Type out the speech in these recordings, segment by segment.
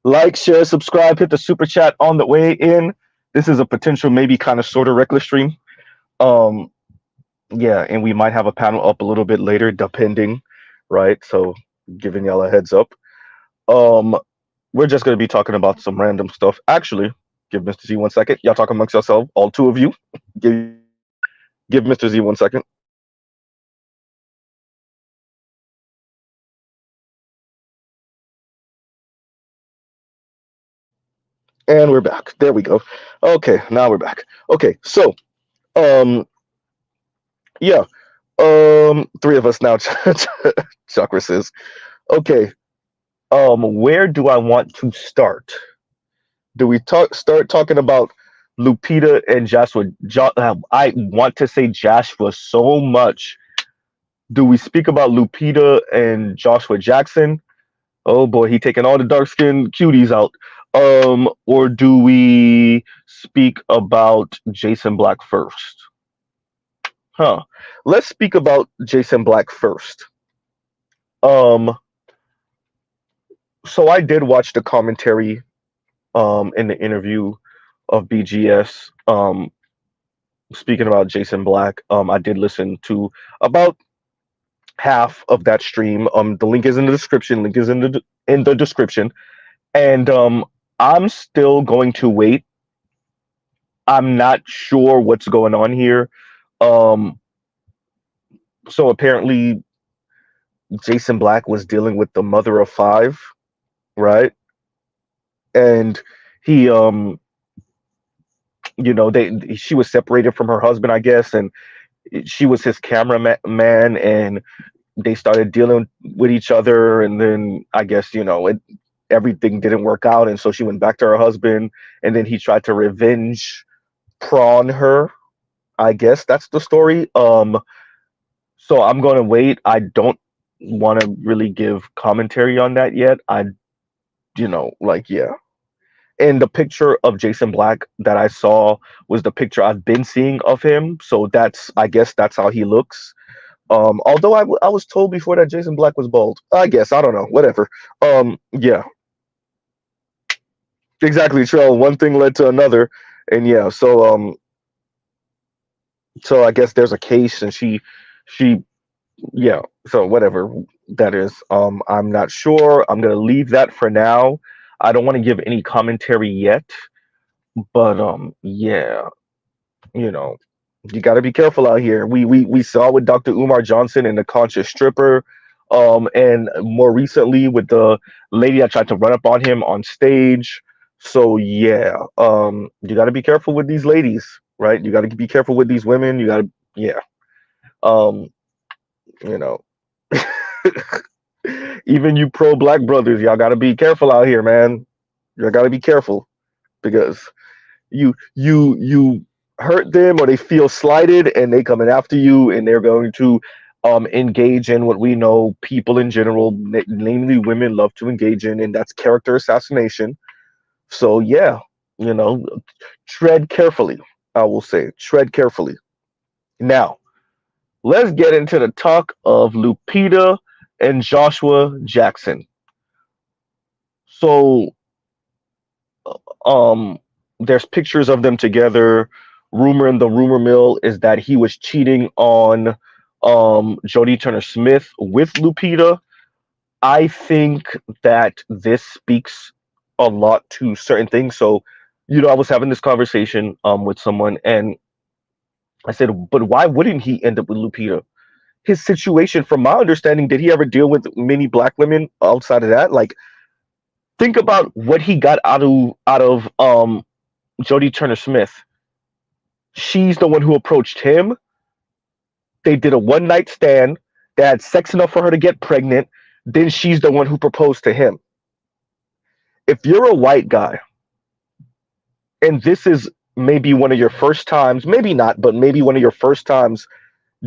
Like, share, subscribe, hit the super chat on the way in. This is a potential, maybe kind of sort of reckless stream. Um, yeah, and we might have a panel up a little bit later, depending, right? So, giving y'all a heads up. Um, we're just gonna be talking about some random stuff. Actually, give Mr. Z 1 second. Y'all talk amongst yourselves, all two of you. Give Mr. Z 1 second. And we're back. There we go. Okay, now we're back. Okay, so um yeah. Three of us now. Chakra says, okay, where do I want to start? Do we start talking about Lupita and Joshua? I want to say Joshua so much. Do we speak about Lupita and Joshua Jackson? Oh boy, he taking all the dark skinned cuties out. Or do we speak about Jason Black first? Huh. Let's speak about Jason Black first. Um, so I did watch the commentary in the interview of BGS speaking about Jason Black. I did listen to about half of that stream. The link is in the description. Link is in the description. And I'm still going to wait. I'm not sure what's going on here. Um, so apparently Jason Black was dealing with the mother of five, right? And he she was separated from her husband, I guess, and she was his cameraman, and they started dealing with each other, and then I guess everything didn't work out, and so she went back to her husband, and then he tried to revenge prawn her. I guess that's the story. So I'm gonna wait. I don't want to really give commentary on that yet. Yeah. And the picture of Jason Black that I saw was the picture I've been seeing of him. So I guess that's how he looks. Although I was told before that Jason Black was bald. I guess I don't know. Whatever. Yeah, exactly. Trell. One thing led to another, and yeah. So I guess there's a case, and she, yeah. So whatever that is. I'm not sure. I'm gonna leave that for now. I don't want to give any commentary yet, but yeah. You know, you got to be careful out here. We saw with Dr. Umar Johnson and the conscious stripper, and more recently with the lady that tried to run up on him on stage. So yeah, you got to be careful with these ladies, right? You got to be careful with these women. You got to, yeah, um, you know, even you pro black brothers, y'all got to be careful out here, man. You got to be careful because you hurt them or they feel slighted and they coming after you and they're going to engage in what we know people in general, namely women, love to engage in, and that's character assassination. So yeah, you know, tread carefully. I will say, tread carefully. Now, let's get into the talk of Lupita and Joshua Jackson. So um there's pictures of them together. Rumor in the rumor mill is that he was cheating on Jodie Turner Smith with Lupita. I think that this speaks a lot to certain things. So, I was having this conversation with someone, and I said, but why wouldn't he end up with Lupita? His situation, from my understanding, did he ever deal with many black women outside of that? Like, think about what he got out of Jodie Turner Smith. She's the one who approached him. They did a one night stand. They had sex enough for her to get pregnant. Then she's the one who proposed to him. If you're a white guy and this is maybe one of your first times, maybe not, but maybe one of your first times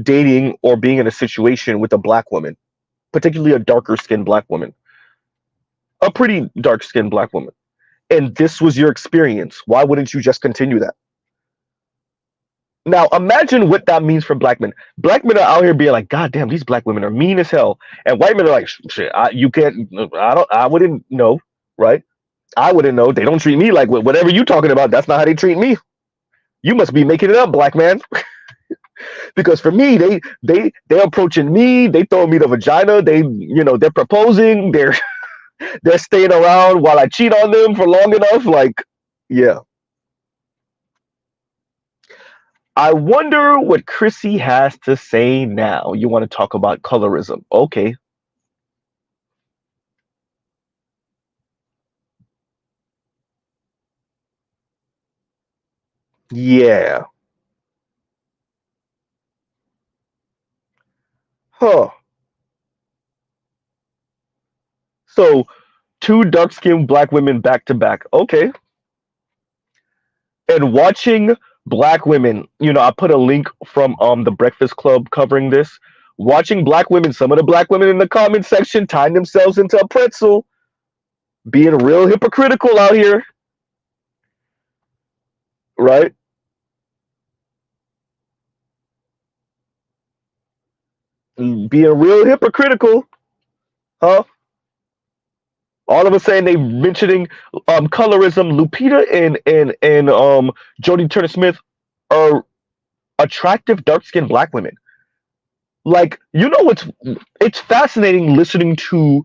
dating or being in a situation with a black woman, particularly a darker skinned black woman, a pretty dark skinned black woman, and this was your experience, why wouldn't you just continue that? Now imagine what that means for black men. Black men are out here being like, God damn, these black women are mean as hell, and white men are like, shit, you can't, I wouldn't know, right? I wouldn't know. They don't treat me like whatever you talking about. That's not how they treat me. You must be making it up, black man. Because for me, they're approaching me. They throw me the vagina. They're proposing. They're staying around while I cheat on them for long enough. Like, yeah. I wonder what Chrissy has to say now. You want to talk about colorism? Okay. Yeah. Huh. So two dark-skinned black women back to back. Okay. And watching black women, I put a link from the Breakfast Club covering this. Watching black women, some of the black women in the comment section tying themselves into a pretzel, being real hypocritical out here, right? Being real hypocritical, huh? All of a sudden they mentioning colorism. Lupita and Jodie Turner Smith are attractive dark skinned black women. Like, it's fascinating listening to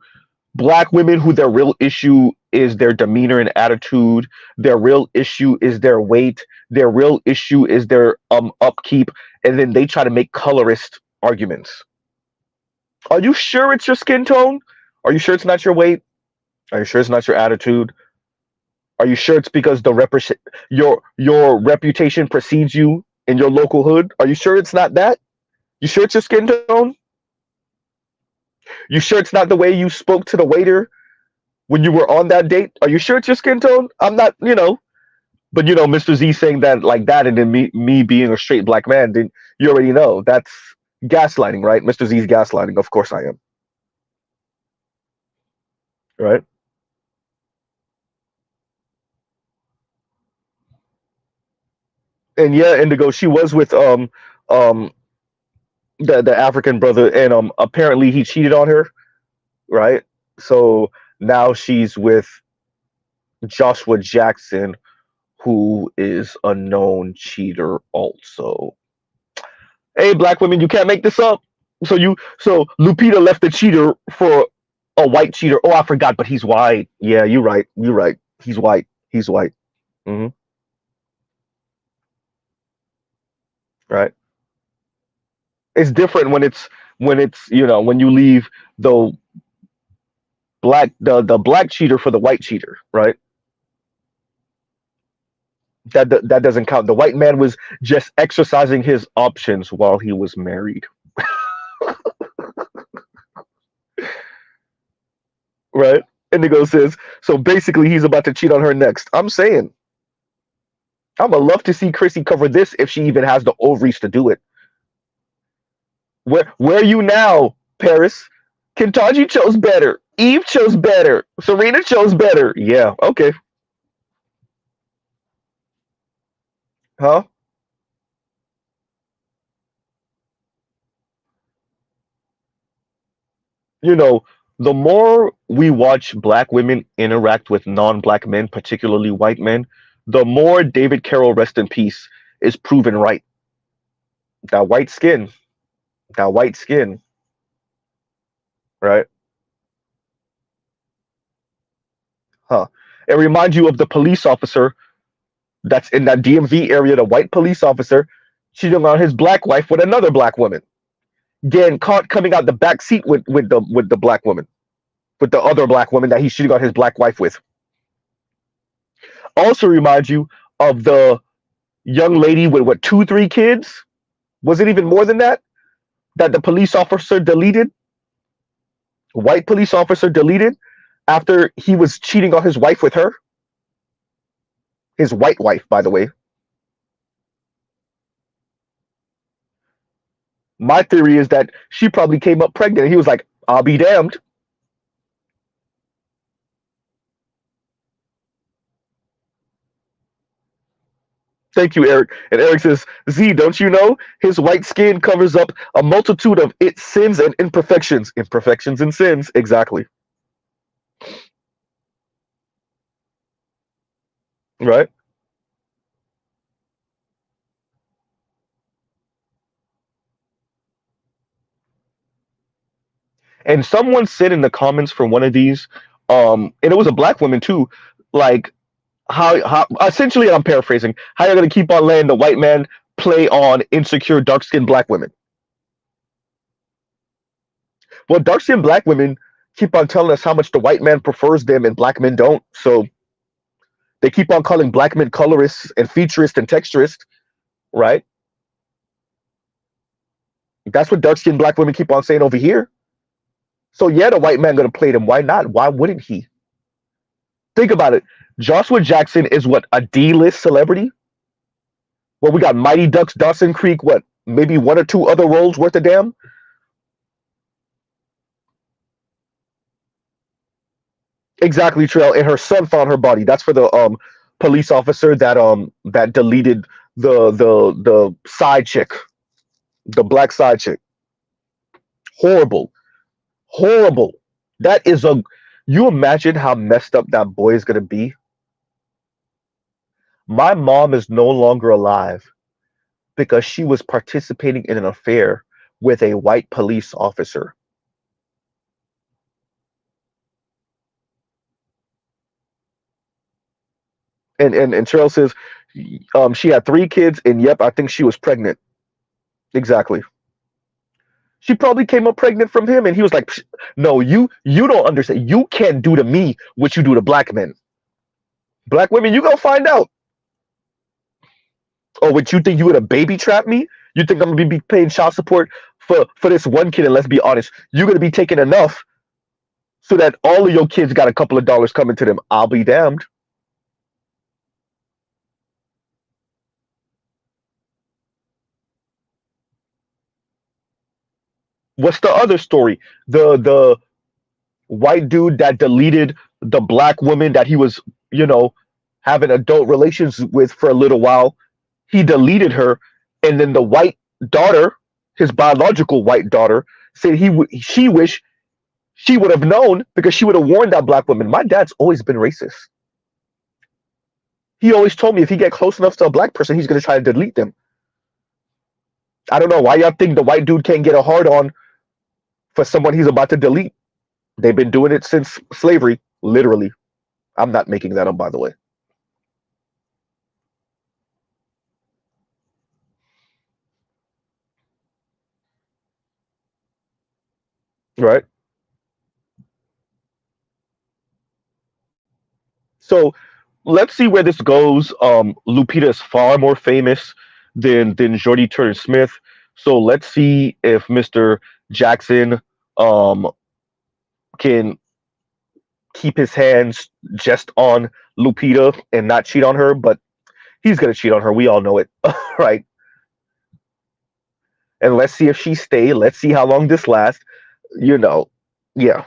black women who their real issue is their demeanor and attitude, their real issue is their weight, their real issue is their upkeep, and then they try to make colorist arguments. Are you sure it's your skin tone? Are you sure it's not your weight? Are you sure it's not your attitude? Are you sure it's because your reputation precedes you in your local hood? Are you sure it's not that? You sure it's your skin tone? You sure it's not the way you spoke to the waiter when you were on that date? Are you sure it's your skin tone? I'm not, but Mr. Z saying that like that, and then me being a straight black man, then you already know that's gaslighting, right? Mr. Z's gaslighting. Of course I am, right? And yeah, Indigo, she was with um the African brother, and apparently he cheated on her, right? So now she's with Joshua Jackson, who is a known cheater also. Hey, black women, you can't make this up. So Lupita left the cheater for a white cheater. Oh, I forgot, but he's white. Yeah, you're right. You're right. He's white. He's white. Hmm. Right. It's different when when you leave the the black cheater for the white cheater, right? That doesn't count. The white man was just exercising his options while he was married, right? Indigo says so. Basically, he's about to cheat on her next. I'm saying I would love to see Chrissy cover this if she even has the ovaries to do it. Where are you now, Paris? Kentaji chose better. Eve chose better. Serena chose better. Yeah. Okay. Huh? you know, the more we watch black women interact with non-black men, particularly white men, the more David Carroll, rest in peace, is proven right. That white skin, that white skin, right? Huh. It reminds you of the police officer that's in that DMV area, the white police officer cheating on his black wife with another black woman, getting caught coming out the back seat with the black woman, with the other black woman that he's cheating on his black wife with. Also reminds you of the young lady with what, two, three kids? Was it even more than that? That the police officer deleted, white police officer deleted after he was cheating on his wife with her, his white wife, by the way. My theory is that she probably came up pregnant. And he was like, "I'll be damned." Thank you, Eric. And Eric says, Z, don't you know his white skin covers up a multitude of its sins and imperfections? Imperfections and sins, exactly. Right? And someone said in the comments for one of these, and it was a black woman too, like how essentially I'm paraphrasing, how you're gonna keep on letting the white man play on insecure dark skinned black women. Well, dark skinned black women keep on telling us how much the white man prefers them and black men don't. So they keep on calling black men colorists and featurist and texturist, right? That's what dark skinned black women keep on saying over here. So yeah, the white man gonna play them. Why not? Why wouldn't he? Think about it. Joshua Jackson is what, a D-list celebrity? Well, we got Mighty Ducks, Dawson Creek, what, maybe one or two other roles worth a damn? Exactly, Trail. And her son found her body. That's for the police officer that deleted the side chick, the black side chick. Horrible. Horrible. That is a you imagine how messed up that boy is gonna be? My mom is no longer alive because she was participating in an affair with a white police officer. And Cheryl says she had 3 kids, and yep, I think she was pregnant. Exactly. She probably came up pregnant from him, and he was like, "No, you don't understand. You can't do to me what you do to black men. Black women, you gonna find out. Oh, what you think you would have baby trap me? You think I'm gonna be paying child support for this one kid? And let's be honest, you're gonna be taking enough so that all of your kids got a couple of dollars coming to them. I'll be damned." What's the other story? The white dude that deleted the black woman that he was, you know, having adult relations with for a little while. He deleted her, and then the white daughter, his biological white daughter, said she wished she would have known because she would have warned that black woman. My dad's always been racist. He always told me if he get close enough to a black person, he's gonna try to delete them. I don't know why y'all think the white dude can't get a hard on for someone he's about to delete. They've been doing it since slavery, literally. I'm not making that up, by the way. Right? So let's see where this goes. Lupita is far more famous than Jordy Turner Smith. So let's see if Mr. Jackson um, can keep his hands just on Lupita and not cheat on her. But he's gonna cheat on her. We all know it, right? And let's see if she stay. Let's see how long this lasts. You know, yeah.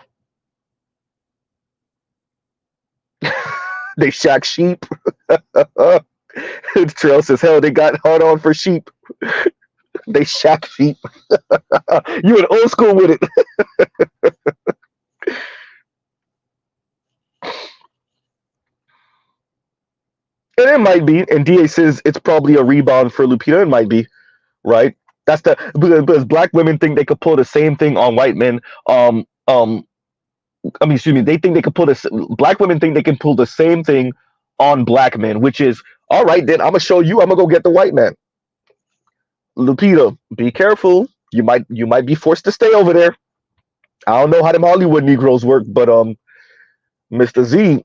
They shack sheep. Trail says, hell, they got hard on for sheep. They shack sheep. You in old school with it. And it might be. And DA says it's probably a rebound for Lupita. It might be, right? That's the because black women think they could pull the same thing on white men. I mean, excuse me. They think they could pull this. Black women think they can pull the same thing on black men, which is all right. Then I'm gonna show you. I'm gonna go get the white man. Lupita, be careful. You might be forced to stay over there. I don't know how them Hollywood Negroes work, but Mr. Z,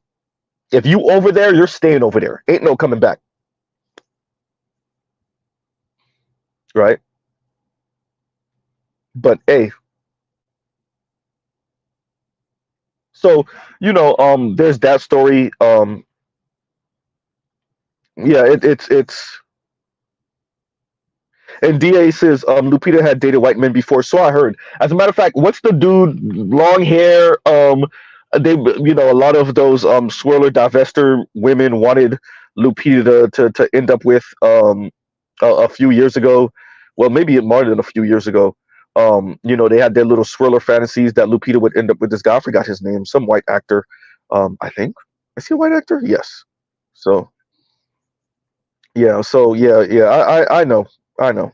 if you over there, you're staying over there. Ain't no coming back. Right? But hey, so there's that story. Yeah, it's and DA says Lupita had dated white men before, so I heard. As a matter of fact, what's the dude, long hair? They, a lot of those swirler divester women wanted Lupita to end up with a few years ago. Well, maybe more than a few years ago. They had their little swirler fantasies that Lupita would end up with this guy. I forgot his name, some white actor. I think, is he a white actor? Yes. So yeah, yeah. I know, I know.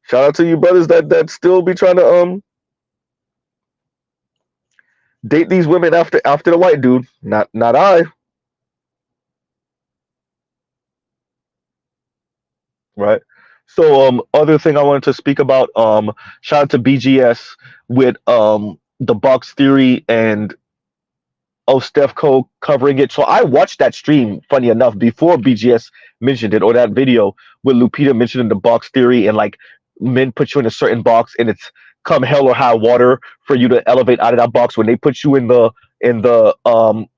Shout out to you brothers that still be trying to date these women after the white dude. Not I. Right. So other thing I wanted to speak about, shout out to BGS with the box theory and Stefco covering it. So I watched that stream, funny enough, before BGS mentioned it, or that video with Lupita mentioning the box theory, and like men put you in a certain box and it's come hell or high water for you to elevate out of that box. When they put you in the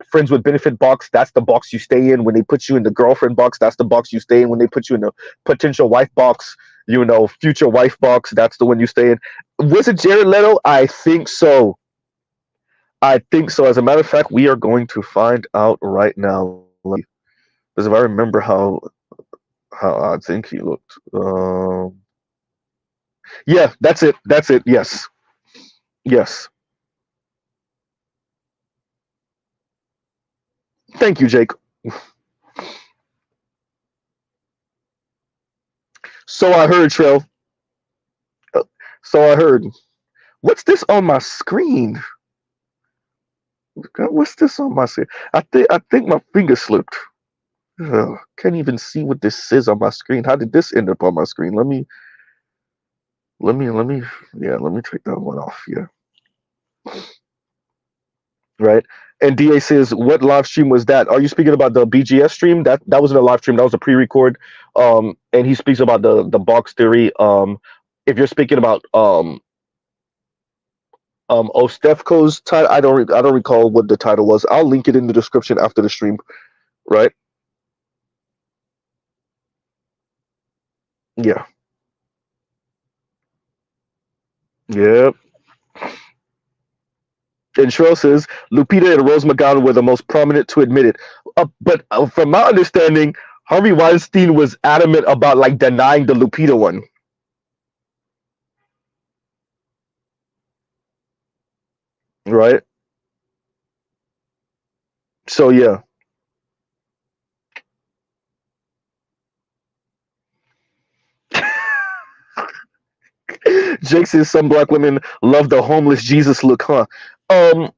friends with benefit box, that's the box you stay in. When they put you in the girlfriend box, that's the box you stay in. When they put you in the potential wife box, future wife box, that's the one you stay in. Was it Jared Leto? I think so. I think so. As a matter of fact, we are going to find out right now. Because if I remember how I think he looked. Yeah, that's it. That's it. Yes. Yes. Thank you, Jake. So I heard, Trail. So I heard. What's this on my screen? What's this on my screen? I think my finger slipped. Can't even see what this says on my screen. How did this end up on my screen? Let me take that one off. Yeah. Right. And DA says, what live stream was that? Are you speaking about the BGS stream? That wasn't a live stream, that was a pre-record. And he speaks about the box theory. If you're speaking about Ostefko's title, I don't recall what the title was. I'll link it in the description after the stream. Right. Yeah. Yep. And Shrell says Lupita and Rose McGowan were the most prominent to admit it. But from my understanding, Harvey Weinstein was adamant about like denying the Lupita one. Right. So yeah. Jake says some black women love the homeless Jesus look, huh? Um,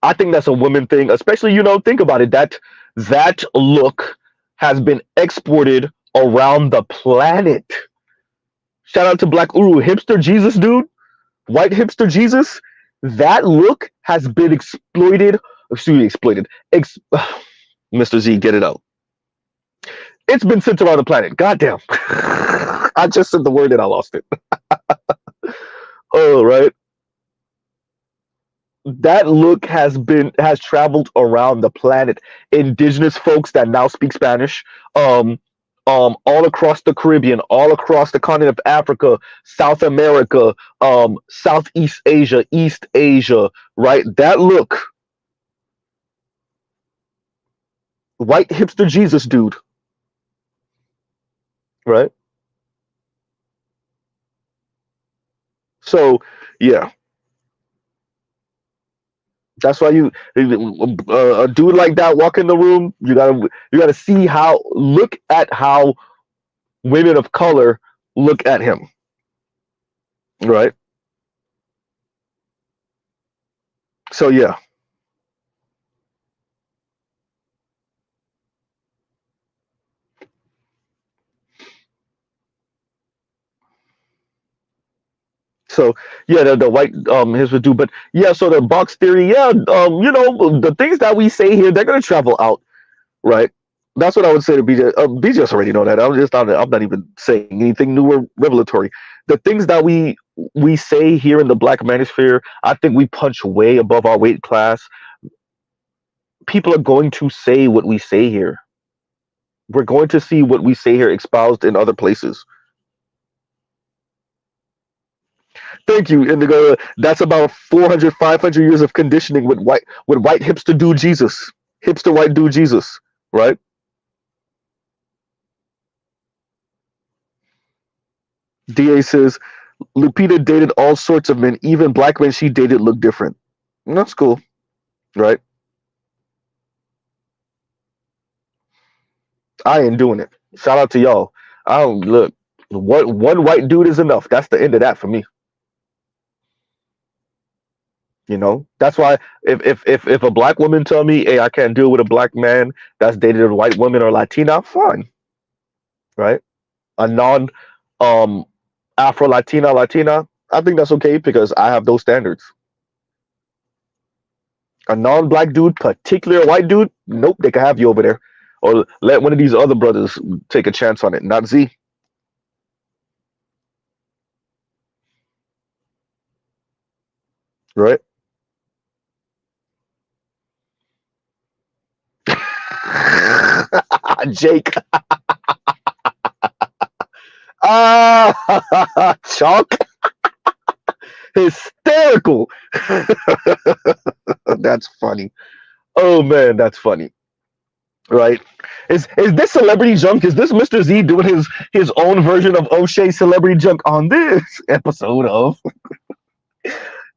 I think that's a woman thing, especially, think about it. That look has been exported around the planet. Shout out to Black Uru, hipster Jesus, dude, white hipster Jesus. That look has been exploited. Excuse me, exploited. Mr. Z, get it out. It's been sent around the planet. Goddamn. I just said the word and I lost it. Oh, right. That look has traveled around the planet. Indigenous folks that now speak Spanish, all across the Caribbean, all across the continent of Africa, South America, Southeast Asia, East Asia, right? That look, white hipster Jesus dude, right? So, yeah. That's why a dude like that walk in the room. You gotta see look at how women of color look at him, right? So yeah. So yeah, the white his would do, but yeah. So the box theory, yeah. The things that we say here, they're gonna travel out, right? That's what I would say to BJ. BJ's already know that. I'm not even saying anything new or revelatory. The things that we say here in the Black manosphere, I think we punch way above our weight class. People are going to say what we say here. We're going to see what we say here espoused in other places. Thank you, Indigo. That's about 400, 500 years of conditioning with white hipster dude Jesus, hipster white dude Jesus, right? DA says Lupita dated all sorts of men, even black men she dated look different. That's cool, right? I ain't doing it. Shout out to y'all. I don't look. What one white dude is enough. That's the end of that for me. That's why if a black woman tell me, hey, I can't deal with a black man that's dated a white woman or Latina, fine, right? A non um Afro Latina, I think that's okay because I have those standards. A non-black dude, particularly a white dude, nope, they can have you over there. Or let one of these other brothers take a chance on it, not Z, right? Jake. Chalk. Hysterical. That's funny. Oh man, that's funny. Right? Is this celebrity junk? Is this Mr. Z doing his own version of O'Shea celebrity junk on this episode of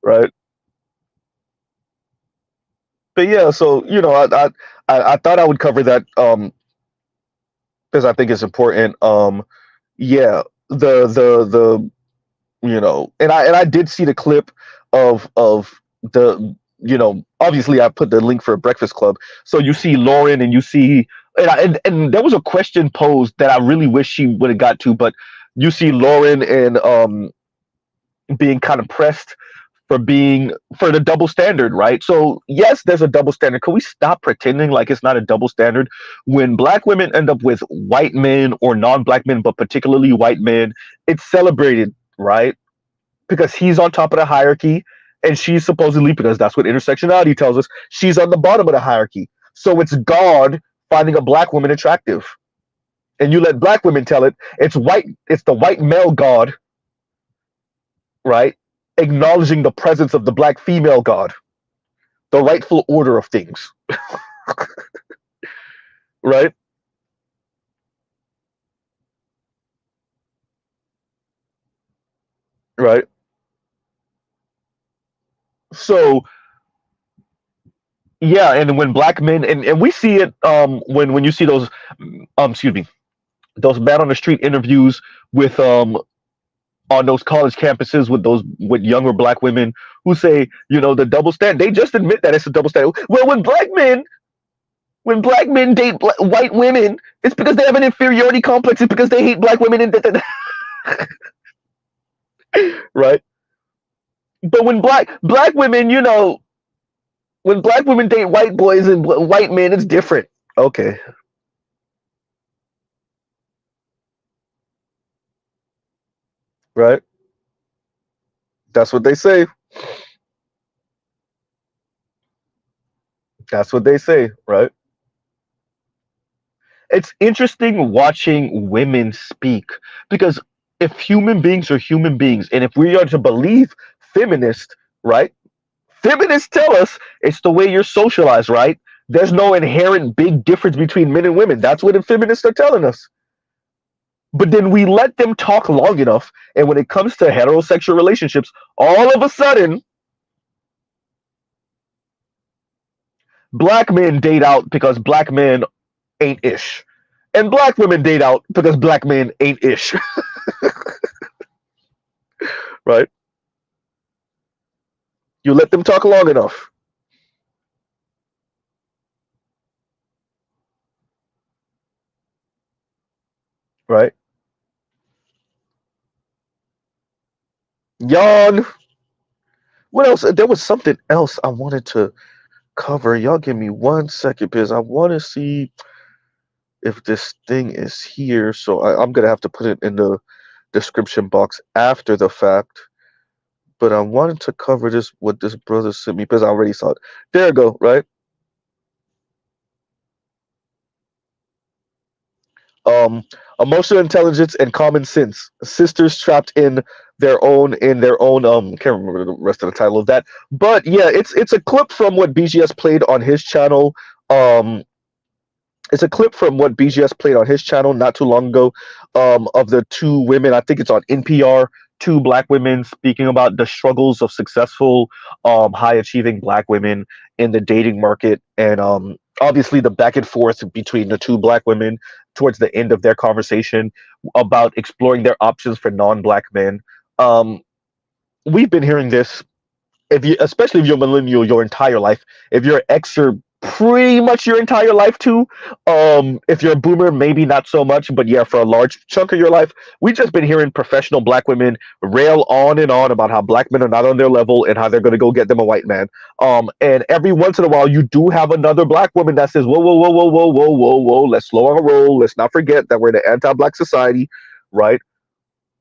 right? But yeah, so I thought I would cover that because I think it's important. Yeah, the and I did see the clip of the obviously I put the link for Breakfast Club, so you see Lauren and you see and there was a question posed that I really wish she would have got to, but you see Lauren and being kind of pressed for the double standard, right? So yes, there's a double standard. Can we stop pretending like it's not a double standard? When black women end up with white men or non-black men, but particularly white men, it's celebrated, right? Because he's on top of the hierarchy and she's supposedly, because that's what intersectionality tells us, she's on the bottom of the hierarchy. So it's God finding a black woman attractive. And you let black women tell it, it's the white male God, right? Acknowledging the presence of the black female God, the rightful order of things, right? Right. So yeah, and when black men and we see it when you see those excuse me, those man on the street interviews with on those college campuses with younger black women who say, the double standard. They just admit that it's a double standard. Well, when black men date white women, it's because they have an inferiority complex. It's because they hate black women and right. But when black women, when black women date white boys and white men, it's different. Okay, right. That's what they say. That's what they say, right? It's interesting watching women speak because if human beings are human beings, and if we are to believe feminists, right? Feminists tell us it's the way you're socialized, right? There's no inherent big difference between men and women. That's what the feminists are telling us. But then we let them talk long enough, and when it comes to heterosexual relationships, all of a sudden, black men date out because black men ain't ish. And black women date out because black men ain't ish. Right? You let them talk long enough. Right? Yawn. What else? There was something else I wanted to cover. Y'all give me 1 second because I want to see if this thing is here. So I'm going to have to put it in the description box after the fact. But I wanted to cover this, what this brother sent me, because I already saw it. There you go, right? Um, Emotional intelligence and common sense. Sisters trapped in their own can't remember the rest of the title of that. But yeah, it's a clip from what BGS played on his channel. Um It's a clip from what BGS played on his channel not too long ago, of the two women. I think it's on NPR. Two black women speaking about the struggles of successful, high achieving black women in the dating market, and obviously the back and forth between the two black women towards the end of their conversation about exploring their options for non-black men. Um, we've been hearing this, if you, especially if you're a millennial, your entire life. If you're an Xer, pretty much your entire life too. If you're a boomer, maybe not so much, but yeah, for a large chunk of your life, we've just been hearing professional black women rail on and on about how black men are not on their level and how they're going to go get them a white man. And every once in a while, you do have another black woman that says, "Whoa, whoa, whoa, whoa, whoa, whoa, whoa, whoa, let's slow our roll. Let's not forget that we're in an anti-black society, right?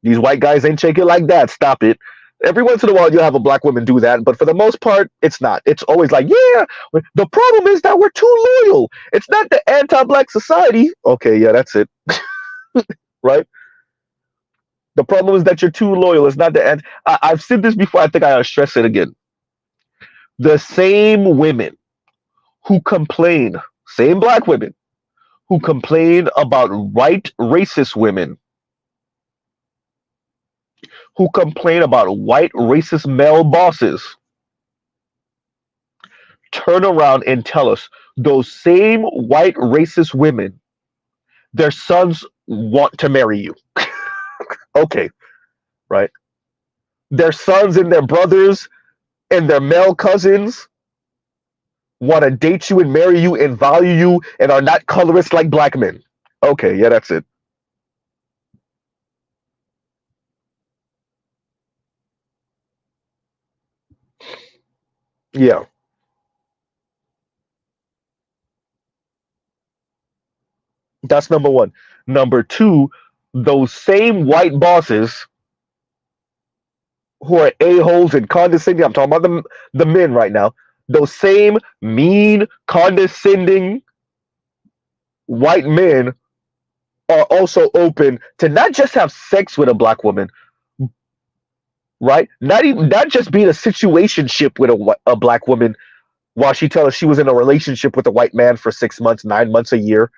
These white guys ain't shaking like that. Stop it." Every once in a while, you have a black woman do that, but for the most part, it's not. It's always like, yeah, the problem is that we're too loyal. It's not the anti-black society. Okay, yeah, that's it, right? The problem is that you're too loyal. It's not the I've said this before. I think I gotta stress it again. The same women who complain, same black women who complain about white racist women, who complain about white racist male bosses, turn around and tell us those same white racist women, their sons want to marry you. Okay, right? Their sons and their brothers and their male cousins want to date you and marry you and value you and are not colorists like black men. Okay, yeah, that's it. Yeah, that's number one. Number two, those same white bosses who are a-holes and condescending, I'm talking about the men right now, those same mean, condescending white men are also open to not just have sex with a black woman, right? Not just be in a situationship with a black woman while she tells us she was in a relationship with a white man for 6 months, 9 months, a year.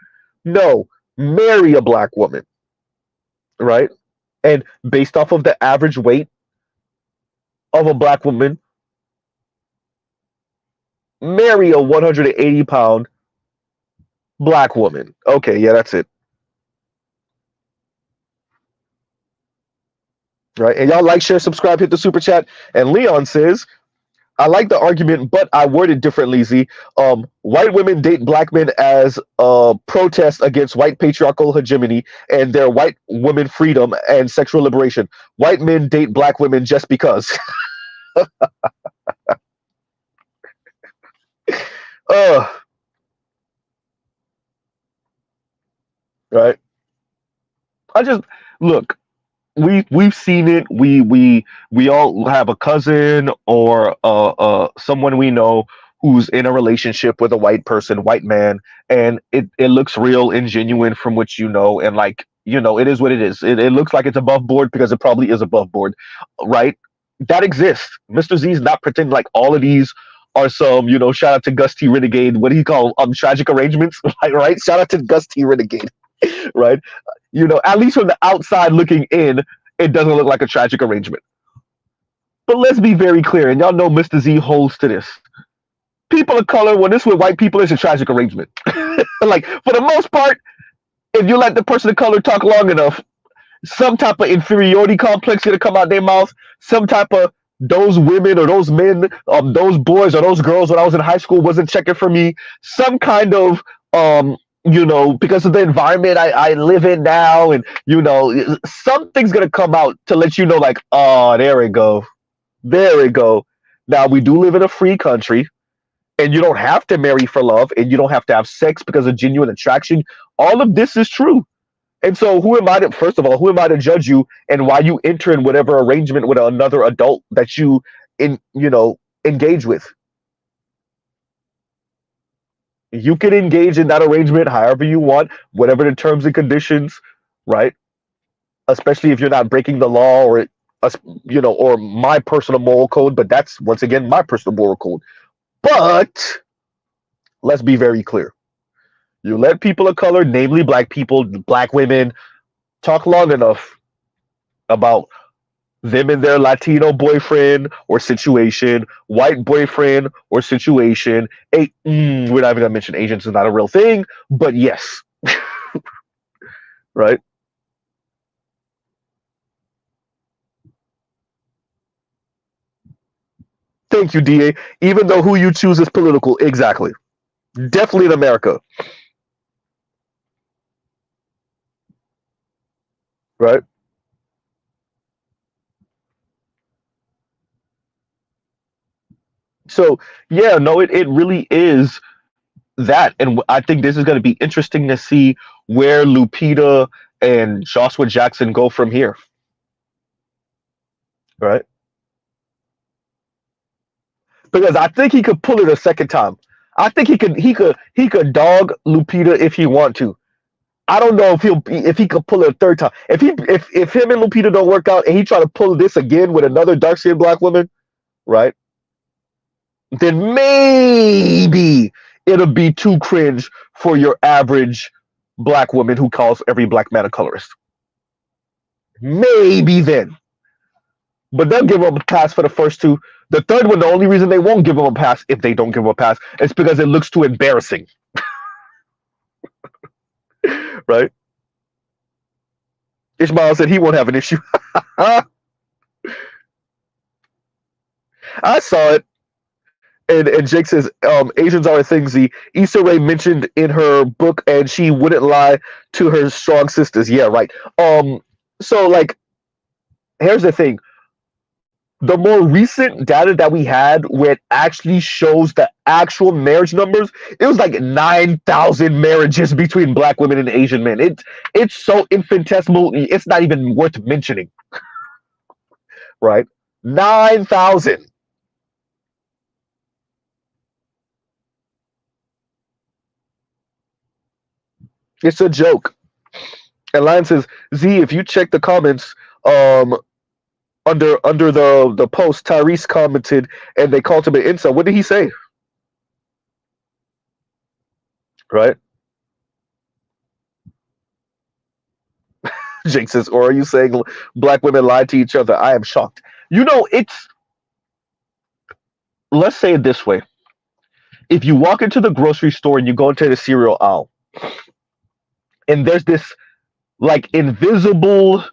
No, marry a black woman, right? And based off of the average weight of a black woman, marry a 180-pound black woman. Okay, yeah, that's it. Right. And y'all like, share, subscribe, hit the super chat. And Leon says, I like the argument, but I word it differently, Z. White women date black men as a protest against white patriarchal hegemony and their white women freedom and sexual liberation. White men date black women just because. uh, right. I just look. We've seen it. We all have a cousin or someone we know who's in a relationship with a white person, white man, and it looks real and genuine from what you know, and like, it is what it is. It looks like it's above board because it probably is above board, right? That exists. Mr. Z is not pretending like all of these are some, shout out to Gus T Renegade. What do you call tragic arrangements? Right? Shout out to Gus T Renegade, right? At least from the outside looking in, it doesn't look like a tragic arrangement. But let's be very clear, and y'all know Mr. Z holds to this. People of color, when it's with white people, it's a tragic arrangement. Like, for the most part, if you let the person of color talk long enough, some type of inferiority complex gonna come out their mouth, some type of those women or those men, those boys or those girls when I was in high school wasn't checking for me, some kind of because of the environment I live in now, and something's gonna come out to let you know, like, oh, there we go, there we go. Now we do live in a free country, and you don't have to marry for love, and you don't have to have sex because of genuine attraction. All of this is true, and so who am I to, first of all, who am I to judge you and why you enter in whatever arrangement with another adult that you engage with? You can engage in that arrangement however you want, whatever the terms and conditions, right? Especially if you're not breaking the law or my personal moral code, but that's once again my personal moral code. But let's be very clear. You let people of color, namely black people, black women, talk long enough about them and their Latino boyfriend or situation, white boyfriend or situation. We're not even gonna mention Asians is not a real thing, but yes, right? Thank you, DA. Even though who you choose is political, exactly. Definitely in America, right? So yeah, no, it really is that, and I think this is going to be interesting to see where Lupita and Joshua Jackson go from here, right? Because I think he could pull it a second time. I think he could dog Lupita if he want to. I don't know if he could pull it a third time. If him and Lupita don't work out and he try to pull this again with another dark skinned black woman, right? Then maybe it'll be too cringe for your average black woman who calls every black man a colorist. Maybe then. But they'll give him a pass for the first two. The third one, the only reason they won't give him a pass if they don't give him a pass is because it looks too embarrassing. Right? Ishmael said he won't have an issue. I saw it. And Jake says, Asians are a thing, Z. Issa Rae mentioned in her book, and she wouldn't lie to her strong sisters. Yeah, right. So like, here's the thing. The more recent data that we had where it actually shows the actual marriage numbers, it was like 9,000 marriages between black women and Asian men. It's so infinitesimal, it's not even worth mentioning, right? 9,000. It's a joke. And Lion says, Z, if you check the comments, under the post, Tyrese commented and they called him an incel. What did he say? Right? Jake says, or are you saying black women lie to each other? I am shocked. It's, let's say it this way. If you walk into the grocery store and you go into the cereal aisle, and there's this like invisible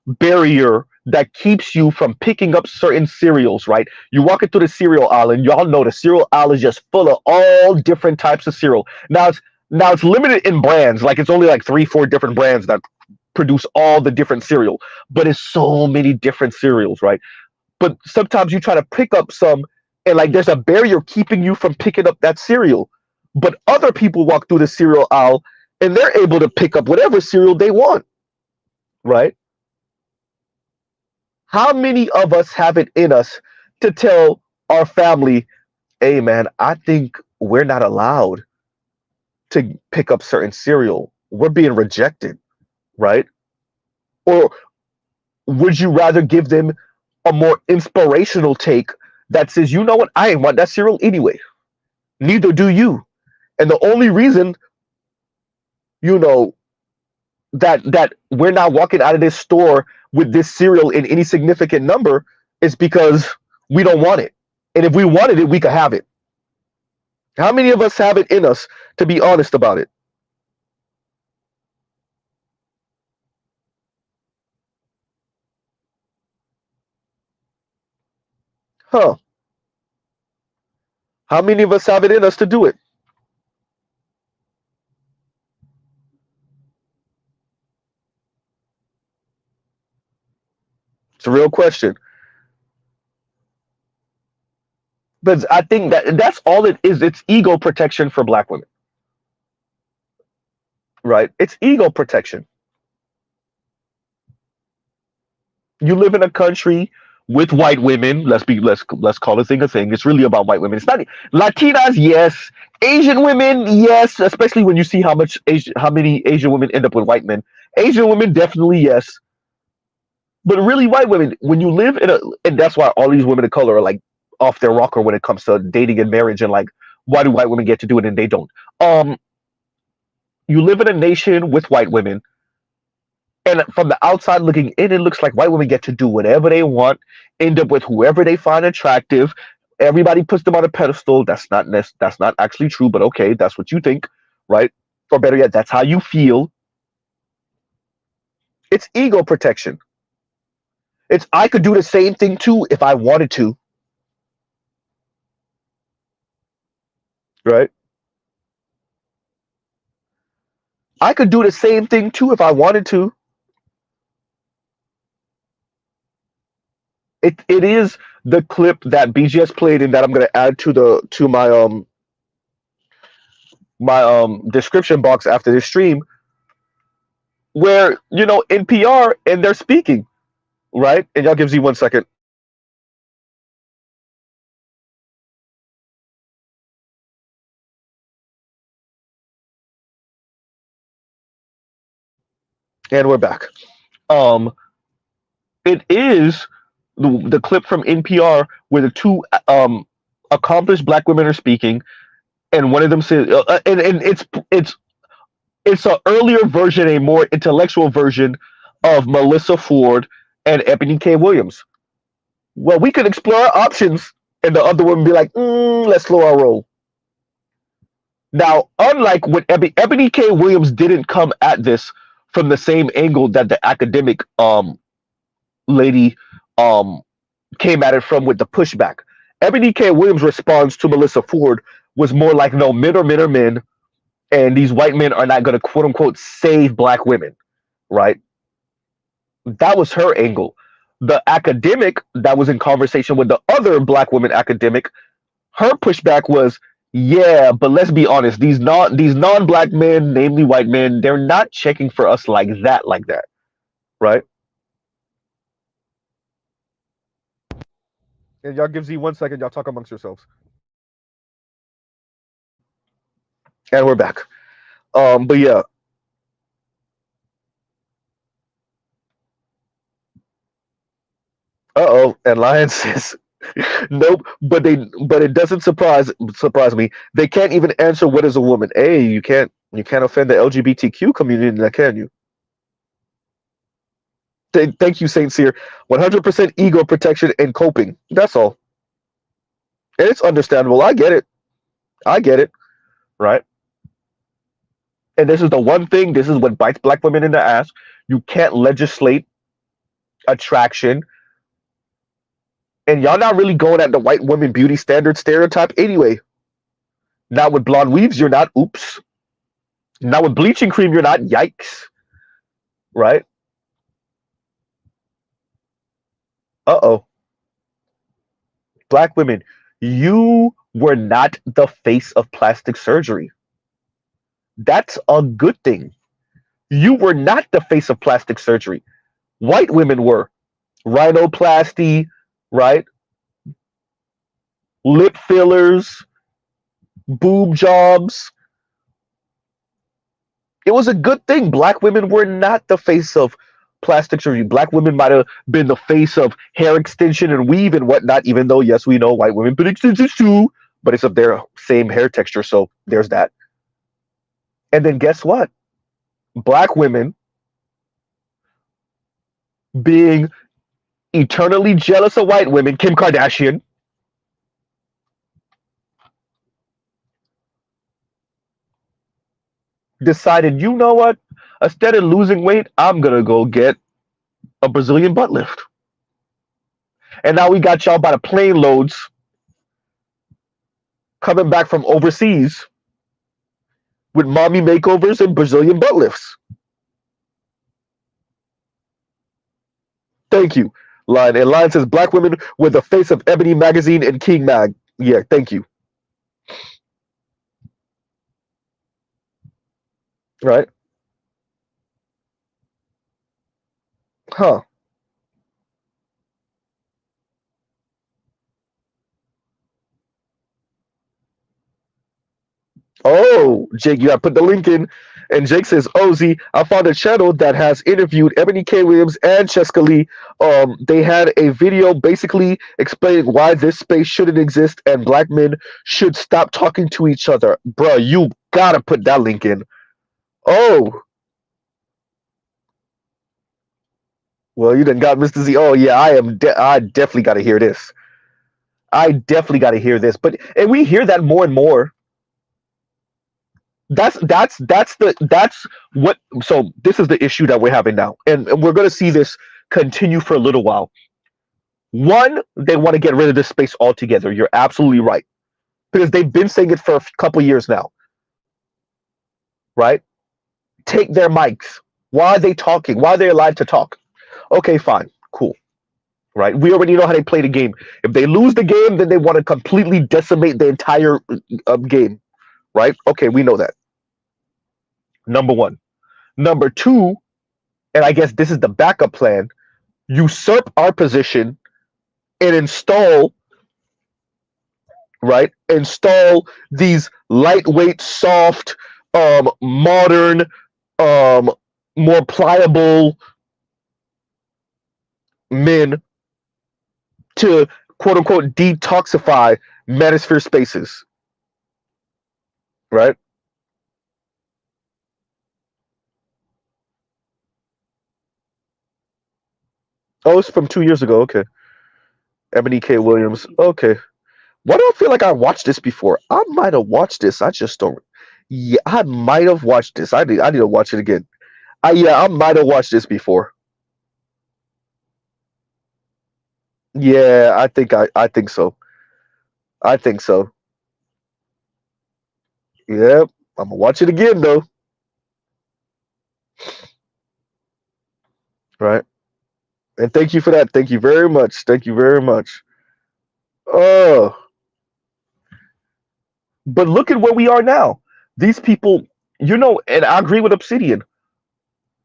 barrier that keeps you from picking up certain cereals, right? You walk into the cereal aisle, and y'all know the cereal aisle is just full of all different types of cereal. Now it's limited in brands, like it's only like 3-4 different brands that produce all the different cereal, but it's so many different cereals, right? But sometimes you try to pick up some, and like there's a barrier keeping you from picking up that cereal. But other people walk through the cereal aisle and they're able to pick up whatever cereal they want, right? How many of us have it in us to tell our family, hey man, I think we're not allowed to pick up certain cereal. We're being rejected, right? Or would you rather give them a more inspirational take that says, you know what, I ain't want that cereal anyway. Neither do you. And the only reason, you know, that we're not walking out of this store with this cereal in any significant number is because we don't want it. And if we wanted it, we could have it. How many of us have it in us to be honest about it? Huh. How many of us have it in us to do it? It's a real question. But I think that's all it is. It's ego protection for black women, right? It's ego protection. You live in a country with white women. Let's call the thing a thing. It's really about white women. It's not Latinas, yes. Asian women, yes. Especially when you see how many Asian women end up with white men. Asian women, definitely yes. But really, white women, when you live in a, and that's why all these women of color are like off their rocker when it comes to dating and marriage, and like, why do white women get to do it and they don't? You live in a nation with white women, and from the outside looking in, it looks like white women get to do whatever they want, end up with whoever they find attractive. Everybody puts them on a pedestal. That's not actually true, but okay, that's what you think, right? Or better yet, that's how you feel. It's ego protection. It's I could do the same thing too if I wanted to, right? I could do the same thing too if I wanted to. It is the clip that BGS played and that I'm gonna add to the to my description box after this stream, where NPR and they're speaking, right? And y'all give Z 1 second. And we're back. It is the clip from NPR where the two accomplished black women are speaking, and one of them says, and it's an earlier version, a more intellectual version of Melissa Ford and Ebony K. Williams. Well, we could explore our options, and the other woman be like, let's slow our roll. Now, unlike when Ebony K. Williams didn't come at this from the same angle that the academic lady came at it from with the pushback. Ebony K. Williams' response to Melissa Ford was more like, no, men are men are men, and these white men are not going to quote unquote save black women, right? That was her angle. The academic that was in conversation with the other black woman academic, her pushback was, yeah, but let's be honest, these non-black men, namely white men, they're not checking for us like that, right? And y'all give Z 1 second, y'all talk amongst yourselves. And we're back. But yeah. And Lion says nope, but it doesn't surprise me. They can't even answer what is a woman. Hey, you can't offend the LGBTQ community, can you? Thank you, Saint Cyr. 100% ego protection and coping. That's all. And it's understandable. I get it. Right? And this is the one thing, this is what bites black women in the ass. You can't legislate attraction. And y'all not really going at the white woman beauty standard stereotype anyway. Not with blonde weaves, you're not. Oops. Not with bleaching cream, you're not. Yikes. Right? Uh-oh. Black women, you were not the face of plastic surgery. That's a good thing. You were not the face of plastic surgery. White women were. Rhinoplasty, right? Lip fillers, boob jobs. It was a good thing. Black women were not the face of plastic surgery. Black women might have been the face of hair extension and weave and whatnot, even though, yes, we know white women put extensions too, but it's of their same hair texture, so there's that. And then guess what? Black women being eternally jealous of white women, Kim Kardashian, decided, you know what? Instead of losing weight, I'm going to go get a Brazilian butt lift. And now we got y'all by the plane loads coming back from overseas with mommy makeovers and Brazilian butt lifts. Thank you, Lion. And Lion says, black women with the face of Ebony Magazine and King Mag. Yeah, thank you. Right? Huh. Oh, Jake, you gotta put the link in. And Jake says, "Oh, Z, I found a channel that has interviewed Ebony K. Williams and Cheska Lee. They had a video basically explaining why this space shouldn't exist and black men should stop talking to each other." Bruh, you gotta put that link in. Oh, well, you done got Mr. Z. Oh yeah, I definitely got to hear this. I definitely got to hear this. But and we hear that more and more. That's what. So this is the issue that we're having now, and we're going to see this continue for a little while. One, they want to get rid of this space altogether. You're absolutely right, because they've been saying it for a couple years now, right? Take their mics. Why are they talking? Why are they allowed to talk? Okay, fine, cool, right? We already know how they play the game. If they lose the game, then they want to completely decimate the entire game, right? Okay, we know that. Number one. Number two, and I guess this is the backup plan, usurp our position and install, right? Install these lightweight, soft, modern, more pliable men to quote unquote detoxify manosphere spaces, right? Oh, it's from 2 years ago. Okay. Ebony K. Williams. Okay. Why do I feel like I watched this before? I might have watched this. I just don't. Yeah, I might have watched this. I need to watch it again. I might have watched this before. Yeah, I think so. I think so. Yep. I'm gonna watch it again though. Right. And thank you for that. Thank you very much. Thank you very much. Oh, but look at where we are now. These people, and I agree with Obsidian.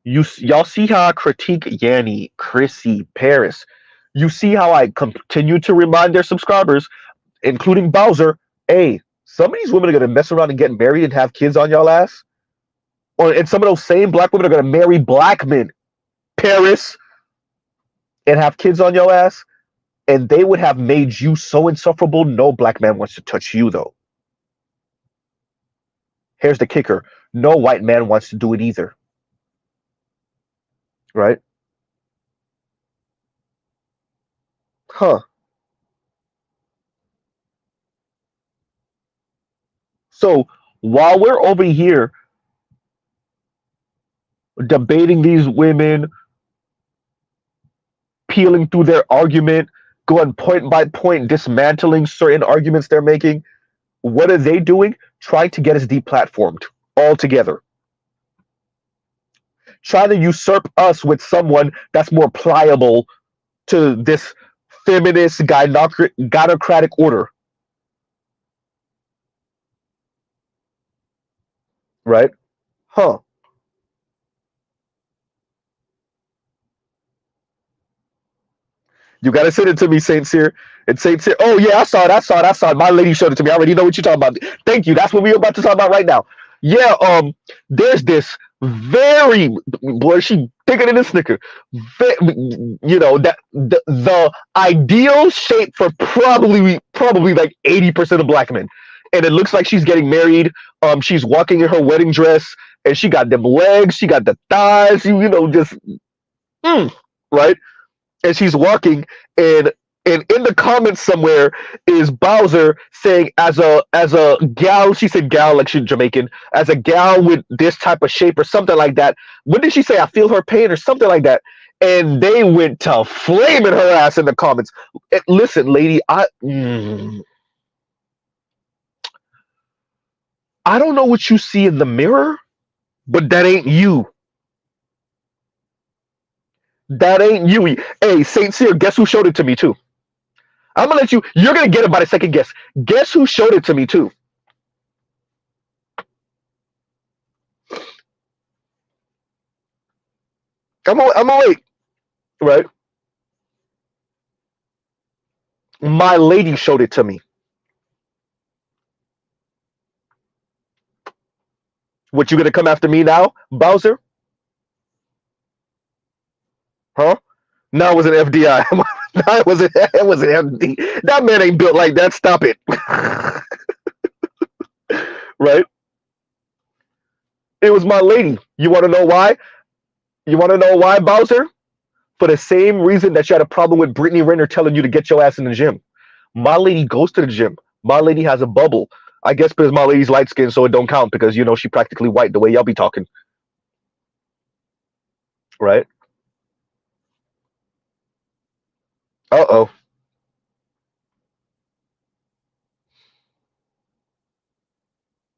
Y'all see how I critique Yanni, Chrissy, Paris. You see how I continue to remind their subscribers, including Bowser, hey, some of these women are gonna mess around and get married and have kids on y'all ass. And some of those same black women are gonna marry black men, Paris, and have kids on your ass. And they would have made you so insufferable, no black man wants to touch you though. Here's the kicker. No white man wants to do it either. Right? Huh. So while we're over here debating these women, peeling through their argument, going point by point, dismantling certain arguments they're making, what are they doing? Trying to get us deplatformed altogether. Trying to usurp us with someone that's more pliable to this feminist gynocratic order. Right? Huh. You gotta send it to me, Saint Cyr. And Saint Cyr. Oh yeah, I saw it. My lady showed it to me. I already know what you're talking about. Thank you. That's what we're about to talk about right now. Yeah, there's this very boy, she thicker than a snicker. That the ideal shape for probably like 80% of black men. And it looks like she's getting married. She's walking in her wedding dress, and she got them legs, she got the thighs, just right? And she's walking, and in the comments somewhere is Bowser saying, as a gal, she said gal like she's Jamaican, as a gal with this type of shape or something like that. What did she say? I feel her pain or something like that. And they went to flaming her ass in the comments. Listen, lady, I don't know what you see in the mirror, but that ain't you. That ain't you. Hey, Saint Cyr, guess who showed it to me too? I'm gonna let you're gonna get it by the second guess. Guess who showed it to me too? I'm gonna wait. Right? My lady showed it to me. What, you gonna come after me now, Bowser? Huh? No, it was an FDI. No, it was an FD. That man ain't built like that. Stop it. Right? It was my lady. You want to know why? You want to know why, Bowser? For the same reason that you had a problem with Brittany Renner telling you to get your ass in the gym. My lady goes to the gym. My lady has a bubble. I guess because my lady's light skinned, so it don't count because she practically white the way y'all be talking, right? Uh-oh.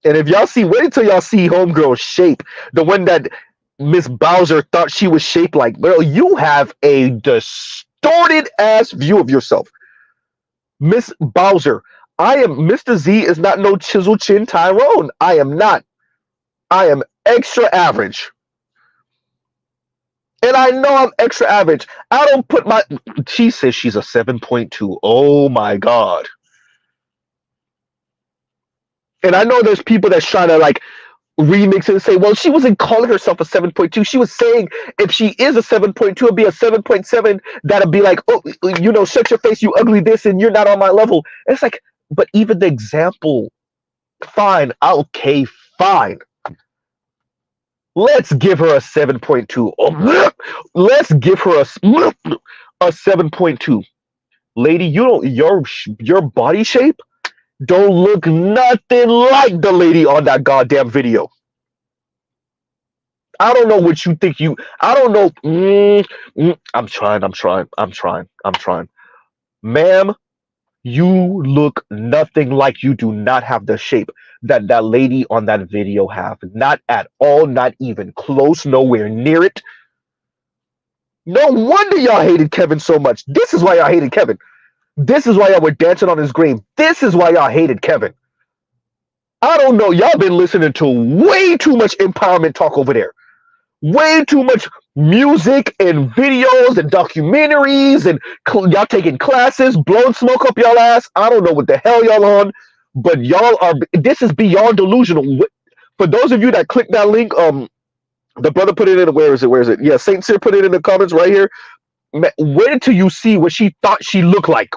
And if y'all see, wait until y'all see Homegirl's shape, the one that Miss Bowser thought she was shaped like. Girl, you have a distorted ass view of yourself. Miss Bowser, I am Mr. Z is not no chisel chin Tyrone. I am not. I am extra average. And I know I'm extra average. I don't put my. She says she's a 7.2. Oh my God. And I know there's people that's trying to like remix it and say, well, she wasn't calling herself a 7.2. She was saying if she is a 7.2, it'd be a 7.7 that'll be like, oh, shut your face, you ugly this, and you're not on my level. And it's like, but even the example, fine, okay, fine. Let's give her a 7.2. Let's give her a 7.2. Lady, your body shape don't look nothing like the lady on that goddamn video. I don't know what you think I don't know. I'm trying. Ma'am, you look nothing like you do not have the shape that lady on that video have. Not at all, not even close, nowhere near it. No wonder y'all hated Kevin so much. This is why y'all hated Kevin. This is why y'all were dancing on his grave. This is why y'all hated Kevin. I don't know. Y'all been listening to way too much empowerment talk over there. Way too much music and videos and documentaries and y'all taking classes, blowing smoke up y'all ass. I don't know what the hell y'all on, but this is beyond delusional. For those of you that clicked that link, the brother put it in, where is it? Yeah, Saint Cyr put it in the comments right here. Wait until you see what she thought she looked like.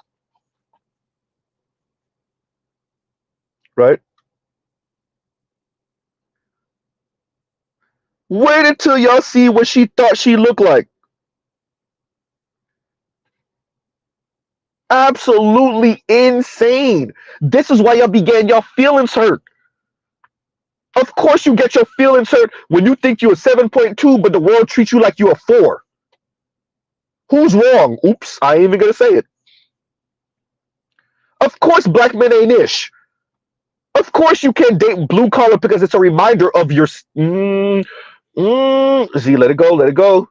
Right? Wait until y'all see what she thought she looked like. Absolutely insane. This is why y'all began y'all feelings hurt. Of course you get your feelings hurt when you think you're a 7.2, but the world treats you like you're a 4. Who's wrong? Oops, I ain't even gonna say it. Of course black men ain't ish. Of course you can't date blue collar because it's a reminder of your... Z, let it go, let it go.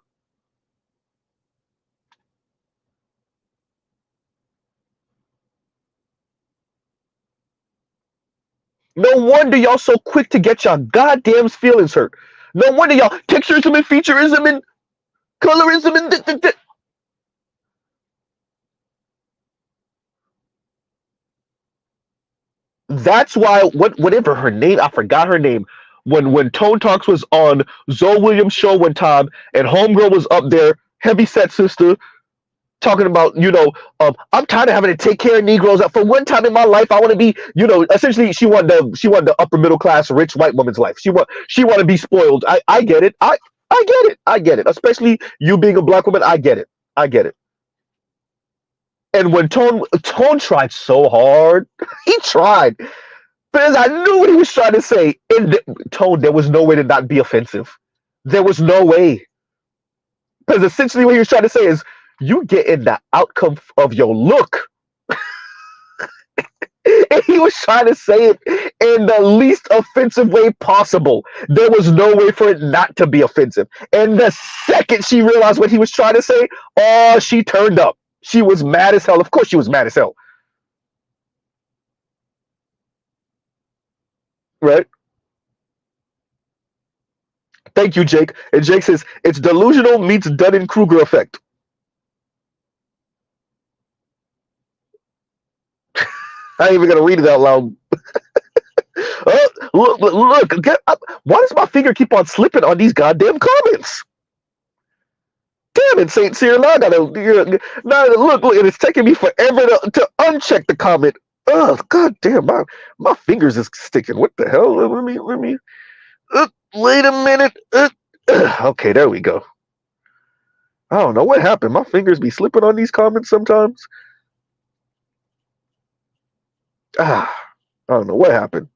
No wonder y'all so quick to get y'all goddamn feelings hurt. No wonder y'all texturism and featureism and colorism and... That's why whatever her name, I forgot her name. When Tone Talks was on Zoe Williams' show one time, and Homegirl was up there, heavy set sister, talking about, I'm tired of having to take care of Negroes. For one time in my life, I want to be, essentially she wanted the upper middle class rich white woman's life. She want to be spoiled. I get it. I get it. Especially you being a black woman, I get it. And when Tone tried so hard, he tried. Because I knew what he was trying to say. In Tone, there was no way to not be offensive. There was no way. Because essentially what he was trying to say is, you get in the outcome of your look. And he was trying to say it in the least offensive way possible. There was no way for it not to be offensive. And the second she realized what he was trying to say, oh, she turned up. She was mad as hell. Of course she was mad as hell. Right? Thank you, Jake. And Jake says, it's delusional meets Dunning-Kruger effect. I ain't even going to read it out loud. Look, why does my finger keep on slipping on these goddamn comments? Damn it, Saint Cyr, now look, and it's taking me forever to uncheck the comment. Oh, god damn, my fingers is sticking. What the hell? Let me. Wait a minute. Okay, there we go. I don't know what happened. My fingers be slipping on these comments sometimes. I don't know what happened.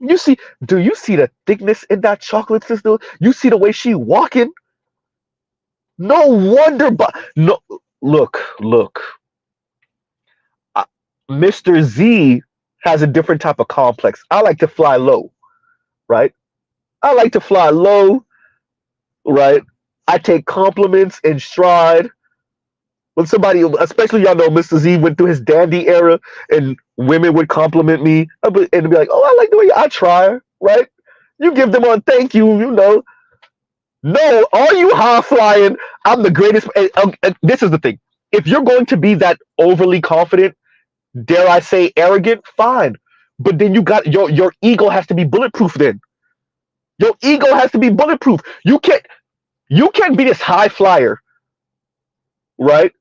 You see, do you see the thickness in that chocolate sister? You see the way she walking? No wonder, but no. Look. Mr. Z has a different type of complex. I like to fly low, right? I like to fly low, right? I take compliments in stride. When somebody, especially y'all know Mr. Z went through his dandy era and women would compliment me and be like, oh, I like the way I try, right? You give them on thank you, you know. No, are you high flying? I'm the greatest. And this is the thing. If you're going to be that overly confident, dare I say arrogant, fine. But then you got your ego has to be bulletproof then. Your ego has to be bulletproof. You can't be this high flyer, right?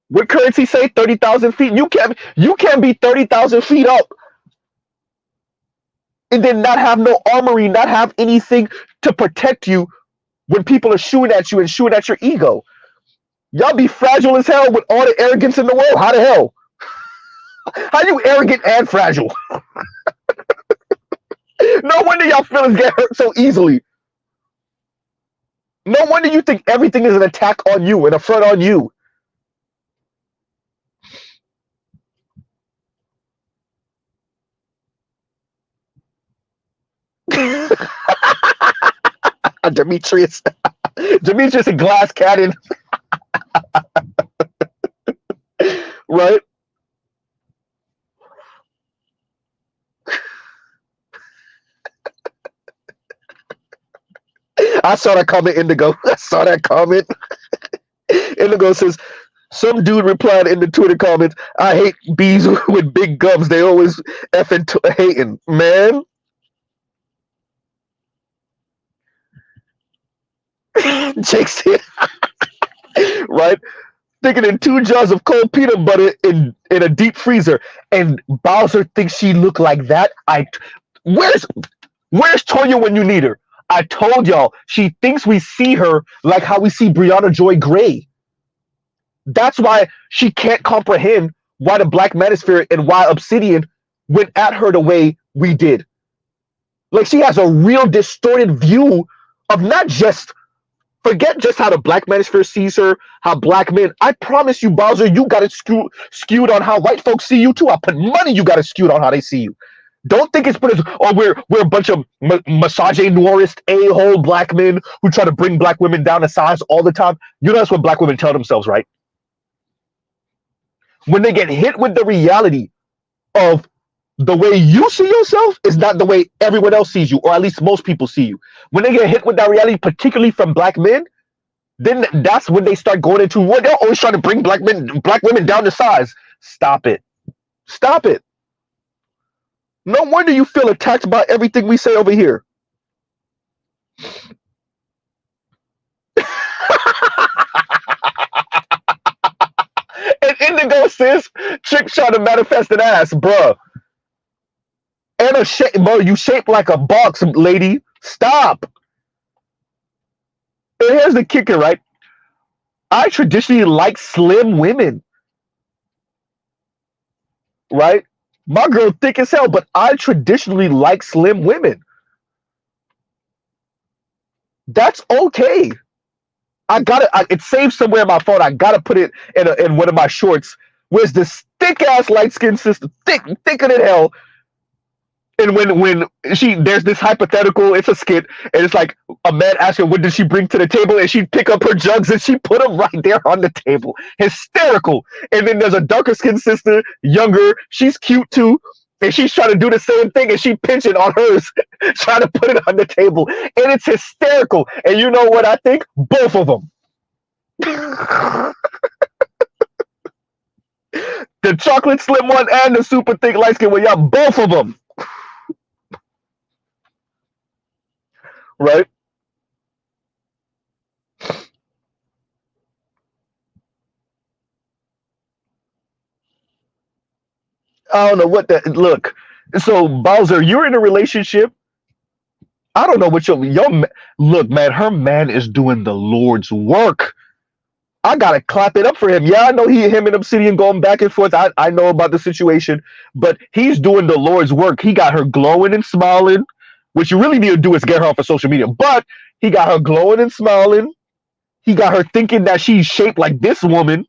What currency say 30,000 feet? You can't be 30,000 feet up and then not have no armory, not have anything to protect you when people are shooting at you and shooting at your ego. Y'all be fragile as hell with all the arrogance in the world. How the hell? How you arrogant and fragile? No wonder y'all feelings get hurt so easily. No wonder you think everything is an attack on you and a front on you. Demetrius. Demetrius a glass cannon, right? I saw that comment, Indigo. I saw that comment. Indigo says, some dude replied in the Twitter comments, I hate bees with big gums. They always effing hating. Man. Jake said, right? Thinking in 2 jars of cold peanut butter in a deep freezer. And Bowser thinks she look like that. Where's Toya when you need her? I told y'all, she thinks we see her like how we see Brianna Joy Gray. That's why she can't comprehend why the Black Manosphere and why Obsidian went at her the way we did. Like, she has a real distorted view of not just, forget just how the Black Manosphere sees her, how black men, I promise you, Bowser, you got it skewed on how white folks see you too. I put money you got it skewed on how they see you. Don't think it's because we're a bunch of misogynoirist a-hole black men who try to bring black women down to size all the time. You know that's what black women tell themselves, right? When they get hit with the reality of the way you see yourself is not the way everyone else sees you, or at least most people see you. When they get hit with that reality, particularly from black men, then that's when they start going into what they're always trying to bring black women down to size. Stop it. Stop it. No wonder you feel attacked by everything we say over here. And Indigo says, chick trying to manifest an ass, bruh. And a shape, bro, you shaped like a box, lady. Stop. And here's the kicker, right? I traditionally like slim women. Right? My girl thick as hell, but I traditionally like slim women. That's okay. It's saved somewhere in my phone. I gotta put it in one of my shorts. Where's this thick ass light skinned sister, thicker than hell. And when there's this hypothetical, it's a skit, and it's like a man asks her what did she bring to the table, and she'd pick up her jugs and she put them right there on the table. Hysterical. And then there's a darker skinned sister, younger, she's cute too, and she's trying to do the same thing, and she pinching on hers, trying to put it on the table, and it's hysterical. And you know what I think? Both of them. The chocolate slim one and the super thick light skin one, yeah, both of them. Right? I don't know what that look. So Bowser, you're in a relationship. I don't know what look, man. Her man is doing the Lord's work. I gotta clap it up for him. Yeah, I know him and Obsidian going back and forth. I know about the situation, but he's doing the Lord's work. He got her glowing and smiling. What you really need to do is get her off of social media. But he got her glowing and smiling. He got her thinking that she's shaped like this woman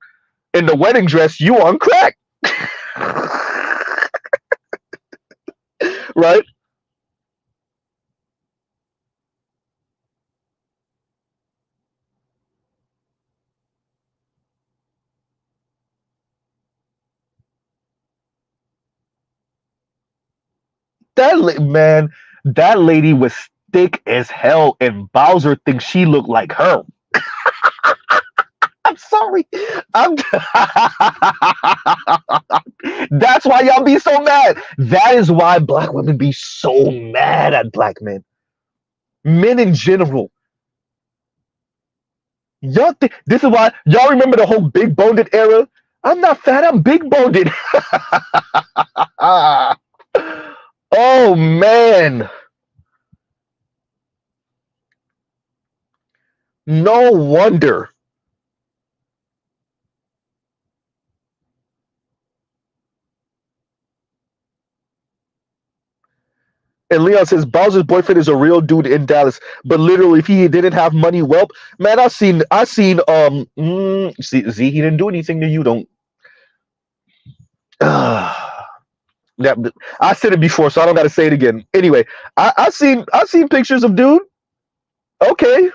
in the wedding dress. You on crack, right? Man, that lady was thick as hell, and Bowser thinks she looked like her. I'm sorry. I'm. That's why y'all be so mad. That is why black women be so mad at black men. Men in general. Y'all think this is why y'all remember the whole big boned era? I'm not fat, I'm big boned. Oh man. No wonder. And Leon says Bowser's boyfriend is a real dude in Dallas, but literally, if he didn't have money, well, man, see, Z, he didn't do anything to you. Don't. Yeah, I said it before, so I don't got to say it again. Anyway, I seen pictures of dude. Okay,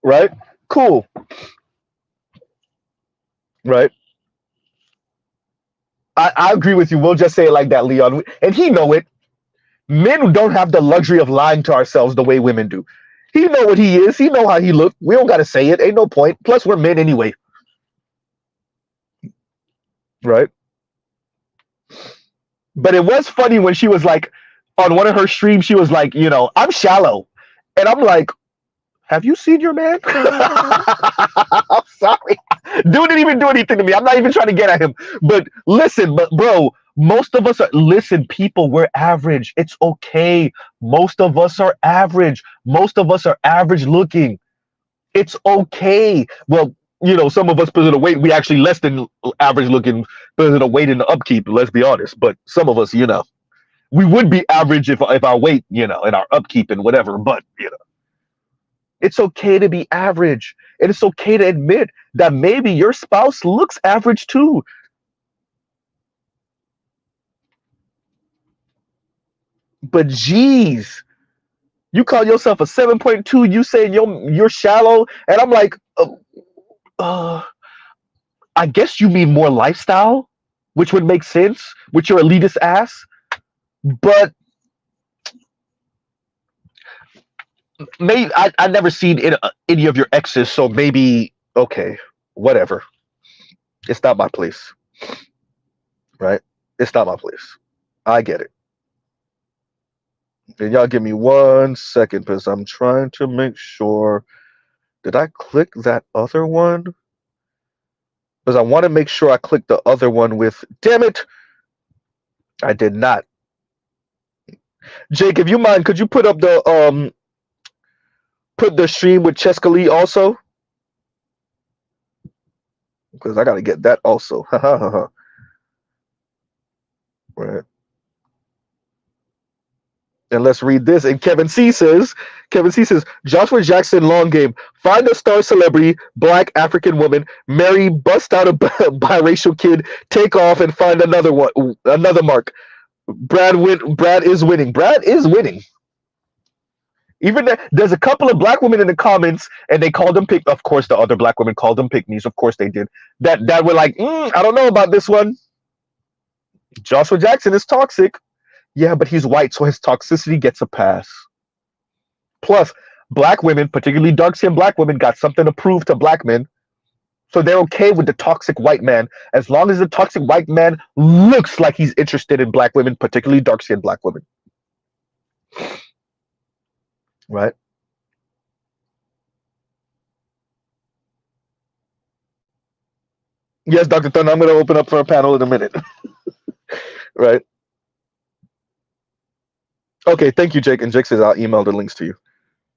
right, cool, right. I agree with you. We'll just say it like that, Leon, and he know it. Men don't have the luxury of lying to ourselves the way women do. He know what he is. He know how he look. We don't got to say it. Ain't no point. Plus, we're men anyway, right? But it was funny when she was like, on one of her streams, she was like, I'm shallow. And I'm like, have you seen your man? I'm sorry. Dude didn't even do anything to me. I'm not even trying to get at him. But listen, bro, most of us listen, people, we're average. It's okay. Most of us are average. Most of us are average looking. It's okay. Well, some of us because of the weight, we actually less than average looking because of the weight and the upkeep, let's be honest. But some of us, we would be average if our weight, and our upkeep and whatever. But it's okay to be average. And it's okay to admit that maybe your spouse looks average too. But geez, you call yourself a 7.2, you saying you're shallow, and I'm like, uh, I guess you mean more lifestyle, which would make sense with your elitist ass. But maybe I never seen any of your exes, so maybe okay, whatever. It's not my place, right? It's not my place. I get it. And y'all give me 1 second because I'm trying to make sure. Did I click that other one? Because I want to make sure I clicked the other one with. Damn it! I did not. Jake, if you mind, could you put up the stream with Cheska Lee also? Because I gotta get that also. Right. And let's read this. And Kevin C says, Joshua Jackson long game. Find a star celebrity, black African woman, marry, bust out a biracial kid, take off, and find another mark. Brad is winning. Brad is winning. Even there's a couple of black women in the comments, and they called them pick. Of course, the other black women called them pick-me's. Of course, they did. That were like, I don't know about this one. Joshua Jackson is toxic. Yeah, but he's white, so his toxicity gets a pass. Plus, black women, particularly dark-skinned black women, got something to prove to black men. So they're okay with the toxic white man as long as the toxic white man looks like he's interested in black women, particularly dark-skinned black women. Right? Yes, Dr. Thunder, I'm going to open up for a panel in a minute. Right? Okay, thank you, Jake. And Jake says I'll email the links to you.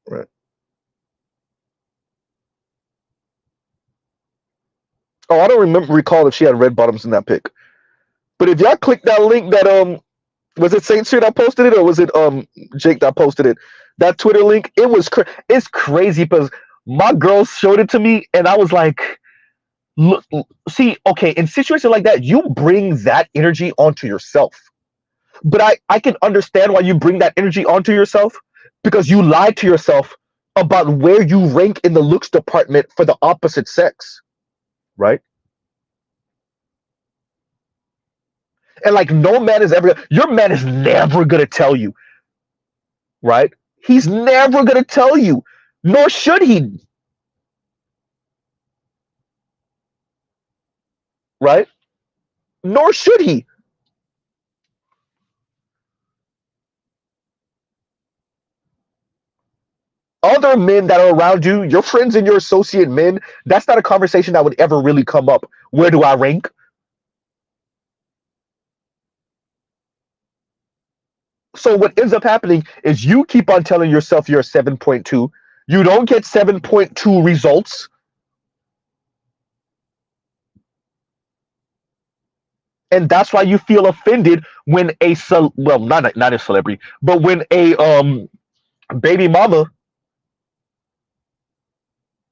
Right. Oh, I don't recall if she had red bottoms in that pic. But if y'all click that link that was it Saint Street that posted it, or was it Jake that posted it? That Twitter link, it's crazy because my girl showed it to me and I was like, look, see, okay, in situations like that, you bring that energy onto yourself. But I can understand why you bring that energy onto yourself because you lied to yourself about where you rank in the looks department for the opposite sex, right? And like no man is ever, your man is never gonna tell you, right? He's never gonna tell you, nor should he, right? Nor should he. Other men that are around you, your friends and your associate men, that's not a conversation that would ever really come up. Where do I rank? So what ends up happening is you keep on telling yourself you're a 7.2. You don't get 7.2 results. And that's why you feel offended when well, not a celebrity, but when a baby mama,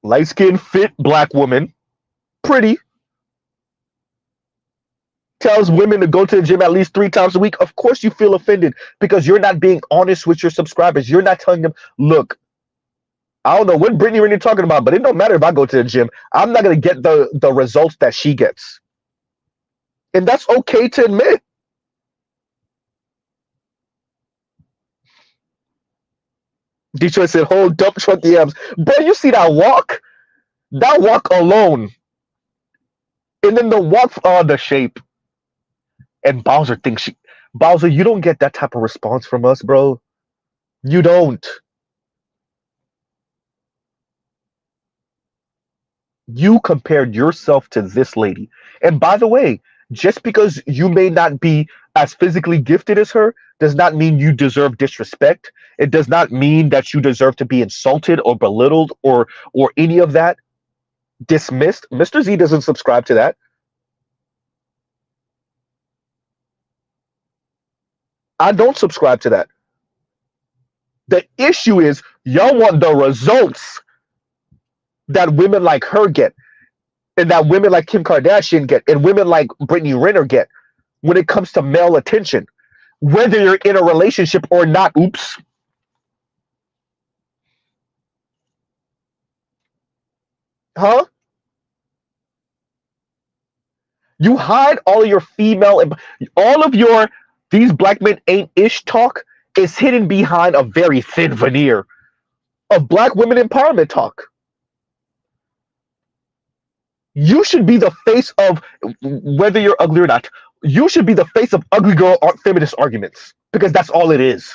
light skinned, fit black woman, pretty, tells women to go to the gym at least 3 times a week, of course you feel offended because you're not being honest with your subscribers. You're not telling them, look, I don't know what Brittany really talking about, but it don't matter if I go to the gym. I'm not gonna get the results that she gets. And that's okay to admit. Detroit said, whole dump truck yams. Bro, you see that walk? That walk alone. And then the walk, the shape. And Bowser thinks Bowser, you don't get that type of response from us, bro. You don't. You compared yourself to this lady. And by the way, just because you may not be as physically gifted as her does not mean you deserve disrespect. It does not mean that you deserve to be insulted or belittled or any of that. Dismissed. Mr. Z doesn't subscribe to that. I don't subscribe to that. The issue is y'all want the results that women like her get, and that women like Kim Kardashian get, and women like Brittany Renner get when it comes to male attention, whether you're in a relationship or not. Oops. Huh? You hide all of your female and all of your these black men ain't ish talk is hidden behind a very thin veneer of black women empowerment talk. You should be the face of whether you're ugly or not. You should be the face of ugly girl feminist arguments because that's all it is.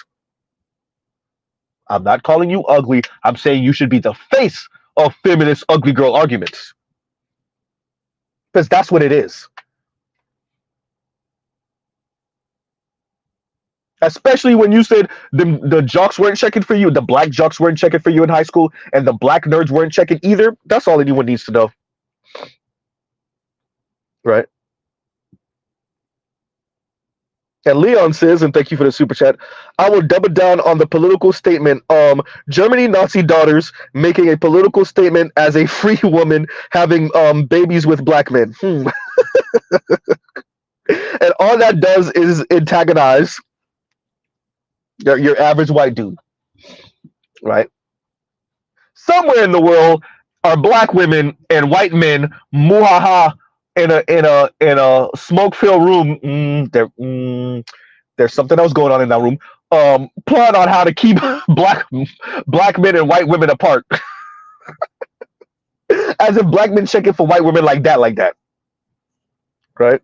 I'm not calling you ugly. I'm saying you should be the face of feminist ugly girl arguments because that's what it is. Especially when you said the jocks weren't checking for you, the black jocks weren't checking for you in high school, and the black nerds weren't checking either. That's all anyone needs to know, right? And Leon says, and thank you for the super chat, I will double down on the political statement. Germany Nazi daughters making a political statement as a free woman having babies with black men. And all that does is antagonize your average white dude, right? Somewhere in the world are black women and white men, muhaha, in a smoke filled room. There's something else going on in that room. Plan on how to keep black men and white women apart. As if black men checking for white women like that, right?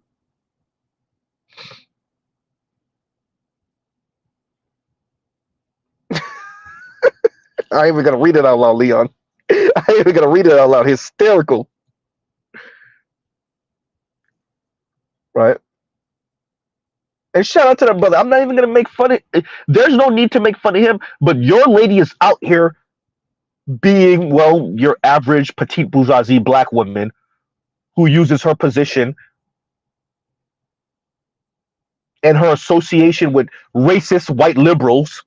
I ain't even gonna read it out loud, Leon. I ain't even gonna read it out loud. Hysterical, right? And shout out to that brother. I'm not even gonna make fun of. There's no need to make fun of him. But your lady is out here being, well, your average petite bourgeoisie black woman who uses her position and her association with racist white liberals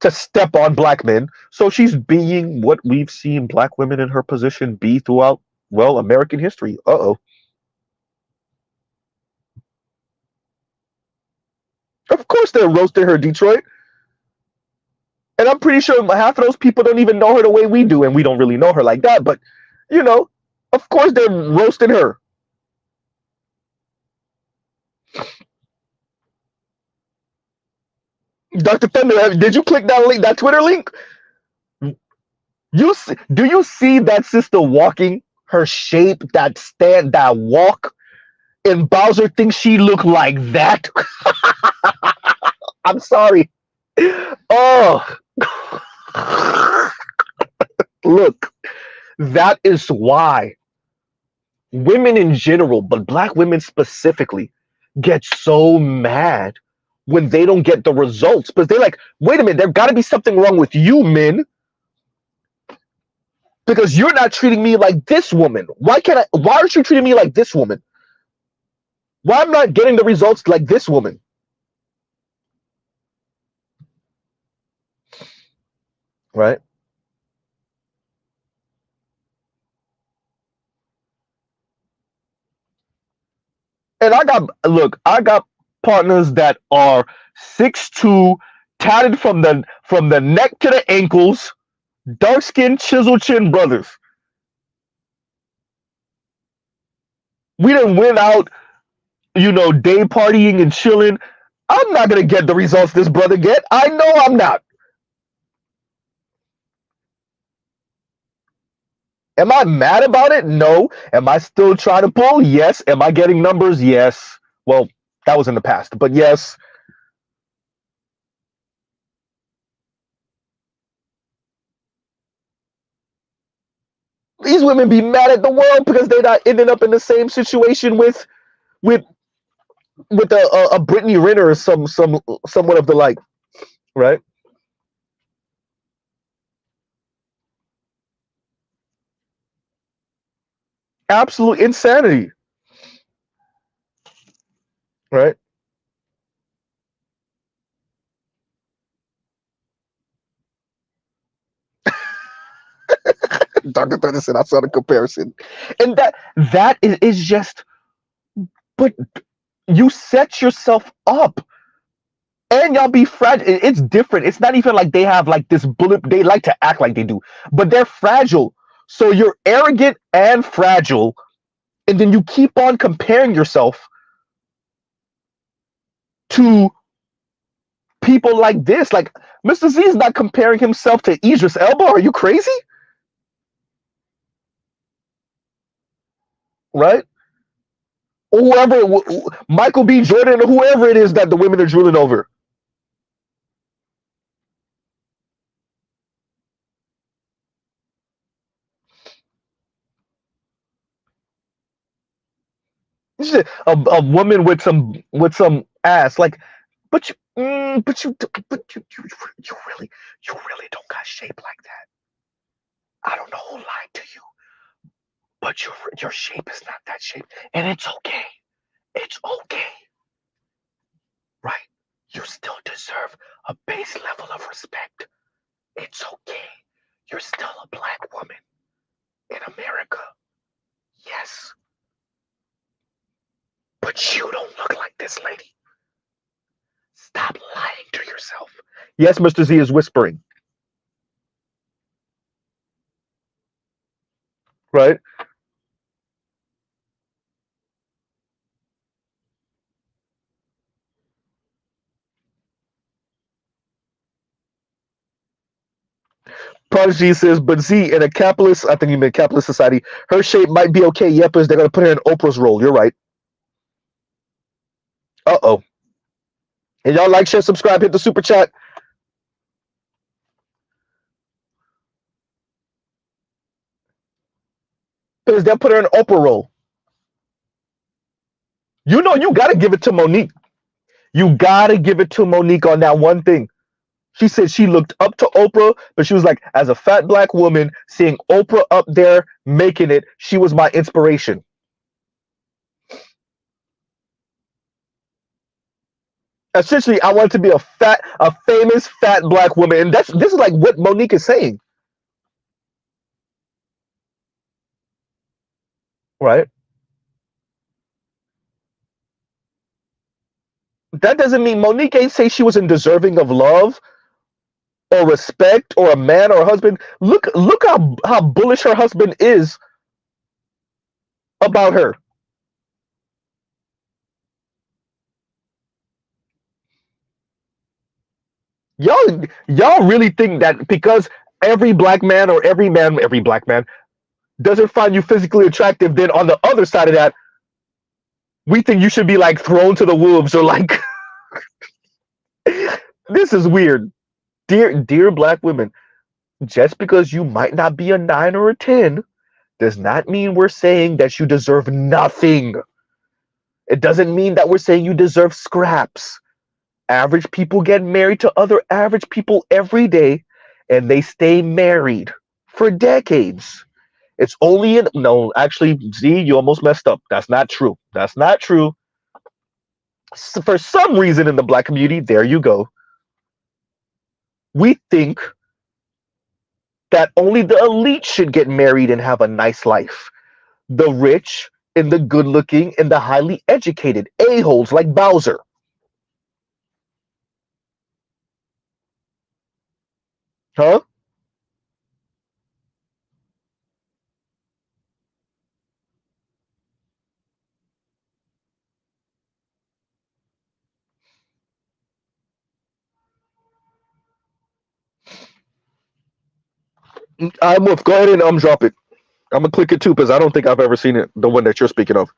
to step on black men. So she's being what we've seen black women in her position be throughout, well, American history. Uh-oh. Of course they're roasting her, Detroit. And I'm pretty sure half of those people don't even know her the way we do, and we don't really know her like that. But, you know, of course they're roasting her. Dr. Thunder, did you click that link, that Twitter link? Do you see that sister walking? Her shape, that stand, that walk, and Bowser thinks she looked like that. I'm sorry. Oh, look, that is why women in general, but black women specifically, get so mad when they don't get the results, because they're like, wait a minute, there got to be something wrong with you, men, because you're not treating me like this woman. Why aren't you treating me like this woman? Why am I not getting the results like this woman? Right? And I got partners that are 6'2", tatted from the neck to the ankles, dark skinned, chisel chin brothers. We done went out, day partying and chilling. I'm not gonna get the results this brother get. I know I'm not. Am I mad about it? No. Am I still trying to pull? Yes. Am I getting numbers? Yes. Well, that was in the past, but yes. These women be mad at the world because they're not ending up in the same situation with with a Brittany Renner or somewhat of the like, right? Absolute insanity, right? Dr. Thunder said I saw the comparison, and that is just. But you set yourself up, and y'all be fragile. It's different. It's not even like they have like this bullet. They like to act like they do, but they're fragile. So you're arrogant and fragile, and then you keep on comparing yourself to people like this. Like Mr. Z is not comparing himself to Idris Elba. Are you crazy? Right? Whoever, Michael B. Jordan, or whoever it is that the women are drooling over. A woman with some ass, like, but you really don't got shape like that. I don't know who lied to you, but your shape is not that shape, and it's okay. It's okay, right? You still deserve a base level of respect. It's okay. You're still a black woman in America. Yes, but you don't look like this lady. Stop lying to yourself. Yes, Mr. Z is whispering, right? Prodigy says, but Z, in a capitalist, I think you meant capitalist society, her shape might be okay, yep, but they're going to put her in Oprah's role. You're right. Uh-oh. And y'all like, share, subscribe, hit the super chat. Because they'll put her in Oprah role. You know you got to give it to Monique. You gotta give it to Monique on that one thing. She said she looked up to Oprah, but she was like, as a fat black woman, seeing Oprah up there making it, she was my inspiration. Essentially, I wanted to be a famous fat black woman, and this is like what Monique is saying, right? That doesn't mean Monique ain't say she wasn't deserving of love or respect or a man or a husband. Look how bullish her husband is about her. Y'all really think that because every black man or every black man doesn't find you physically attractive, then on the other side of that, we think you should be like thrown to the wolves or like this is weird. Dear black women, just because you might not be a 9 or a 10 does not mean we're saying that you deserve nothing. It doesn't mean that we're saying you deserve scraps. Average people get married to other average people every day, and they stay married for decades. It's only in no, actually, Z, you almost messed up. That's not true. That's not true. So for some reason in the black community, there you go. We think that only the elite should get married and have a nice life. The rich and the good looking and the highly educated a-holes like Bowser. Huh? I'm with. Go ahead and drop it. I'm gonna click it too because I don't think I've ever seen it. The one that you're speaking of.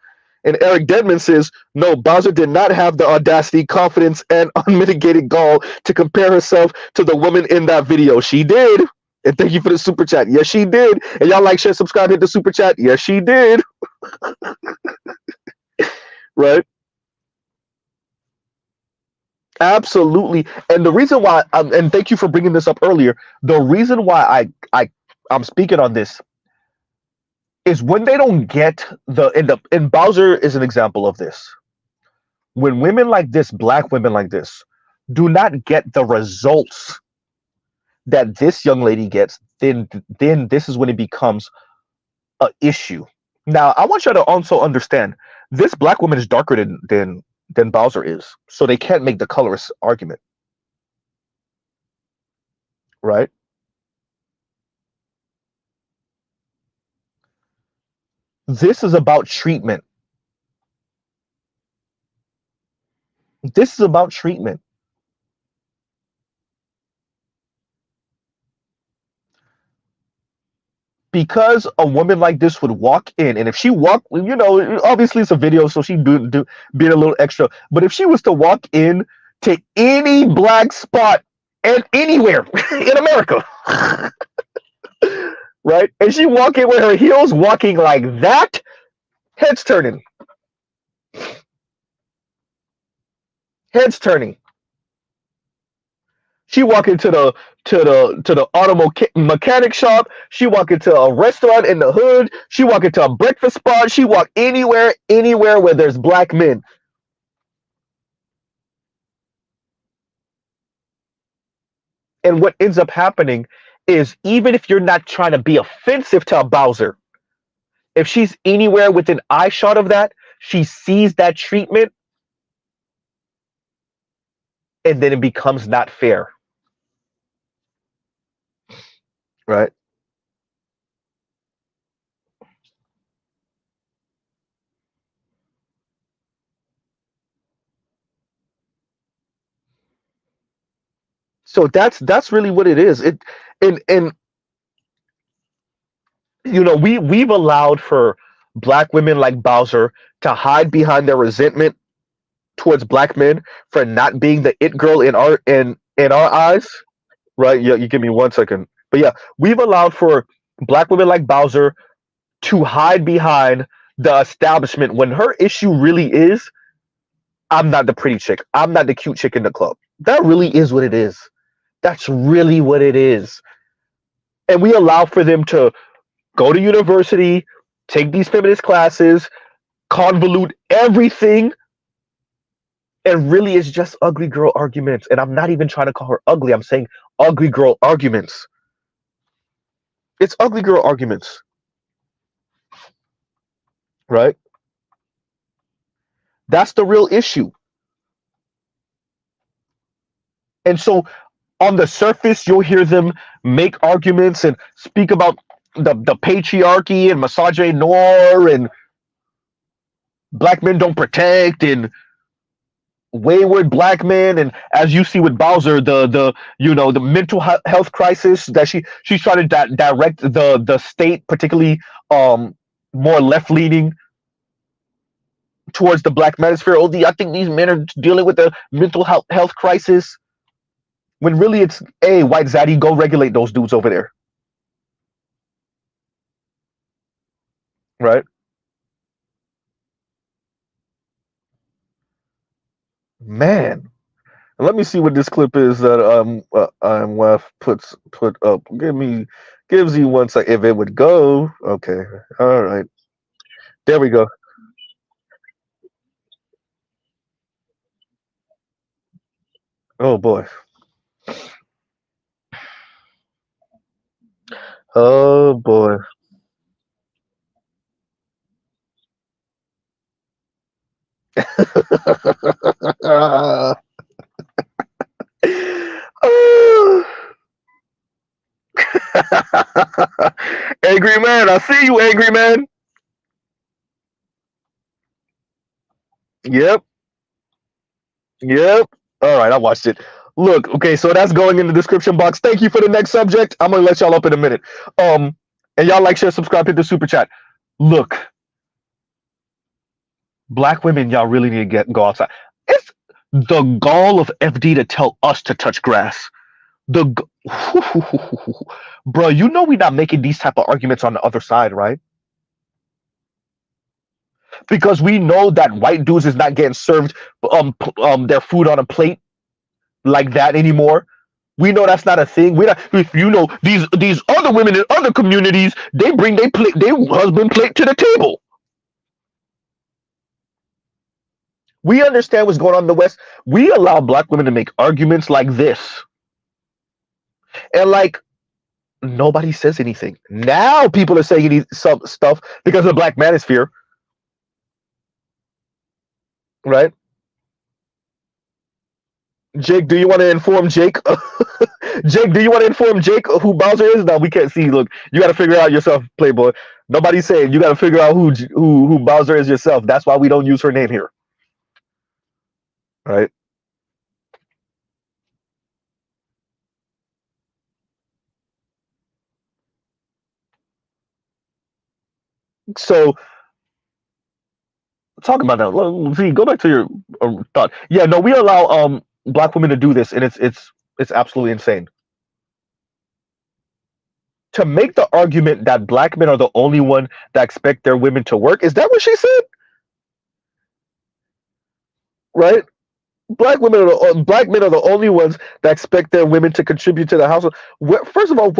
And Eric Deadman says, no, Bowser did not have the audacity, confidence, and unmitigated gall to compare herself to the woman in that video. She did. And thank you for the super chat. Yes, she did. And y'all like, share, subscribe, hit the super chat. Yes, she did. Right? Absolutely. And the reason why, and thank you for bringing this up earlier. The reason why I'm speaking on this is when they don't get and Bowser is an example of this. When women like this, black women like this, do not get the results that this young lady gets, then this is when it becomes a issue. Now, I want you to also understand this black woman is darker than Bowser is, so they can't make the colorist argument, right? This is about treatment. This is about treatment. Because a woman like this would walk in, and if she walked, obviously it's a video, so she do being a little extra. But if she was to walk in to any black spot and anywhere in America, right, and she walk in with her heels, walking like that, heads turning, heads turning. She walk into the auto mechanic shop. She walk into a restaurant in the hood. She walk into a breakfast spot. She walk anywhere where there's black men. And what ends up happening is, even if you're not trying to be offensive to a Bowser, if she's anywhere within eye shot of that, she sees that treatment, and then it becomes not fair. Right? So that's really what it is. And we've allowed for black women like Bowser to hide behind their resentment towards black men for not being the it girl in our eyes. Right? Yeah, you give me 1 second. But yeah, we've allowed for black women like Bowser to hide behind the establishment when her issue really is I'm not the pretty chick. I'm not the cute chick in the club. That really is what it is. That's really what it is. And we allow for them to go to university, take these feminist classes, convolute everything, and really it's just ugly girl arguments. And I'm not even trying to call her ugly. I'm saying ugly girl arguments. It's ugly girl arguments, right? That's the real issue. And so on the surface, you'll hear them make arguments and speak about the patriarchy and misogynoir and black men don't protect and wayward black men, and as you see with Bowser, the mental health crisis that she's trying to direct the state, particularly more left leaning towards the black manosphere. Oh, I think these men are dealing with a mental health crisis, when really it's white zaddy, go regulate those dudes over there, right? Man, let me see what this clip is that IMWF put up. Gives you one sec if it would go. Okay, all right, there we go. Oh boy. Oh boy. Angry man, I see you, angry man. Yep, yep. All right, I watched it. Look, okay, so that's going in the description box. Thank you for the next subject. I'm gonna let y'all up in a minute. And y'all like, share, subscribe, hit the super chat. Look, black women, y'all really need to go outside. It's the gall of FD to tell us to touch grass. Bro, you know we're not making these type of arguments on the other side, right? Because we know that white dudes is not getting served their food on a plate like that anymore. We know that's not a thing. We not, you know, these other women in other communities, they bring their husband plate to the table. We understand what's going on in the West. We allow black women to make arguments like this, and like nobody says anything. Now people are saying some stuff because of the black manosphere, right? Jake, do you want to inform Jake? Jake, do you want to inform Jake who Bowser is? No, we can't see. Look, you got to figure out yourself, Playboy. Nobody's saying. You got to figure out who Bowser is yourself. That's why we don't use her name here, right? So talk about that. V, go back to your thought. Yeah, no, we allow black women to do this, and it's absolutely insane. To make the argument that black men are the only one that expect their women to work, is that what she said? Right? Black men are the only ones that expect their women to contribute to the household. First of all,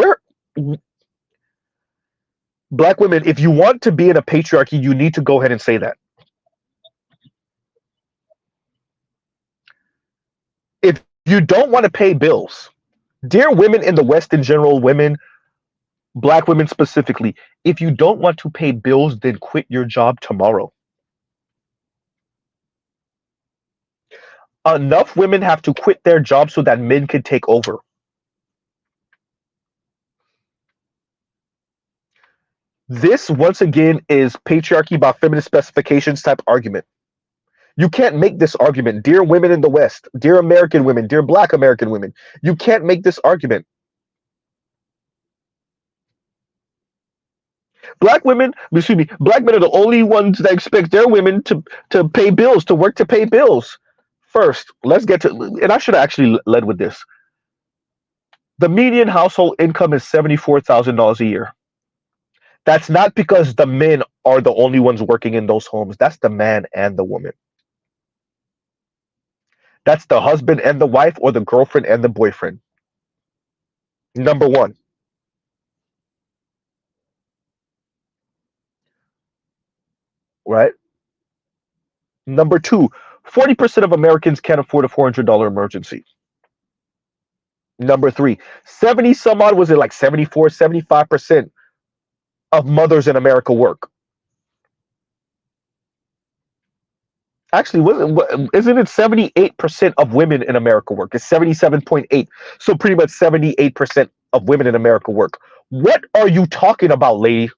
black women, if you want to be in a patriarchy, you need to go ahead and say that. If you don't want to pay bills, dear women in the West in general, black women specifically, if you don't want to pay bills, then quit your job tomorrow. Enough women have to quit their jobs so that men can take over. This, once again, is patriarchy by feminist specifications type argument. You can't make this argument, dear women in the West, dear American women, dear black American women. You can't make this argument. Black women, excuse me, black men are the only ones that expect their women to pay bills, to work to pay bills. First, let's get to, and I should have actually led with this. The median household income is $74,000 a year. That's not because the men are the only ones working in those homes. That's the man and the woman. That's the husband and the wife or the girlfriend and the boyfriend. Number one, right? Number two, 40% of Americans can't afford a $400 emergency. Number three, 70 some odd, was it like 74, 75% of mothers in America work. Actually, isn't it 78% of women in America work? It's 77.8. So pretty much 78% of women in America work. What are you talking about, lady?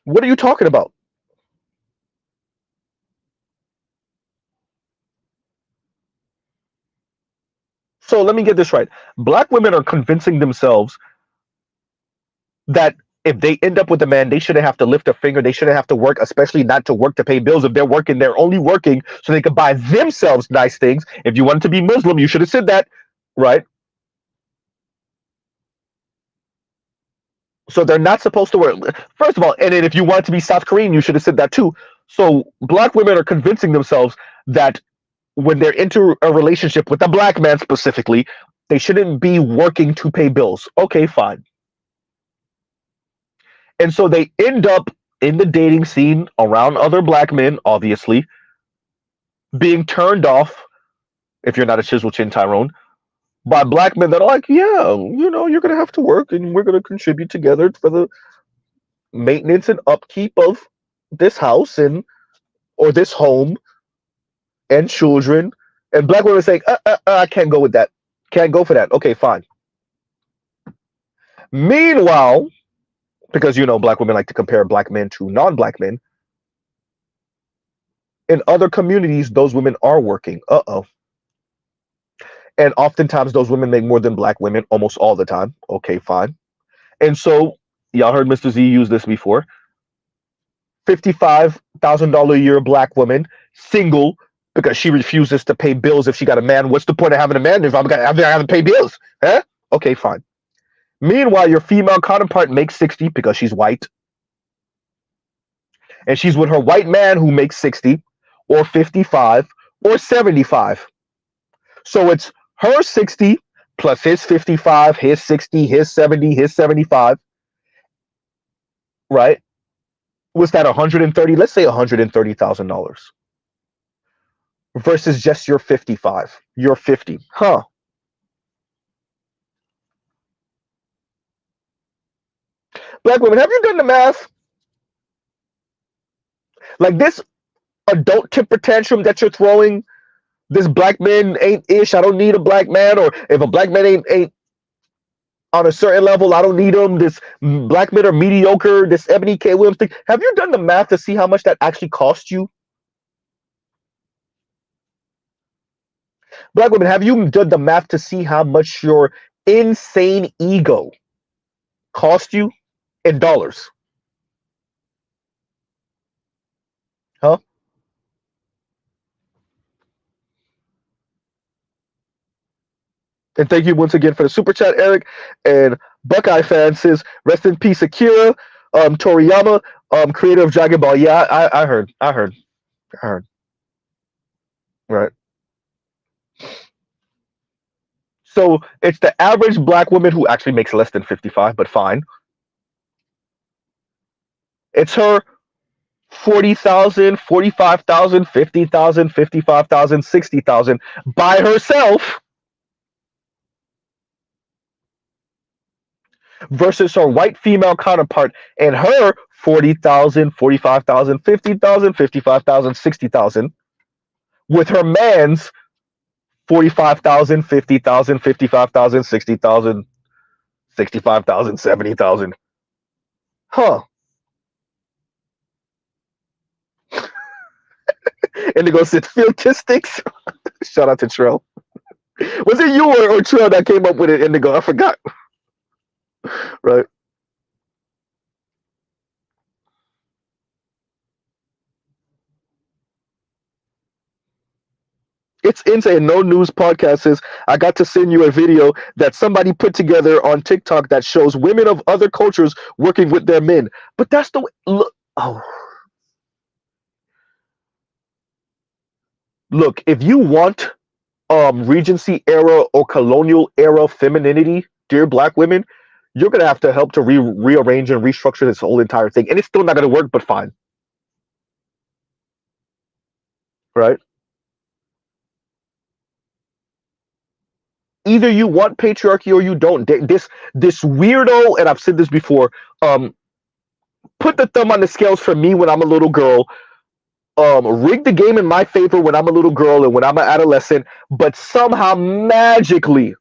What are you talking about? So let me get this right. Black women are convincing themselves that if they end up with a man, they shouldn't have to lift a finger. They shouldn't have to work, especially not to work to pay bills. If they're working, they're only working so they can buy themselves nice things. If you wanted to be Muslim, you should have said that, right? So they're not supposed to work. First of all, and then if you want to be South Korean, you should have said that too. So black women are convincing themselves that when they're into a relationship with a black man specifically, they shouldn't be working to pay bills. Okay, fine. And so they end up in the dating scene around other black men, obviously, being turned off, if you're not a chisel chin Tyrone, by black men that are like, yeah, you're going to have to work and we're going to contribute together for the maintenance and upkeep of this house and or this home and children. And black women saying, I can't go with that. Can't go for that. Okay, fine. Meanwhile, because black women like to compare black men to non-black men, in other communities, those women are working. Uh-oh. And oftentimes those women make more than black women almost all the time. Okay, fine. And so y'all heard Mr. Z use this before. $55,000 a year black woman, single, because she refuses to pay bills if she got a man. What's the point of having a man if I'm gonna have to pay bills? Huh? Okay, fine. Meanwhile, your female counterpart makes 60 because she's white. And she's with her white man who makes 60 or 55 or 75. So it's her 60 plus his 55, his 60, his 70, his 75, right? Was that 130? Let's say $130,000 versus just your 55, your 50. Huh. Black women, have you done the math? Like this adult temper tantrum that you're throwing, this black man ain't ish, I don't need a black man, or if a black man ain't on a certain level, I don't need him, this black men are mediocre, this Ebony K. Williams thing. Have you done the math to see how much that actually cost you? Black women, have you done the math to see how much your insane ego cost you in dollars? Huh? And thank you once again for the super chat, Eric. And Buckeye fan says, rest in peace, Akira Toriyama, creator of Dragon Ball. Yeah, I heard. Right. So it's the average black woman who actually makes less than 55, but fine. It's her 40,000, 45,000, 50,000, 55,000, 60,000 by herself versus her white female counterpart and her 40,000, 45,000, 50,000, 55,000, 60,000 with her man's 45,000, 50,000, 55,000, 60,000, 65,000, 70,000. Huh. Indigo said fieldistics. Shout out to Trell. Was it you or Trell that came up with it, Indigo? I forgot. Right. It's insane. No News Podcast says, I got to send you a video that somebody put together on TikTok that shows women of other cultures working with their men. But that's the way, look. Oh, look, if you want Regency era or colonial era femininity, dear black women, you're gonna have to help to rearrange and restructure this whole entire thing, and it's still not gonna work. But fine, right? Either you want patriarchy or you don't. This weirdo, and I've said this before. Um, put the thumb on the scales for me when I'm a little girl. Rig the game in my favor when I'm a little girl and when I'm an adolescent, but somehow magically,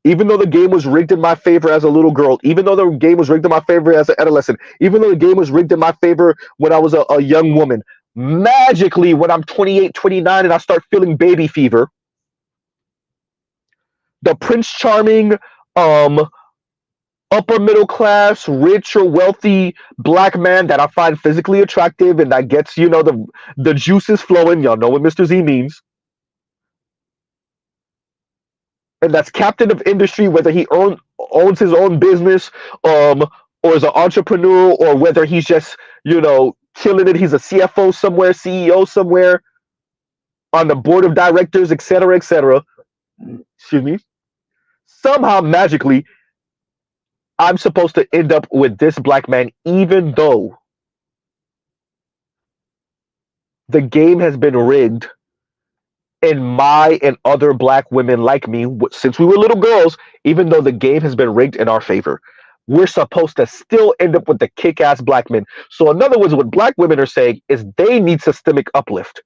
even though the game was rigged in my favor as a little girl, even though the game was rigged in my favor as an adolescent, even though the game was rigged in my favor when I was a young woman, magically, when I'm 28, 29, and I start feeling baby fever, the Prince Charming, um, upper middle class, rich or wealthy black man that I find physically attractive and that gets, the juices flowing. Y'all know what Mr. Z means. And that's captain of industry, whether he owns his own business, or is an entrepreneur, or whether he's just, killing it. He's a CFO somewhere, CEO somewhere, on the board of directors, etc., etc. Excuse me. Somehow, magically, I'm supposed to end up with this black man, even though the game has been rigged in my and other black women like me since we were little girls. Even though the game has been rigged in our favor, we're supposed to still end up with the kick-ass black men. So in other words, what black women are saying is they need systemic uplift.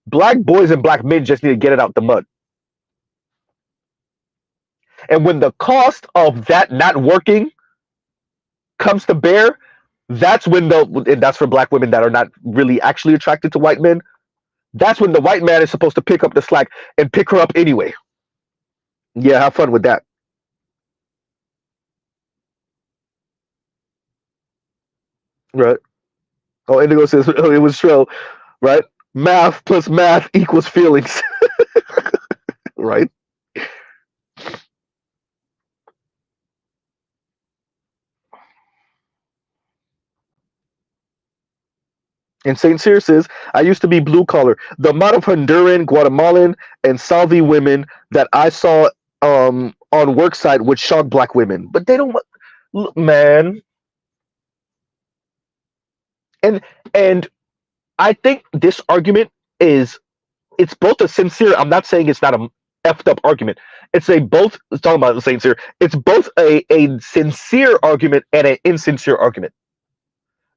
Black boys and black men just need to get it out the mud. And when the cost of that not working comes to bear, that's when and that's for black women that are not really actually attracted to white men, that's when the white man is supposed to pick up the slack and pick her up anyway. Yeah, have fun with that. Right. Oh, Indigo says oh, it was true. Right. Math plus math equals feelings. Right. And St. Cyr says, I used to be blue collar. The amount of Honduran, Guatemalan, and Salvi women that I saw on worksite would shock black women. But they don't, look, man. And and I think this argument is, it's both a sincere, I'm not saying it's not a effed up argument. It's a both, it's talking about St. Cyr, it's both a sincere argument and an insincere argument.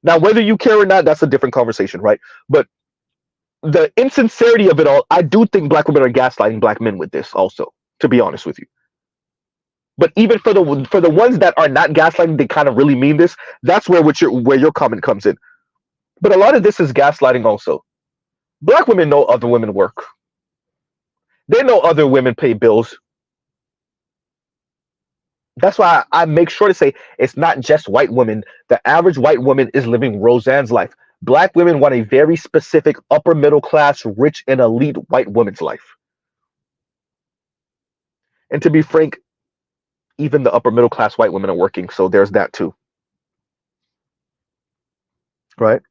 Now, whether you care or not, that's a different conversation, right? But the insincerity of it all, I do think black women are gaslighting black men with this also, to be honest with you. But even for the ones that are not gaslighting, they kind of really mean this. That's where your comment comes in. But a lot of this is gaslighting also. Black women know other women work. They know other women pay bills. That's why I make sure to say it's not just white women. The average white woman is living Roseanne's life. Black women want a very specific upper middle class, rich and elite white woman's life. And to be frank, even the upper middle class white women are working, so there's that too. Right?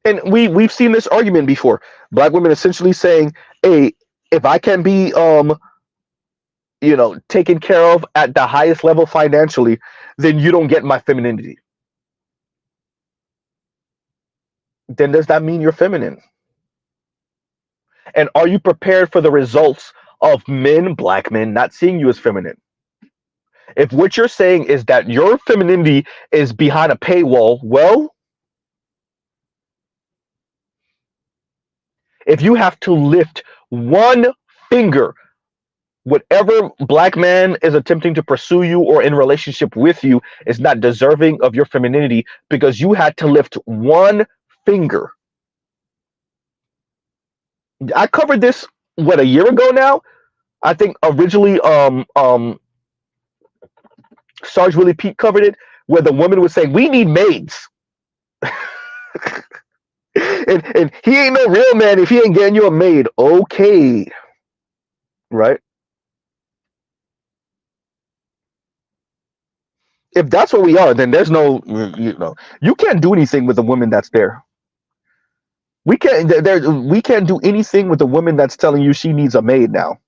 And we've seen this argument before. Black women essentially saying, "Hey, if I can be taken care of at the highest level financially, then you don't get my femininity." Then does that mean you're feminine? And are you prepared for the results of men, black men, not seeing you as feminine? If what you're saying is that your femininity is behind a paywall, well, if you have to lift one finger, whatever black man is attempting to pursue you or in relationship with you is not deserving of your femininity because you had to lift one finger. I covered this a year ago now. I think originally Sarge Willie Pete covered it, where the woman was saying, "We need maids." and he ain't no real man if he ain't getting you a maid. Okay. Right? If that's what we are, then there's no, you can't do anything with a woman that's there. We can't do anything with a woman that's telling you she needs a maid now,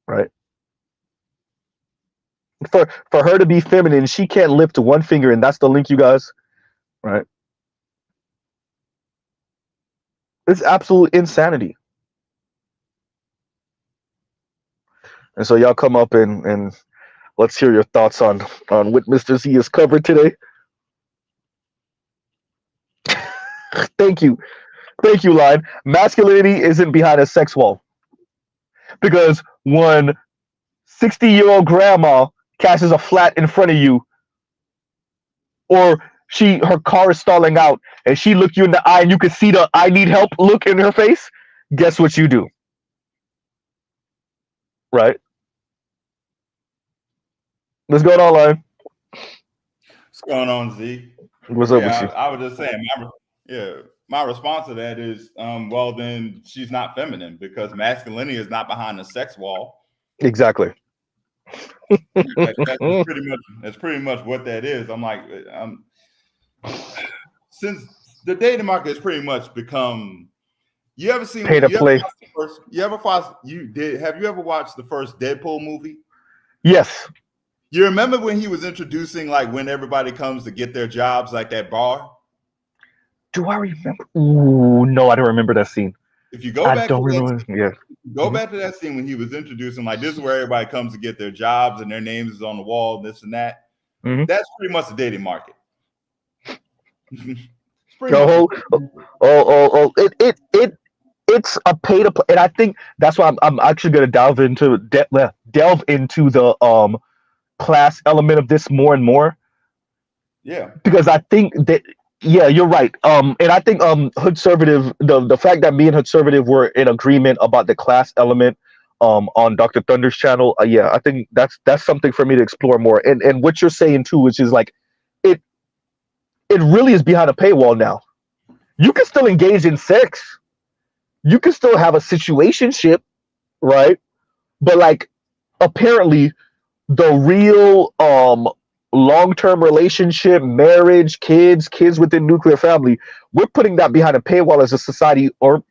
right? For her to be feminine, she can't lift one finger, and that's the link, you guys, right? It's absolute insanity. And so y'all come up and let's hear your thoughts on what Mr. Z has covered today. Thank you. Thank you, Line. Masculinity isn't behind a sex wall. Because when 60-year-old grandma catches a flat in front of you, or her car is stalling out and she look you in the eye and you can see the "I need help" look in her face, guess what you do? Right? What's going on, Line? What's going on, Z? What's up with you? I was just saying, my response to that is, well, then she's not feminine because masculinity is not behind the sex wall. Exactly. That's pretty much what that is. I'm like, since the dating market has pretty much become, you ever seen pay to play? Have you ever watched the first Deadpool movie? Yes. You remember when he was introducing, like, when everybody comes to get their jobs, like that bar? Do I remember? Ooh, no, I don't remember that scene. If you go back to that scene when he was introducing, like, this is where everybody comes to get their jobs and their names is on the wall, this and that. Mm-hmm. That's pretty much the dating market. It's a pay to play, and I think that's why I'm actually going to delve into the class element of this more and more. Yeah, because I think that. Yeah, you're right. And I think Hoodservative, the fact that me and Hoodservative were in agreement about the class element on Dr. Thunder's channel, yeah, I think that's something for me to explore more. And what you're saying too, which is like it really is behind a paywall now. You can still engage in sex. You can still have a situationship, right? But like apparently the real long-term relationship, marriage, kids within nuclear family, we're putting that behind a paywall as a society, or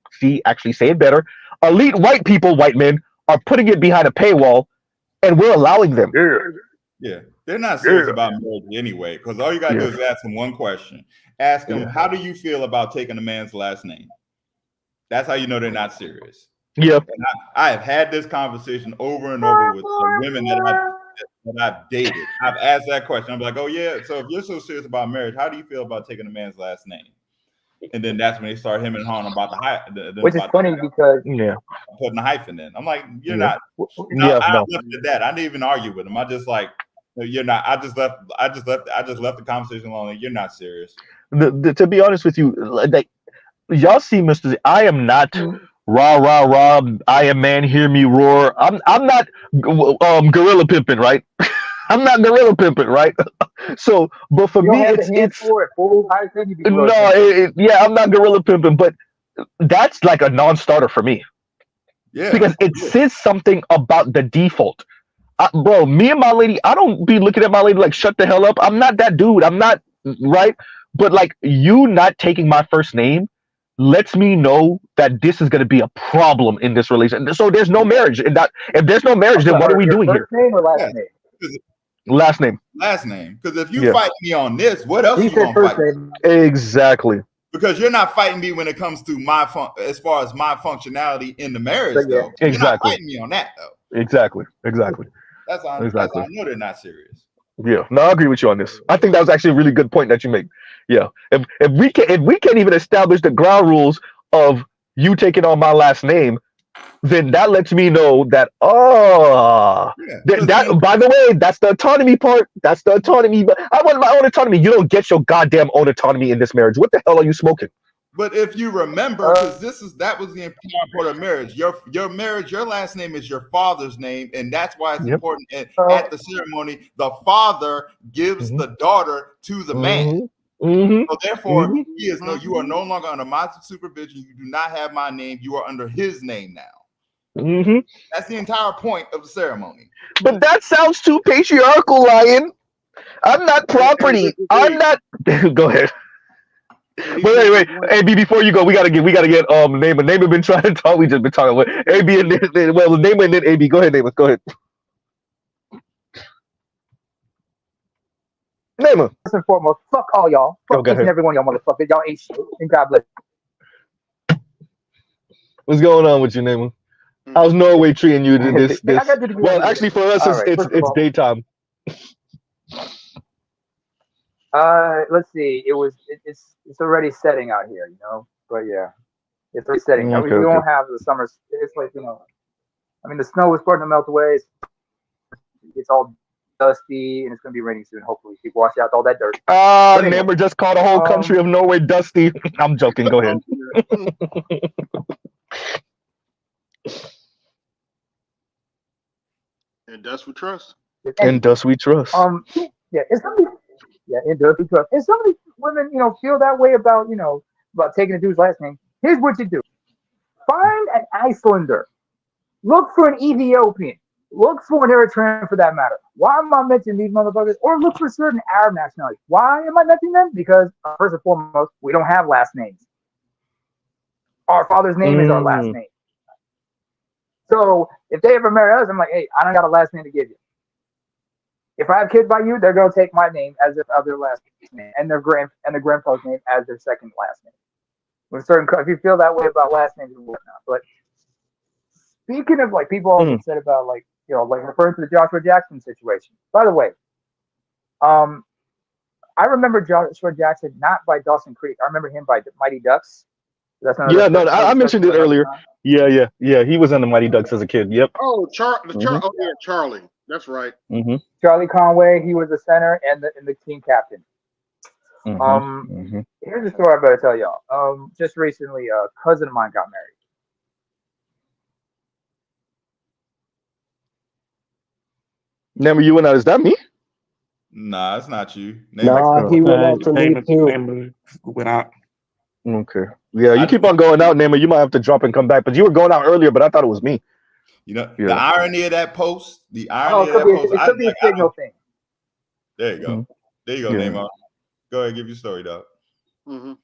actually say it better, elite white people, white men, are putting it behind a paywall, and we're allowing them. Yeah. They're not serious about marriage anyway, because all you got to do is ask them one question. Ask them, how do you feel about taking a man's last name? That's how you know they're not serious. Yep. And I have had this conversation over and over with the women that I've dated. I've asked that question. I'm like, oh yeah, so if you're so serious about marriage, how do you feel about taking a man's last name? And then that's when they start him and hawing about which is funny because putting a hyphen in. I'm like, you're not. I left it at that. I didn't even argue with him. I just like, you're not. I just left the conversation alone. You're not serious. To be honest with you, like y'all see, Mr. Z, I am not. Rah rah rah! I am man. Hear me roar! I'm not gorilla pimping, right? I'm not gorilla pimping, right? So, but for me, it's I'm not gorilla pimping, but that's like a non-starter for me. Yeah, because it says something about the default. Bro, me and my lady, I don't be looking at my lady like shut the hell up. I'm not that dude. I'm not, right? But like you not taking my first name lets me know that this is going to be a problem in this relationship. So there's no marriage. If there's no marriage, then what are we doing here? First name or last name? Last name. Last name. Because if you fight me on this, what else are you going to fight? Exactly. Because you're not fighting me when it comes to as far as my functionality in the marriage, though. Exactly. You're not fighting me on that, though. Exactly. That's how I know they're not serious. Yeah, no, I agree with you on this. I think that was actually a really good point that you make. Yeah, if we can't even establish the ground rules of you taking on my last name, then that lets me know that that by the way, that's the autonomy part. That's the autonomy. But I want my own autonomy. You don't get your goddamn own autonomy in this marriage. What the hell are you smoking? But if you remember, because that was the important part of marriage. Your marriage, your last name is your father's name, and that's why it's important. And at the ceremony, the father gives the daughter to the man. So therefore, you are no longer under my supervision. You do not have my name. You are under his name now. Mm-hmm. That's the entire point of the ceremony. But that sounds too patriarchal, Lion. I'm not property. I'm not. Go ahead. Wait. AB, before you go, we gotta get Naeem. Naeem been trying to talk. We just been talking with AB and Naeem and then AB. Go ahead, Naeem. Go ahead. Naeem. First and foremost, fuck all y'all. Fuck each and every one of y'all motherfuckers. Y'all ain't shit. And God bless. What's going on with you, Naeem? How's Norway treating you this? Well, actually, for us, it's daytime. Let's see. It's already setting out here, you know. But yeah, it's already setting. Okay, we won't have the summer. It's like, you know, I mean, the snow is starting to melt away. It's all dusty, and it's gonna be raining soon. Hopefully, people wash out all that dirt. Never just called the whole country of Norway dusty. I'm joking. Go ahead. And thus we trust. And thus we trust. Yeah, it's gonna be. Yeah, and thus we trust. And some of these women, you know, feel that way about, you know, about taking a dude's last name. Here's what you do: find an Icelander, look for an Ethiopian, look for an Eritrean for that matter. Why am I mentioning these motherfuckers? Or look for certain Arab nationalities. Why am I mentioning them? Because first and foremost, we don't have last names. Our father's name is our last name. So if they ever marry us, I'm like, hey, I don't got a last name to give you. If I have kids by you, they're gonna take my name as their last name, and their grandpa's name as their second last name. With certain, if you feel that way about last names and whatnot. But speaking of, like, people also said about, like, you know, like referring to the Joshua Jackson situation. By the way, I remember Joshua Jackson not by Dawson Creek. I remember him by Mighty Ducks. I mentioned it earlier. Yeah. He was on the Mighty Ducks as a kid. Yep. Oh, Charlie. That's right. Mm-hmm. Charlie Conway. He was the center and the team captain. Here's a story I better tell y'all. Just recently, a cousin of mine got married. Never you went out. Is that me? Nah, it's not you. Nah, he went out to leave too. Went out. Okay. Yeah, you keep on going out, Neema. You might have to drop and come back. But you were going out earlier, but I thought it was me. You know, the irony of that post. It could be a signal thing. There you go. There you go, Neema. Go ahead, give your story, dog. Okay,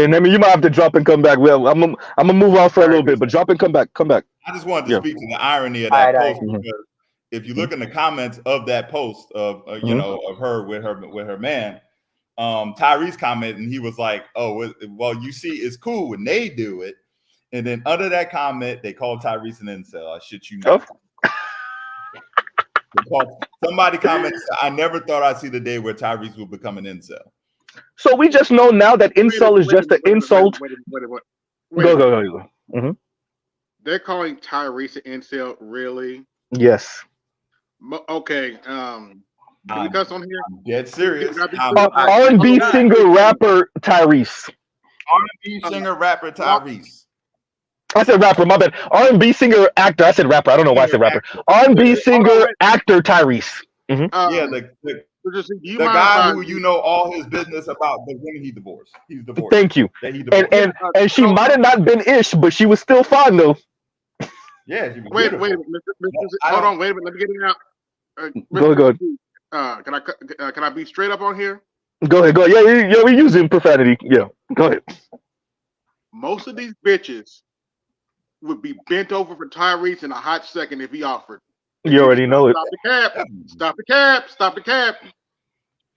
Neema, you might have to drop and come back. Well, I'm gonna move on for a little bit, but drop and come back. Come back. I just wanted to speak to the irony of that post because if you look in the comments of that post of you know, of her with her man, Tyrese commented and he was like, "Oh, well, you see, it's cool when they do it." And then under that comment, they called Tyrese an incel. I shit you not. Somebody commented, "I never thought I'd see the day where Tyrese will become an incel." So we just know now that incel is just an insult. Go. They're calling Tyrese an incel, really? Yes. Okay. Can we cuss on here? Dead serious. R&B singer rapper Tyrese. R&B singer rapper Tyrese. I said rapper, my bad. R&B singer actor. I said rapper. I don't know why I said rapper. R&B singer actor Tyrese. The guy who you know all his business about the women he divorced. He's divorced. Thank you. And she might have not been ish, but she was still fine though. Yeah. Wait, hold on. Wait a minute. Let me get it out. Go ahead. Can I be straight up on here? Go ahead. Yeah. We're using profanity. Yeah. Go ahead. Most of these bitches would be bent over for Tyrese in a hot second if he offered. You already know it. Stop the cap.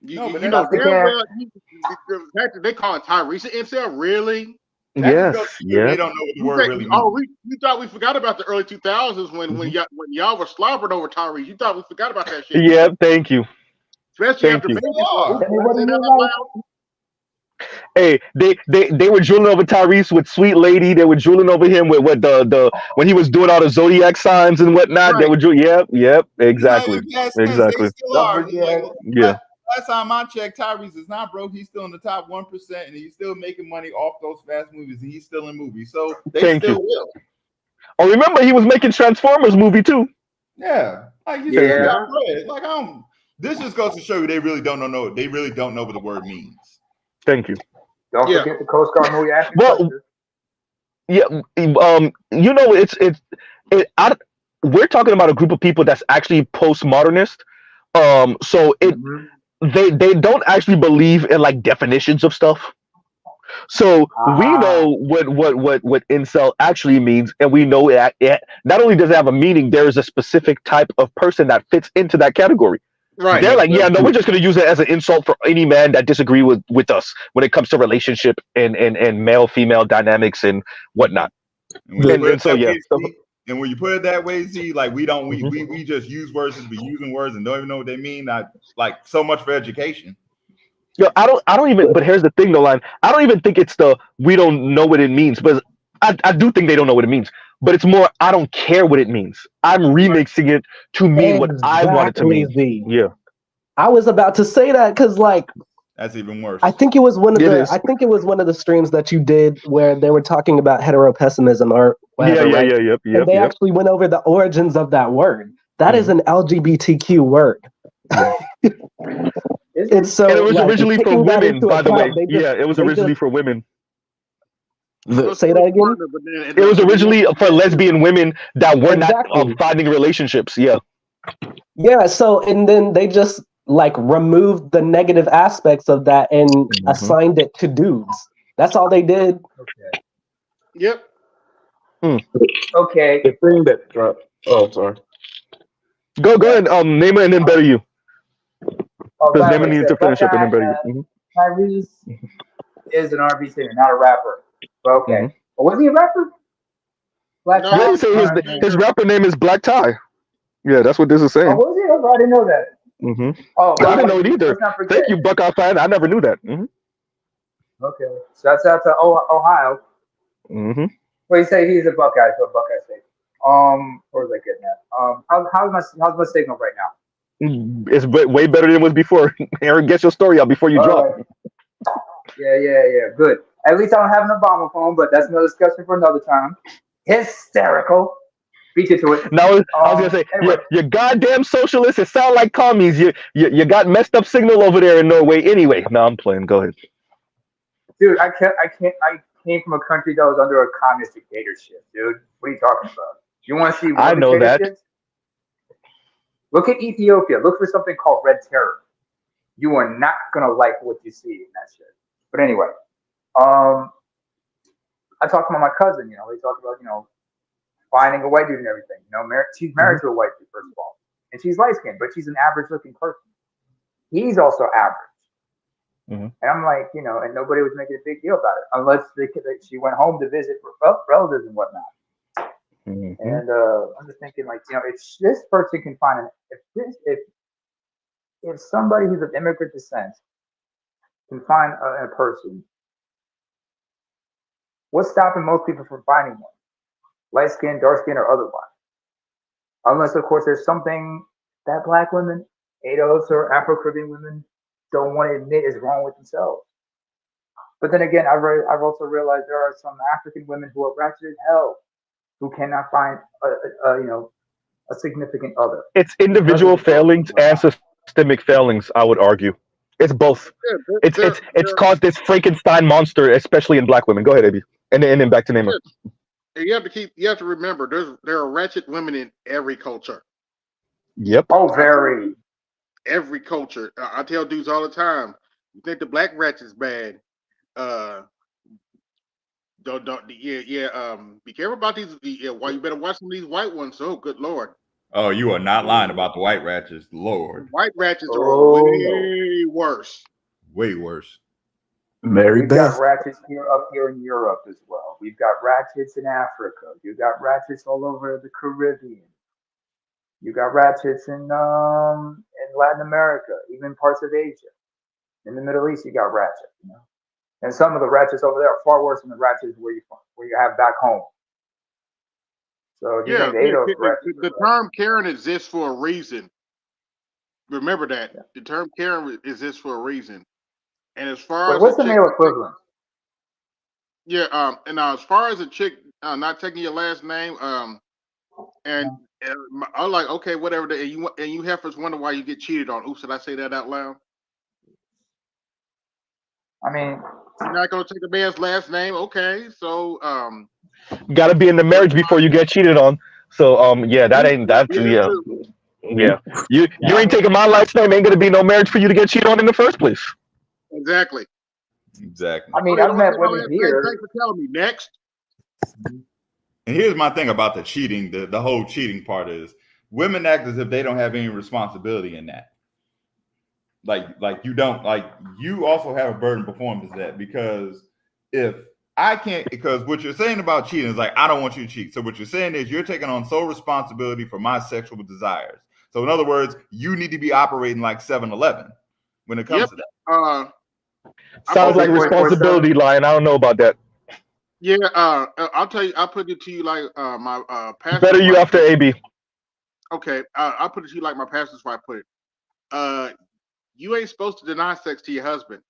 You know damn well they call it Tyrese an incel, really? Yes. They don't know what the word really means. You thought we forgot about the early 2000s when y'all were slobbering over Tyrese. You thought we forgot about that shit. Yeah, thank you. Especially after Hey, they were drooling over Tyrese with Sweet Lady. They were drooling over him with when he was doing all the zodiac signs and whatnot. Right. They were drooling. Yep, exactly. Exactly. They still are. Yeah. Last time I checked, Tyrese is not broke. He's still in the top 1%, and he's still making money off those fast movies, and he's still in movies. So they will. Oh, remember he was making Transformers movie too. Yeah. This just goes to show you they really don't know. They really don't know what the word means. Thank you. Don't forget the Coast Guard movie. Yeah, we're talking about a group of people that's actually postmodernist. So they don't actually believe in like definitions of stuff. So we know what incel actually means, and we know that it not only does it have a meaning, there is a specific type of person that fits into that category. Right. They're like, yeah, no, we're just going to use it as an insult for any man that disagree with us when it comes to relationship and male female dynamics and whatnot. And when you put it that way, Z, like we just use words to be using words and don't even know what they mean. Like so much for education. Yo, I don't even. But here's the thing, though, line. I don't even think it's the we don't know what it means, but I do think they don't know what it means. But it's more I don't care what it means. I'm remixing it to mean what I want it to mean. Yeah, I was about to say that because like that's even worse. I think it was one of the streams that you did where they were talking about heteropessimism or whatever. Yep. And they actually went over the origins of that word. That is an LGBTQ word. And so it was originally for women, by the way. It was originally for women. Say that again. It was originally for lesbian women that were not finding relationships. Yeah. Yeah. So and then they just like removed the negative aspects of that and assigned it to dudes. That's all they did. Okay. Yep. Okay. The thing that dropped. Oh, sorry. Go ahead. Name it and then better you. Because Name needs to finish up and then better you. Tyrese is an R&B singer, not a rapper. Okay. Was he a rapper? Black Tie? Yeah, say his rapper name is Black Tie. Yeah, that's what this is saying. Oh, was he? Oh, I didn't know that. Oh, I didn't know it either. Thank you, Buckeye fan. I never knew that. Okay. Shouts out to Ohio. Well, you say he's a Buckeye, so Buckeye State. Where was I getting at? How's my signal right now? It's way better than it was before. Aaron, get your story out before you drop. Yeah. Good. At least I don't have an Obama phone, but that's another discussion for another time. Hysterical. Beat you to it. Now, I was gonna say, anyway. you're goddamn socialists. It sound like commies. You got messed up signal over there in Norway. Anyway, no, I'm playing. Go ahead. Dude, I came from a country that was under a communist dictatorship, dude. What are you talking about? You want to see? I know that. Look at Ethiopia. Look for something called Red Terror. You are not gonna like what you see in that shit. But anyway, I talked about my cousin. We talked about finding a white dude and everything. She's married to a white dude, first of all, and she's light skinned, but she's an average looking person. He's also average. And I'm like, and nobody was making a big deal about it unless she went home to visit relatives and whatnot. And I'm just thinking, like, if this person can find if somebody who's of immigrant descent can find a person, what's stopping most people from finding one? Light skin, dark skin, or otherwise. Unless, of course, there's something that Black women, ADOS, or Afro-Caribbean women don't want to admit is wrong with themselves. But then again, I've also realized there are some African women who are ratchet as hell who cannot find a significant other. It's individual failings and systemic failings, I would argue. It's both. It's caused this Frankenstein monster, especially in Black women. Go ahead, Abby. And then back to Neymar. You have to remember there are ratchet women in every culture. Yep. Oh, very. Every culture. I tell dudes all the time, you think the black ratchet's bad. Be careful about these. Why you better watch some of these white ones. Oh, good Lord. Oh, you are not lying about the white ratchets, Lord. White ratchets are way worse. Way worse. We've got ratchets up here in Europe as well. We've got ratchets in Africa. You've got ratchets all over the Caribbean. You got ratchets in Latin America, even parts of Asia. In the Middle East, you got ratchets. And some of the ratchets over there are far worse than the ratchets where you have back home. So the term Karen exists for a reason. Remember that. Yeah. The term Karen exists for a reason. And as far as what's the male equivalent? Yeah, and as far as a chick not taking your last name, and I'm like, okay, whatever. And you heifers wonder why you get cheated on. Oops, did I say that out loud? I mean, you're not gonna take the man's last name. Okay, so Got to be in the marriage before you get cheated on. So yeah, that ain't that. yeah, Yeah, true. yeah. You yeah, ain't taking my last name. Ain't gonna be no marriage for you to get cheated on in the first place. Exactly. Exactly. I mean, You I've don't met take my women last name. here. Thanks for telling me. Next. And here's my thing about the cheating, the whole cheating part is women act as if they don't have any responsibility in that. Like you don't, like you also have a burden performance of that, because if I can't, because what you're saying about cheating is like, I don't want you to cheat. So what you're saying is you're taking on sole responsibility for my sexual desires. So in other words, you need to be operating like 7-Eleven when it comes to that. Sounds like responsibility line. I don't know about that. Yeah, I'll tell you. I'll put it to you like my pastor's Better you wife. after AB. Okay, I'll put it to you like my pastor's wife put it. You ain't supposed to deny sex to your husband.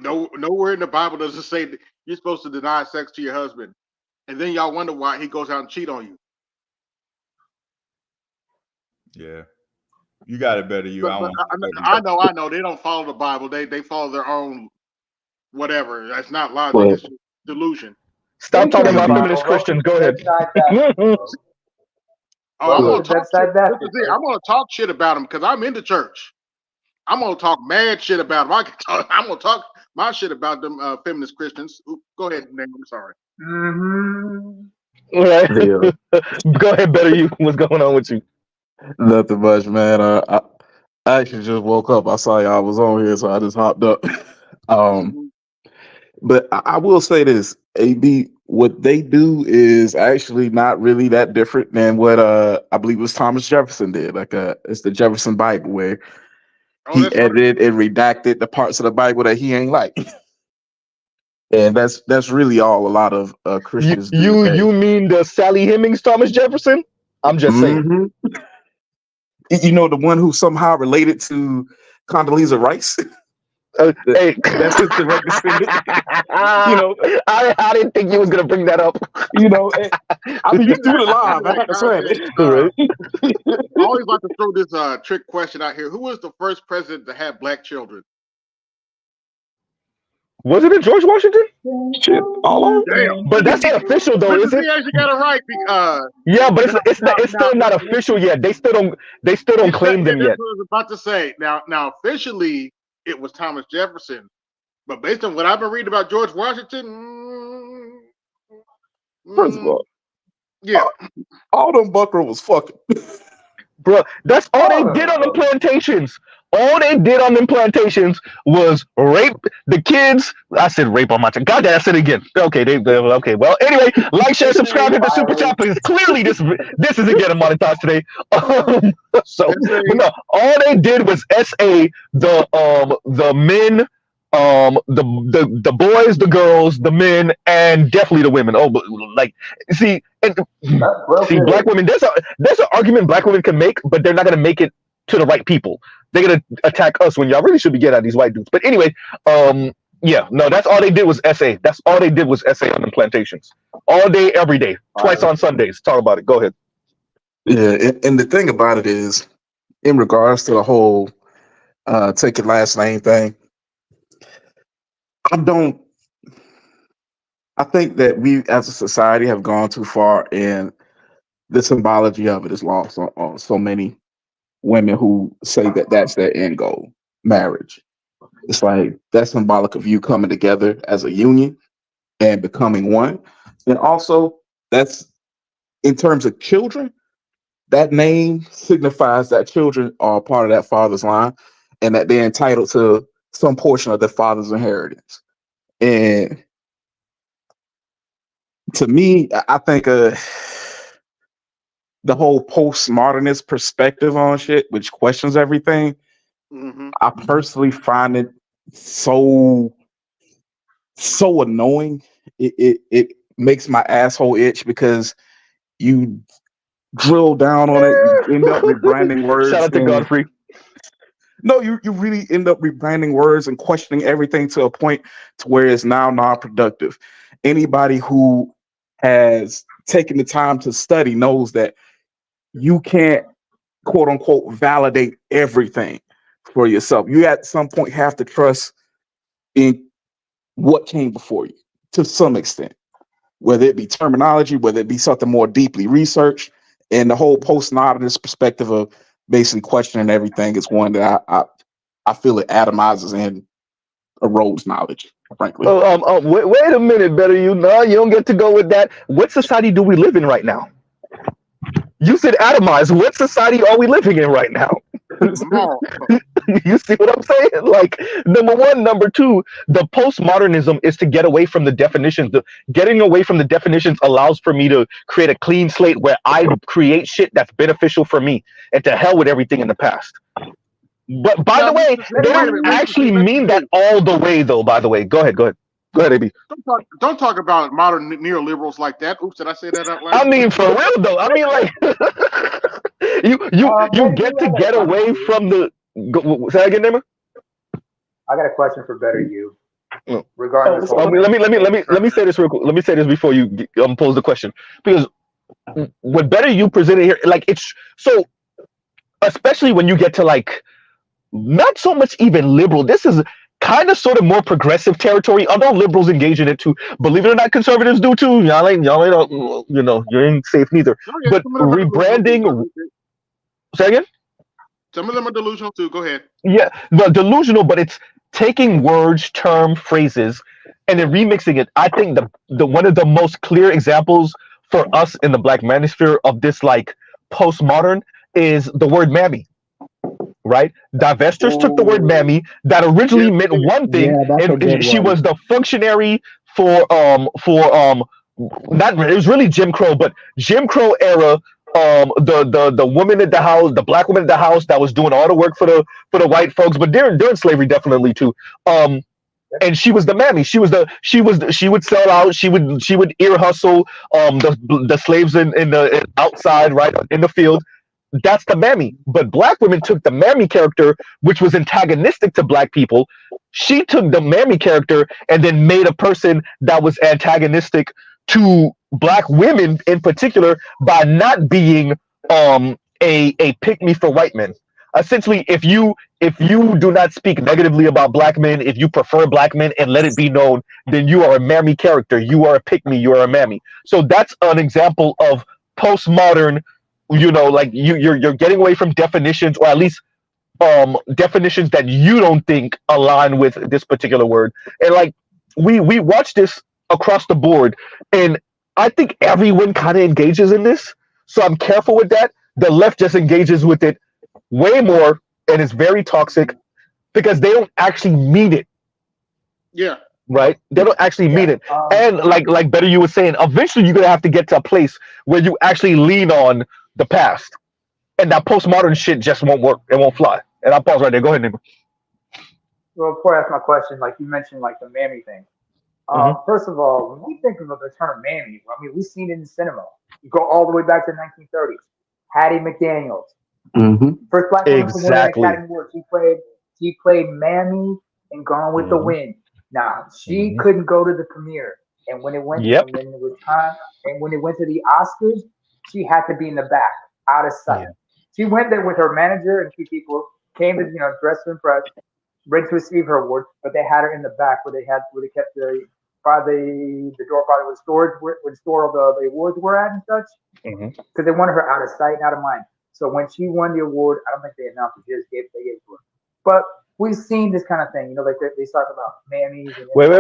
Nowhere in the Bible does it say that you're supposed to deny sex to your husband, and then y'all wonder why he goes out and cheat on you. Yeah, you got it better. You, I know. They don't follow the Bible. They follow their own whatever. That's not logic. It's just delusion. Stop talking about feminist Christians. Go ahead. I'm gonna talk shit. I'm gonna talk shit about them because I'm in the church. I'm gonna talk mad shit about them. I'm gonna talk my shit about them feminist Christians. Go ahead, Nate. I'm sorry. All right. Go ahead, better you. What's going on with you? Nothing much, man. I actually just woke up. I saw y'all was on here, so I just hopped up. But I will say this, AB, what they do is actually not really that different than what I believe it was Thomas Jefferson did. Like it's the Jefferson Bible where he edited and redacted the parts of the Bible that he ain't like. And that's really all a lot of Christians do. You mean the Sally Hemings Thomas Jefferson? I'm just saying. You know, the one who somehow related to Condoleezza Rice. Hey, that's his direct descendant. You know, I didn't think you was gonna bring that up. You know, I mean, you do it live. I had to say it. I always like to throw this trick question out here. Who was the first president to have black children? Wasn't it George Washington? Shit, all over. Damn. But that's not official though, is it? He actually got it right. Yeah, but it's still not official yet. They still don't claim them yet. That's what I was about to say. Now officially it was Thomas Jefferson, but based on what I've been reading about George Washington, first of all, yeah, all them buckra was fucking. Bro, that's all they did on the plantations. All they did on them plantations was rape the kids. I said rape on my time. God damn, I said it again. Okay, okay. Well, anyway, like, share, subscribe, hit the super chat, because clearly this isn't getting monetized today. So, but no, all they did was SA the men, the boys, the girls, the men, and definitely the women. Oh, but like, see, black women. There's an argument black women can make, but they're not gonna make it to the right people. They're gonna attack us when y'all really should be getting at these white dudes. But anyway, yeah, no, that's all they did was SA. That's all they did was SA on the plantations, all day, every day, twice on Sundays. Talk about it. Go ahead. Yeah, and the thing about it is, in regards to the whole take your last name thing, I think that we as a society have gone too far, and the symbology of it is lost on so many women who say that that's their end goal, marriage. It's like that's symbolic of you coming together as a union and becoming one. And also, that's in terms of children, that name signifies that children are part of that father's line and that they're entitled to some portion of their father's inheritance. And to me, I think the whole postmodernist perspective on shit, which questions everything, I personally find it so annoying. It makes my asshole itch because you drill down on it, you end up rebranding words. Shout out to Godfrey. No, you really end up rebranding words and questioning everything to a point to where it's now non-productive. Anybody who has taken the time to study knows that you can't, quote unquote, validate everything for yourself. You at some point have to trust in what came before you to some extent, whether it be terminology, whether it be something more deeply researched. And the whole postmodernist perspective of basically questioning everything is one that I feel it atomizes and erodes knowledge, frankly. Wait a minute, better you. No, you don't get to go with that. What society do we live in right now? You said atomize. What society are we living in right now? You see what I'm saying? Like, number one, number two, the postmodernism is to get away from the definitions. Getting away from the definitions allows for me to create a clean slate where I create shit that's beneficial for me, and to hell with everything in the past. But by the way, they don't actually mean that all the way, though. By the way, go ahead, AB. Don't talk about modern neoliberals like that. Oops, did I say that out loud? I mean, for real though. I mean, like, you get to get away from the. Say that again, Neyma? I got a question for Better You. Regarding this let me say this real quick. Let me say this before you pose the question, because what Better You presented here, like, it's so, especially when you get to, like, not so much even liberal. This is kind of sort of more progressive territory, although liberals engage in it too. Believe it or not, conservatives do too. Y'all ain't you ain't safe neither. But rebranding. Say again? Some of them are delusional too. Go ahead. Yeah, the delusional, but it's taking words, term, phrases, and then remixing it. I think the one of the most clear examples for us in the Black manosphere of this, like, postmodern, is the word mammy. Right? Divestors took the word mammy that originally meant one thing, and she was the functionary for not, it was really Jim Crow, but Jim Crow era, the woman at the house, the Black woman at the house that was doing all the work for the white folks, but during slavery definitely too. And she was the mammy. She would sell out. She would ear hustle the slaves in the outside, right, in the field. That's the mammy. But Black women took the mammy character, which was antagonistic to Black people. She took the mammy character and then made a person that was antagonistic to Black women in particular by not being a pick-me for white men. Essentially, if you do not speak negatively about Black men, if you prefer Black men and let it be known, then you are a mammy character. You are a pick-me. You are a mammy. So that's an example of postmodern. Like, you're getting away from definitions, or at least definitions that you don't think align with this particular word. And, like, we watch this across the board, and I think everyone kind of engages in this. So I'm careful with that. The left just engages with it way more, and it's very toxic because they don't actually mean it. Yeah. Right? They don't actually mean it. And like Better You was saying, eventually you're gonna have to get to a place where you actually lean on the past, and that postmodern shit just won't work. It won't fly. And I'll pause right there. Go ahead, Neighbor. Well, before I ask my question, like you mentioned, like the mammy thing. First of all, when we think of the term mammy, I mean, we've seen it in cinema. You go all the way back to the 1930s. Hattie McDaniels, first Black woman to win an Academy Award. She played Mammy in Gone with the Wind. Now, she couldn't go to the premiere, and when it went, when it was time, and when it went to the Oscars, she had to be in the back, out of sight. Yeah. She went there with her manager and 2 people, came to dress to impress, ready to receive her award, but they had her in the back where they kept the door by the storage where the store of the awards were at and such, because they wanted her out of sight and out of mind. So when she won the award, I don't think they announced it; they gave it to her. But we've seen this kind of thing, like they talk about mammies. And wait,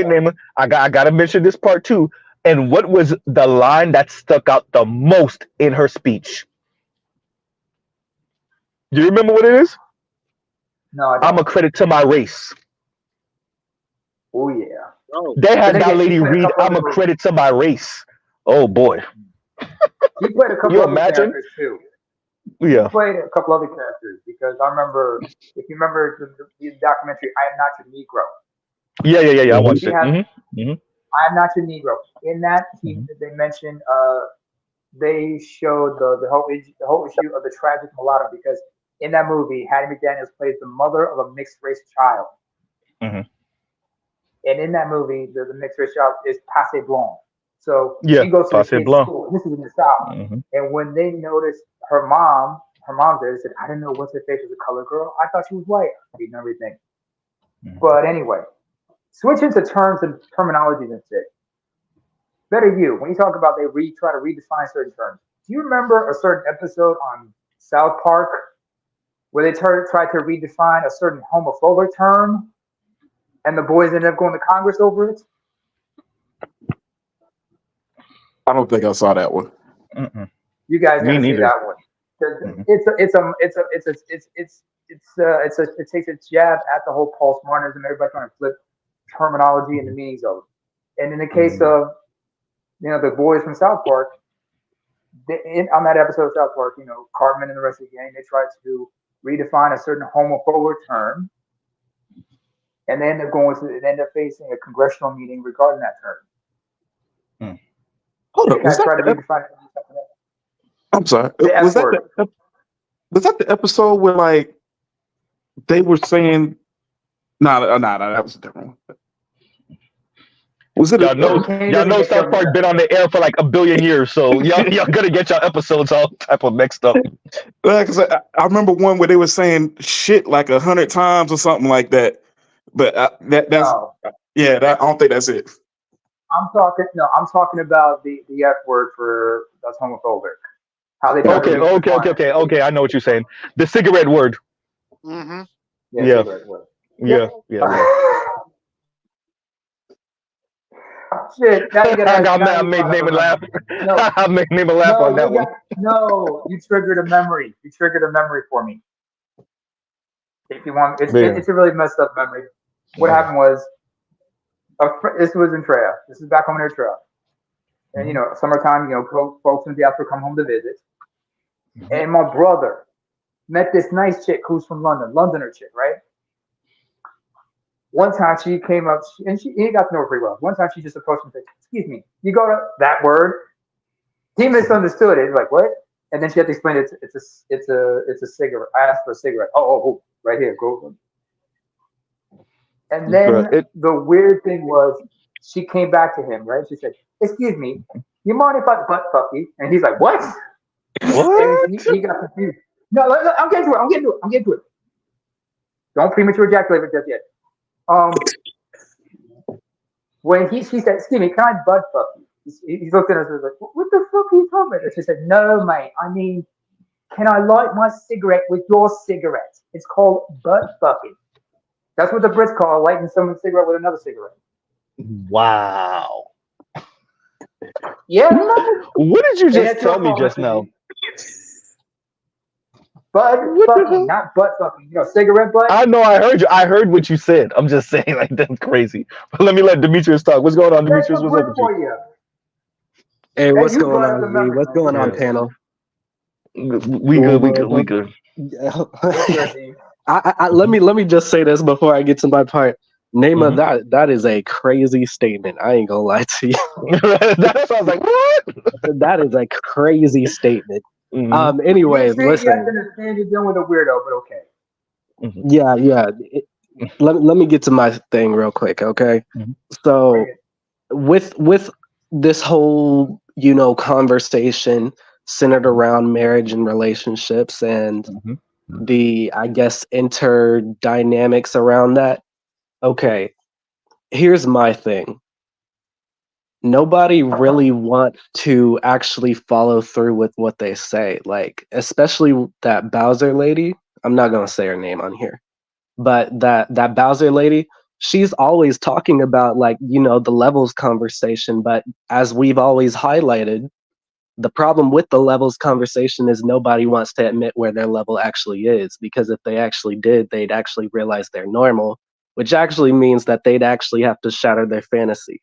Neyma. I gotta mention this part too. And what was the line that stuck out the most in her speech? Do you remember what it is? No, I don't. I'm a credit to my race. Oh yeah. They had that lady read, "I'm a credit to my race." Oh boy. He played a couple other characters too. Yeah. He played a couple other characters because I remember, if you remember the documentary, "I Am Not Your Negro." Yeah. I watched it. I Am Not Your Negro. In that, they mentioned, they showed the whole issue of the tragic mulatto, because in that movie, Hattie McDaniels plays the mother of a mixed race child. And in that movie, the mixed race child is Passe Blanc. So she goes to the kid's school. This is in the South. And when they noticed her mom her mom did. Said, I didn't know what's her face was a color girl. I thought she was white and everything. But anyway, switching to terms and terminologies and shit. Better you, when you talk about try to redefine certain terms. Do you remember a certain episode on South Park where they tried to redefine a certain homophobic term and the boys ended up going to Congress over it? I don't think I saw that one. You guys Me gotta see neither. that one. It takes a jab at the whole postmodernism. Everybody trying to flip terminology and the meanings of it. And in the case of the boys from South Park, on that episode of South Park, Cartman and the rest of the gang, they tried to redefine a certain homophobic term, and they end up facing a congressional meeting regarding that term. Hold up, I'm sorry. Was that the episode where like they were saying? Nah, that was a different one. Was it? Y'all know South Park been on the air for like a billion years, so y'all gonna get your episodes all type of mixed up. Because I remember one where they were saying shit like 100 times or something like that. But I don't think that's it. I'm talking about the F word that's homophobic. How they Okay. I know what you're saying. The cigarette word. Mm-hmm. Yeah. Shit, now you gotta. I made Naaman laugh. I made Naaman laugh on that one. No, you triggered a memory. You triggered a memory for me. If you want, it's a really messed up memory. What happened was, this was in Treya. This is back home in Treya. And summertime, folks in the diaspora come home to visit. And my brother met this nice chick who's from London, Londoner chick, right? One time she came up, and he got to know her pretty well. One time she just approached him and said, "Excuse me, you go to that word?" He misunderstood it. He's like, "What?" And then she had to explain it's a cigarette. I asked for a cigarette. Oh, right here, go. And then the weird thing was, she came back to him, right? She said, "Excuse me, you mind if I butt fuck you?" And he's like, "What?" What? And he got confused. No, I'm getting to it. Don't premature ejaculate just yet. When she said, "Excuse me, can I butt fuck you?" He looked at us and was like, "What the fuck are you talking about?" And she said, "No, mate. I mean, can I light my cigarette with your cigarette? It's called butt fucking." That's what the Brits call lighting someone's cigarette with another cigarette. Wow. Yeah. What did you just tell me just now? Butt fucking, not butt fucking. Cigarette butt. I know. I heard you. I heard what you said. I'm just saying, like, that's crazy. But let me let Demetrius talk. What's going on, Demetrius? What's up with you? Hey, what's going on, V? What's going on, panel? We good. Let me just say this before I get to my part. Naima, that is a crazy statement. I ain't gonna lie to you. That sounds like what? That is a crazy statement. Anyways, listen. You understand you're dealing with a weirdo, but okay. Yeah. Let me get to my thing real quick, okay? So, with this whole conversation centered around marriage and relationships and the, I guess, interdynamics around that. Okay, here's my thing. Nobody really wants to actually follow through with what they say. Like, especially that Bowser lady. I'm not gonna say her name on here, but that Bowser lady, she's always talking about the levels conversation. But as we've always highlighted, the problem with the levels conversation is nobody wants to admit where their level actually is, because if they actually did, they'd actually realize they're normal, which actually means that they'd actually have to shatter their fantasy,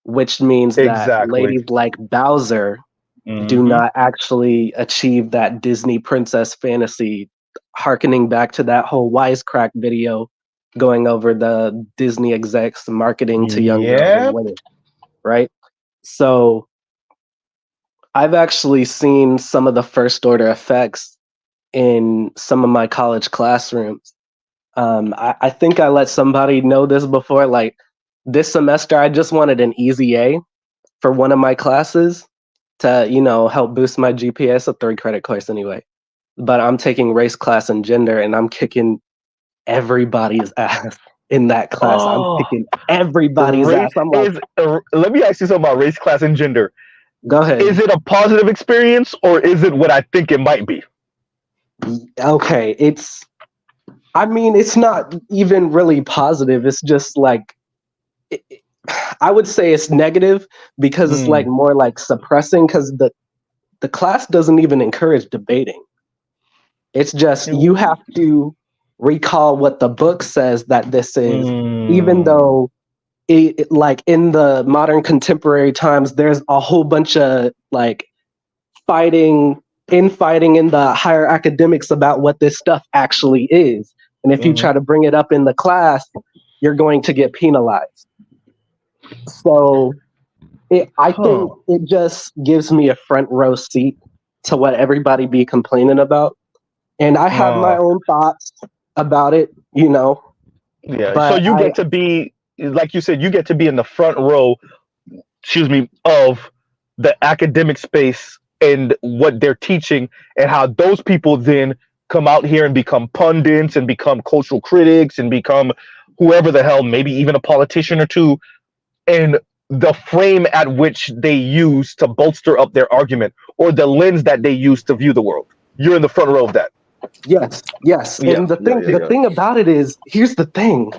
which means that ladies like Bowser do not actually achieve that Disney princess fantasy, hearkening back to that whole wisecrack video going over the Disney execs marketing to young girls and women, right? So I've actually seen some of the first order effects in some of my college classrooms. I think I let somebody know this before. Like, this semester, I just wanted an easy A for one of my classes to, help boost my GPA. It's a 3 credit course anyway. but I'm taking race, class, and gender, and I'm kicking everybody's ass in that class. I'm kicking everybody's ass. I'm like, let me ask you something about race, class, and gender. Go ahead. Is it a positive experience or is it what I think it might be? Okay, it's not even really positive. It's just like, I would say it's negative because it's like more like suppressing, because the class doesn't even encourage debating. It's just you have to recall what the book says that this is, even though like in the modern contemporary times, there's a whole bunch of like fighting in the higher academics about what this stuff actually is. And if you try to bring it up in the class, you're going to get penalized. So I think it just gives me a front row seat to what everybody be complaining about. And I have my own thoughts about it, you know. Yeah. So you get to be, like you said, you get to be in the front row, of the academic space and what they're teaching, and how those people then come out here and become pundits and become cultural critics and become whoever the hell, maybe even a politician or two, and the frame at which they use to bolster up their argument or the lens that they use to view the world. You're in the front row of that. Yes. And the thing about it is, here's the thing.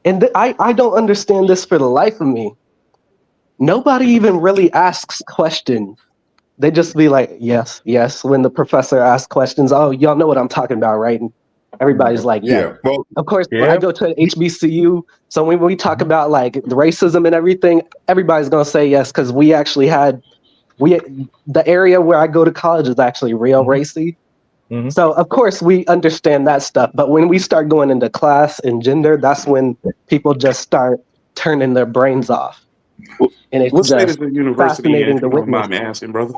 And I don't understand this for the life of me. Nobody even really asks questions. They just be like, yes. When the professor asks questions, oh, y'all know what I'm talking about, right? And everybody's like, yeah. Well, of course, I go to HBCU. So when we talk about like the racism and everything, everybody's going to say yes, because we actually had, the area where I go to college is actually real racy. So of course we understand that stuff. But when we start going into class and gender, that's when people just start turning their brains off. And it's what state just is the university in, fascinating if to you don't witness. mind me asking, brother?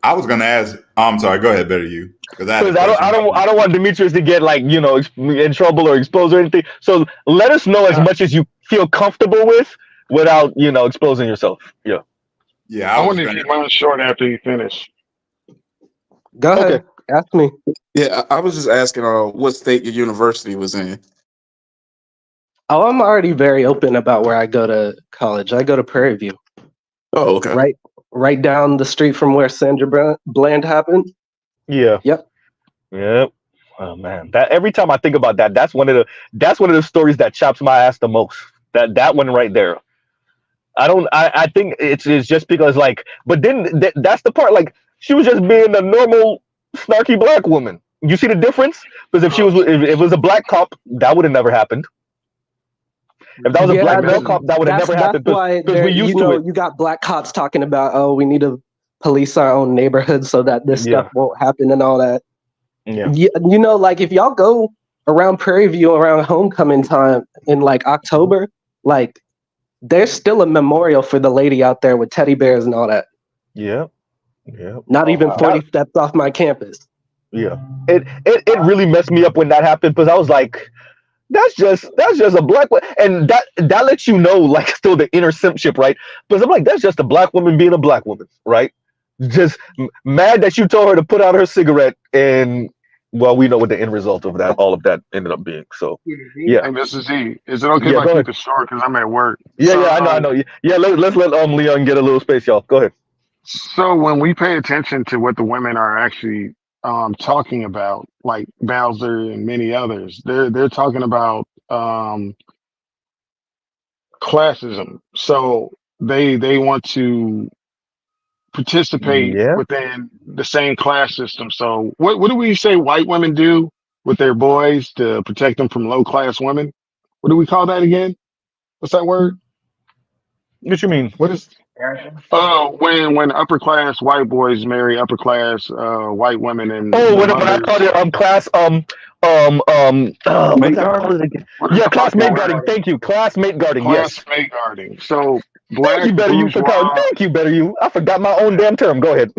I was gonna ask. I'm sorry. Go ahead, better you. Because I don't want Demetrius to get like, you know, in trouble or exposed or anything. So let us know as much as you feel comfortable with without, you know, exposing yourself. Yeah. Yeah. I want to keep mine short after you finish. Go ahead. Okay. Ask me. Yeah, I was just asking what state your university was in. Oh, I'm already very open about where I go to college. I go to Prairie View. Oh, okay. Right down the street from where Sandra Bland happened. Yeah. Yep. Oh man, that every time I think about that, that's one of the stories that chops my ass the most. That one right there. I think it's just because like, but then that's the part, like she was just being a normal snarky black woman. You see the difference? Because if it was a black cop, that would have never happened. If that was a black male cop, that would have never happened. That's why you got black cops talking about, oh, we need to police our own neighborhood so that this stuff won't happen and all that. Yeah. You know, like if y'all go around Prairie View around homecoming time in like October, like there's still a memorial for the lady out there with teddy bears and all that. Yeah. Not even 40 steps off my campus. Yeah. It really messed me up when that happened, because I was like, that's just a black woman, and that lets you know, like, still the inner simpship, right? Because I'm like, that's just a black woman being a black woman, right? Just mad that you told her to put out her cigarette, and well, we know what the end result of that, all of that, ended up being. So yeah. Hey, Mr. Z, is it okay if I keep it short because I'm at work? Yeah, I know. Yeah, let's let Leon get a little space, y'all. Go ahead. So when we pay attention to what the women are actually talking about, like Bowser and many others, they're talking about classism. So they want to participate within the same class system. So what do we say white women do with their boys to protect them from low class women? What do we call that again? What's that word? What you mean? What is when upper class white boys marry upper class white women and when I called it class mate guarding? Yeah, classmate guarding. Thank you. Classmate guarding. Classmate guarding. So black Thank you, better you. I forgot my own damn term. Go ahead.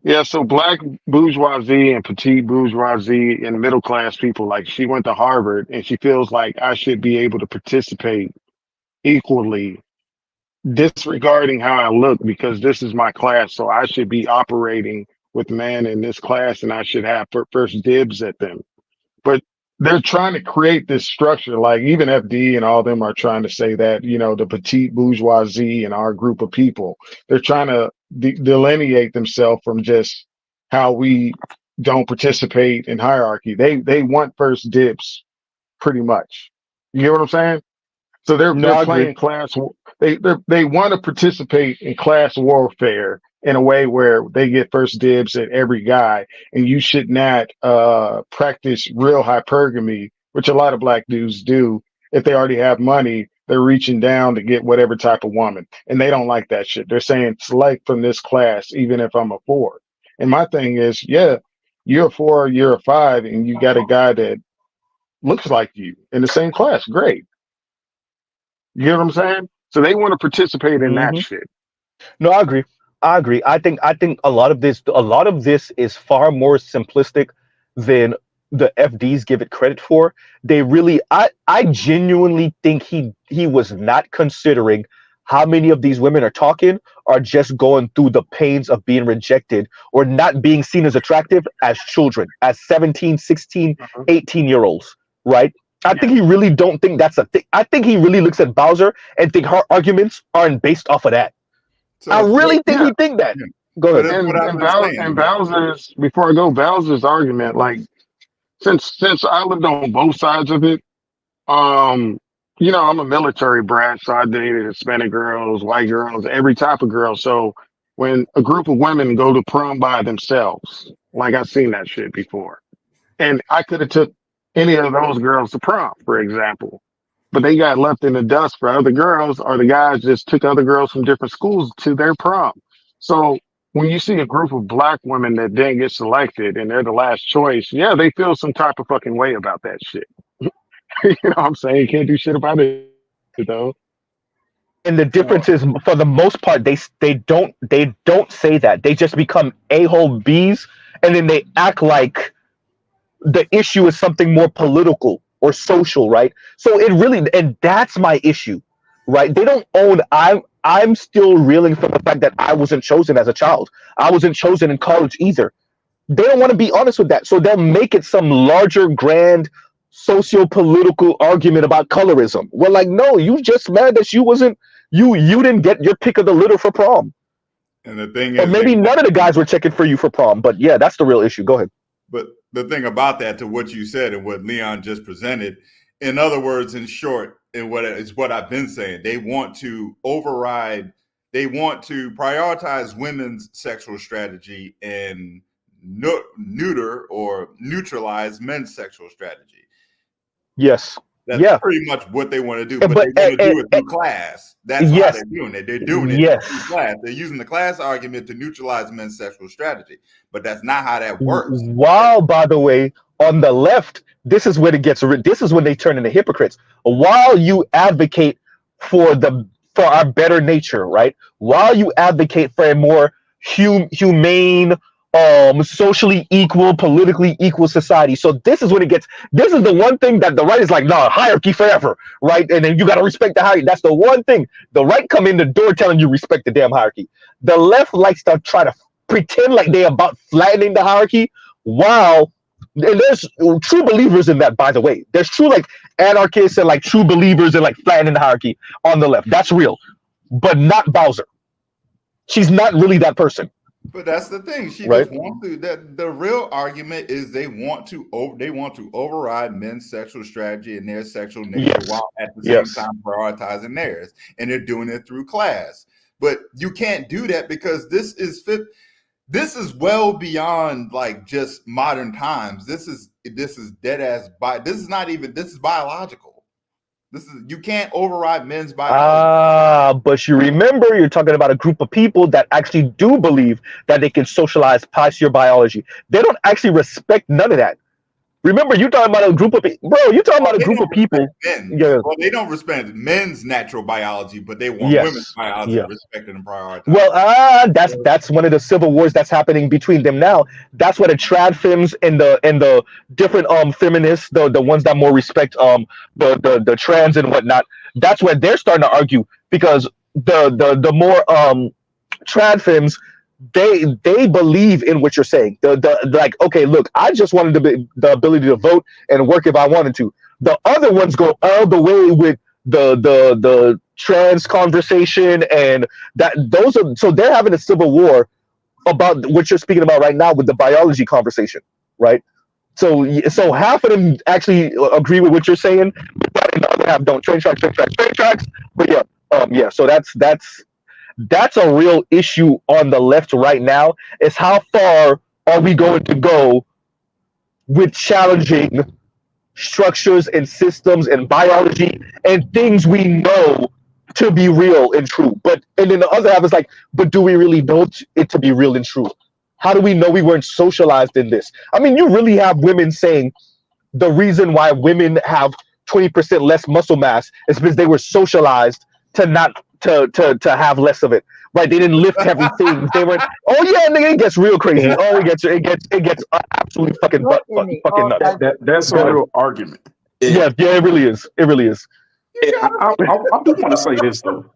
Yeah, so black bourgeoisie and petite bourgeoisie and middle class people, like she went to Harvard and she feels like I should be able to participate equally, disregarding how I look because this is my class, so I should be operating with men in this class, and I should have first dibs at them. But they're trying to create this structure, like even FD and all of them are trying to say that, you know, the petite bourgeoisie and our group of people, they're trying to delineate themselves from just how we don't participate in hierarchy. They want first dibs, pretty much. You get what I'm saying? So they're No, I agree. playing class. They want to participate in class warfare in a way where they get first dibs at every guy, and you should not practice real hypergamy, which a lot of black dudes do. If they already have money, they're reaching down to get whatever type of woman, and they don't like that shit. They're saying select from this class, even if I'm a 4. And my thing is, yeah, you're a 4, you're a 5, and you got a guy that looks like you in the same class. Great. You know what I'm saying? So they want to participate in that shit. No, I agree. I think a lot of this is far more simplistic than the FDs give it credit for. They really, I genuinely think he was not considering how many of these women are talking are just going through the pains of being rejected or not being seen as attractive as children, as 17, 16, 18-year-olds, right? I think he really don't think that's a thing. I think he really looks at Bowser and think her arguments aren't based off of that. So I really think he think that. Go ahead. And Bowser's, before I go, Bowser's argument, like since I lived on both sides of it, you know, I'm a military brat, so I dated Hispanic girls, white girls, every type of girl. So when a group of women go to prom by themselves, like I've seen that shit before, and I could have took any of those girls to prom, for example, but they got left in the dust for other girls, or the guys just took other girls from different schools to their prom. So when you see a group of black women that didn't get selected and they're the last choice, yeah, they feel some type of fucking way about that shit. You know what I'm saying? You can't do shit about it, though. And the difference is, for the most part, they don't say that. They just become a-hole Bs, and then they act like the issue is something more political or social, right? So it really, and that's my issue, right? They don't own. I'm still reeling from the fact that I wasn't chosen as a child. I wasn't chosen in college either. They don't want to be honest with that, so they'll make it some larger, grand, socio-political argument about colorism. We're like, no, you just mad that you didn't get your pick of the litter for prom. And the thing is, or maybe none of the guys were checking for you for prom. But yeah, that's the real issue. Go ahead. But the thing about that, to what you said and what Leon just presented, in other words, in short, and what I've been saying, they want to override, they want to prioritize women's sexual strategy and neuter or neutralize men's sexual strategy. Yes. That's pretty much what they want to do, but they want to do it through class. That's how they're doing it. They're doing it through class. They're using the class argument to neutralize men's sexual strategy, but that's not how that works. While, by the way, on the left, this is when it gets. This is when they turn into hypocrites. While you advocate for our better nature, right? While you advocate for a more humane, socially equal, politically equal society. So this is when it gets, this is the one thing that the right is like, no, hierarchy forever, right? And then you got to respect the hierarchy. That's the one thing. The right come in the door telling you respect the damn hierarchy. The left likes to try to pretend like they're about flattening the hierarchy, while, and there's true believers in that, by the way. There's true like anarchists and like true believers in like flattening the hierarchy on the left. That's real. But not Bowser. She's not really that person. But that's the thing. She just wants to. That the real argument is they want to override men's sexual strategy and their sexual nature, while at the same time prioritizing theirs, and they're doing it through class. But you can't do that because this is well beyond like just modern times. This is dead ass. This is biological. You can't override men's biology. But you remember, you're talking about a group of people that actually do believe that they can socialize past your biology. They don't actually respect none of that. Remember, you're talking about a group of people, bro. You're talking about a group of people. Well, they don't respect men's natural biology, but they want women's biology respected and prioritized. Well, that's one of the civil wars that's happening between them now. That's where the trad femmes and the different feminists, the ones that more respect the trans and whatnot. That's where they're starting to argue, because the more trad femmes, they believe in what you're saying. The like, okay, look, I just wanted the ability to vote and work if I wanted to. The other ones go all the way with the trans conversation, and that those are, so they're having a civil war about what you're speaking about right now with the biology conversation, right? So half of them actually agree with what you're saying, but the other half don't. Train tracks. But yeah. So that's a real issue on the left right now. Is how far are we going to go with challenging structures and systems and biology and things we know to be real and true. And then the other half is like, but do we really know it to be real and true? How do we know we weren't socialized in this? I mean, you really have women saying the reason why women have 20% less muscle mass is because they were socialized to not to have less of it. Right? They didn't lift heavy things. They were, oh yeah, nigga, it gets real crazy. Yeah. Oh, it gets absolutely fucking fucking nuts. That's a real argument. Yeah, it really is. It really is. I do want to say this though.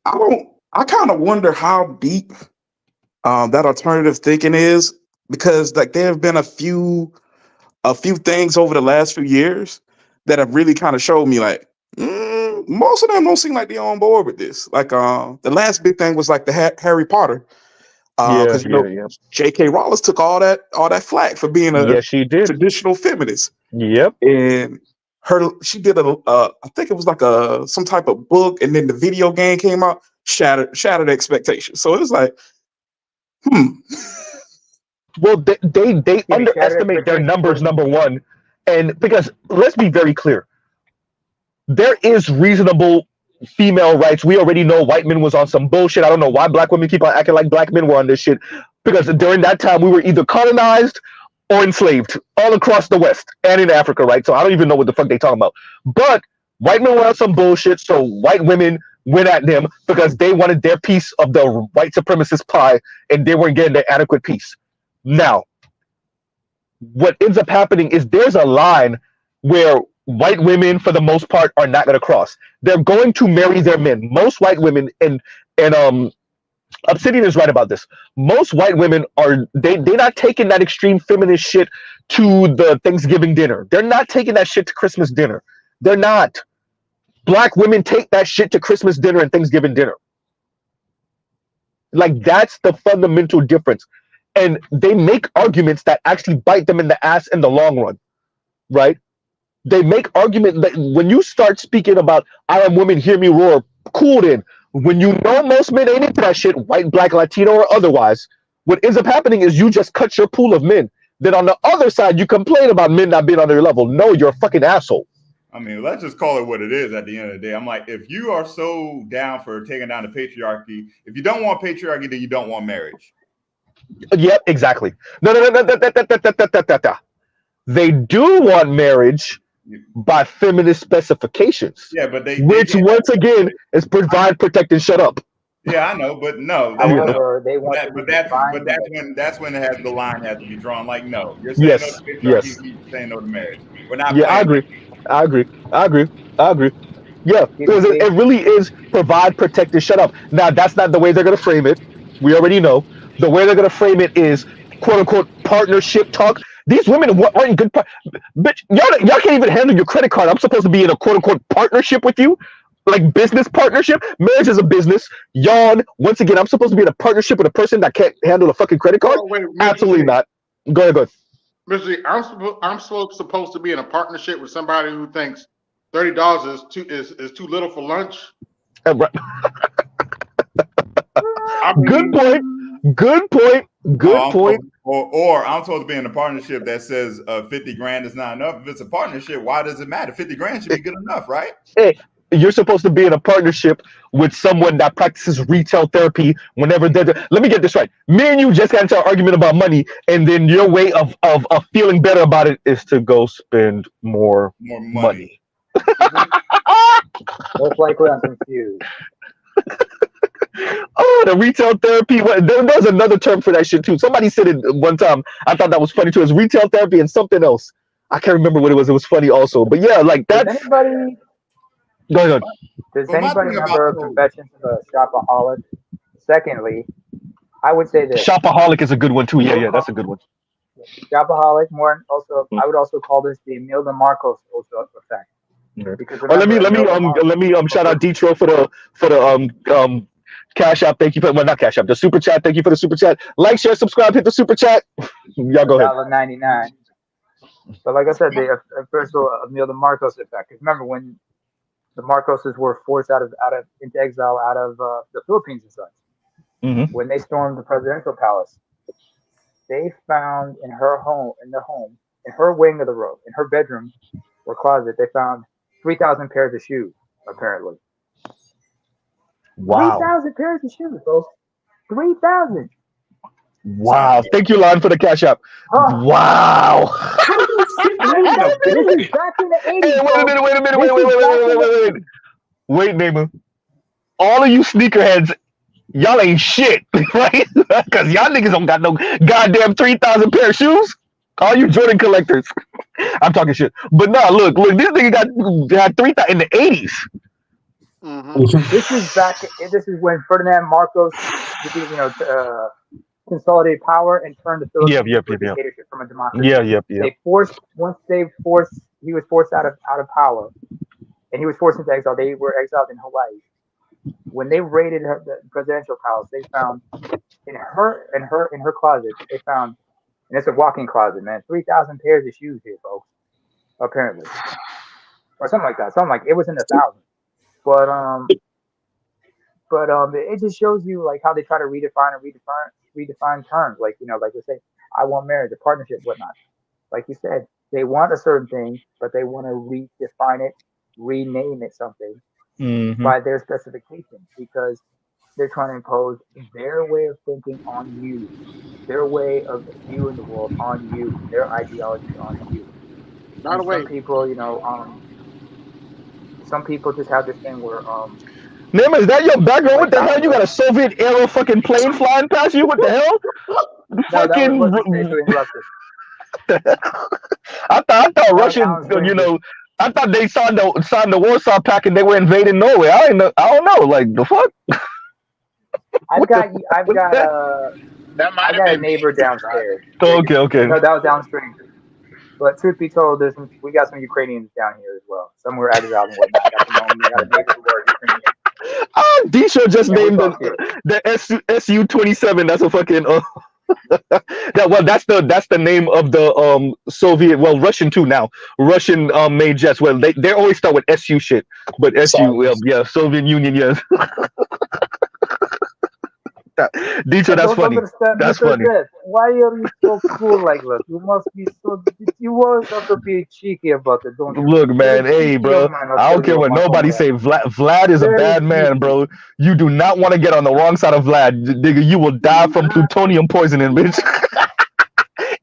I kind of wonder how deep that alternative thinking is, because like there have been a few things over the last few years that have really kind of showed me like most of them don't seem like they're on board with this. Like the last big thing was like the Harry Potter. Because J.K. Rowling took all that flack for being a traditional feminist. Yep. And she did I think it was like some type of book, and then the video game came out, shattered expectations. So it was like, Well, they underestimate their numbers, number one, and because let's be very clear, there is reasonable female rights. We already know white men was on some bullshit. I don't know why black women keep on acting like black men were on this shit, because during that time we were either colonized or enslaved all across the West and in Africa, right? So I don't even know what the fuck they talking about. But white men were on some bullshit, so white women went at them because they wanted their piece of the white supremacist pie, and they weren't getting their adequate piece. Now, what ends up happening is there's a line where white women, for the most part, are not going to cross. They're going to marry their men. Most white women, and Obsidian is right about this. Most white women they're not taking that extreme feminist shit to the Thanksgiving dinner. They're not taking that shit to Christmas dinner. They're not. Black women take that shit to Christmas dinner and Thanksgiving dinner. Like, that's the fundamental difference. And they make arguments that actually bite them in the ass in the long run, right? They make argument that when you start speaking about I am women, hear me roar, cool then. When you know most men ain't into that shit, white, black, Latino, or otherwise, what ends up happening is you just cut your pool of men. Then on the other side, you complain about men not being on their level. No, you're a fucking asshole. I mean, let's just call it what it is at the end of the day. I'm like, if you are so down for taking down the patriarchy, if you don't want patriarchy, then you don't want marriage. Yep, exactly. No. They do want marriage by feminist specifications. Yeah, but which once again is provide, protect, and shut up. Yeah, I know, but no. However, they want that's when the line has to be drawn. Like, no, you're saying no to patriarchy, you're saying no to marriage. We're not. Yeah, I agree. Yeah, because it really is provide, protect, and shut up. Now, that's not the way they're going to frame it. We already know. The way they're going to frame it is, quote unquote, partnership talk. These women aren't good. Bitch, y'all can't even handle your credit card. I'm supposed to be in a quote unquote partnership with you, like business partnership. Marriage is a business. Once again, I'm supposed to be in a partnership with a person that can't handle a fucking credit card. Absolutely not. Go ahead. Mr. I'm supposed to be in a partnership with somebody who thinks $30 is too little for lunch. Right. Good point. Or I'm supposed to be in a partnership that says 50 grand is not enough. If it's a partnership, why does it matter? 50 grand should be good enough, right? Hey, you're supposed to be in a partnership with someone that practices retail therapy whenever they're. Let me get this right. Me and you just got into an argument about money, and then your way of feeling better about it is to go spend more money. Most likely, I'm confused. Oh, the retail therapy. There's another term for that shit too. Somebody said it one time. I thought that was funny too. It's retail therapy and something else. I can't remember what it was. It was funny also. But yeah, like that. Does anybody remember Confessions of a Shopaholic? Secondly, I would say this. Shopaholic is a good one too. Yeah, that's a good one. Shopaholic, more also, I would also call this the Imelda Marcos effect. Because remember, let me shout out Detro for the Cash App. Thank you for not Cash App, the super chat. Thank you for the super chat. Like, share, subscribe, hit the super chat. Y'all go ahead. $1.99. But like I said, the first of all, Imelda Marcos effect. Because remember when the Marcoses were forced into exile out of the Philippines and such. When they stormed the presidential palace, they found in her home, in her wing of the room, in her bedroom or closet, they found 3,000 pairs of shoes, apparently. Wow. 3,000 pairs of shoes, folks. 3,000. Wow. Thank you, Lon, for the Cash App. Wow. This is back in the 80s. Hey, wait, neighbor. All of you sneakerheads, y'all ain't shit, right? Because y'all niggas don't got no goddamn 3,000 pair of shoes. All you Jordan collectors. I'm talking shit. But no, look, this nigga got 3,000 in the 80s. This is when Ferdinand Marcos, consolidated power and turned the Philippines into a dictatorship from a democracy. He was forced out of power, and he was forced into exile. They were exiled in Hawaii. When they raided the presidential palace, they found in her closet, they found, and it's a walk-in closet, man, 3,000 pairs of shoes here, folks, apparently, or something like that. Something like it was in the thousands. But it just shows you like how they try to redefine terms, like like they say, I want marriage, a partnership, whatnot. Like you said, they want a certain thing, but they want to redefine it, rename it something by their specifications, because they're trying to impose their way of thinking on you, their way of viewing the world on you, their ideology on you. By the way, some people just have this thing where Name, is that your background? What the hell? You got a Soviet era fucking plane flying past you? What the hell? Fucking. I thought Russian. I thought they signed the Warsaw Pact and they were invading Norway. I don't know. Like the fuck. I've got a neighbor downstairs. Okay. No, that was downstream. But truth be told, we got some Ukrainians down here as well. Some were exiled and whatnot. We got a neighbor who are Ukrainian. D-Show just named the SU-27. That's a fucking that's the name of the Soviet, Russian too now. Russian made jets. Well, they always start with SU shit, but SU, Soviet Union, yes. D-Show, that's funny. That's funny. Why are you so cool like that? You must be so. You always have to be cheeky about it, don't you? Look, man, hey, bro. I don't care what nobody say. Vlad is a bad man, bro. You do not want to get on the wrong side of Vlad, nigga. You will die from plutonium poisoning, bitch.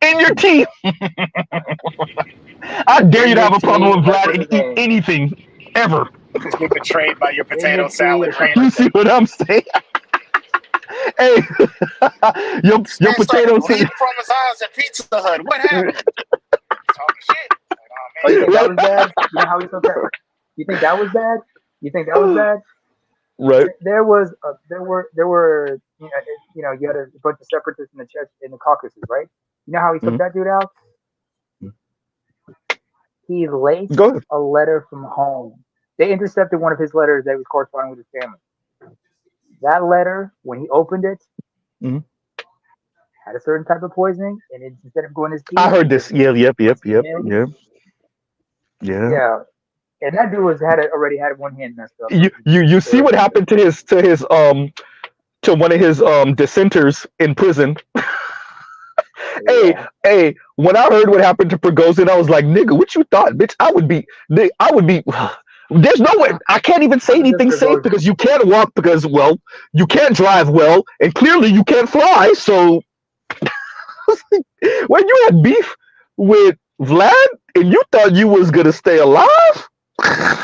In your teeth. I dare you to have a problem with Vlad and eat anything ever. Just get betrayed by your potato salad. You see what I'm saying? Hey, your potato bleeding from his eyes at Pizza Hut. What happened? Talking shit. Oh, you think that was bad? You know how he took that? You think that was bad? You think that was bad? Right. There were you had a bunch of separatists in the Caucasus, right? You know how he took that dude out? He laced a letter from home. They intercepted one of his letters that was corresponding with his family. That letter, when he opened it, had a certain type of poisoning, and instead of going to his teeth, I heard this. Yep. Yeah. And that dude already had one hand messed up. You see what happened to one of his dissenters in prison. Hey, when I heard what happened to Prigozhin, I was like, nigga, what you thought, bitch? I would be there's no way. I can't even say anything safe because you can't walk because, you can't drive well, and clearly you can't fly. So when you had beef with Vlad and you thought you was gonna stay alive, it's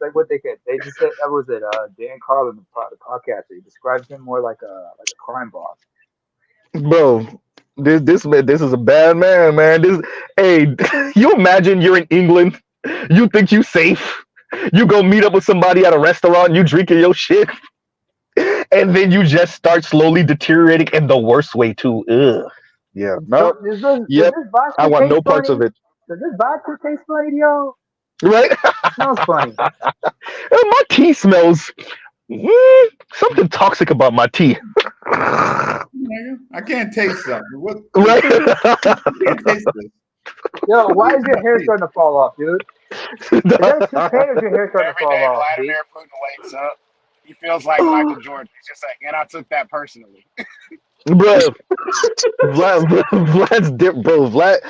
like what they just said. That was it. Dan Carlin, the podcaster, he describes him more like a crime boss. Bro. This is a bad man. You imagine you're in England, you think you safe, you go meet up with somebody at a restaurant, you drinking your shit, and then you just start slowly deteriorating in the worst way too. Ugh. Yeah. No. So, does Yep. this vodka I want taste no parts funny? of it. Does this vodka taste funny to y'all? Right? It smells funny. My tea smells something toxic about my tea. I can't taste something. What? Right? I can't taste this. Yo, why is your hair starting to fall off, dude? Is that a toupee or is your hair starting to Every fall day, off? Vladimir Putin wakes up. He feels like Michael Jordan. He's just like, and I took that personally. Bro, Vlad's bro. Vlad,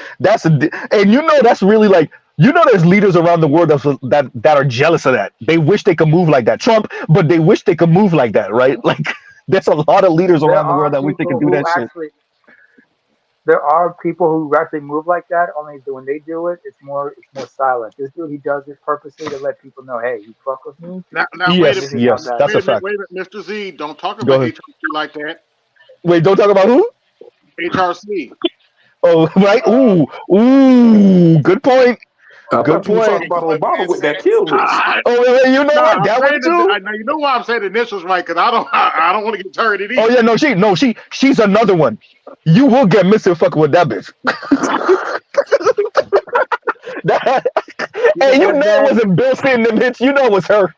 and you know that's really like there's leaders around the world that are jealous of that. They wish they could move like that. Trump, but they wish they could move like that, right? Like there's a lot of leaders around the world that wish they could do that shit. There are people who actually move like that. Only when they do it, it's more silent. This dude, he does it purposely to let people know, hey, you fuck with me. Now Yes, that's a fact. Wait a minute, Mr. Z, don't talk Go about ahead. HRC like that. Wait, don't talk about who? HRC. Oh, right. Ooh, good point. Good point. Talking about Obama with that kill list. Oh, wait, you know what? That one too. Now you know why I'm saying the initials right, because I don't want to get turned in. Oh yeah, she's another one. You will get missing fucking with that bitch. Hey, you know it wasn't Bill saying them hits. You know it was her.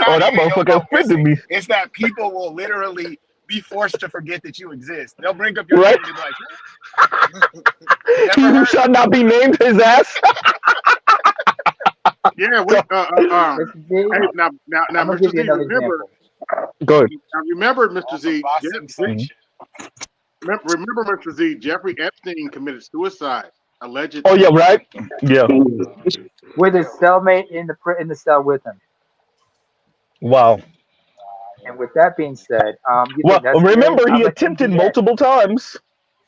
Oh, that motherfucker offended me. It's that people will literally be forced to forget that you exist. They'll bring up your Right. name and be like, He who shall not be named, his ass. Yeah, hey, now, Mr. Z, remember. Go ahead. Now, remember, Mr. Z. mm-hmm. Remember, Mr. Z. Jeffrey Epstein committed suicide, allegedly. Oh yeah, right. Yeah. With his cellmate in the cell with him. Wow. And with that being said, well, remember he attempted multiple times.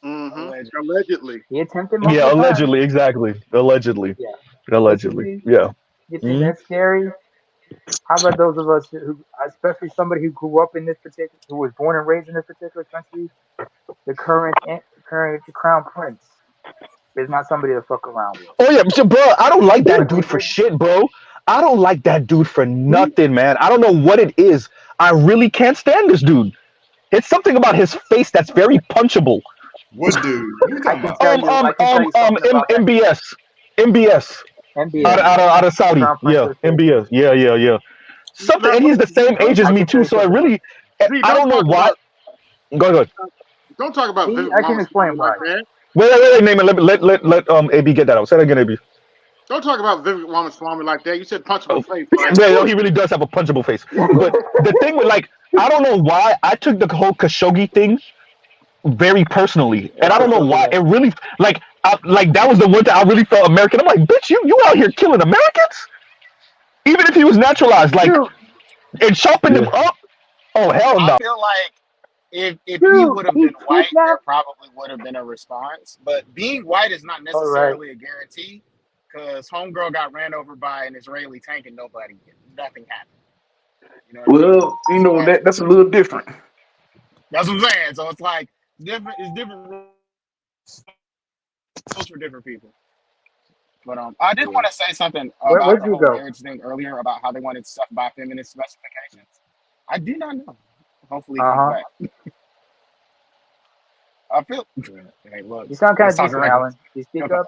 Mm-hmm. Allegedly. He attempted multiple Yeah, times. allegedly, exactly. Allegedly. Yeah. Allegedly. Yeah. You think that's scary? How about those of us who, especially somebody who grew up in this particular, who was born and raised in this particular country, the current crown prince is not somebody to fuck around with. Oh yeah, bro, I don't like that dude for shit, bro. I don't like that dude for nothing, man. I don't know what it is. I really can't stand this dude. It's something about his face that's very punchable. What dude? What are you talking about? MBS. Out of Saudi. Yeah, MBS. Yeah. Something, and he's the same age as me too. So I really, I don't know why. Go ahead. Don't talk about. I can explain why. Wait, name it. Let AB get that out. Say that again, AB. Don't talk about Vivek Ramaswamy like that. You said punchable face. Right? Yeah, no, he really does have a punchable face. But the thing with I don't know why I took the whole Khashoggi thing very personally, and I don't know why. It really that was the one that I really felt American. I'm like, bitch, you out here killing Americans, even if he was naturalized, and chopping them up. Oh hell no! I feel like if he would have been white, there probably would have been a response. But being white is not necessarily a guarantee. Because homegirl got ran over by an Israeli tank and nothing happened. You know what I mean? That's a little different. That's what I'm saying. So it's like different. It's different rules for different people. But I did want to say something about the whole marriage thing earlier about how they wanted stuff by feminist specifications. I do not know. Hopefully, it comes back. I feel. Hey, look, you sound kind of decent, Alan. You speak up.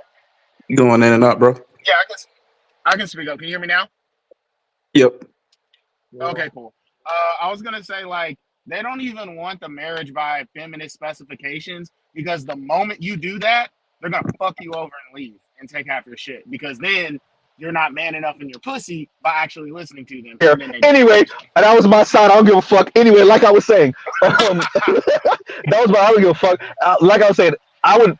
Going in and out, bro. Yeah, I can speak up. Can you hear me now? Yep. Okay, cool. I was gonna say they don't even want the marriage by feminist specifications because the moment you do that, they're gonna fuck you over and leave and take half your shit because then you're not man enough in your pussy by actually listening to them. Yeah. Anyway, that was my side. I don't give a fuck. Anyway, like I was saying, that was my. I don't give a fuck. Like I was saying. I would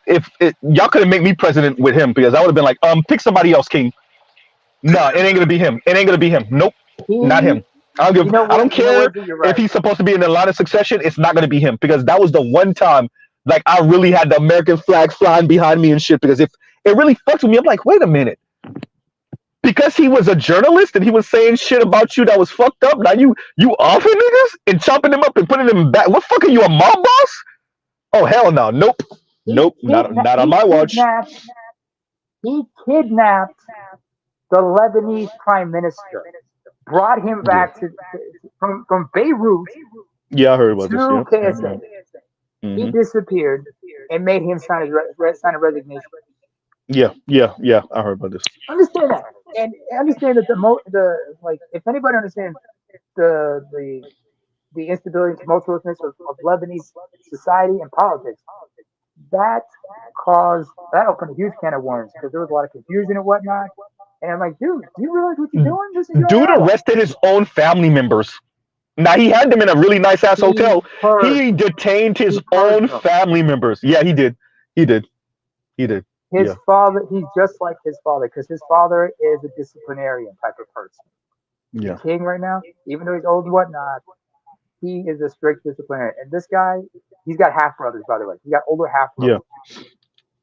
y'all couldn't make me president with him because I would have been like, pick somebody else, King. No, it ain't gonna be him. It ain't gonna be him. Nope, not him. I don't care if he's supposed to be in the line of succession. It's not gonna be him because that was the one time I really had the American flag flying behind me and shit. Because if it really fucked with me, I'm like, wait a minute. Because he was a journalist and he was saying shit about you that was fucked up. Now you offing niggas and chopping them up and putting them back. What fuck are you, a mob boss? Oh hell no, nope. Nope, not on my watch. He kidnapped the Lebanese prime minister. brought him back from Beirut Yeah, I heard about this. to Yep. KSA. He disappeared and made him sign sign a resignation. Yeah, I heard about this. Understand that, and understand that the like, if anybody understands the instability and tumultuousness of Lebanese society and politics, that opened a huge can of worms because there was a lot of confusion and whatnot. And I'm like, dude, do you realize what you're doing? This is your Dude ally. arrested his own family members. Now he had them in a really nice ass hotel. He detained his own family members. Yeah, he did. His father, he's just like his father, because his father is a disciplinarian type of person. Yeah. The king right now, even though he's old and whatnot, he is a strict disciplinarian. And this guy, he's got half brothers, by the way. He's got older half brothers. Yeah.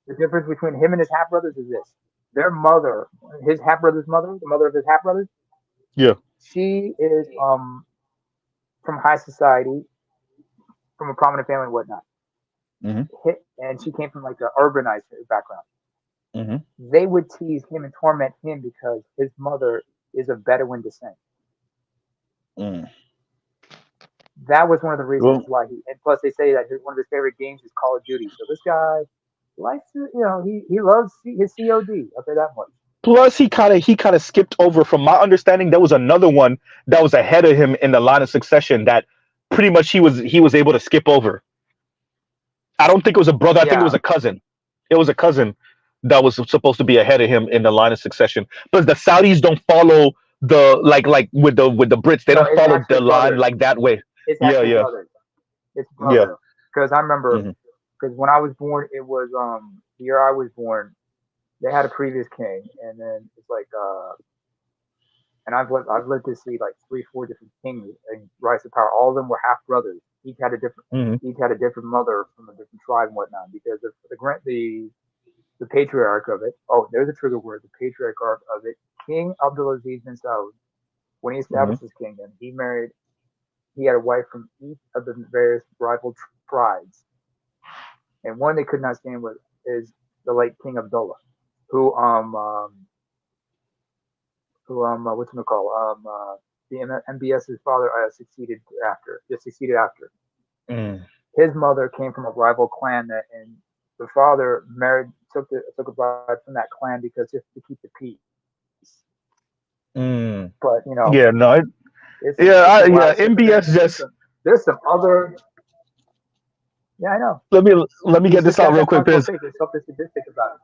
The difference between him and his half brothers is this: their mother, his half brother's mother, the mother of his half brothers. Yeah. She is from high society, from a prominent family and whatnot. And she came from like the urbanized background. They would tease him and torment him because his mother is of Bedouin descent. That was one of the reasons why and plus they say that one of his favorite games is Call of Duty. So this guy likes to, he loves his COD. I'll say that much. Plus, he kind of skipped over. From my understanding, there was another one that was ahead of him in the line of succession that pretty much he was able to skip over. I don't think it was a brother. I think it was a cousin. It was a cousin that was supposed to be ahead of him in the line of succession. But the Saudis don't follow the like with the Brits. They don't follow the line like that way. It's brother. It's brother. Because I remember, because when I was born, it was the year I was born. They had a previous king, and then it's like and I've lived to see like 3-4 different kings and rise to power. All of them were half brothers. Each had a different mother from a different tribe and whatnot. Because the patriarch of it. Oh, there's a trigger word. The patriarch of it. King Abdulaziz bin Saud, when he established his kingdom, he had a wife from each of the various rival tribes, and one they could not stand with is the late King Abdullah, who the MBS's father succeeded after. His mother came from a rival clan and the father took a bride from that clan because just to keep the peace. But MBS just there's some other. Yeah, I know. Let me get this out real quick because something sadistic about it.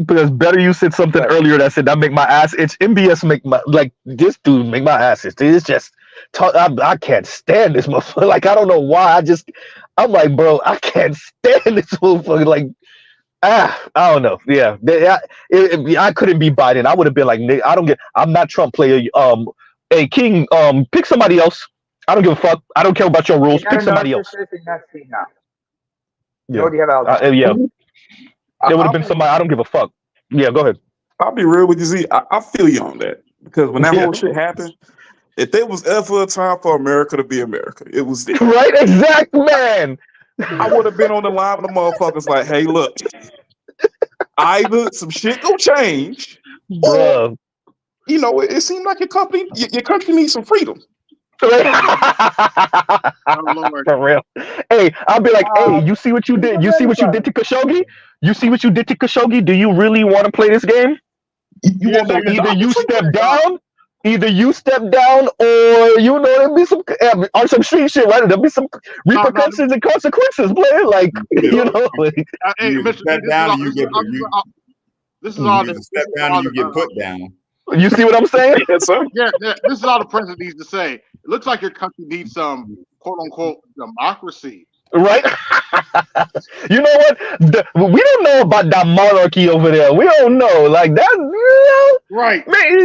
Because Better You said something earlier that said that make my ass itch. MBS make my this dude make my ass itch. It's just I can't stand this motherfucker. Like I don't know why. I'm like, bro, I can't stand this motherfucker. Like I don't know. Yeah, I couldn't be Biden. I would have been like, I'm not Trump player. Hey King, pick somebody else. I don't give a fuck. I don't care about your rules. Pick somebody else. Yeah. There would have been somebody. I don't give a fuck. Yeah, go ahead. I'll be real with you. Z, I feel you on that because when that whole shit happened, if there was ever a time for America to be America, it was there. Right, exact man. I would have been on the line with the motherfuckers like, hey, look, either some shit gonna change, or it seemed like your country needs some freedom. For real. Hey, I'll be like, hey, you see what you did? You see what you did to Khashoggi? You see what you did to Khashoggi? Do you really want to play this game? Either you step down, or there'll be some on some street shit, right? There'll be some repercussions and consequences, boy. Like hey, Mr. Step down and you get this is all the step down and you get put down. You see what I'm saying? Yes, sir. Yeah, this is all the president needs to say. It looks like your country needs some quote unquote democracy. Right? You know what? We don't know about that monarchy over there. We don't know. Like that, right? Man,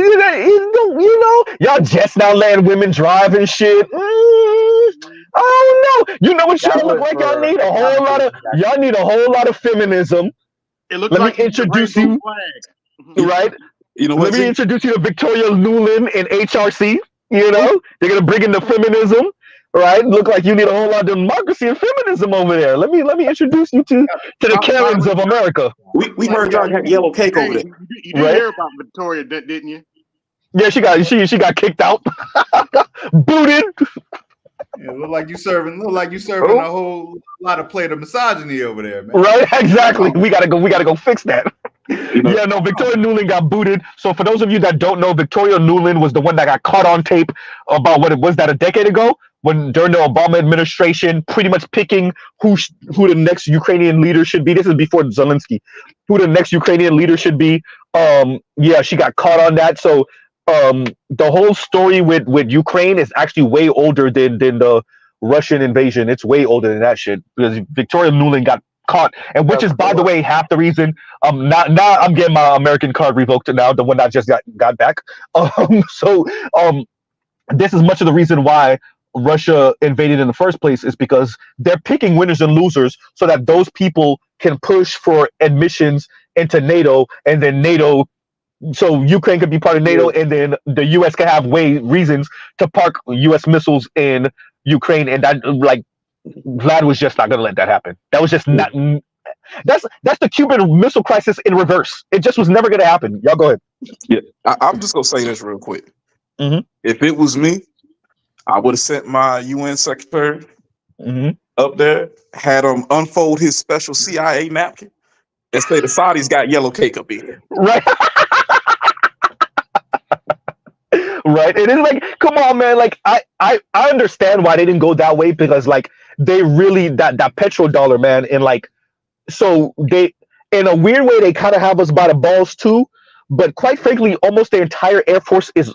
y'all just now letting women drive and shit. I don't know. You know what y'all look like? Y'all need a whole lot of feminism. It looks like me introduce you. Right? Let me introduce you to Victoria Nuland in HRC. They're gonna bring in the feminism, right? Look like you need a whole lot of democracy and feminism over there. Let me introduce you to the Karens of America. We heard y'all had yellow cake over there. You did hear about Victoria, didn't you? Yeah, she got kicked out, booted. Yeah, look like you serving a whole lot of plate of misogyny over there, man. Right, exactly. We gotta go fix that. Yeah, no, Victoria Nuland got booted. So for those of you that don't know, Victoria Nuland was the one that got caught on tape about what it was that a decade ago, when during the Obama administration, pretty much picking who the next Ukrainian leader should be. This is before Zelensky. Who the next Ukrainian leader should be. Yeah, she got caught on that. So the whole story with Ukraine is actually way older than the Russian invasion. It's way older than that shit, because Victoria Nuland got caught, and which is, by the way, half the reason now I'm getting my American card revoked now, the one I just got back. So this is much of the reason why Russia invaded in the first place, is because they're picking winners and losers so that those people can push for admissions into NATO, and then NATO, so Ukraine could be part of NATO, and then the US can have reasons to park US missiles in Ukraine, and that, like, Vlad was just not going to let that happen. That was just not. That's the Cuban Missile Crisis in reverse. It just was never going to happen. Y'all go ahead. Yeah, I'm just gonna say this real quick. Mm-hmm. If it was me, I would have sent my UN secretary up there, had him unfold his special CIA napkin, and say the Saudis got yellow cake up in here. Right. Right. It is like, come on, man. Like, I understand why they didn't go that way, because like they really that petrodollar, man, and like, so they, in a weird way, they kind of have us by the balls too. But quite frankly, almost the entire Air Force is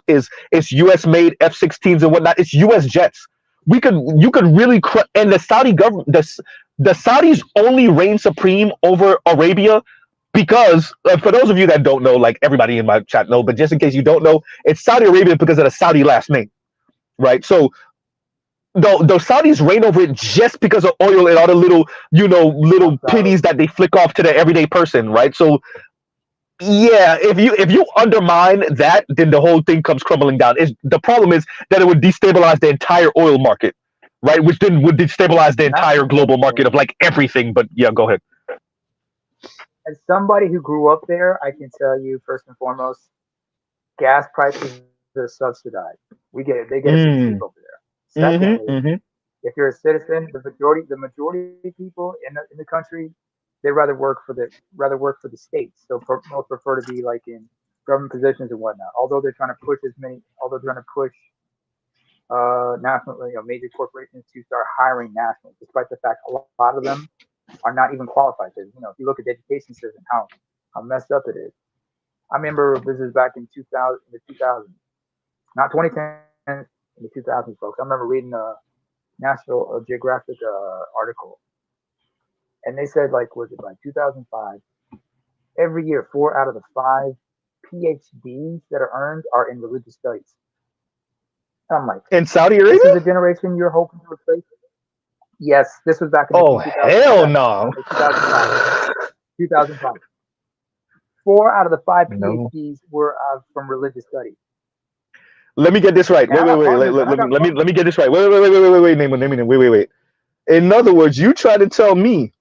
US made F-16s and whatnot. It's US jets. You could really and the Saudi government, the Saudis only reign supreme over Arabia because, for those of you that don't know, like everybody in my chat know, but just in case you don't know, it's Saudi Arabia because of the Saudi last name, right? So the Saudis reign over it just because of oil and all the little pennies that they flick off to the everyday person, right? So yeah, if you undermine that, then the whole thing comes crumbling down. The problem is that it would destabilize the entire oil market, right? Which then would destabilize the entire global market of like everything. But yeah, go ahead. As somebody who grew up there, I can tell you first and foremost, gas prices are subsidized. They get it cheap over there. Secondly, if you're a citizen, the majority of people in the country, they rather work for the states. So most prefer to be like in government positions and whatnot. Although they're trying to push national, major corporations to start hiring nationals, despite the fact a lot of them are not even qualified. Because if you look at the education system, how messed up it is. I remember this is back in 2000, not 2010, in the 2000s, folks. I remember reading a National Geographic article. And they said, like, was it by 2005? Every year, 4 out of the 5 PhDs that are earned are in religious studies. I'm like, in Saudi Arabia, this is a generation you're hoping to replace. Yes, this was back in. Oh hell no! 2005. 4 out of the 5 PhDs were from religious studies. Let me get this right. Wait. Let me get this right. Wait. In other words, you try to tell me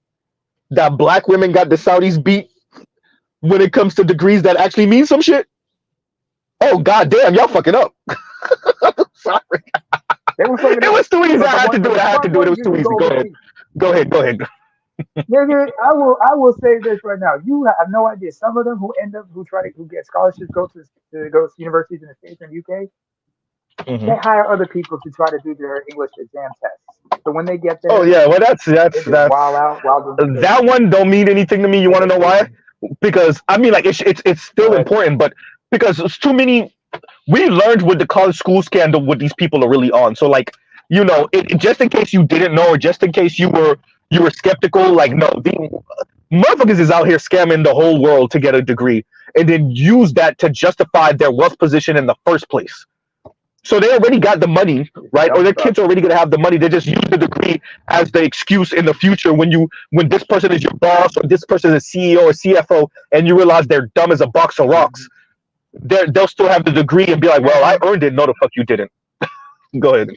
that black women got the Saudis beat when it comes to degrees that actually mean some shit? Oh goddamn, y'all fucking up. Sorry. It was too easy. I had to do it. It was too easy. Go ahead. Nigga, I will say this right now. You have no idea. Some of them who get scholarships, go to universities in the States and UK. They hire other people to try to do their English exam tests. So when they get there, oh yeah, well that's that one don't mean anything to me. You want to know why? Because I mean, like it's still important, but because it's too many. We learned with the college school scandal what these people are really on. So like, just in case you didn't know, or just in case you were skeptical, like no, the motherfuckers is out here scamming the whole world to get a degree, and then use that to justify their wealth position in the first place. So they already got the money, right? Or their kids are already gonna have the money. They just use the degree as the excuse in the future when this person is your boss or this person is a CEO or CFO, and you realize they're dumb as a box of rocks. They'll still have the degree and be like, "Well, I earned it." No, the fuck you didn't. Go ahead.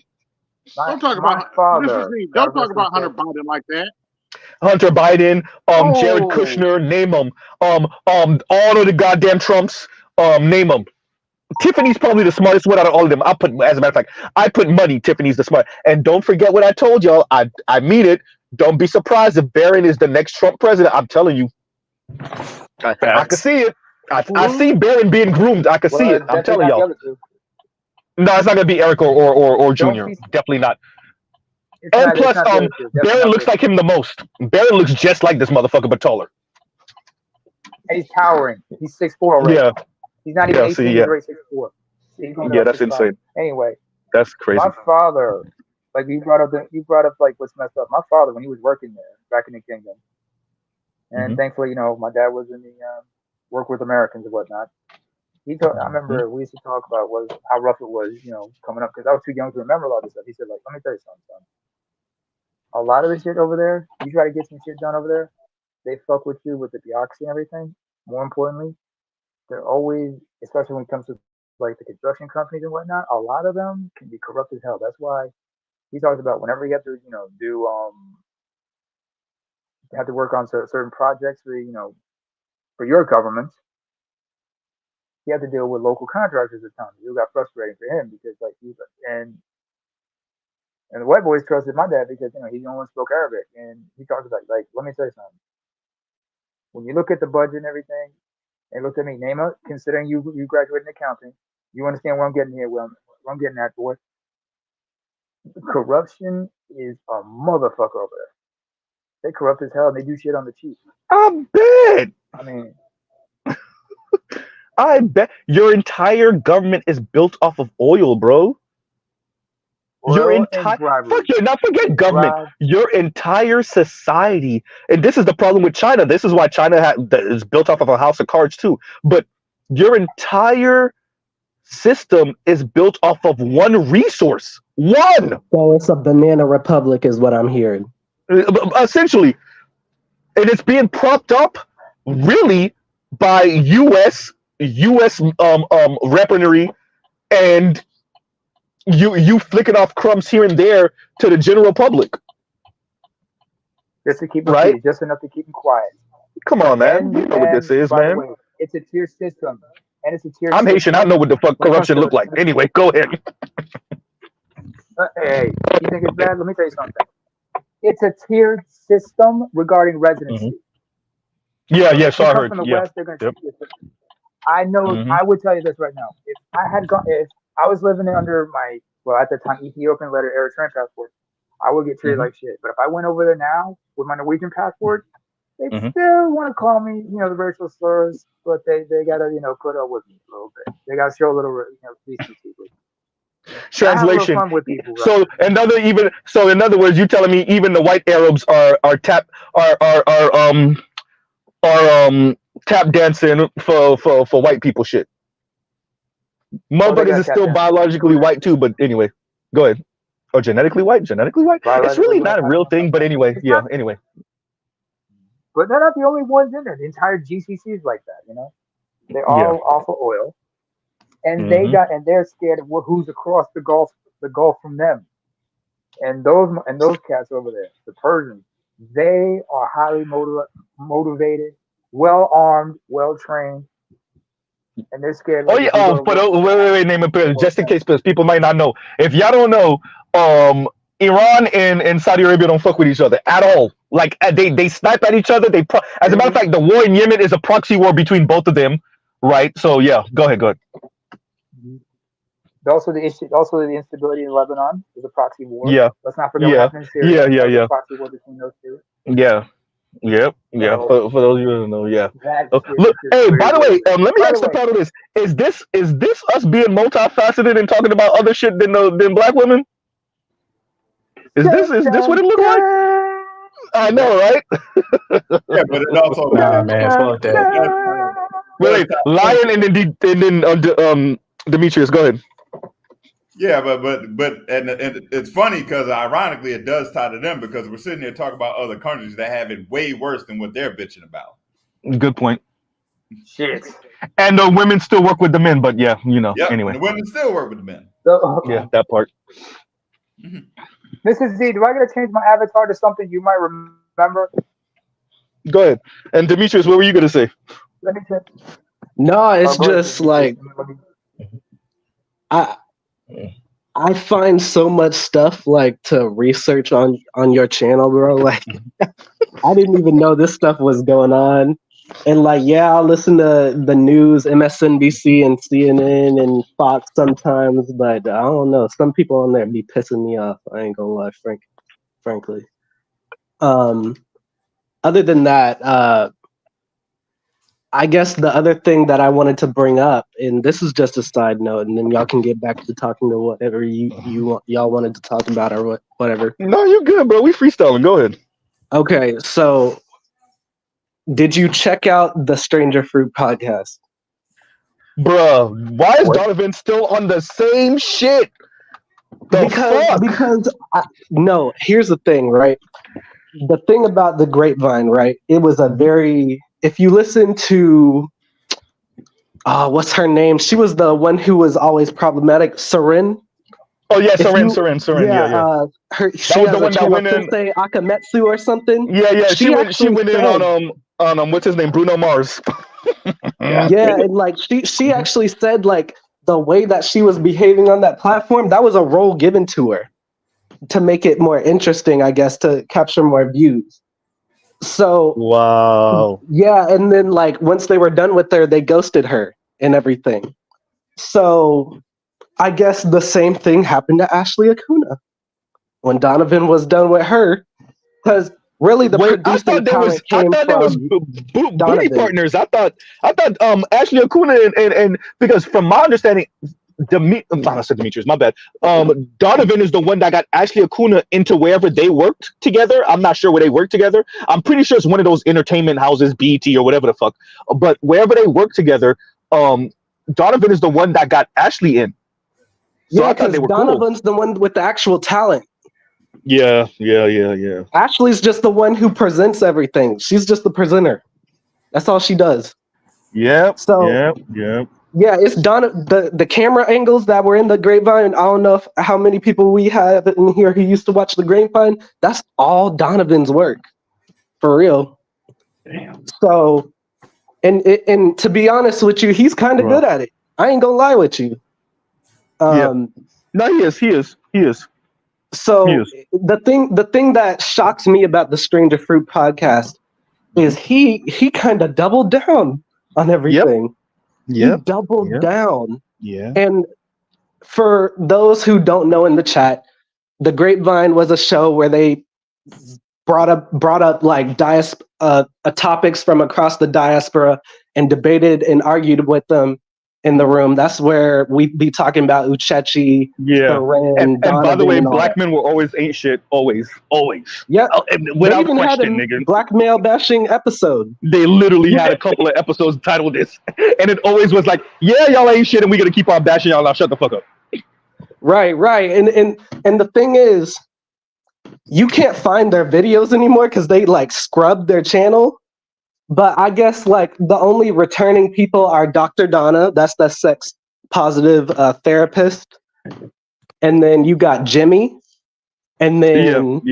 Don't talk about Hunter Biden like that. Hunter Biden, Jared Kushner, name them. All of the goddamn Trumps, name them. Tiffany's probably the smartest one out of all of them. As a matter of fact, I put money. Tiffany's the smart. And don't forget what I told y'all. I mean it. Don't be surprised if Barron is the next Trump president. I'm telling you. I can see it. I see Barron being groomed. I can see it. I'm telling y'all. No, it's not gonna be Eric or Junior. Definitely not. And plus, Barron looks like him the most. Barron looks just like this motherfucker, but taller. And he's towering. He's 6'4" already. Yeah. He's not even 18. He's already 6'4". Yeah, that's insane. Anyway, that's crazy. My father, like you brought up like what's messed up. My father, when he was working there back in the kingdom, and thankfully, my dad was in the work with Americans and whatnot. I remember we used to talk about how rough it was, coming up, because I was too young to remember a lot of this stuff. He said, like, let me tell you something, son. A lot of the shit over there, you try to get some shit done over there, they fuck with you with the bureaucracy and everything. More importantly, they're always, especially when it comes to like the construction companies and whatnot, a lot of them can be corrupt as hell. That's why he talks about whenever you have to, have to work on certain projects for your government, you have to deal with local contractors at times. It got frustrating for him because and the white boys trusted my dad because he's the only one who spoke Arabic, and he talks about like, let me tell you something. When you look at the budget and everything, and look at me, Nema, considering you graduated in accounting, you understand where I'm getting here, where I'm getting at, boy. Corruption is a motherfucker over there. They corrupt as hell and they do shit on the cheap. I bet. I mean, I bet your entire government is built off of oil, bro. Your entire forget government. Your entire society, and this is the problem with China. This is why China is built off of a house of cards too. But your entire system is built off of one resource. One. So it's a banana republic, is what I'm hearing. Essentially, and it's being propped up really by U.S. weaponry and you flicking off crumbs here and there to the general public. Just to keep them right? Just enough to keep them quiet. Come on, man. You know what this is, man. Way, it's a tier system. And it's a tier I'm Haitian. I know what the fuck corruption look like. Anyway, go ahead. Hey, you think it's bad? Let me tell you something. It's a tiered system regarding residency. Yes, I heard. From the West, they're going to I know. I would tell you this right now. If I was living under at the time, Ethiopian letter Eritrean passport, I would get treated like shit. But if I went over there now with my Norwegian passport, they still want to call me, the racial slurs, but they got to, put up with me a little bit. They got to show a little, decency with me. Translation. Fun with people, right? So in other words, you telling me even the white Arabs are tap dancing for white people shit. Motherfuckers is still biologically white too, but anyway, go ahead. Or genetically white? It's really not a real thing, but anyway, anyway. But they're not the only ones in there. The entire GCC is like that, They're all off of oil. And they're scared of who's across the Gulf from them. And those cats over there, the Persians, they are highly motivated, well armed, well trained, and they're scared. Wait, name it just in case, because people might not know. If y'all don't know, Iran and Saudi Arabia don't fuck with each other at all. Like they snipe at each other. As a matter of fact, the war in Yemen is a proxy war between both of them, right? So yeah, go ahead. Also, the instability in Lebanon is a proxy war. Yeah. Let's not forget what happened in Syria. Yeah. A proxy war between those two. Yeah. Yep. So, for those of you who don't know, yeah. Look, hey, by the way, let me ask the panel this: Is this us being multifaceted and talking about other shit than black women? Is this what it looks like? I know, right? Yeah, but it also man, fuck that. Wait, Lion and then Demetrius, go ahead. Yeah, but it's funny because ironically it does tie to them because we're sitting here talking about other countries that have it way worse than what they're bitching about. Good point. Shit. And the women still work with the men, but yeah, Yep, anyway. The women still work with the men. Yeah, that part. Mrs. Z, do I gotta change my avatar to something you might remember? Go ahead. And Demetrius, what were you gonna say? Let me check. No, it's just like I find so much stuff like to research on your channel, bro. Like I didn't even know this stuff was going on. And like, yeah, I'll listen to the news, MSNBC and CNN and Fox sometimes, but I don't know. Some people on there be pissing me off. I ain't gonna lie, frankly. Other than that, I guess the other thing that I wanted to bring up, and this is just a side note, and then y'all can get back to talking to whatever y'all wanted to talk about or whatever. No, you're good, bro. We freestyling. Go ahead. Okay, so did you check out the Stranger Fruit podcast? Bruh, why is Donovan still on the same shit? Because no, here's the thing, right? The thing about the Grapevine, right? It was a very, if you listen to, what's her name? She was the one who was always problematic, Seren. Oh yeah, Seren. Yeah. She was the one that went in. Say Akametsu or something. Yeah. She went in on what's his name, Bruno Mars. Yeah, and like she actually said like the way that she was behaving on that platform, that was a role given to her to make it more interesting, I guess, to capture more views. So wow. Yeah, and then like once they were done with her, they ghosted her and everything. So I guess the same thing happened to Ashley Acuna when Donovan was done with her, because really the producing talent came from booty partners. I thought Ashley Acuna and because from my understanding, I said Demetrius, my bad. Donovan is the one that got Ashley Acuna into wherever they worked together. I'm not sure where they worked together. I'm pretty sure it's one of those entertainment houses, BET or whatever the fuck. But wherever they work together, Donovan is the one that got Ashley in. So yeah, because Donovan's the one with the actual talent. Yeah. Ashley's just the one who presents everything. She's just the presenter. That's all she does. Yep. So yep. Yeah, it's the camera angles that were in the Grapevine. I don't know how many people we have in here who used to watch the Grapevine. That's all Donovan's work, for real. Damn. So, and to be honest with you, he's kind of good at it. I ain't gonna lie with you. No, he is. So the thing that shocks me about the Stranger Fruit podcast is he kind of doubled down on everything. Yep. He doubled down. Yeah. And for those who don't know in the chat, the Grapevine was a show where they brought up like topics from across the diaspora and debated and argued with them in the room. That's where we'd be talking about Uchechi, Seren, and by the way, black that. men were always ain't shit. Always. Yeah. Without they even question, had a nigga. black male bashing episode. They literally had a couple of episodes titled this. And it always was like, yeah, y'all ain't shit and we gotta keep on bashing y'all. Now shut the fuck up. Right. And the thing is, you can't find their videos anymore because they like scrubbed their channel. But I guess like the only returning people are Dr. Donna, that's the sex positive therapist, and then you got Jimmy, and then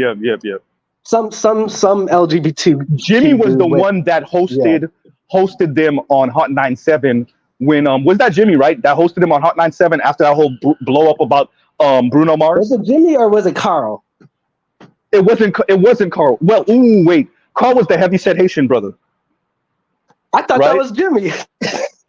some LGBT. Jimmy was the one that hosted them on Hot 97 when was that Jimmy, right? That hosted them on Hot 97 after that whole blow up about Bruno Mars. Was it Jimmy or was it Carl? It wasn't Carl. Well, wait. Carl was the heavyset Haitian brother. I thought that was Jimmy.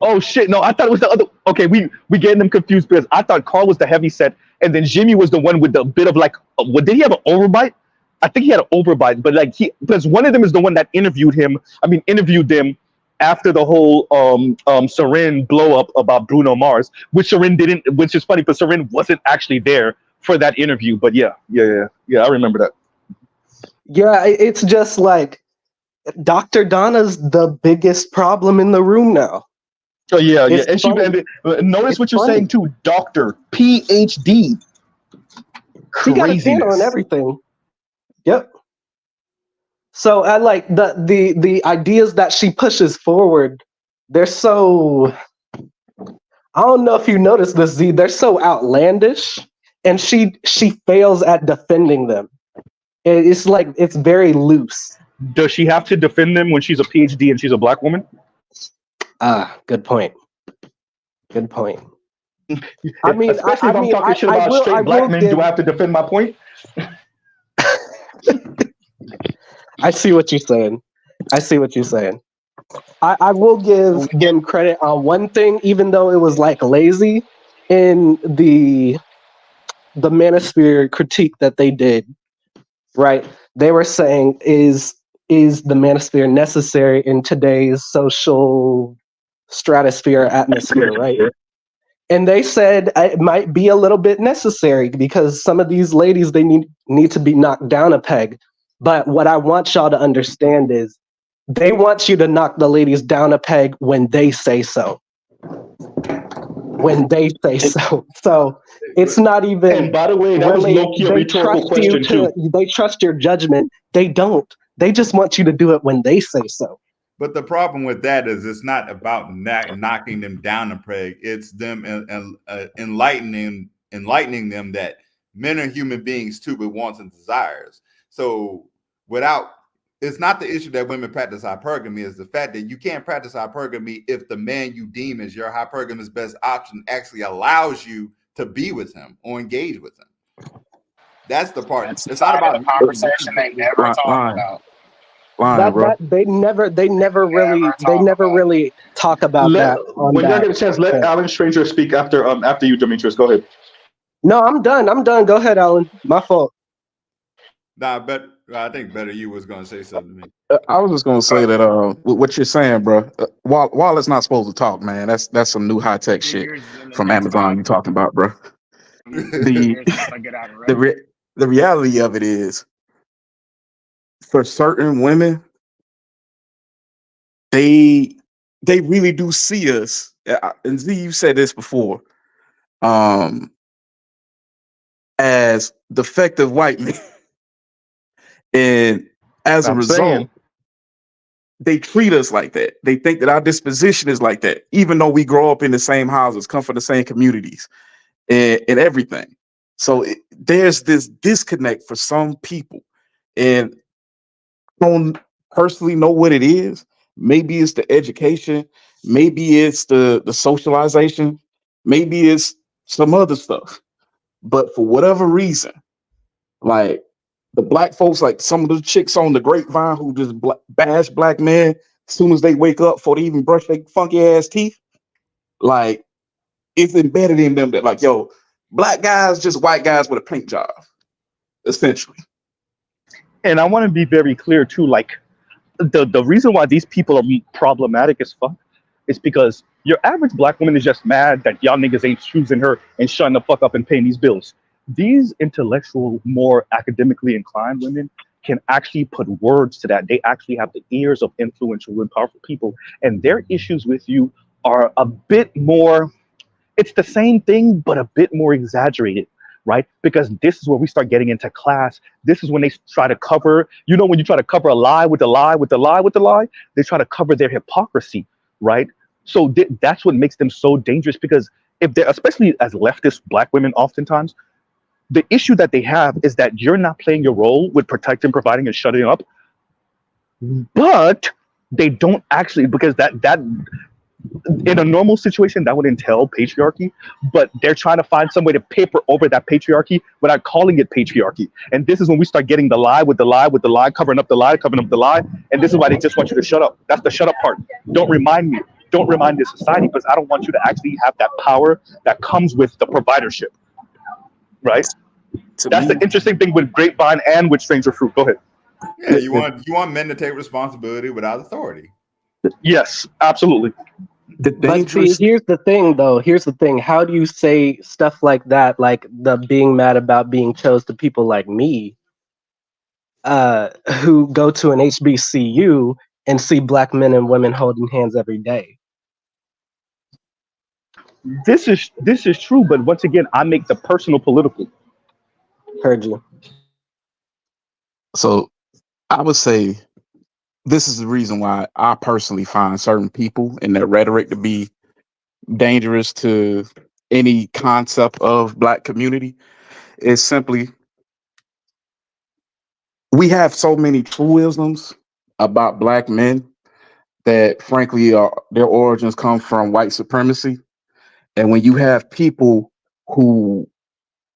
Oh shit! No, I thought it was the other. Okay, we getting them confused because I thought Carl was the heavyset, and then Jimmy was the one with the bit of like. What did he have an overbite? I think he had an overbite, but like because one of them is the one that interviewed them after the whole Seren blow up about Bruno Mars, which Seren didn't. Which is funny, but Seren wasn't actually there for that interview. But yeah, I remember that. Yeah, it's just like Dr. Donna's the biggest problem in the room now. Oh yeah, and notice what you're saying too, Doctor PhD. She got a channel and everything. Yep. So I like the ideas that she pushes forward. They're so. I don't know if you noticed this, Z. They're so outlandish, and she fails at defending them. It's like it's very loose. Does she have to defend them when she's a PhD and she's a black woman? Good point. Good point. I mean, especially if I'm talking shit about straight black men, do I have to defend my point? I see what you're saying. I will give them credit on one thing, even though it was like lazy in the manosphere critique that they did. Right? They were saying, is the manosphere necessary in today's social stratosphere atmosphere? Right? And they said it might be a little bit necessary because some of these ladies, they need to be knocked down a peg. But what I want y'all to understand is they want you to knock the ladies down a peg when they say so. When they say so. So it's not even. And by the way, that really, was low-key a rhetorical question too. They trust your judgment. They don't. They just want you to do it when they say so. But the problem with that is it's not about knocking them down a peg. It's them enlightening them that men are human beings too, with wants and desires. So it's not the issue that women practice hypergamy. It's the fact that you can't practice hypergamy if the man you deem as your hypergamous best option actually allows you to be with him or engage with him. That's the part. It's not about the conversation they never talk about. They never really talk about that. When you get a chance, let Alan Stranger speak after you, Demetrius. Go ahead. No, I'm done. Go ahead, Alan. My fault. Nah, I think better you was gonna say something to me. I was just gonna say that what you're saying, bro. Wallace not supposed to talk, man. That's some new high tech shit from Amazon. You talking about, bro? The reality of it is, for certain women, they really do see us. And Z, you said this before, as defective white men. And as a result, they treat us like that. They think that our disposition is like that, even though we grow up in the same houses, come from the same communities, and everything. So there's this disconnect for some people, and I don't personally know what it is. Maybe it's the education, maybe it's the socialization, maybe it's some other stuff. But for whatever reason, like the black folks, like some of the chicks on the grapevine who just bash black men as soon as they wake up before they even brush their funky ass teeth, like it's embedded in them that like, yo, black guys just white guys with a paint job, essentially. And I want to be very clear too, like the reason why these people are problematic as fuck is because your average black woman is just mad that y'all niggas ain't choosing her and shutting the fuck up and paying these bills. These intellectual, more academically inclined women can actually put words to that. They actually have the ears of influential and powerful people, and their issues with you are a bit more, it's the same thing, but a bit more exaggerated, right? Because this is where we start getting into class. This is when they try to cover, when you try to cover a lie with a lie with a lie with a lie, they try to cover their hypocrisy, right? So that's what makes them so dangerous, because if they're, especially as leftist black women, oftentimes, the issue that they have is that you're not playing your role with protecting, providing, and shutting up. But they don't actually, because that in a normal situation, that would entail patriarchy, but they're trying to find some way to paper over that patriarchy without calling it patriarchy. And this is when we start getting the lie with the lie with the lie, covering up the lie, and this is why they just want you to shut up. That's the shut up part. Don't remind me. Don't remind this society, because I don't want you to actually have that power that comes with the providership. Right? That's the interesting thing with Grapevine and with Stranger Fruit. Go ahead. Yeah, you want men to take responsibility without authority. Yes, absolutely. But see, here's the thing, though. Here's the thing. How do you say stuff like that, like the being mad about being chose to people like me, who go to an HBCU and see black men and women holding hands every day? This is true, but once again, I make the personal political. Heard you. So I would say this is the reason why I personally find certain people and their rhetoric to be dangerous to any concept of black community. Is simply, we have so many truisms about black men that frankly their origins come from white supremacy. And when you have people who,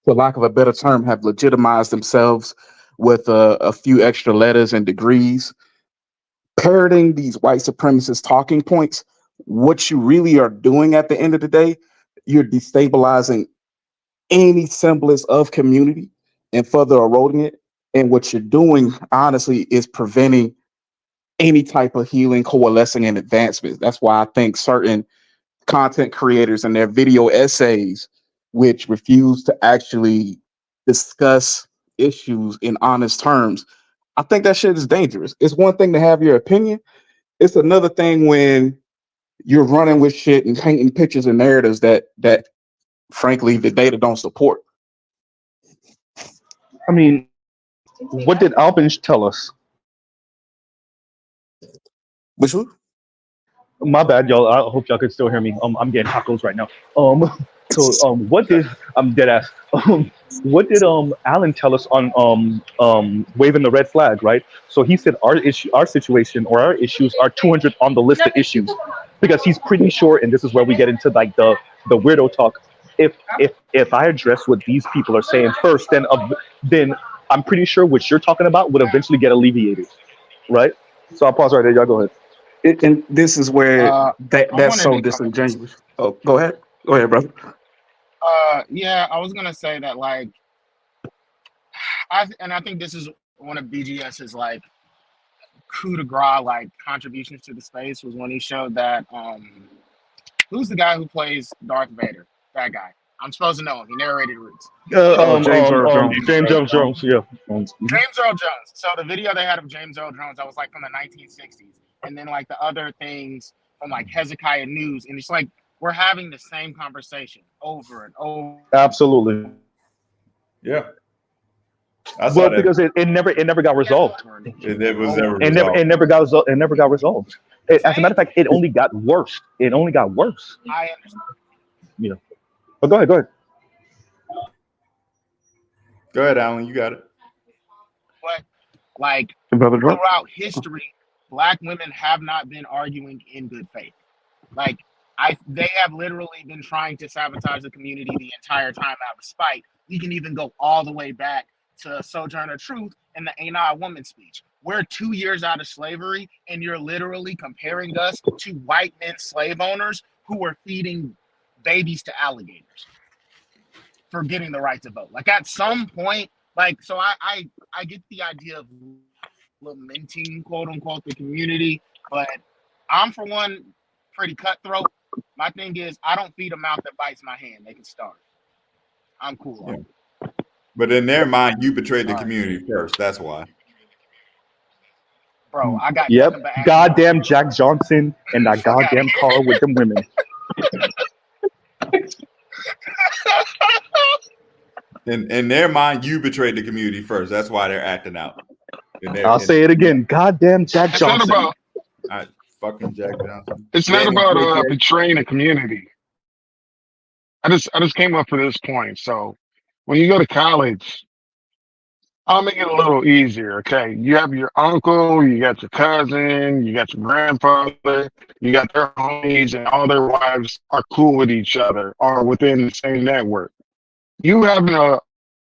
for lack of a better term, have legitimized themselves with a few extra letters and degrees, parroting these white supremacist talking points, what you really are doing at the end of the day, you're destabilizing any semblance of community and further eroding it. And what you're doing, honestly, is preventing any type of healing, coalescing, and advancement. That's why I think certain content creators and their video essays, which refuse to actually discuss issues in honest terms, I think that shit is dangerous. It's one thing to have your opinion. It's another thing when you're running with shit and painting pictures and narratives that frankly the data don't support. I mean, what did Albans tell us? Which one? My bad, y'all. I hope y'all can still hear me. I'm getting tacos right now. What did I'm dead ass? What did Alan tell us on waving the red flag? Right. So he said our situation, or our issues are 200 on the list of issues, because he's pretty sure, and this is where we get into like the weirdo talk. If I address what these people are saying first, then I'm pretty sure what you're talking about would eventually get alleviated, right? So I'll pause right there. Y'all go ahead. And this is where that's so disingenuous. Oh, go ahead, brother. Yeah, I was gonna say that, like, I think this is one of BGS's like coup de grace, like contributions to the space, was when he showed that who's the guy who plays Darth Vader? That guy. I'm supposed to know him. He narrated Roots. James Earl Jones. James Earl Jones, yeah. James Earl Jones. So the video they had of James Earl Jones, that was like from the 1960s. And then like the other things from like Hezekiah News. And it's like, we're having the same conversation over and over. Absolutely. Yeah. Well, because it never got resolved. It was never resolved. It never got resolved. As a matter of fact, it only got worse. It only got worse. I understand. You know. But go ahead. Go ahead, Alan. You got it. But like throughout history, Black women have not been arguing in good faith. Like they have literally been trying to sabotage the community the entire time out of spite. We can even go all the way back to Sojourner Truth and the Ain't I a Woman speech. We're 2 years out of slavery, and you're literally comparing us to white men slave owners who were feeding babies to alligators for getting the right to vote. Like at some point, like, so I get the idea of lamenting, quote unquote, the community, but I'm, for one, pretty cutthroat. My thing is, I don't feed a mouth that bites my hand. They can starve. I'm cool on it. But in their mind, you betrayed the community first. That's why. Bro, I got goddamn Jack Johnson and that goddamn car with them women. In their mind, you betrayed the community first. That's why they're acting out. I'll say it again. Goddamn Jack Johnson. Fucking Jack Johnson. It's not about betraying a community. I just came up for this point. So when you go to college, I'll make it a little easier. Okay, you have your uncle, you got your cousin, you got your grandfather, you got their homies, and all their wives are cool with each other, are within the same network. You having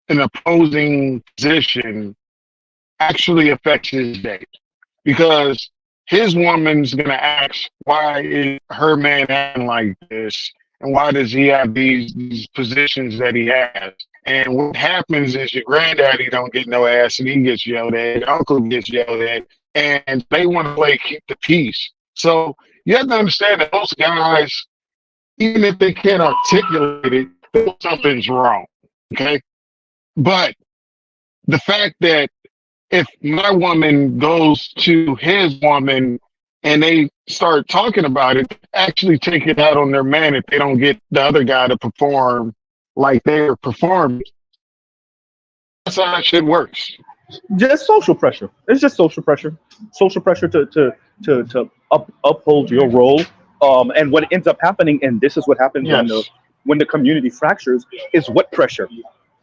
an opposing position actually affects his day, because his woman's gonna ask, why is her man acting like this, and why does he have these positions that he has? And what happens is your granddaddy don't get no ass, and he gets yelled at, your uncle gets yelled at, and they want to play keep the peace. So you have to understand that most guys, even if they can't articulate it, something's wrong. Okay, but the fact that if my woman goes to his woman and they start talking about it, actually take it out on their man if they don't get the other guy to perform like they're performing. That's how that shit works. Just social pressure. It's just social pressure. Social pressure to uphold your role. And what ends up happening, and this is what happens when the community fractures, is what pressure?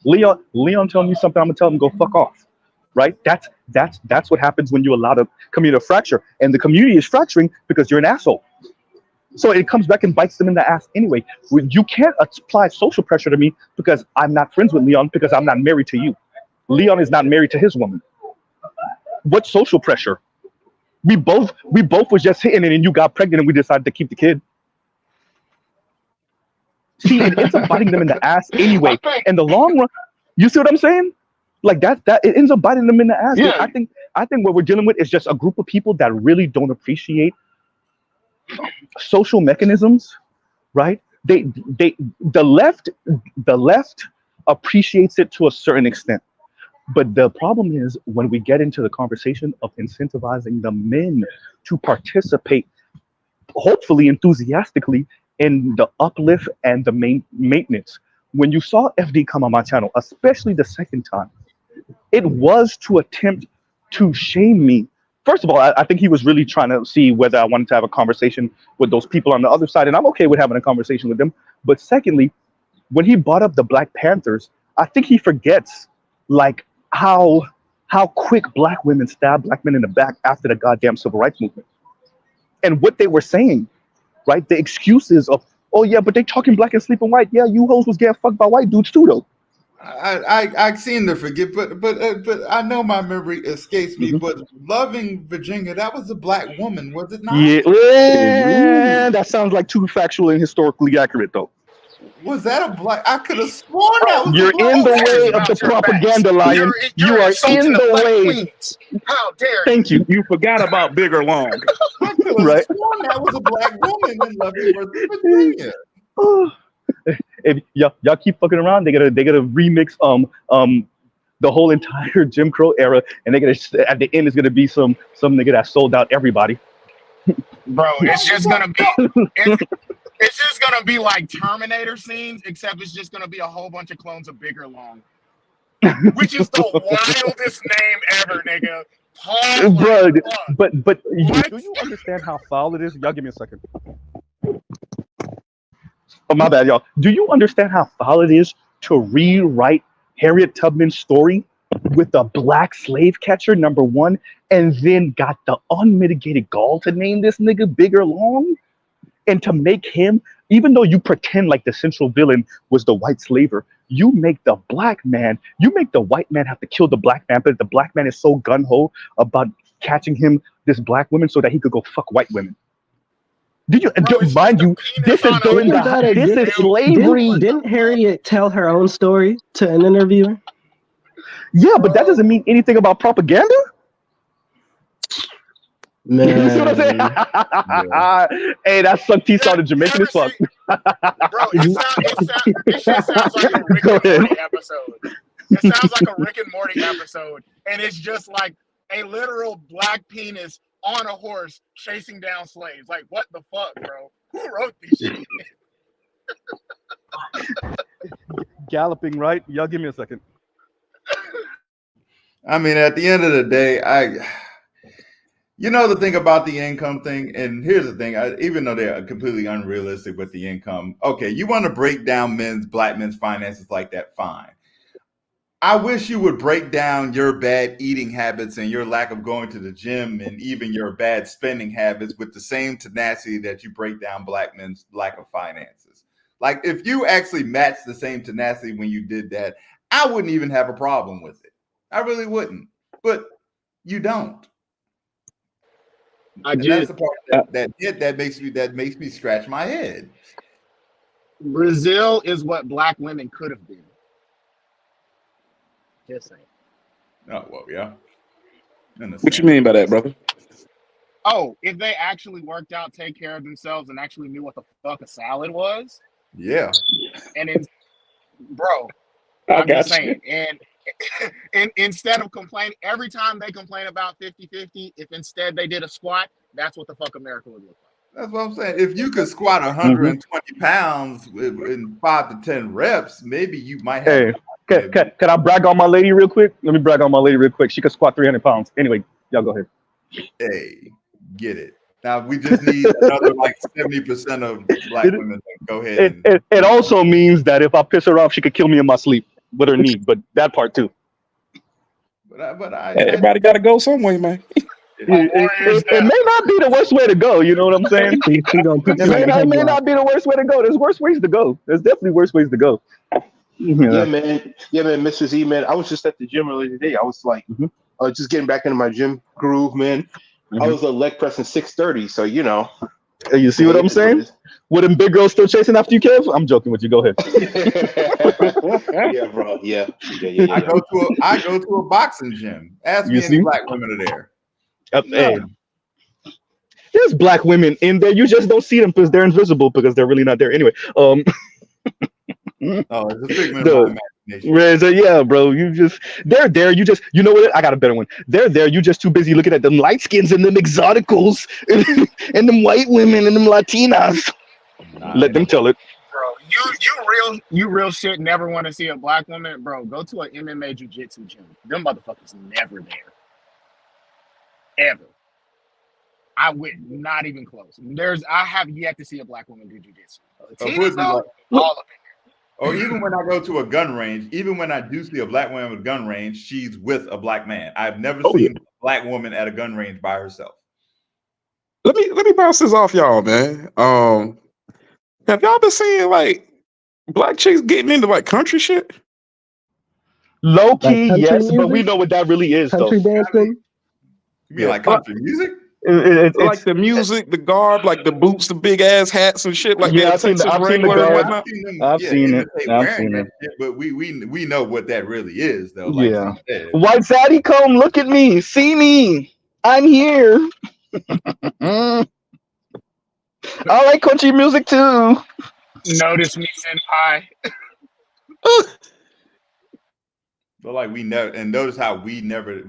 Leon telling me something, I'm gonna tell him go fuck off. Right? That's what happens when you allow the community to fracture. And the community is fracturing because you're an asshole. So it comes back and bites them in the ass anyway. You can't apply social pressure to me because I'm not friends with Leon because I'm not married to you. Leon is not married to his woman. What social pressure? We both was just hitting it and you got pregnant and we decided to keep the kid. See, it ends up biting them in the ass anyway. In the long run, you see what I'm saying? Like that it ends up biting them in the ass. Yeah. I think what we're dealing with is just a group of people that really don't appreciate social mechanisms, right? The left appreciates it to a certain extent. But the problem is when we get into the conversation of incentivizing the men to participate, hopefully enthusiastically, in the uplift and the maintenance. When you saw FD come on my channel, especially the second time, it was to attempt to shame me. First of all, I think he was really trying to see whether I wanted to have a conversation with those people on the other side, and I'm okay with having a conversation with them. But secondly, when he brought up the Black Panthers, I think he forgets like how quick Black women stabbed Black men in the back after the goddamn civil rights movement. And what they were saying, right? The excuses of, oh yeah, but they talking black and sleeping white. Yeah, you hoes was getting fucked by white dudes too, though. I seem to forget, but I know my memory escapes me. But Loving Virginia, that was a Black woman, was it not? Yeah, that sounds like too factual and historically accurate, though. Was that a Black? I could have sworn that was. You're a Black in the woman. way of the propaganda, Lion. You are in the way. How dare Thank you. You forgot about Bigger Long. I could have Right. sworn that was a Black woman in Loving Virginia. If y'all keep fucking around, they gotta remix the whole entire Jim Crow era, and they gotta at the end is gonna be some nigga that sold out everybody. Bro, it's just gonna be it's just gonna be like Terminator scenes, except it's just gonna be a whole bunch of clones of Bigger Long, which is the wildest name ever, nigga. Bro, but do you understand how foul it is? Y'all give me a second. Oh, my bad, y'all. Do you understand how foul it is to rewrite Harriet Tubman's story with a black slave catcher, number one, and then got the unmitigated gall to name this nigga Bigger Long? And to make him, even though you pretend like the central villain was the white slaver, you make the black man, you make the white man have to kill the black man, but the black man is so gun-ho about catching him, this black woman, so that he could go fuck white women. Did you mind you? This is during this is slavery. Didn't Harriet tell her own story to an interviewer? Yeah, but that doesn't mean anything about propaganda. Man. You see what I'm saying? Hey, that suck teeth sounded Jamaican as fuck. Bro, it just sounds like a Rick and Morty episode. It sounds like a Rick and Morty episode, and it's just like a literal black penis on a horse chasing down slaves. Like, what the fuck, bro? Who wrote this shit? Galloping, right? Y'all give me a second. I mean, at the end of the day, you know the thing about the income thing, and here's the thing, even though they're completely unrealistic with the income, okay, you want to break down black men's finances like that, fine. I wish you would break down your bad eating habits and your lack of going to the gym and even your bad spending habits with the same tenacity that you break down black men's lack of finances. Like, if you actually matched the same tenacity when you did that, I wouldn't even have a problem with it. I really wouldn't, but you don't. That's the part that makes me scratch my head. Brazil is what black women could have been. Just saying. Oh, well, yeah. What you mean by that, brother? Oh, if they actually worked out, take care of themselves, and actually knew what the fuck a salad was. Yeah. And it's, bro, I'm just saying. And instead of complaining, every time they complain about 50-50, if instead they did a squat, that's what the fuck America would look like. That's what I'm saying. If you could squat 120 pounds in 5 to 10 reps, maybe you might have. Hey, can I brag on my lady real quick? Let me brag on my lady real quick. She could squat 300 pounds. Anyway, y'all go ahead. Hey, get it. Now, we just need another like 70% of black women to go ahead. It also means that if I piss her off, she could kill me in my sleep with her knee, but that part too. But everybody got to go some way, man. It may not be the worst way to go. You know what I'm saying? It may not be the worst way to go. There's worse ways to go. There's definitely worse ways to go. Yeah, man. Yeah, man. Mr. Z, man. I was just at the gym earlier today. I was like, just getting back into my gym groove, man. I was leg pressing 630. So you see what I'm saying? Were them big girls still chasing after you, Kev? I'm joking with you. Go ahead. Yeah, bro. Yeah. I go to a boxing gym. Ask me any black women are there. Hey, there's black women in there. You just don't see them because they're invisible because they're really not there anyway. It's a figment of my imagination. Yeah, bro. They're there. You know what? I got a better one. They're there. You just too busy looking at them light skins and them exoticals and them white women and them Latinas. Let them tell it. Bro, you real shit never want to see a black woman, bro. Go to an MMA jiu-jitsu gym. Them motherfuckers never there. Ever. I went not even close. I have yet to see a black woman do jiu-jitsu. All of it. Or even when I go to a gun range, even when I do see a black woman with a gun range, she's with a black man. I've never seen a black woman at a gun range by herself. Let me bounce this off y'all, man. Have y'all been seeing like black chicks getting into like country shit? Low key, like yes, music? But we know what that really is, country though. Dancing? You mean like country music? It's like the music, the garb, like the boots, the big ass hats and shit. Like I've seen the I've seen it. But we know what that really is, though. Like White Zaddy, come look at me, see me, I'm here. I like country music too. Notice me, senpai. But like we never, and notice how we never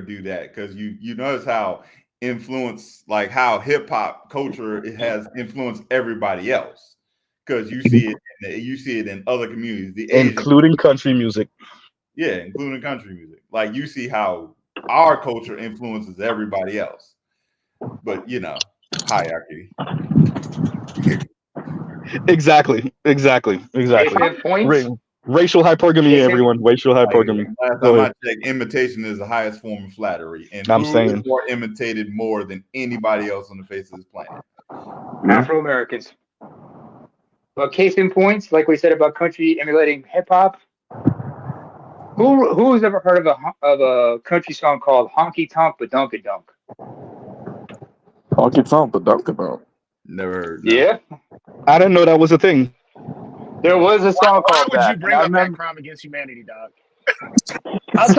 do that, because you notice how like how hip hop culture has influenced everybody else, because you see it in other communities, including country music. Yeah, including country music. Like you see how our culture influences everybody else, but hierarchy. Exactly. Racial hypergamy, everyone. Racial hypergamy. Last time I checked, imitation is the highest form of flattery, and I'm saying more imitated more than anybody else on the face of this planet. Afro-Americans. But case in points, like we said about country emulating hip hop. Who's ever heard of a country song called "Honky Tonk Badunka Dunk"? Honky Tonk Badunka Dunk. Never heard. No. Yeah, I didn't know that was a thing. There was a song called that. Why would you bring up that crime against humanity, dog? I'll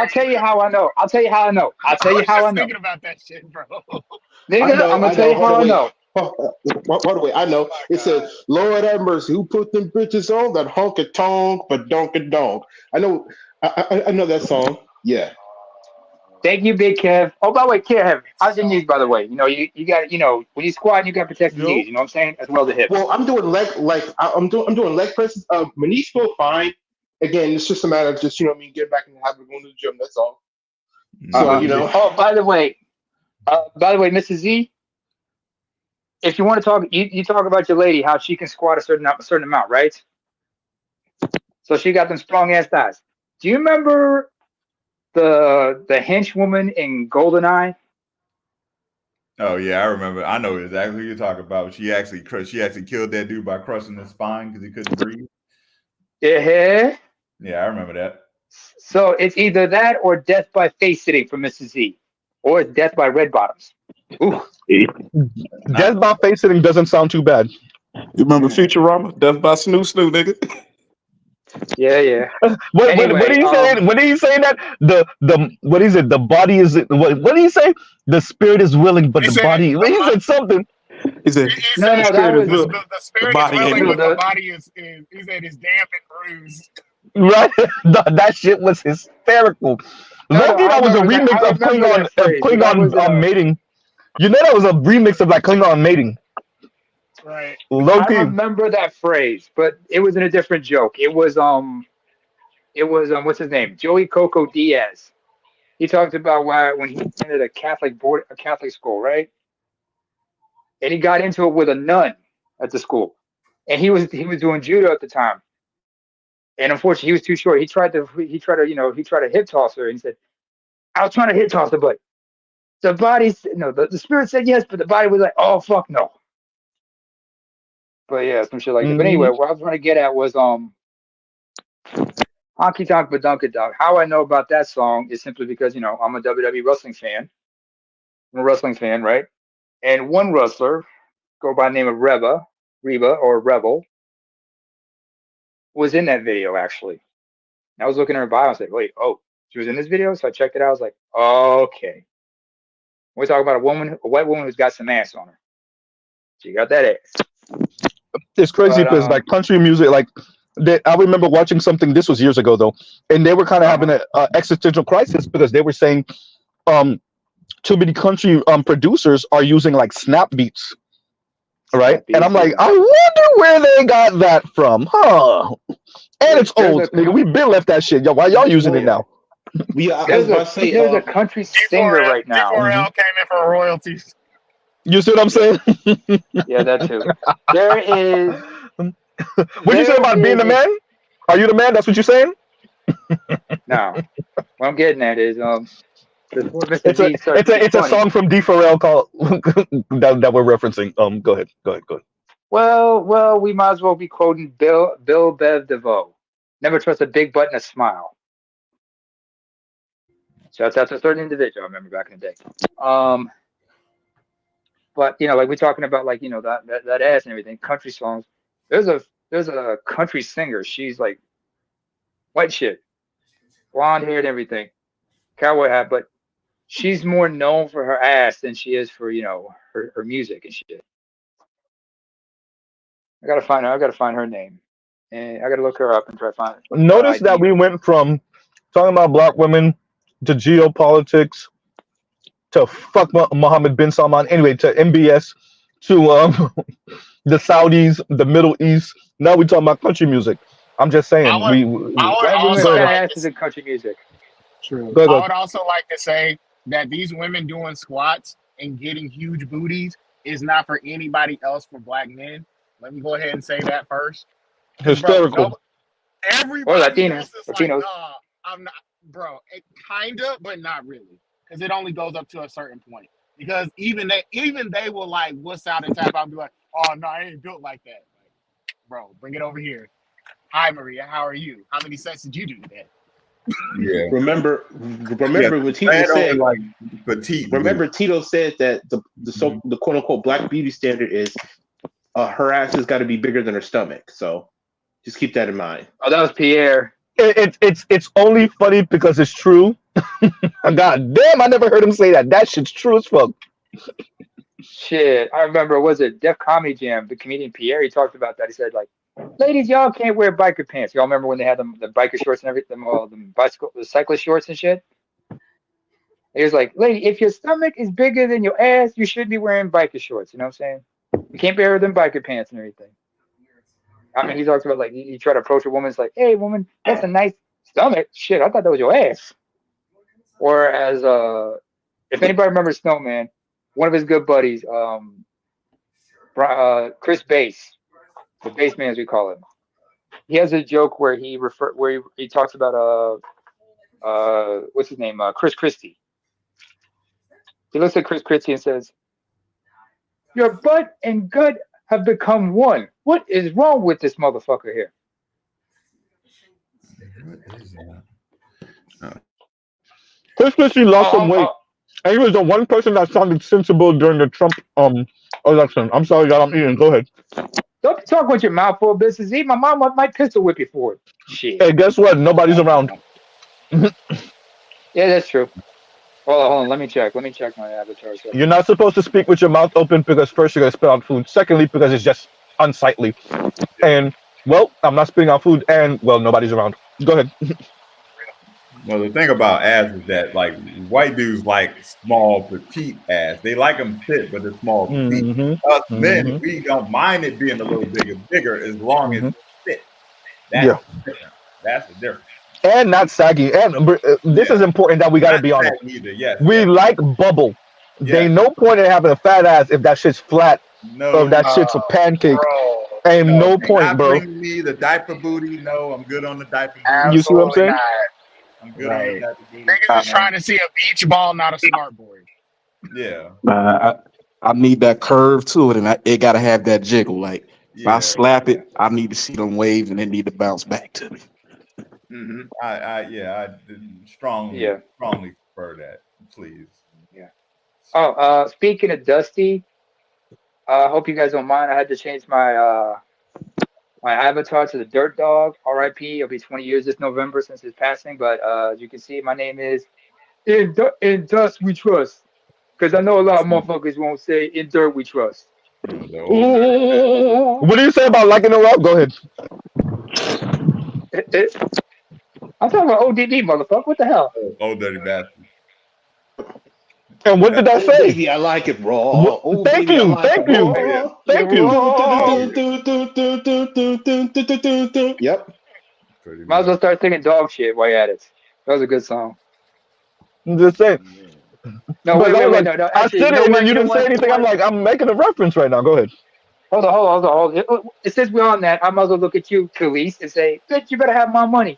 tell you how I know. I was thinking about that shit, bro. Nigga, I'm gonna tell you how I know. By the way, I know. It says, "Lord have mercy, who put them bitches on that honky tonk badunka donk." I know. I know that song. Yeah. Thank you, Big Kev. Oh, by the way, Kev, how's your knees, by the way? You got, when you squat, you got to protect the knees, you know what I'm saying? As well as the hips. Well, I'm doing I'm doing leg presses. My knees feel fine. Again, it's just a matter of just, getting back in the habit of going to the gym, that's all. Oh, by the way, Mrs. Z, if you want to talk, you talk about your lady, how she can squat a certain amount, right? So she got them strong ass thighs. Do you remember the henchwoman in GoldenEye? Oh yeah, I remember. I know exactly who you're talking about. She actually killed that dude by crushing his spine because he couldn't breathe. Yeah. Yeah, I remember that. So it's either that or death by face sitting for Mrs. Z, or death by red bottoms. Ooh. Death by face sitting doesn't sound too bad. You remember Futurama? Death by snoo, nigga. Yeah. What did he say? What did he say that the what is it? The body is what did he say? The spirit is willing, but the body. He said something. He said no. That was the spirit is willing, but the body is. He said it's damp and bruised. Right, that shit was hysterical. Lucky that was a remix of Klingon mating. You know that was a remix of like Klingon mating. Right. Low-key. I remember that phrase, but it was in a different joke. It was what's his name? Joey Coco Diaz. He talked about when he attended a Catholic school, right? And he got into it with a nun at the school, and he was doing judo at the time. And unfortunately, he was too short. He tried to hip toss her, and he said, "I was trying to hip toss her, but the body, no, the spirit said yes, but the body was like, oh fuck no. But yeah, some shit like that. But anyway, what I was trying to get at was Honky Tonk Badunkadunk. How I know about that song is simply because I'm a WWE wrestling fan. I'm a wrestling fan, right? And one wrestler, go by the name of Reba or Rebel, was in that video actually. And I was looking at her bio and I was like, wait, oh, she was in this video? So I checked it out. I was like, okay. We're talking about a white woman who's got some ass on her. She got that ass. It's crazy because like country music, like I remember watching something. This was years ago though, and they were kind of having an existential crisis because they were saying, too many country producers are using like snap beats, right? And I'm like, I wonder where they got that from, huh? And it's old, nigga. We've been left that shit. Yo, why y'all using it now? There's a country singer right now. D4L came in for royalties. You see what I'm saying? Yeah, that too. There is. What you say about being the man? Are you the man? That's what you're saying? No. What I'm getting at is it's a song from D4L called that we're referencing. Go ahead. Well, we might as well be quoting Bill Bev DeVoe. Never trust a big butt and a smile. Shouts out to a certain individual I remember back in the day. But like we're talking about like that ass and everything, country songs. There's a country singer. She's like white shit, blonde hair and everything, cowboy hat, but she's more known for her ass than she is for her music and shit. I gotta find her name, and I gotta look her up and try to find it. Notice that we went from talking about black women to geopolitics to fuck Mohammed bin Salman, anyway, to MBS, to the Saudis, the Middle East. Now we talking about country music. I'm just saying, I would in country music. True. I would also like to say that these women doing squats and getting huge booties is not for anybody else for black men. Let me go ahead and say that first. Hysterical. Everybody else is like, nah, I'm not, bro. Kinda, but not really, because it only goes up to a certain point. Because even they will like wuss out and tap out and be like, oh no, I ain't built like that. Like, bro, bring it over here. Hi Maria, how are you? How many sets did you do today? Yeah. Remember what Tito said. Like petite. Remember Tito said that the quote unquote black beauty standard is her ass has got to be bigger than her stomach. So just keep that in mind. Oh, that was Pierre. It's only funny because it's true. God damn, I never heard him say that. That shit's true as fuck. Shit, I remember. Was it Def Comedy Jam? The comedian Pierre, he talked about that. He said like, ladies, y'all can't wear biker pants. Y'all remember when they had the biker shorts and everything, the cyclist shorts and shit? He was like, lady, if your stomach is bigger than your ass, you should be wearing biker shorts. You know what I'm saying? You can't wear them biker pants and everything. I mean, he talks about like he tried to approach a woman. It's like, hey, woman, that's a nice stomach. Shit, I thought that was your ass. Or as if anybody remembers Snowman, one of his good buddies, Chris Bass, the bass man as we call him. He has a joke where he talks about what's his name, Chris Christie. He looks at Chris Christie and says, "Your butt and gut have become one. What is wrong with this motherfucker here?" Chris Christie lost some weight. And he was the one person that sounded sensible during the Trump election. I'm sorry, y'all. I'm eating. Go ahead. Don't talk with your mouth full of business. My mom might pistol whip you for it. Shit. Hey, guess what? Nobody's around. Yeah, that's true. Hold on. Let me check my avatar. You're not supposed to speak with your mouth open because first you're gonna spit out food. Secondly, because it's just unsightly. And well, I'm not spitting out food, and well, nobody's around. Go ahead. Well, the thing about ass is that like white dudes like small, petite ass. They like them fit, but they're small, petite. Us men, we don't mind it being a little bigger as long as it fits. That's the difference. And not saggy. And this is important that we got to be honest. We like bubble. They no point in having a fat ass if that shit's flat or if that shit's a pancake. Bro, and no point, bro. Bring me the diaper booty. No, I'm good on the diaper booty. You see what I'm saying? I'm good on the diaper booty. Niggas is trying to see a beach ball, not a smart board. Yeah. I need that curve to it, and it gotta have that jiggle. Like if I slap it, I need to see them waves, and it need to bounce back to me. Mm-hmm. I strongly prefer that. Please. Yeah. Oh, speaking of Dusty, I hope you guys don't mind. I had to change my my avatar to the Dirt Dog. R.I.P. It'll be 20 years this November since his passing. But as you can see, my name is In Dust We Trust. Because I know a lot of motherfuckers won't say In Dirt We Trust. Ooh. What do you say about liking the rock? Go ahead. I'm talking about ODD, motherfucker. What the hell? Oh, dirty bastard. And what did I say? Baby, I like it raw. Thank you. Yep. Might as well start singing dog shit while you're at it. That was a good song. I'm just saying. No, wait, no. I said it and then you didn't say anything. I'm like, I'm making a reference right now. Go ahead. Hold on. Since we're on that, I might as well look at you, Khalees, and say, bitch, you better have my money.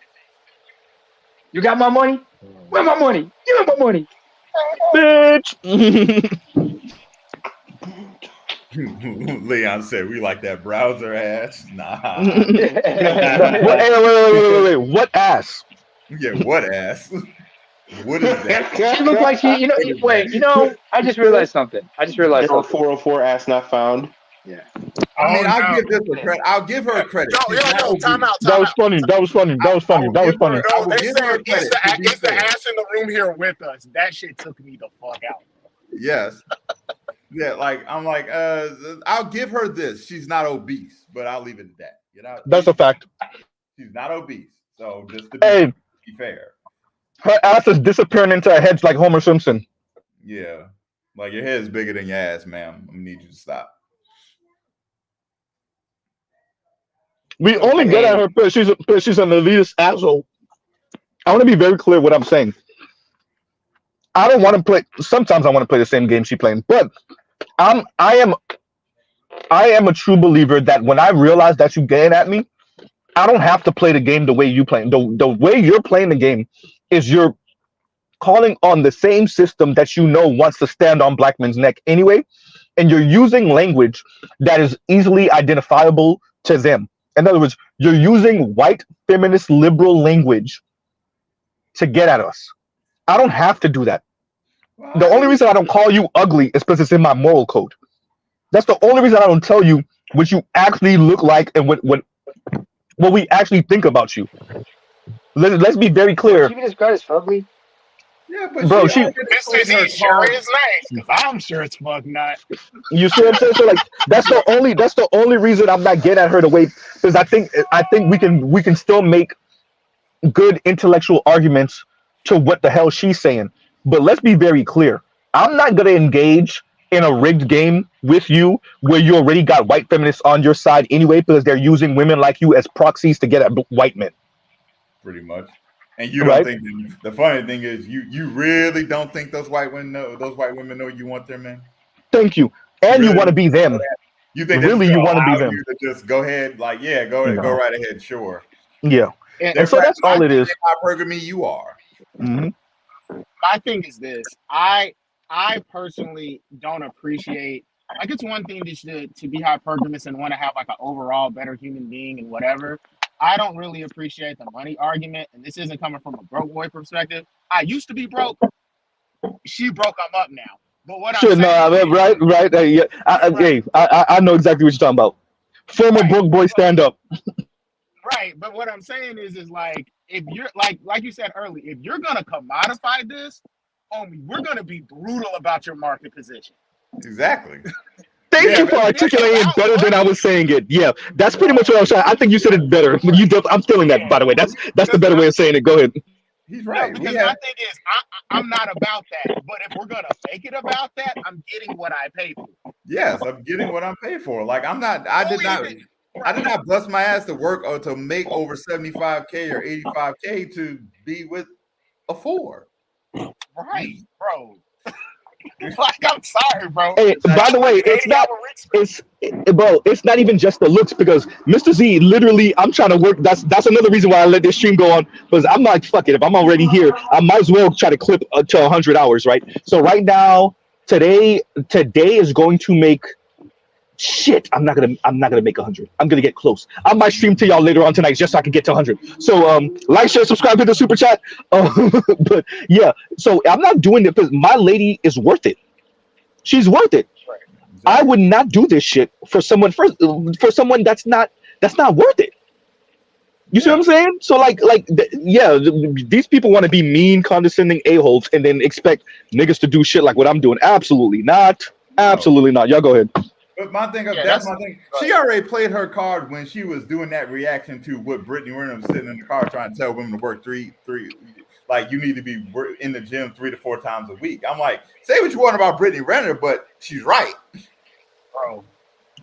You got my money? Where my money? Give me my money. Bitch. Leon said, we like that browser ass. Nah. Wait. What ass? Yeah, what ass? What is that? She looked like she, I just realized something. 404 ass not found. Yeah. I mean, I'll give this a credit. I'll give her a credit. Time out. That was funny. No, they said, is the ass in the room here with us? That shit took me the fuck out. Yes. Yeah, I'm like, I'll give her this. She's not obese, but I'll leave it at that. That's a fact. She's not obese. So just to be fair. Her ass is disappearing into her head like Homer Simpson. Yeah. Like your head is bigger than your ass, ma'am. I need you to stop. We only get at her because she's an elitist asshole. I want to be very clear what I'm saying. I don't want to play. Sometimes I want to play the same game she's playing, but I am a true believer that when I realize that you're getting at me, I don't have to play the game the way you playing. The way you're playing the game is you're calling on the same system that wants to stand on black men's neck anyway, and you're using language that is easily identifiable to them. In other words, you're using white, feminist, liberal language to get at us. I don't have to do that. The only reason I don't call you ugly is because it's in my moral code. That's the only reason I don't tell you what you actually look like and what we actually think about you. Let's be very clear. She described as ugly. Yeah, but bro, this is sure is nice because I'm sure it's fuck not. You see what I'm saying? So that's the only reason I'm not getting at her the way, because I think we can still make good intellectual arguments to what the hell she's saying. But let's be very clear. I'm not gonna engage in a rigged game with you where you already got white feminists on your side anyway, because they're using women like you as proxies to get at white men. Pretty much. And you don't think the funny thing is you really don't think those white women know you want their men? Thank you. And you want to be them. You think really you want to be them? To just go ahead, go right ahead, sure. Yeah. And so that's all it is. Hypergamy, you are. Mm-hmm. My thing is this: I personally don't appreciate. It's one thing to be hypergamous and want to have an overall better human being and whatever. I don't really appreciate the money argument, and this isn't coming from a broke boy perspective. I used to be broke. She broke. I'm up now. But what I'm saying, right. Yeah, I know exactly what you're talking about. Former broke boy, stand up. Right, but what I'm saying is if you're like you said earlier, if you're gonna commodify this, homie, we're gonna be brutal about your market position. Exactly. Thank you for articulating it better than I was saying it. Yeah, that's pretty much what I was trying. I think you said it better. I'm feeling that, by the way. That's the better way of saying it. Go ahead. He's right. No, because my thing is, I'm not about that. But if we're gonna make it about that, I'm getting what I pay for. Yes, I'm getting what I'm paid for. I'm not. I did not bust my ass to work or to make over 75K or 85K to be with a 4. Right, bro. I'm sorry, bro. Hey, by the way, it's not even just the looks, because Mr. Z, literally, I'm trying to work. That's another reason why I let this stream go on, because I'm like, fuck it. If I'm already here, I might as well try to clip to 100 hours, right? So right now, today is going to make shit. I'm not gonna make 100. I'm gonna get close. I might stream to y'all later on tonight just so I can get to 100. So like, share, subscribe, hit the super chat. But yeah, so I'm not doing it because my lady is worth it. She's worth it. Right. Exactly. I would not do this shit for someone that's not worth it. You see what I'm saying? So these people want to be mean, condescending a-holes and then expect niggas to do shit like what I'm doing. Absolutely not. Absolutely not. Y'all go ahead. But my thing that's my thing. She already played her card when she was doing that reaction to what Brittany Renner was sitting in the car trying to tell women to work three. Like, you need to be in the gym 3 to 4 times a week. I'm like, say what you want about Brittany Renner, but she's right. Bro.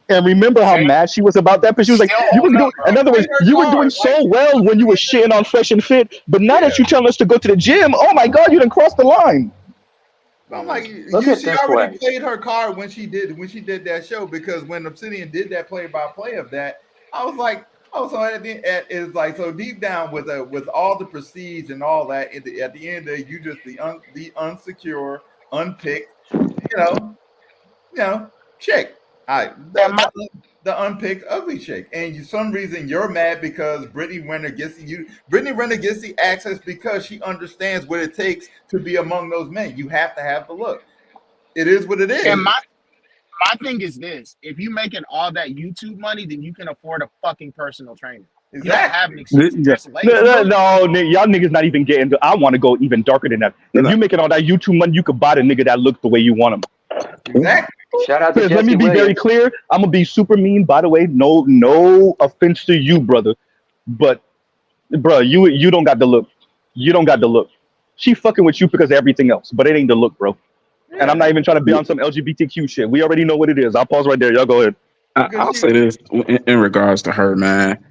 And remember how mad she was about that? Because she was like, you were doing, in other words, you were doing so well when you were shitting on Fresh and Fit, but now that you telling us to go to the gym, oh my God, you done crossed the line. I'm like, she already played her card when she did that show, because when Obsidian did that play-by-play of that, I was like, it's like, so deep down with all the prestige and all that, at the end of you just the unsecure, unpicked, chick. The unpicked ugly chick, and for some reason you're mad because Brittany Renner gets the access because she understands what it takes to be among those men. You have to have the look. It is what it is. And my thing is this: if you making all that YouTube money, then you can afford a fucking personal trainer. Exactly. You don't have an excuse. No, y'all niggas not even getting. I want to go even darker than that. If you making all that YouTube money, you could buy the nigga that look the way you want him. Exactly. Shout out to Jesse Let me be very clear. I'm gonna be super mean. By the way, no offense to you, brother, but bro, you don't got the look. You don't got the look. She fucking with you because of everything else, but it ain't the look, bro. Yeah. And I'm not even trying to be on some LGBTQ shit. We already know what it is. I'll pause right there. Y'all go ahead. I'll say this in regards to her, man.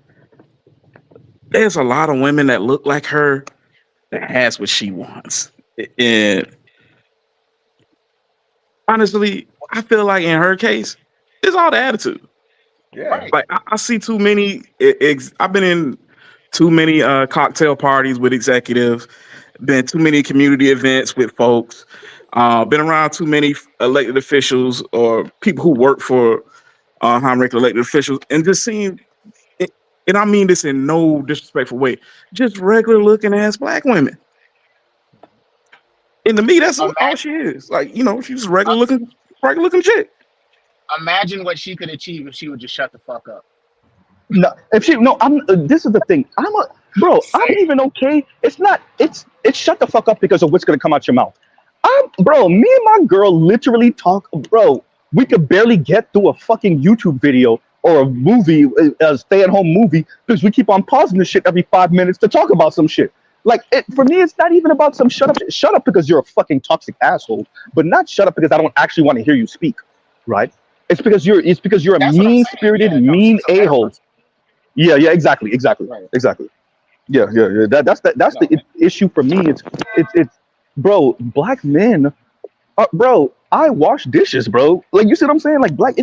There's a lot of women that look like her that has what she wants, and honestly, I feel like in her case, it's all the attitude. Yeah. Like I see too many. I've been in too many cocktail parties with executives, been too many community events with folks, been around too many elected officials or people who work for high-ranking elected officials, and just seeing. And I mean this in no disrespectful way. Just regular looking ass black women. And to me, that's all she is. Like, she's just regular looking chick. Imagine what she could achieve if she would just shut the fuck up. No, this is the thing. I'm even okay. It's shut the fuck up because of what's gonna come out your mouth. Me and my girl literally talk, bro. We could barely get through a fucking YouTube video or a movie, a stay-at-home movie, because we keep on pausing this shit every 5 minutes to talk about some shit. Like, for me, it's not even about some shut up because you're a fucking toxic asshole, but not shut up because I don't actually want to hear you speak, right? It's because you're a mean-spirited, mean a-hole. Yeah, exactly. Right. Exactly. Yeah. That's the issue for me. It's bro, black men, bro, I wash dishes, bro. Like, you see what I'm saying? Like,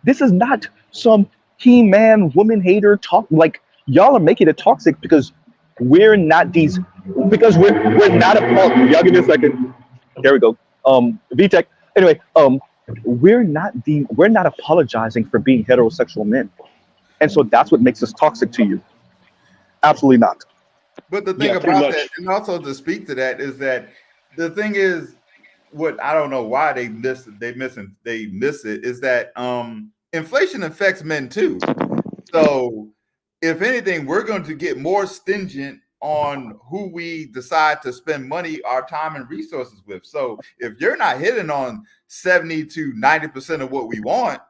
this is not some he-man, woman hater talk. Like, y'all are making it toxic because we're not we're not y'all give me a second. There we go. VTech. Anyway, we're not apologizing for being heterosexual men. And so that's what makes us toxic to you. Absolutely not. But the thing about that, and also to speak to that, is that the thing is, what I don't know why they miss it, is that inflation affects men too. So if anything, we're going to get more stingent on who we decide to spend money, our time, and resources with. So if you're not hitting on 70 to 90% of what we want,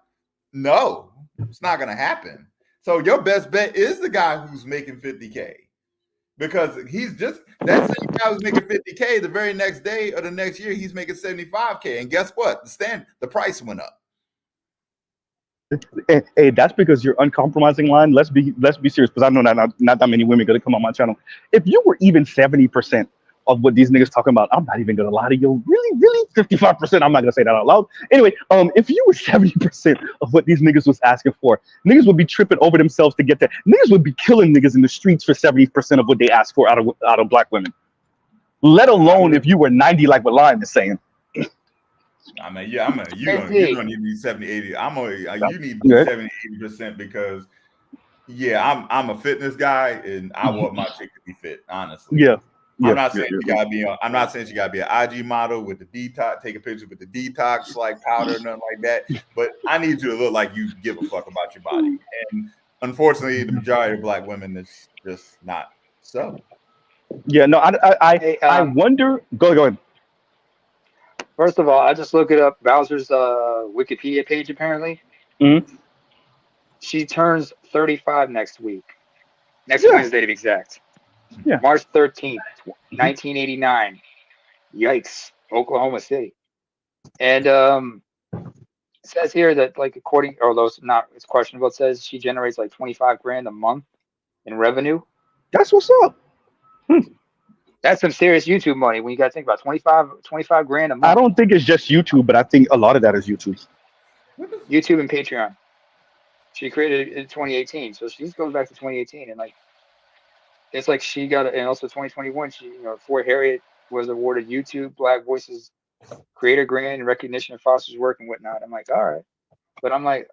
no, it's not going to happen. So your best bet is the guy who's making 50K, because he's just that same guy who's making 50K. The very next day or the next year, he's making 75K, and guess what? The price went up. Hey, that's because you're uncompromising line. Let's be serious, because I know not that many women gonna come on my channel. If you were even 70% of what these niggas talking about, I'm not even gonna lie to you. Really 55%. I'm not gonna say that out loud. Anyway, if you were 70% of what these niggas was asking for, niggas would be tripping over themselves to get that. Niggas would be killing niggas in the streets for 70% of what they asked for out of black women. Let alone if you were 90, like what Lion is saying. I mean, yeah, you don't need to be 70, 80. You need to be 70, 80% because I'm a fitness guy and I want my chick to be fit, honestly. Yeah. I'm not saying you gotta be I'm not saying she gotta be an IG model with the detox, take a picture with the detox like powder or nothing like that. But I need you to look like you give a fuck about your body. And unfortunately, the majority of Black women is just not so. Yeah, no, I wonder. Go ahead. First of all, I just look it up. Bowser's Wikipedia page apparently. Mm-hmm. She turns 35 next week. Next Wednesday to be exact. Yeah. March 13th, 1989. Yikes, Oklahoma City. And it says here that like although it's questionable, it says she generates like 25 grand a month in revenue. That's what's up. That's some serious YouTube money when you got to think about 25 grand a month. I don't think it's just YouTube, but I think a lot of that is YouTube. YouTube and Patreon. She created it in 2018, so she goes back to 2018, and like it's like she got, and also 2021. She, Fort Harriet was awarded YouTube Black Voices Creator Grant in recognition of Foster's work and whatnot. I'm like, all right, but I'm like,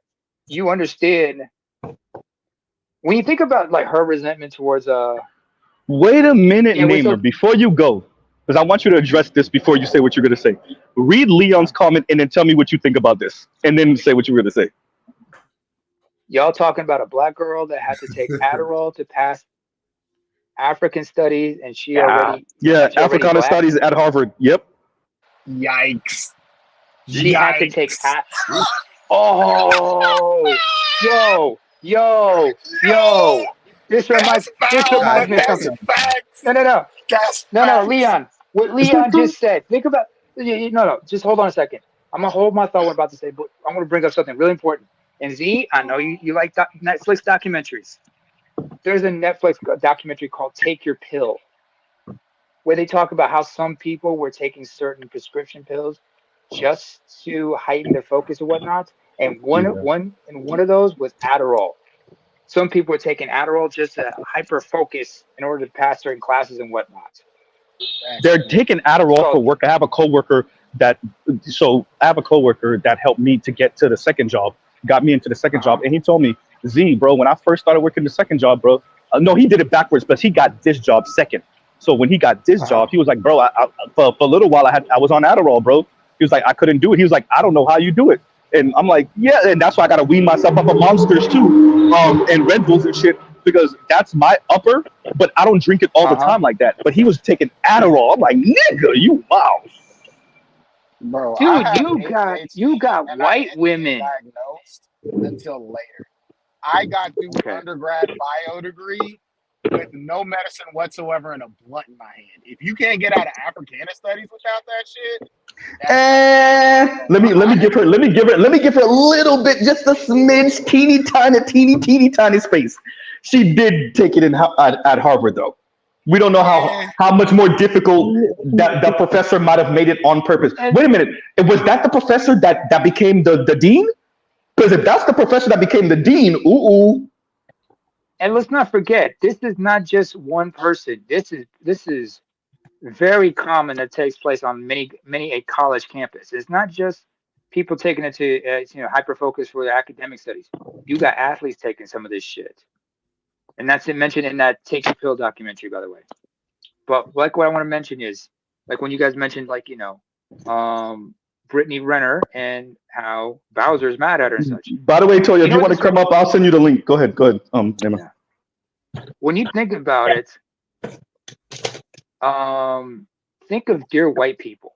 you understand when you think about like her resentment towards Wait a minute, Namer, before you go, because I want you to address this before you say what you're going to say. Read Leon's comment and then tell me what you think about this, and then say what you're going to say. Y'all talking about a Black girl that had to take Adderall to pass African studies, and she already Africana studies at Harvard. Yep. Yikes. She had to take Oh, yo. This reminds me of something. No, Leon. What Leon just said. Think about no. Just hold on a second. I'm gonna hold my thought. What I'm about to say, but I'm gonna bring up something really important. And Z, I know you like Netflix documentaries. There's a Netflix documentary called "Take Your Pill," where they talk about how some people were taking certain prescription pills just to heighten their focus and whatnot. And one of those was Adderall. Some people were taking Adderall just to hyper focus in order to pass certain classes and whatnot. They're taking Adderall for work. I have a coworker that helped me to get to the second job, got me into the second job, and he told me, Z, bro, when I first started working the second job, bro, no, he did it backwards, but he got this job second. So when he got this job, he was like, bro, for a little while I was on Adderall, bro. He was like, I couldn't do it. He was like, I don't know how you do it. And I'm like, yeah, and that's why I gotta wean myself up on Monsters too, and Red Bulls and shit, because that's my upper, but I don't drink it all the time like that. But he was taking Adderall. I'm like, nigga, you wow. Bro, dude, you got white women. Diagnosed until later. I got through undergrad bio degree with no medicine whatsoever and a blunt in my hand. If you can't get out of Africana studies without that shit, let me give her a little bit, just a smidge, teeny tiny space. She did take it at Harvard though. We don't know how much more difficult that the professor might have made it on purpose. Wait a minute, was that the professor that became the dean? Because if that's the professor that became the dean, And let's not forget, this is not just one person. This is very common that takes place on many a college campus. It's not just people taking it to hyper focus for their academic studies. You got athletes taking some of this shit, and that's mentioned in that Take Your Pill documentary, by the way. But like what I want to mention is like when you guys mentioned like Brittany Renner and how Bowser's mad at her and such. By the way, Toya, if you want to come up, I'll send you the link. Go ahead. When you think about it, think of Dear White People.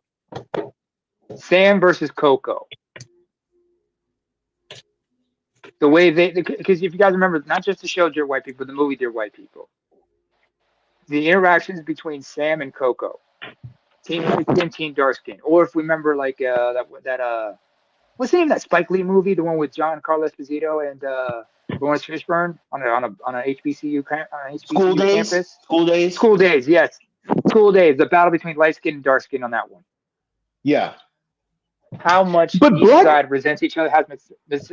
Sam versus Coco. The way because if you guys remember, not just the show Dear White People, but the movie Dear White People. The interactions between Sam and Coco. Team light skin, team dark skin. Or if we remember like that what's the name of that Spike Lee movie, the one with John Carlos Esposito and Lawrence Fishburne on a HBCU campus? School Days, yes. School Days, the battle between light skin and dark skin on that one. Yeah. How much each side resents each other, has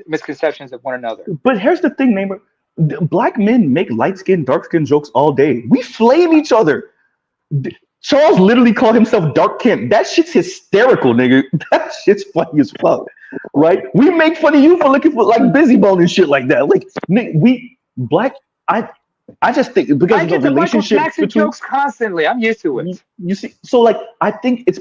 misconceptions of one another. But here's the thing, Namer. Black men make light skin, dark skin jokes all day. We flame each other. Charles literally called himself Dark Kent. That shit's hysterical, nigga. That shit's funny as fuck, right? We make fun of you for looking for like busybone and shit like that. Like we black. I just think because I get the the Michael relationship Jackson between, jokes constantly. I'm used to it. you see, so like I think it's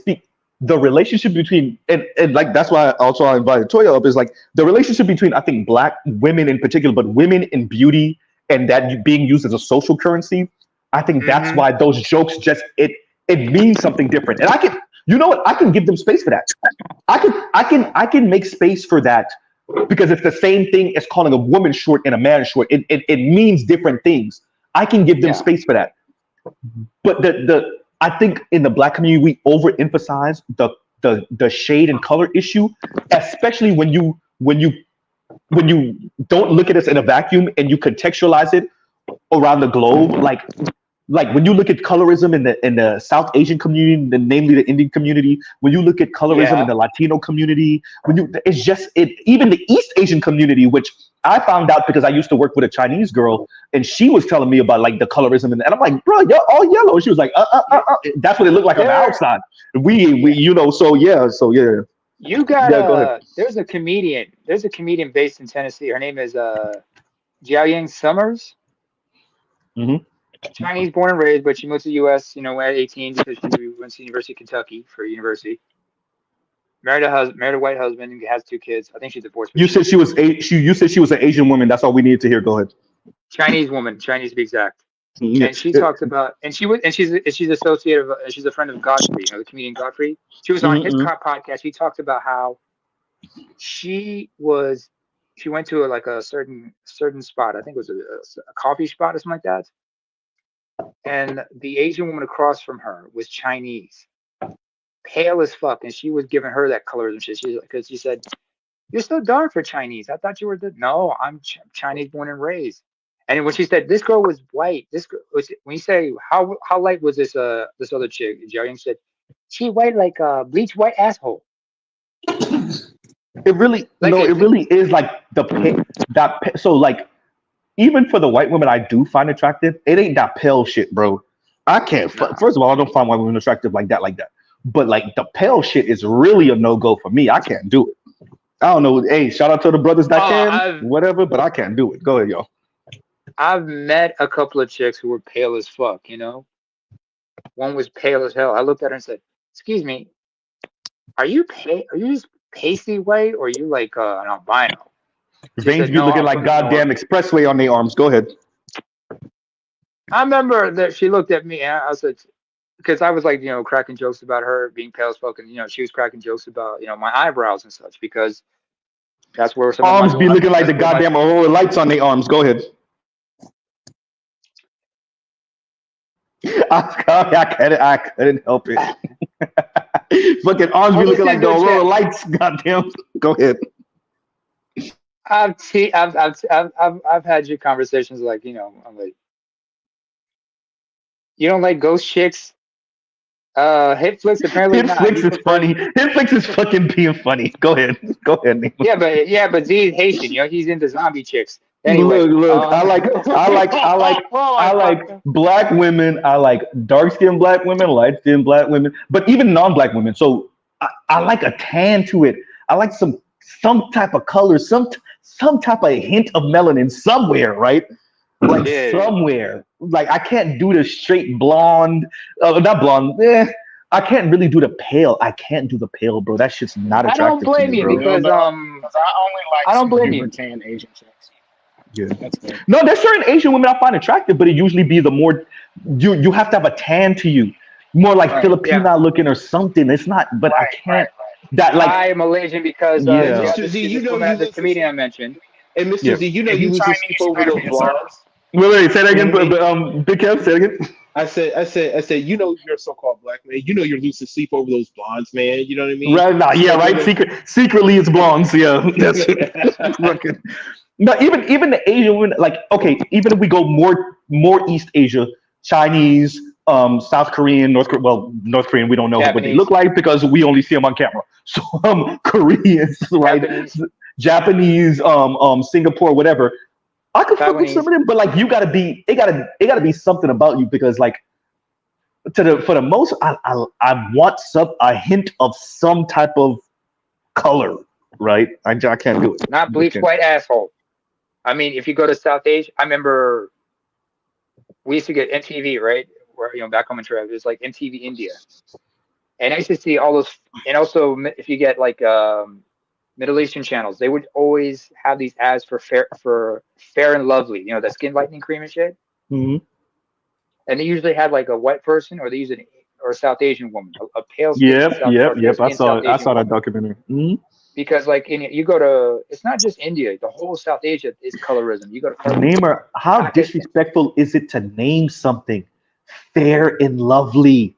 the relationship between and like that's why I invited Toya up is like the relationship between I think black women in particular, but women in beauty and that being used as a social currency. I think that's why those jokes just it means something different. And I can, you know what, I can give them space for that. I can make space for that because it's the same thing as calling a woman short and a man short. It means different things. I can give them space for that. But I think in the black community we overemphasize the shade and color issue, especially when you don't look at us in a vacuum and you contextualize it around the globe, like when you look at colorism in the South Asian community, namely the Indian community, when you look at colorism in the Latino community, even the East Asian community, which I found out because I used to work with a Chinese girl and she was telling me about like the colorism and I'm like, bro, you're all yellow. She was like, that's what it looked like on the outside. We you know, so yeah. You got go ahead. There's a comedian based in Tennessee. Her name is Jiaoying Summers. Chinese born and raised, but she moved to the U.S. at 18 because she went to University of Kentucky for university. Married a white husband and has 2 kids. I think she's divorced. You said she was an Asian woman. That's all we needed to hear. Go ahead. Chinese woman, Chinese to be exact. And she talks about, she's associated, she's a friend of Godfrey, the comedian Godfrey. She was on his podcast. She talked about how she went to a certain spot. I think it was a coffee spot or something like that. And the Asian woman across from her was Chinese, pale as fuck, and she was giving her that colorism shit. Because she said, "You're so dark for Chinese. I thought you were no, I'm Chinese born and raised." And when she said this girl was white, this girl was, when you say how light was this other chick, Jiaoying said, she white like a bleach white asshole. It really it really is like so like. Even for the white women I do find attractive, it ain't that pale shit, bro. I can't. First of all, I don't find white women attractive like that. But like the pale shit is really a no-go for me. I can't do it. I don't know. Hey, shout out to the brothers that can, whatever, but I can't do it. Go ahead, y'all. I've met a couple of chicks who were pale as fuck, One was pale as hell. I looked at her and said, "Excuse me, are you just pasty white or are you like an albino?" Veins be looking like goddamn expressway on their arms. Go ahead. I remember that she looked at me and I said, because I was like, cracking jokes about her being pale as fuck, and she was cracking jokes about, my eyebrows and such, because that's where some arms be looking like the goddamn aurora lights on their arms. Go ahead. I couldn't help it. Fucking arms be looking like the aurora lights. Goddamn. Go ahead. I've had your conversations like, I'm like, you don't like ghost chicks? Hit flicks apparently not. Hit flicks is funny. Hit flicks is fucking being funny. Go ahead. Nemo. Yeah, but Z's Haitian, he's into zombie chicks. Anyway, look. I like black women. I like dark-skinned black women, light-skinned black women, but even non-black women. So I like a tan to it. I like some type of color, some type of hint of melanin somewhere, right? Like somewhere. Like I can't do the straight blonde, not blonde. I can't really do the pale. I can't do the pale, bro. That shit's not attractive. I don't blame you because I only like I don't blame you. Tan Asian chicks. Yeah. That's good. No, there's certain Asian women I find attractive, but it usually be the more you have to have a tan to you, more like Filipina looking or something. It's not, but I can't. That like I am Malaysian because Mr. Z, the comedian I mentioned. And Mr. Z, you lose the sleep over those blondes. Wait, say that again. Big Kev, say it again. I said, you're a so-called black man. You're losing sleep over those blondes, man. You know what I mean? Right? Nah, yeah, right. Secretly, it's blondes. Yeah, that's fucking. But even the Asian women, like, okay, even if we go more East Asia, Chinese, South Korean, North Korean, we don't know Japanese. What they look like because we only see them on camera. So Koreans, right? Japanese, Singapore, whatever. I could fuck with some of them, but like it gotta be something about you because like for the most, I want a hint of some type of color, right? I can't do it. Not bleach white asshole. I mean, if you go to South Asia, I remember we used to get MTV, right? Where back home in Toronto, it was like MTV India, and I used to see all those. And also, if you get like Middle Eastern channels, they would always have these ads for Fair and Lovely, the skin lightening cream and shit. Mm-hmm. And they usually had like a white person, or they use or a South Asian woman, a pale skin. Yep. I saw that documentary. Mm-hmm. Because like you go to, it's not just India. The whole South Asia is colorism. You go to Namer. How disrespectful is it to name something Fair and Lovely?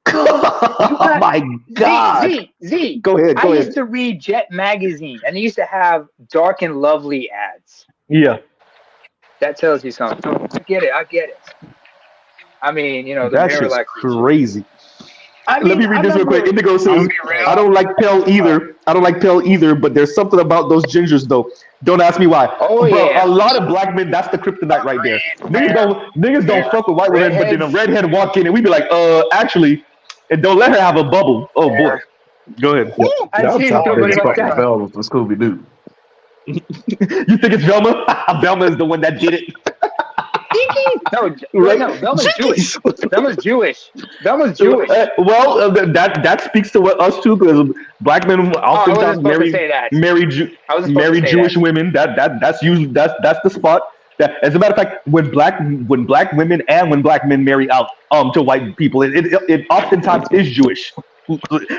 Oh my God! Z. Go ahead. I used to read Jet magazine, and they used to have Dark and Lovely ads. Yeah. That tells you something. I get it. I mean, that's just crazy. Let me read this real quick. Indigo says, I don't like pale either, but there's something about those gingers though. Don't ask me why. Oh, yeah. A lot of black men, that's the kryptonite right there. Niggas don't fuck with white women, but then a redhead walk in and we be like, actually, and don't let her have a bubble. Oh boy. Go ahead. Y'all talking about Velma from Scooby-Doo. You think it's Velma? Velma is the one that did it. No, Velma's Jewish. Velma's Jewish. Well, that speaks to what us too, because black men oftentimes marry Jewish women. That's usually that's the spot. That, as a matter of fact, when black women and when black men marry out to white people, it oftentimes is Jewish.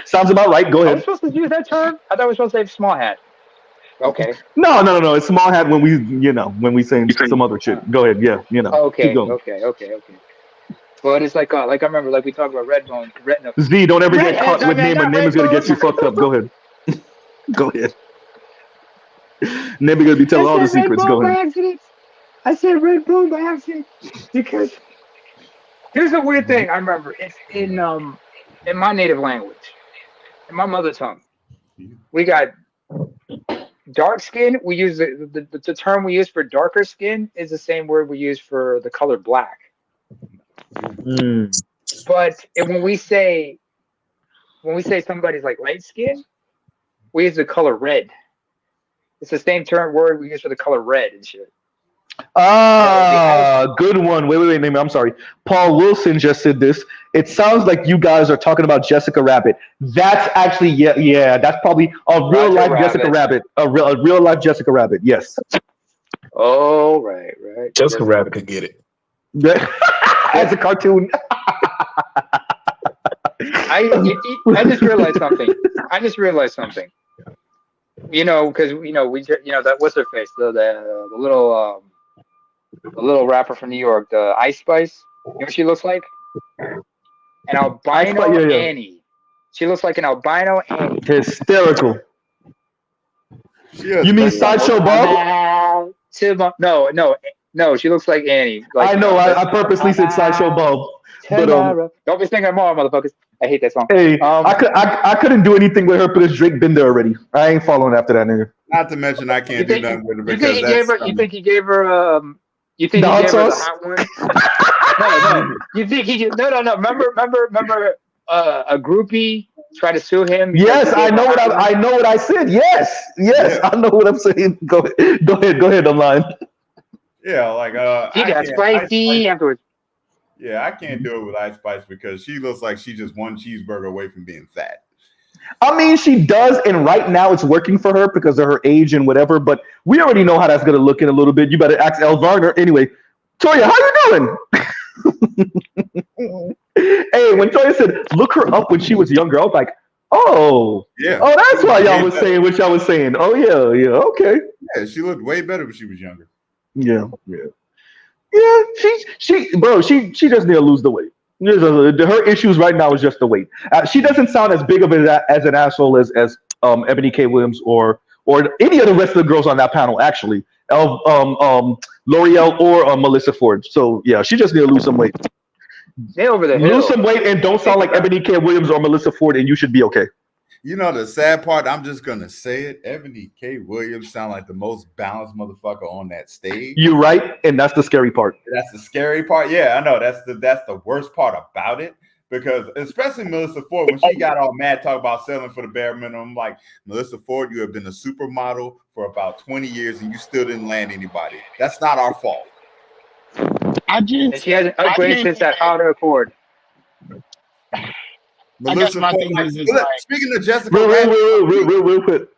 Sounds about right. Go ahead. Are we supposed to use that term? I thought we were supposed to say small hat. Okay. No. It's small hat when we saying some other shit. Go ahead. Yeah. Okay. But it's like I remember, like we talked about retina. Z, don't ever get caught with Namer. Namer's gonna get you fucked up. Go ahead. Go ahead. Namer's gonna be telling all the secrets. Go ahead. I said red bone by accident because here's a weird thing. I remember it's in my native language, in my mother tongue. We got dark skin. We use the term we use for darker skin is the same word we use for the color black. But when we say somebody's like light skin, we use the color red. It's the same word we use for the color red and shit. Good one. Wait, Namer. I'm sorry. Paul Wilson just said this. It sounds like you guys are talking about Jessica Rabbit. That's actually yeah. That's probably a real life Jessica Rabbit. A real life Jessica Rabbit. Yes. Oh right. Jessica Rabbit could get it. As a cartoon. I just realized something. Because we that what's her face, the little rapper from New York, the Ice Spice. You know what she looks like? An albino Annie. She looks like an albino Annie. Hysterical. You mean Sideshow Bob? No. She looks like Annie. I know. I purposely said Sideshow Bob. But don't be singing more, motherfuckers. I hate that song. Hey, I couldn't do anything with her because Drake been there already. I ain't following after that nigga. Not to mention I can't do nothing with her because you think he gave her the hot one? No. You think he did? No. Remember a groupie tried to sue him? Yes, I know what I said. Yes, yeah. I know what I'm saying. Go ahead, I'm lying. Yeah, like he got spicy afterwards. Yeah, I can't do it with Ice Spice because she looks like she's just one cheeseburger away from being fat. I mean, she does, and right now it's working for her because of her age and whatever, but we already know how that's going to look in a little bit. You better ask El Varner. Anyway, Toya, how you doing? Hey, when Toya said, look her up when she was younger, I was like, that's why y'all was saying what y'all was saying. Oh, yeah, okay. Yeah, she looked way better when she was younger. Yeah, she just need to lose the weight. Her issues right now is just the weight. She doesn't sound as big of an asshole as Ebony K. Williams or any of the rest of the girls on that panel, actually. L'Oreal or Melissa Ford. So yeah, she just need to lose some weight. Stay over there. Lose some weight and don't sound like Ebony K. Williams or Melissa Ford, and you should be okay. You know the sad part, I'm just gonna say it. Ebony K. Williams sound like the most balanced motherfucker on that stage. You're right, and that's the scary part. That's the scary part. Yeah, I know. That's the worst part about it. Because especially Melissa Ford, when she got all mad talking about selling for the bare minimum, like, Melissa Ford, you have been a supermodel for about 20 years and you still didn't land anybody. That's not our fault. And she hasn't upgraded since that Honda Accord. Melissa my Ford, thing like, is like, speaking of Jessica, real quick.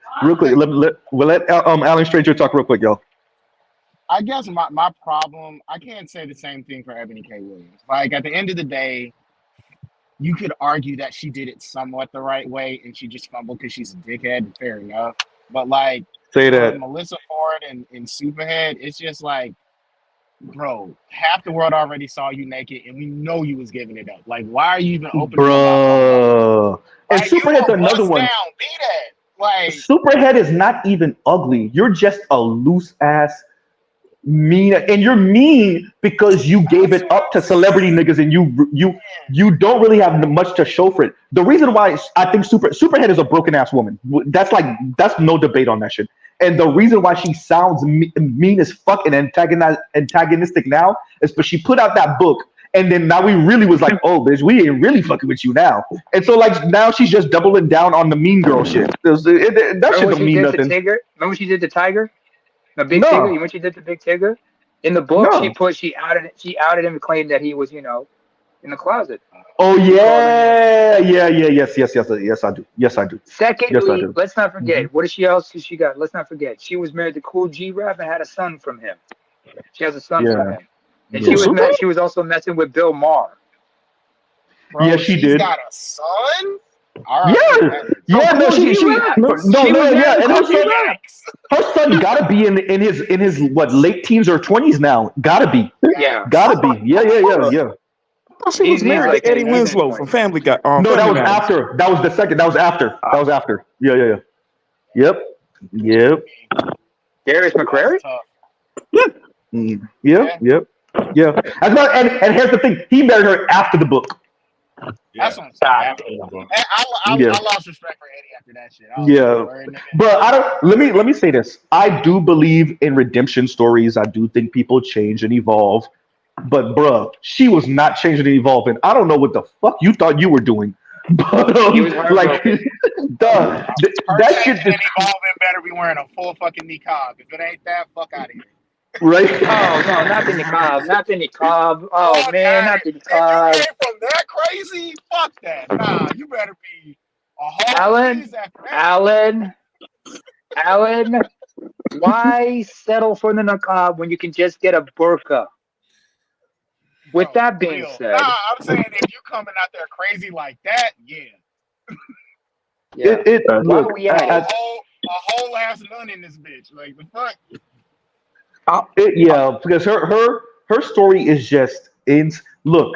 We'll let Alan Stranger talk real quick, y'all. I guess my problem, I can't say the same thing for Ebony K. Williams. Like, at the end of the day, you could argue that she did it somewhat the right way and she just fumbled because she's a dickhead. Fair enough. But like, say that Melissa Ford and Superhead, it's just like, bro, half the world already saw you naked and we know you was giving it up. Like, why are you even opening bro? And like, Superhead's another one. Down, be that. Like, Superhead is not even ugly. You're just a loose ass mean, and you're mean because you gave it up to celebrity niggas, and you don't really have much to show for it. The reason why I think Superhead is a broken ass woman, that's no debate on that shit. And the reason why she sounds mean as fuck and antagonistic now is because she put out that book, and then now we really was like, oh bitch, we ain't really fucking with you now. And so like now she's just doubling down on the mean girl shit. That shit don't mean nothing. Remember when she did the Tiger? The big Tigger, when she did the big Tigger, in the book, she outed him and claimed that he was, in the closet. Oh yes, I do. Secondly, let's not forget, what she got? Let's not forget, she was married to Cool G-Rap and had a son from him. She has a son from him, and she was also messing with Bill Maher. Bro, yeah, she did. Got a son. All right. Yeah, no, and her son gotta be in his what, late teens or 20s now. Gotta be. Yeah. Yeah. I thought she was married to Eddie Winslow from Family Guy. No, that was after. That was the second. That was after. Yeah. Yep. Darius McCrary? Yep. And here's the thing. He married her after the book. That's what I'm saying. I lost respect for Eddie after that shit. But let me say this. I do believe in redemption stories. I do think people change and evolve. But bruh, she was not changing and evolving. I don't know what the fuck you thought you were doing. But like, that shit just evolving better be wearing a full fucking niqab. If it ain't that, fuck out of here. Right? Oh no, not the niqab. Oh man, not the niqab. If you came from that crazy, fuck that. Nah, you better be a whole Alan, why settle for the niqab when you can just get a burqa? With that being said, I'm saying if you coming out there crazy like that, look, a whole ass none in this bitch. Like the fuck. Because her story is just look,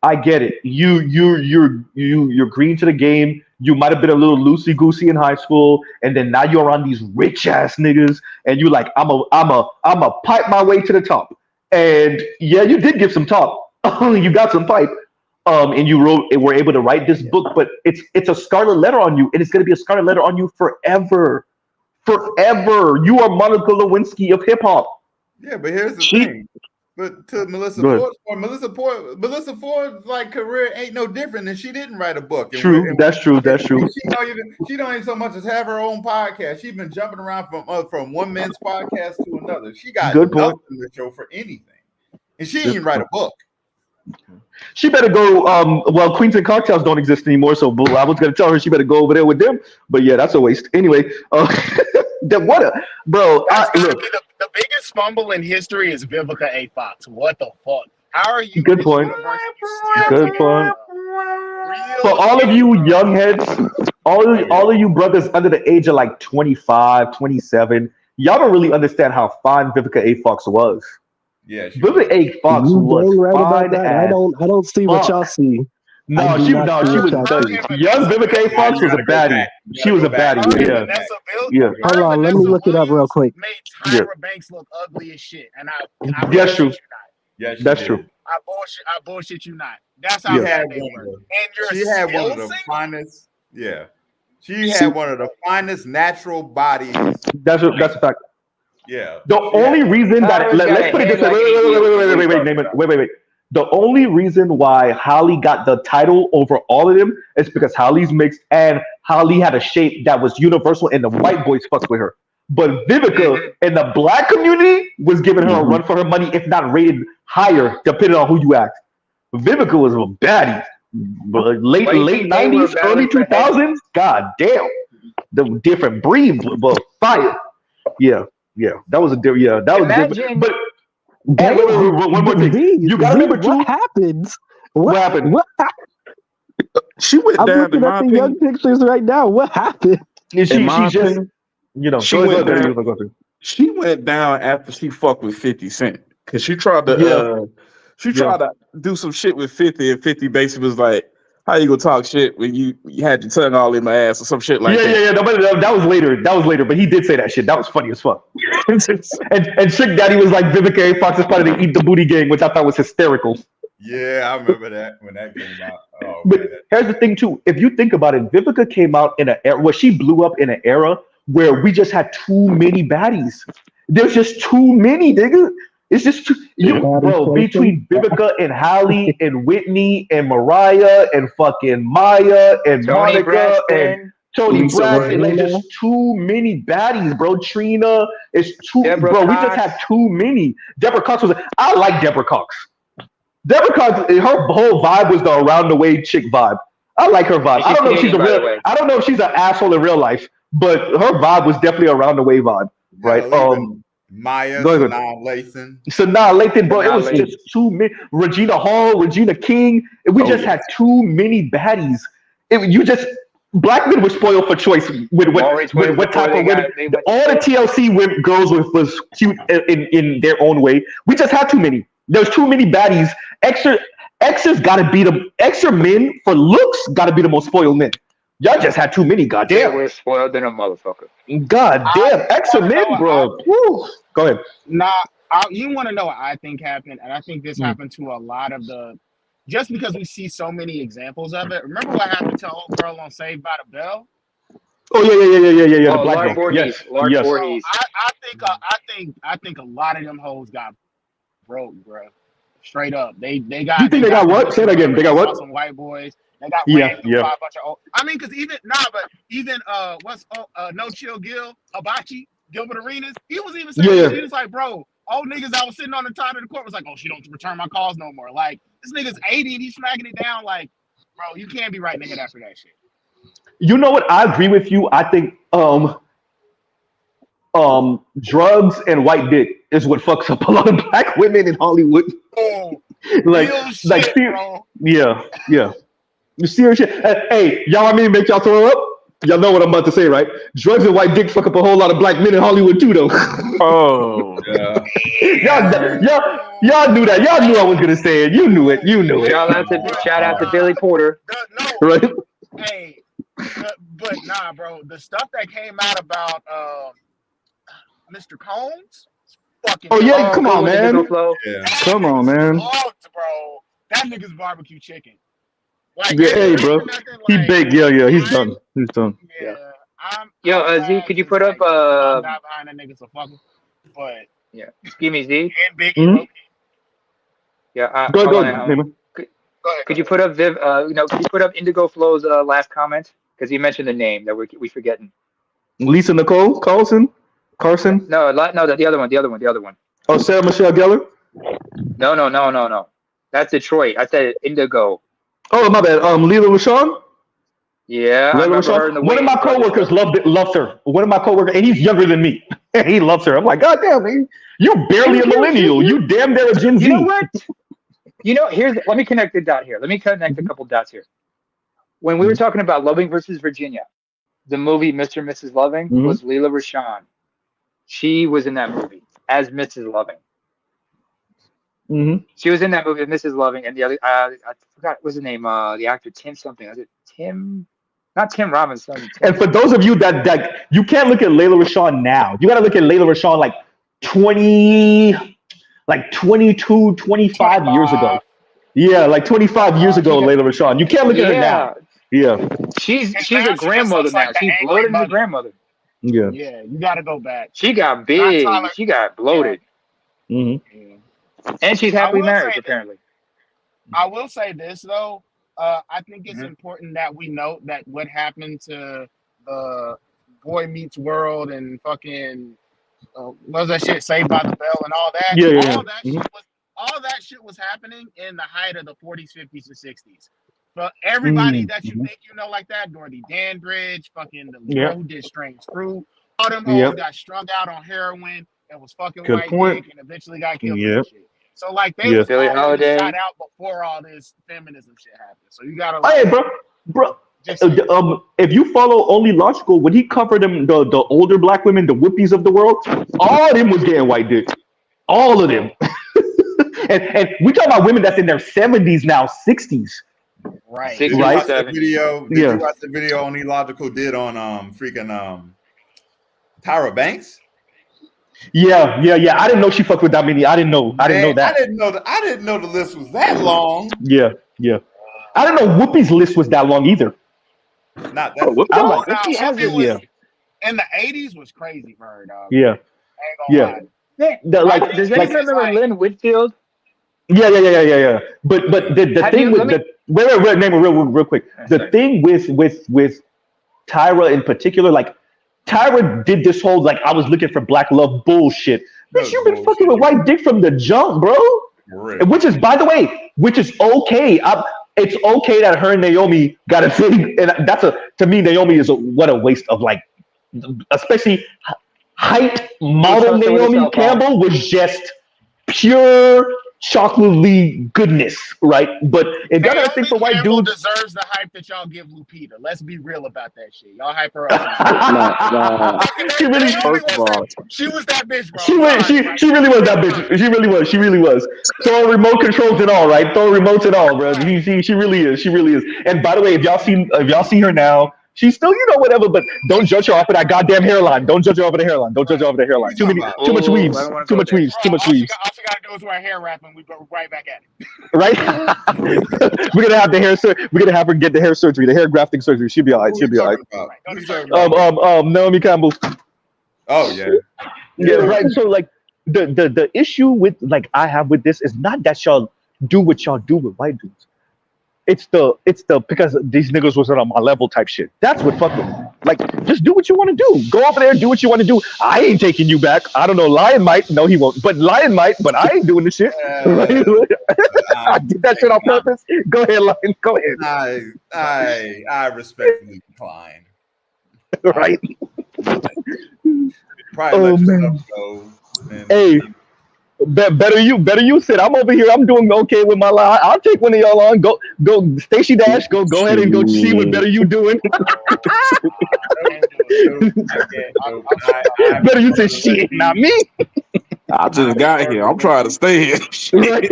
I get it. You're green to the game. You might have been a little loosey goosey in high school, and then now you're around these rich ass niggas, and you like, I'm a pipe my way to the top. And yeah, you did give some top. You got some pipe. And you were able to write this book, but it's a scarlet letter on you, and it's gonna be a scarlet letter on you forever. Forever. You are Monica Lewinsky of hip hop. Yeah, but here's the thing. But to Melissa Ford's like career ain't no different than she didn't write a book. That's true. She don't even so much as have her own podcast. She's been jumping around from one man's podcast to another. She got nothing to show for anything, and she didn't even write a book. She better go. Queens and Cocktails don't exist anymore, so I was gonna tell her she better go over there with them. But yeah, that's a waste. Anyway, the biggest fumble in history is Vivica A. Fox. What the fuck? How are you? Good point. For all of you young heads, all of you brothers under the age of like 25, 27, y'all don't really understand how fine Vivica A. Fox was. Yeah, Vivica A. Fox was fine. I don't see what y'all see. No, she was young. Vivica A. Fox was a baddie. She was a baddie. Yeah. Hold on, let me look it up real quick. Made Tyra Banks look ugly as shit, and I that's true. Yeah, that's true. I bullshit you not. That's how bad they were. And she had one of the finest. Yeah, She had one of the finest natural bodies. That's a fact. Yeah. The only reason that let's put it this way. Wait. The only reason why Holly got the title over all of them is because Holly's mixed and Holly had a shape that was universal and the white boys fucked with her. But Vivica in the black community was giving her a run for her money, if not rated higher, depending on who you ask. Vivica was a baddie. Late 90s, early 2000s, god damn. The different breed, but fire. Yeah. That was different. But wait, one more thing. You gotta remember too. What happens? What happened? She went I'm down. looking at the young pictures right now. What happened? She went down after she fucked with 50 Cent because she tried to tried to do some shit with 50, and 50 basically was like, "How you gonna talk shit when you had your tongue all in my ass or some shit like that?" Yeah. That was later. But he did say that shit. That was funny as fuck. and Trick Daddy was like, Vivica A. Fox is part of the Eat the Booty gang, which I thought was hysterical. Yeah, I remember that when that came out. Oh, but here's the thing too. If you think about it, Vivica came out in an era where she blew up in an era where we just had too many baddies. There's just too many, nigga. It's just bro, between Vivica and Holly and Whitney and Mariah and fucking Maya and Toni Monica Braxton, and Toni Braxton, like just too many baddies, bro. Trina is too, Deborah bro. Cox. We just had too many. Deborah Cox was. I like Deborah Cox. Deborah Cox, her whole vibe was the around the way chick vibe. I like her vibe. I don't know if she's I don't know if she's an asshole in real life, but her vibe was definitely around the way vibe, right? Maya, Sanaa Lathan, bro. It was just too many. Regina Hall, Regina King. We just had too many baddies. Black men were spoiled for choice with what type of women. All the TLC girls was cute in their own way. We just had too many. There's too many baddies. Extras gotta be extra men for looks. Gotta be the most spoiled men. Y'all just had too many. Goddamn. We're spoiled than a motherfucker. Goddamn, extra men, bro. Go ahead. Nah, you want to know what I think happened, and I think this happened to a lot of the. Just because we see so many examples of it. Remember what happened to old girl on Saved by the Bell? Oh yeah. Oh, the black Lord Voorhees. Yes. Lord yes. Voorhees. I think a lot of them hoes got broke, bro. Straight up, they got. You think they got what? Say it again. They got what? Some white boys. They got Yeah. by a bunch of old. I mean, because even No Chill Hibachi, Gilbert Arenas, he was even saying he was like, bro, old niggas that was sitting on the top of the court was like, oh, she don't return my calls no more. Like this nigga's 80 and he's smacking it down. Like, bro, you can't be writing a hit after that shit. You know what? I agree with you. I think drugs and white dick is what fucks up a lot of black women in Hollywood. Oh, shit, bro. Yeah. You serious shit. Hey, y'all want me to make y'all throw up? Y'all know what I'm about to say, right? Drugs and white dick fuck up a whole lot of black men in Hollywood too, though. Oh, yeah. y'all knew that. Y'all knew I was gonna say it. You knew it. Shout out to Billy Porter. Right? Hey, but nah, bro. The stuff that came out about Mr. Combs, fucking. Oh yeah, come on, man. Yeah. Come on, man. Loved, bro. That nigga's barbecue chicken. Like, hey, bro. He baked. Yeah. He's done. Yo, Z, could you put up I'm not behind that nigga, so fuck him. But yeah, excuse me, Z. And Biggie. Yeah, go ahead. Could you put up Could you put up Indigo Flow's last comment? Because he mentioned the name that we forgetting. Lisa Nicole Carson. No, the other one. Oh, Sarah Michelle Gellar. No. That's Detroit. I said Indigo. Oh, my bad. Leela Rashawn. Yeah, one of my coworkers loved her. One of my coworkers, and he's younger than me. He loves her. I'm like, God damn, man, you're barely a millennial. You damn near a Gen Z. You know what? Let me connect the dot here. Let me connect a couple dots here. When we were talking about Loving versus Virginia, the movie Mr. and Mrs. Loving was Leela Rashawn. She was in that movie as Mrs. Loving. She was in that movie, Mrs. Loving, and the other, I forgot what's his name, the actor Tim something. Was it Tim? Not Tim Robinson. And for those of you that you can't look at Layla Rashawn now, you got to look at Layla Rashawn like 22, 25 years ago. Yeah, like 25 years ago, Layla Rashawn. You can't look at her now. Yeah. She's And a now she just grandmother looks now. like the She's angry bloated as a mother. grandmother. Yeah. Yeah, you got to go back. She got Not big. Tyler. She got bloated. hmm Yeah. And she's I happily will married, say apparently. I will say this though. I think it's Mhm. important that we note that what happened to the Boy Meets World and fucking what was that shit, Saved by the Bell and all that. Yeah. Yeah. All that shit was happening in the height of the 40s, 50s, and 60s. But everybody that you think you know like that, Dorothy Dandridge, fucking the girl who did Strange Fruit, all them hoes got strung out on heroin and was fucking Good white point. dick and eventually got killed for Yeah. that shit. So like they Yeah. was Billie already Holiday. shot out before all this feminism shit happened. So you gotta Hey, like, bro. just say, If you follow Only Logical, when he covered them, the older black women, the whoopies of the world, all of them was getting white dick. All of them. and we talk about women that's in their 70s now, 60s. right. Did you Right. watch the video? Did Yeah. you watch the video Only Logical did on freaking Tyra Banks? Yeah. I didn't know she fucked with that many. I didn't know that. I didn't know the list was that long. Yeah. I didn't know Whoopi's list was that long either. Not that. I'm like, Now, Whoopi Whoopi has was in the 80s was crazy for her, dog. Yeah. I ain't gonna lie. Does anyone remember Lynn Whitfield? Yeah. But the thing with the wait, name it real quick. The thing with Tyra in particular, like Tyra did this whole like I was looking for black love bullshit. Bitch, you've been fucking with white dick from the jump, bro. Really? Which is, by the way, okay. It's okay that her and Naomi got a thing, and to me, Naomi is what a waste of like, especially height model Naomi Campbell was just pure chocolatey goodness, right? But if y'all got a thing for white dudes, deserves the hype that y'all give Lupita. Let's be real about that shit. Y'all hype her up. She really, she was that bitch, bro. She really was that bitch. She really was. Throwing remote controls and all, right? Throwing remotes and all, bro. She really is. And by the way, if y'all see her now, she's still, whatever, but don't judge her off of that goddamn hairline. Don't judge her off of the hairline. Too much weaves. Too much weaves. All she gotta do is wear a hair wrap and we go right back at it. Right? We're gonna have We're gonna have her get the hair surgery, the hair grafting surgery. She'll be all right. Naomi Campbell. Oh yeah. Yeah, right. So like the issue with like I have with this is not that y'all do what y'all do with white dudes. It's the because these niggas wasn't on my level type shit. That's what fucked with me. Like, just do what you want to do. Go over there, do what you want to do. I ain't taking you back. I don't know. Lion might. No, he won't. But Lion might. But I ain't doing the shit. I did that shit on purpose. Go ahead, Lion. Go ahead. I respectfully decline. Right. Probably let yourself go. Hey. Better you said I'm over here. I'm doing okay with my life. I'll take one of y'all on. Go Stacey Dash. Go ahead and go see what better you doing. Better you say shit, not me. I just got here. I'm trying to stay here. Right?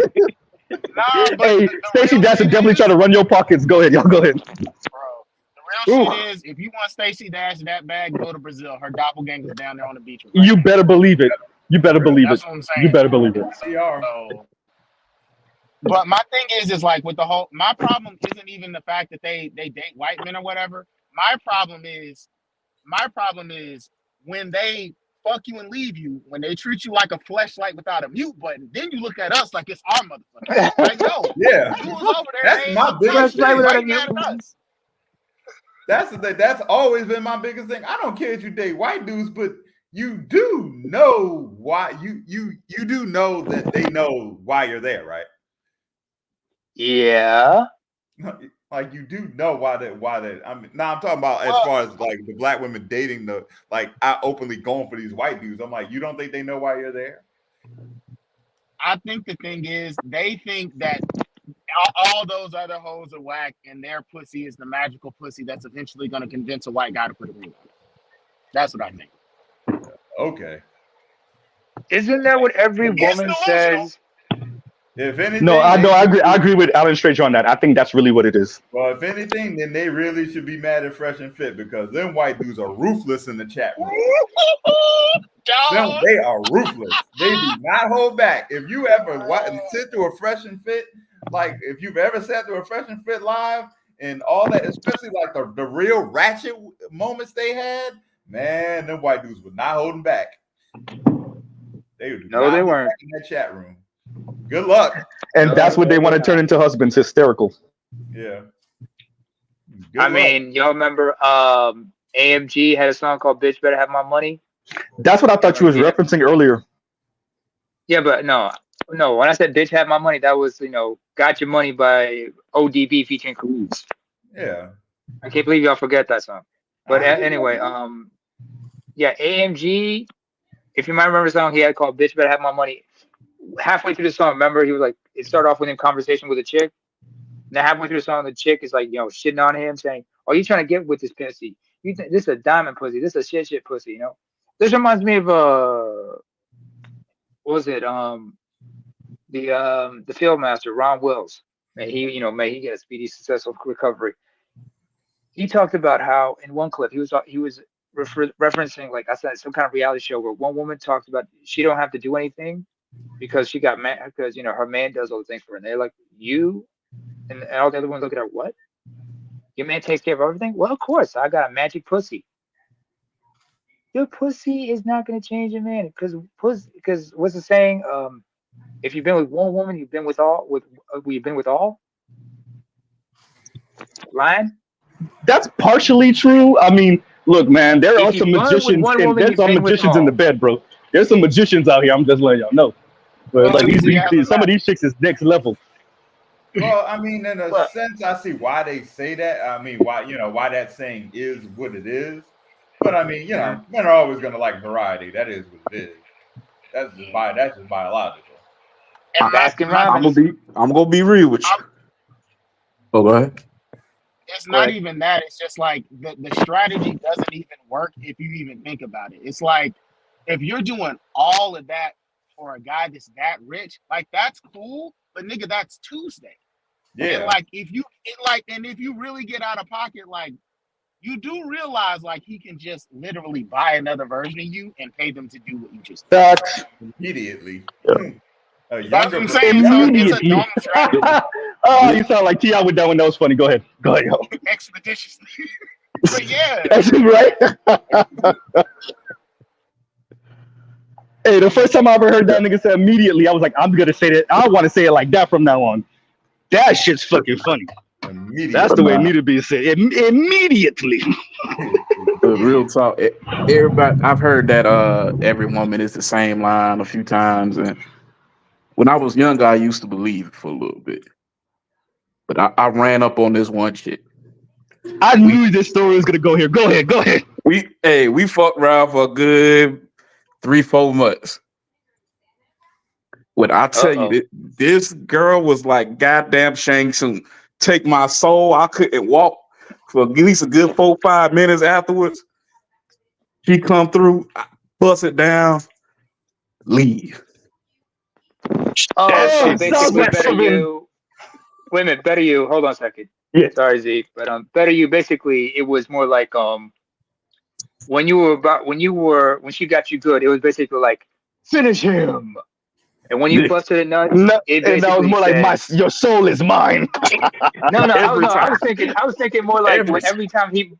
Hey, Stacey Dash is definitely trying to run your pockets. Go ahead, y'all. Go ahead. The real shit is, if you want Stacey Dash that bad, go to Brazil. Her doppelganger's down there on the beach. You better believe it. You better believe That's it. what I'm saying. You better believe it. So, but my thing is like with the whole, my problem isn't even the fact that they date white men or whatever. My problem is when they fuck you and leave you, when they treat you like a fleshlight without a mute button, then you look at us like it's our motherfucker. Like, no, yeah, you was over there. That's my biggest thing. Right mad at us. That's the thing. That's always been my biggest thing. I don't care if you date white dudes, but you do know why you do know that they know why you're there, right? Yeah. Like you do know why they I mean, now I'm talking about as far as like the black women dating I openly going for these white dudes. I'm like, you don't think they know why you're there? I think the thing is they think that all those other hoes are whack and their pussy is the magical pussy that's eventually going to convince a white guy to put a ring on it. That's what I think. Okay. Isn't that what every woman says? If anything, I agree with Alan Stranger on that. I think that's really what it is. Well, if anything, then they really should be mad at Fresh and Fit because them white dudes are ruthless in the chat room. They are ruthless. They do not hold back. If you ever sit through a Fresh and Fit, like if you've ever sat through a Fresh and Fit live and all that, especially like the real ratchet moments they had, man, them white dudes were not holding back. They weren't back in that chat room. Good luck. And that's what they want to turn into husbands, hysterical. Yeah. I mean, y'all remember AMG had a song called "Bitch Better Have My Money"? That's what I thought you was referencing earlier. Yeah, but no. When I said "Bitch Have My Money," that was "Got Your Money" by ODB featuring Colorism. Yeah. I can't believe y'all forget that song. But anyway, yeah, AMG. If you might remember the song he had called "Bitch Better Have My Money," halfway through the song, remember he was like, it started off with him conversation with a chick. Now halfway through the song, the chick is like, shitting on him, saying, "Oh, you trying to get with this pussy? You think this is a diamond pussy? This is a shit pussy?" This reminds me of what was it? The field master Ron Wills. May he get a speedy, successful recovery. He talked about how in one clip he was referencing, like I said, some kind of reality show where one woman talked about she don't have to do anything because she got mad because her man does all the things for her. And they're like, you and all the other ones look at her, what? Your man takes care of everything? Well, of course, I got a magic pussy. Your pussy is not going to change your man because what's the saying? If you've been with one woman, you've been with all. We've been with all. Lying. That's partially true. I mean, look, man, there are some magicians, and there's some magicians in the bed, bro. There's some magicians out here. I'm just letting y'all know. But like some of these chicks is next level. Well, I mean, in a sense, I see why they say that. I mean, why that saying is what it is. But I mean, men are always going to like variety. That is what it is. That's just biological. I'm gonna be real with you. Oh, go ahead. It's not even that. It's just like the strategy doesn't even work if you even think about it. It's like if you're doing all of that for a guy that's that rich, like that's cool, but nigga, that's Tuesday. Yeah. And like if you really get out of pocket, like you do realize like he can just literally buy another version of you and pay them to do what you just did. That's immediately. Yeah. That's what I'm saying. So it's a dumb strategy. Oh, you sound like T.I. with that one. That was funny. Go ahead, yo. Expeditiously. But yeah. Right? Hey, the first time I ever heard that nigga say immediately, I was like, I'm gonna say that. I want to say it like that from now on. That shit's fucking funny. That's the way it needed to be said. Immediately. Real talk. Everybody, I've heard that every woman is the same line a few times, and when I was younger, I used to believe it for a little bit. But I ran up on this one chick. I knew this story was gonna go here. Go ahead. We fucked around for a good 3-4 months. When I tell you, this girl was like goddamn Shang Tsung. Take my soul. I couldn't walk for at least a good 4-5 minutes afterwards. She come through, bust it down, leave. So basically, better you. Wait a minute, better you. Hold on a second. Yeah. Sorry, Zeke, but better you. Basically, it was more like when she got you good, it was basically like finish him. And when you busted a nut, it basically that was more like your soul is mine. I was thinking more like every time he.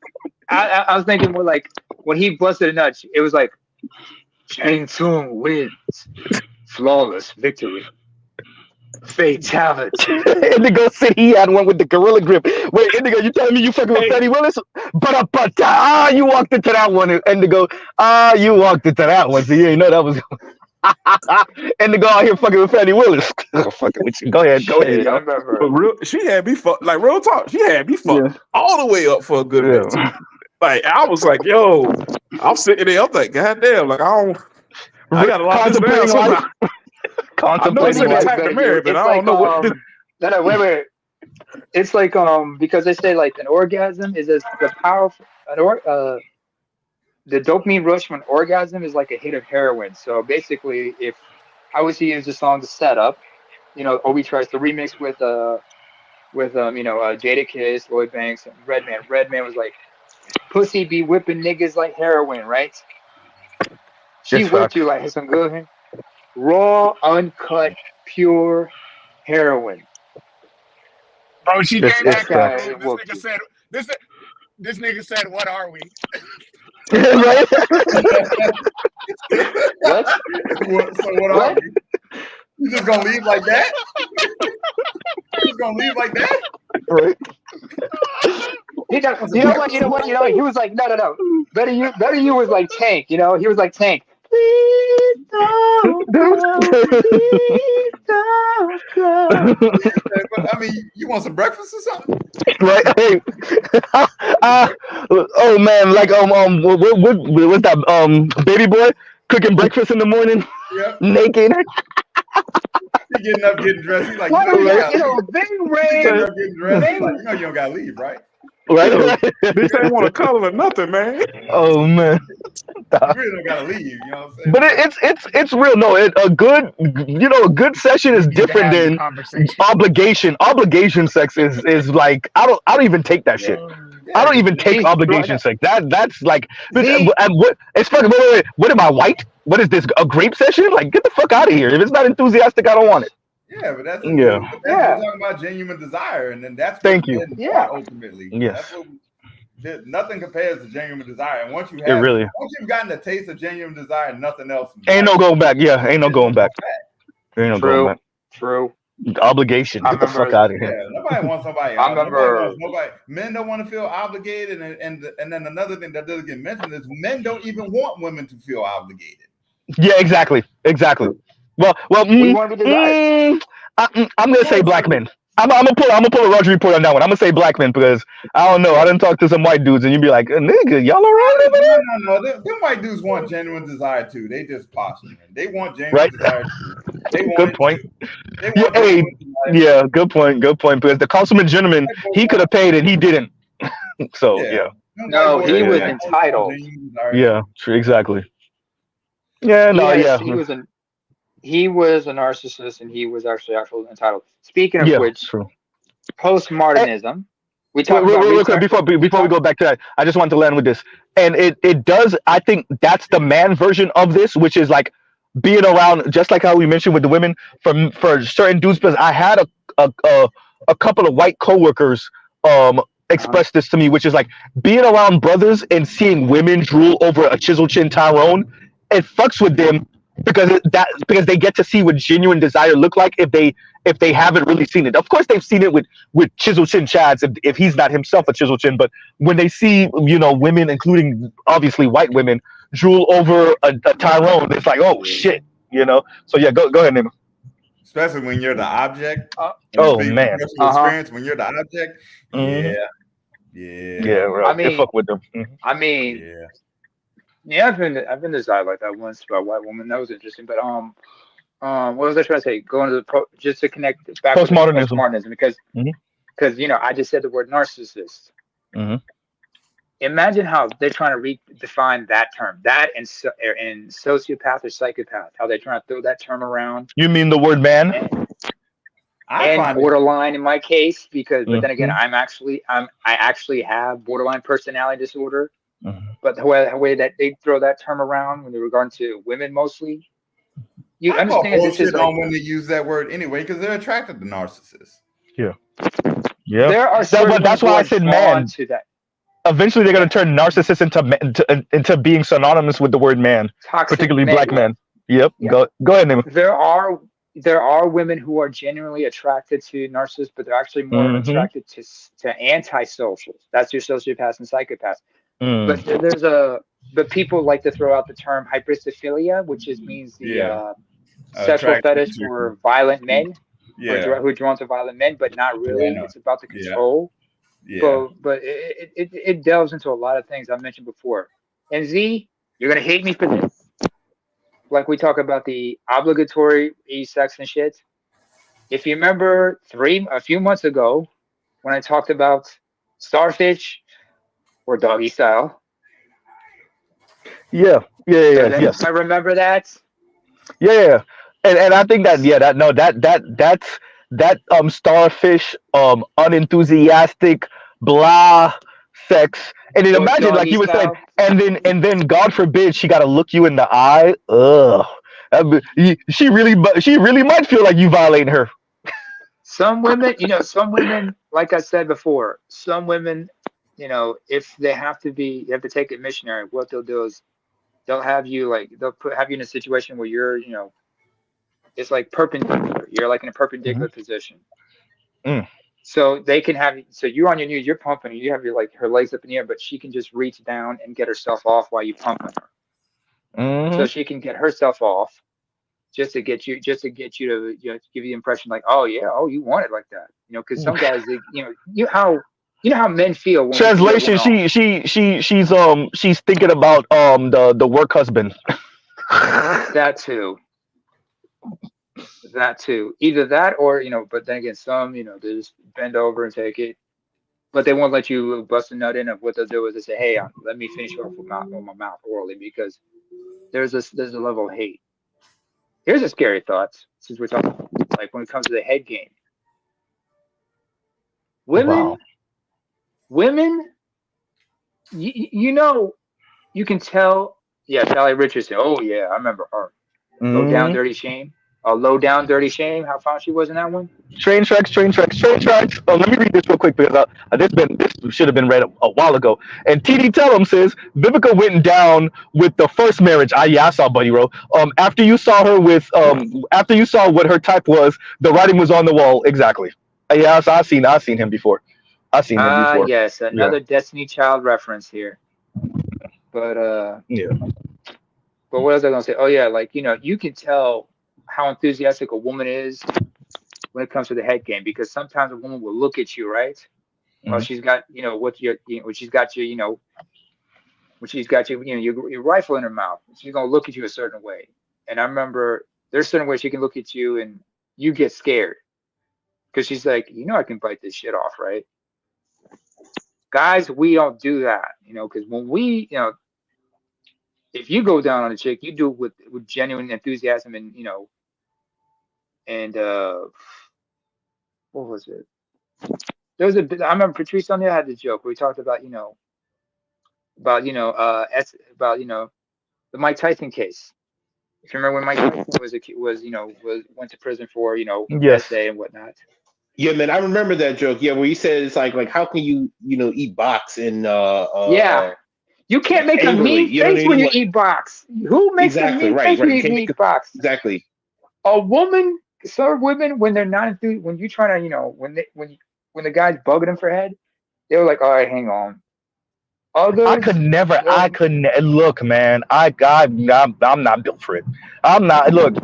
I was thinking more like when he busted a nut, it was like Shang Tsung wins, flawless victory. Fatality. Indigo said he had one with the gorilla grip. Wait, Indigo, you telling me you fucking with Fannie Willis? But you walked into that one, Indigo. You walked into that one, so you ain't know that was. Indigo out here fucking with Fannie Willis. Fucking with you. Go ahead. I remember. She had me fucked. Like real talk, she had me fucked all the way up for a good minute. Like I was like, yo, I'm sitting there. I'm like, goddamn, like I got a lot of this down. Contemplating life, to marry, but I don't know what to do. No, wait. It's like because they say like an orgasm is the powerful the dopamine rush from an orgasm is like a hit of heroin. So basically, if I was to use the song to set up, Obi tries to remix with Jada Kiss, Lloyd Banks, and Redman. Redman was like, "Pussy be whipping niggas like heroin, right?" She whipped you like some good. Raw, uncut, pure heroin. Bro, she It's came it's back in the facts. room. This nigga said, "What are we?" Right? What? So what are we? You just gonna leave like that? You just gonna leave like that? Right. You know what? He was like, no. Better you was like Tank. He was like Tank. Please don't go. Please don't go. I mean, you want some breakfast or something? Right. Hey. Oh man, like what's that baby boy cooking breakfast in the morning, Yep. naked. He getting up, getting dressed. He's like, What you are know, Big getting Ray? up, getting dressed. He's like, you don't gotta leave, right? Right. Bitch ain't want to color or nothing, man. Oh man. You really don't gotta leave. You know what I'm saying? But it's real. No, a good session is different than obligation. Obligation sex is like I don't even take that shit. I don't even take obligation sex. That's like what? It's fucking. Wait. What am I white? What is this? A grape session? Like get the fuck out of here. If it's not enthusiastic, I don't want it. Yeah, but that's Yeah. we're talking about genuine desire, and then that's Thank you. Ultimately, Yes. that's what, nothing compares to genuine desire. And once you've gotten a taste of genuine desire, nothing else. Ain't no going back. Yeah, ain't no going back. Ain't no going back. True. Obligation. Get the fuck out of here. Yeah, nobody wants somebody. Nobody. Men don't want to feel obligated, and then another thing that doesn't get mentioned is men don't even want women to feel obligated. Yeah, exactly. Well, I'm gonna say black men. I'm gonna pull a Roger report on that one. I'm gonna say black men because I don't know. I didn't talk to some white dudes and you'd be like, nigga, y'all all right over there? No. Them white dudes want genuine desire too. They just posturing. They want genuine desire too. They want good point. Good point. Because the consummate gentleman, he could have paid and he didn't. So yeah. No, he was entitled. Yeah, true, exactly. Yeah, no, He was a narcissist, and he was actually entitled. Speaking of which, true. Postmodernism. We talked real quick before we go back to that. I just want to land with this, and it does. I think that's the man version of this, which is like being around, just like how we mentioned with the women for certain dudes. Because I had a couple of white coworkers express this to me, which is like being around brothers and seeing women drool over a chisel chin Tyrone. It fucks with them. Because they get to see what genuine desire look like if they haven't really seen it. Of course, they've seen it with chisel chin Chads if he's not himself a chisel chin. But when they see women, including obviously white women, drool over a Tyrone, it's like oh shit, So yeah, go ahead, Nima. Especially when you're the object. Oh man, experience when you're the object. Yeah. Right. I mean, fuck with them. Mm-hmm. Yeah, I've been desired like that once by a white woman. That was interesting. But what was I trying to say? Going to just to connect it back postmodernism because I just said the word narcissist. Mm-hmm. Imagine how they're trying to redefine that term, that and sociopath or psychopath, how they're trying to throw that term around. You mean the word man? And borderline in my case, but then again, I actually have borderline personality disorder. Mm-hmm. But the way that they throw that term around when they're regarding to women mostly, you understand this is on when they use that word anyway because they're attracted to narcissists. Yeah. There are that's why I said man. To that. Eventually, they're going to turn narcissist into being synonymous with the word man, toxic particularly men. black men. Yep. Yeah. Go ahead, Nima. There are women who are genuinely attracted to narcissists, but they're actually more attracted to antisocials. That's your sociopaths and psychopaths. But people like to throw out the term hybristophilia, which means the sexual fetish for violent men, who are drawn to violent men, but not really. It's about the control. But it delves into a lot of things I mentioned before. And Z, you're gonna hate me for this. Like we talk about the obligatory sex and shit. If you remember a few months ago when I talked about starfish or doggy style. Yes. I remember that. Yeah. And I think that's starfish unenthusiastic blah sex. And then imagine like you were saying, and then God forbid she gotta look you in the eye. Ugh. She really might feel like you violating her. Some women, like I said before, some women, if they have to take it missionary, what they'll do is they'll have you have you in a situation where you're, it's like perpendicular. You're like in a perpendicular position. So they can have, so you're on your knees, you're pumping, you have her legs up in the air, but she can just reach down and get herself off while you pumping her. So she can get herself off just to get you to give you the impression like, oh yeah, oh you want it like that, because some guys, you know how men feel. When Translation: she's thinking about the work husband. That too. Either that or but then again, some they just bend over and take it, but they won't let you bust a nut in. Of what they'll do is they say, hey, let me finish off with my mouth orally, because there's a level of hate. Here's a scary thought, since we're talking like when it comes to the head game. Women, you can tell. Yeah, Sally Richardson. Oh yeah, I remember her. Low down, dirty shame. Low down, dirty shame. How fine she was in that one. Train tracks. Let me read this real quick, because this should have been read a while ago. And TD Tellum says Vivica went down with the first marriage. I saw Buddy Row. After you saw her with after you saw what her type was, the writing was on the wall. Exactly. So I've seen him before. Yes, another Destiny Child reference here. But yeah. But what was I gonna say? Oh yeah, you can tell how enthusiastic a woman is when it comes to the head game, because sometimes a woman will look at you, right? Well, she's got when she's got your rifle in her mouth, she's gonna look at you a certain way. And I remember there's certain ways she can look at you and you get scared, because she's like, I can bite this shit off, right? Guys, we don't do that, because when we, if you go down on a chick, you do it with genuine enthusiasm and what was it? There was I remember Patrice on there had the joke where we talked about the Mike Tyson case. If you remember when Mike Tyson went to prison for essay and whatnot. Yeah, man, I remember that joke. Yeah, where he said it's like how can you eat box and you can't make a mean face when you eat box. Who makes a mean face when you eat box? Exactly. Some women, when they're not enthused, when you try to, when the guy's bugging them for head, they were like, all right, hang on. Others, I couldn't look, man. I'm not built for it. I'm not. Look,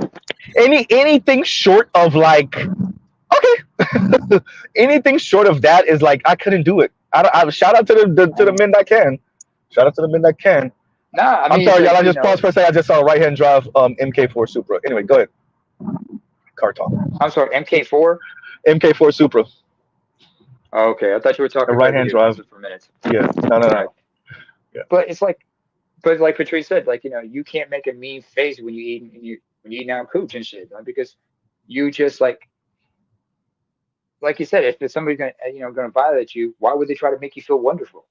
anything short of like, okay, anything short of that is like I couldn't do it. I shout out to the men that can. Shout out to the men that can. Nah, I'm sorry, y'all. I just paused for a second. I just saw a right-hand drive MK4 Supra. Anyway, go ahead. Car talk. I'm sorry, MK4? MK4 Supra. Oh, okay, I thought you were talking about right-hand drive for a minute. Yeah, no. Yeah. But it's like Patrice said, you can't make a mean face when you eat out cooch and shit, because you just like you said, if somebody's gonna violate you, why would they try to make you feel wonderful?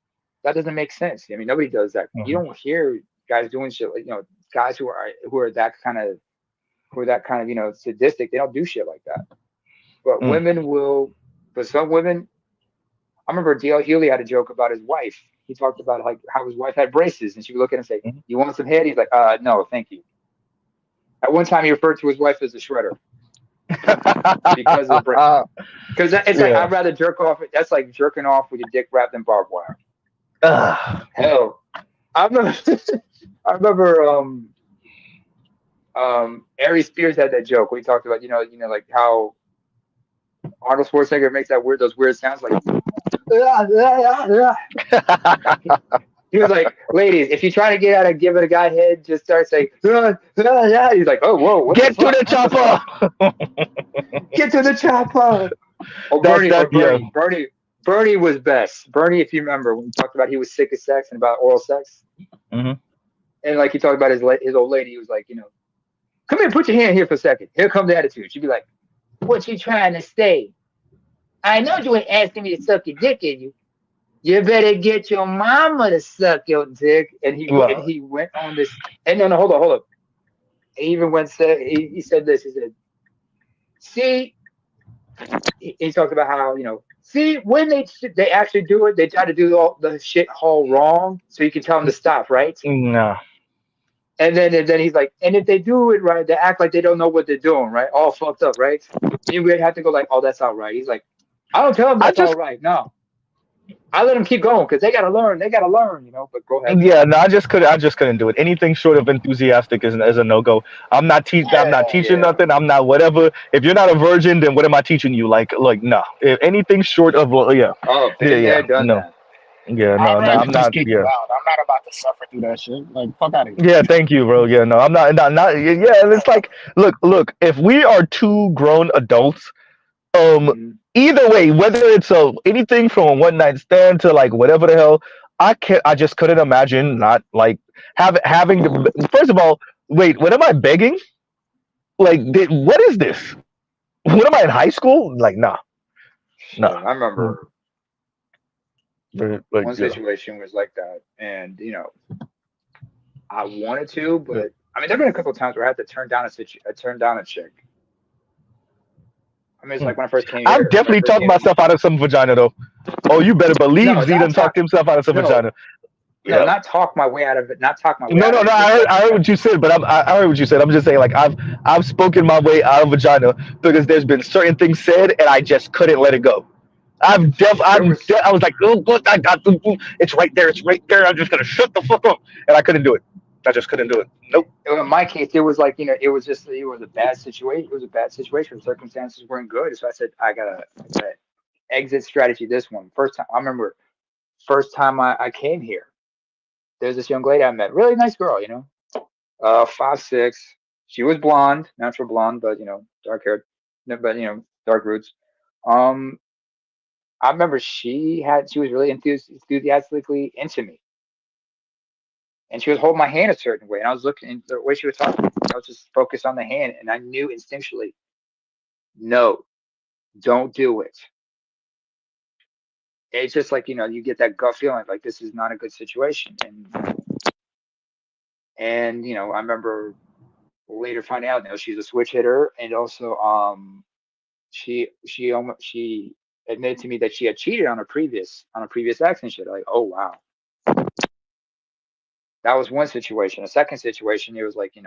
That doesn't make sense. I mean, nobody does that. You don't hear guys doing shit like guys who are that kind of sadistic. They don't do shit like that. But women will. But some women. I remember D.L. Hewley had a joke about his wife. He talked about how his wife had braces, and she would look at him and say, "You want some head?" He's like, "No, thank you." At one time, he referred to his wife as a shredder because of braces. Because it's like I'd rather jerk off. That's like jerking off with your dick wrapped in barbed wire. Hell, I remember Ari Spears had that joke where he talked about like how Arnold Schwarzenegger makes those weird sounds like he was like, ladies, if you try to get out of give it a guy head, just start saying he's like, oh whoa, get to the chopper. Get to the chopper. Bernie was best. Bernie, if you remember when he talked about he was sick of sex and about oral sex, and like he talked about his old lady, he was like, come here, put your hand here for a second. Here comes the attitude. She'd be like, what you trying to say? I know you ain't asking me to suck your dick in you. You better get your mama to suck your dick. And he went on this. And no, hold on. He even he said this. He said, see, he talked about how, see, when they actually do it, they try to do all the shit all wrong, so you can tell them to stop, right? No. And then he's like, and if they do it right, they act like they don't know what they're doing, right? All fucked up, right? You would have to go like, oh, that's all right. He's like, I don't tell them that's all right. No, I let them keep going because they gotta learn. They gotta learn, But go ahead. Yeah, no, I just couldn't do it. Anything short of enthusiastic is a no go. I'm not teaching nothing. I'm not whatever. If you're not a virgin, then what am I teaching you? Like no. If anything short of done that. Yeah, no, I'm not. Yeah, I'm not about to suffer through that shit. Like, fuck out of here. yeah, thank you, bro. Yeah, no, I'm not. Yeah, and it's like, look. If we are two grown adults, either way, whether it's anything from a one night stand to like whatever the hell, I just couldn't imagine not like having to. First of all, wait, what am I begging? Like, what is this? What am I in high school? Like, nah. I remember. One situation was like that, and I wanted to, but I mean, there've been a couple of times where I had to turn down a chick. I mean, it's like when I first came here. I've definitely talked myself out of some vagina, though. Oh, you better believe Z done talked himself out of some vagina. No, not talk my way out of it. Not talk my way. No. I heard what you said, but I heard what you said. I'm just saying, like I've spoken my way out of vagina because there's been certain things said, and I just couldn't let it go. I was like, oh, what? It's right there. It's right there. I'm just gonna shut the fuck up, and I couldn't do it. I just couldn't do it. Nope. In my case, it was like it was a bad situation. It was a bad situation. Circumstances weren't good, so I said I gotta exit strategy. This one first time. I remember first time I came here. There's this young lady I met. Really nice girl, 5'6". She was blonde, natural blonde, but dark haired, but dark roots. I remember she was really enthusiastically into me. And she was holding my hand a certain way. And I was looking, and the way she was talking, I was just focused on the hand. And I knew instinctually, no, don't do it. It's just like, you get that gut feeling like this is not a good situation. And I remember later finding out, she's a switch hitter. And also, she admitted to me that she had cheated on a previous ex and shit. Like, oh wow. That was one situation. A second situation, it was like, it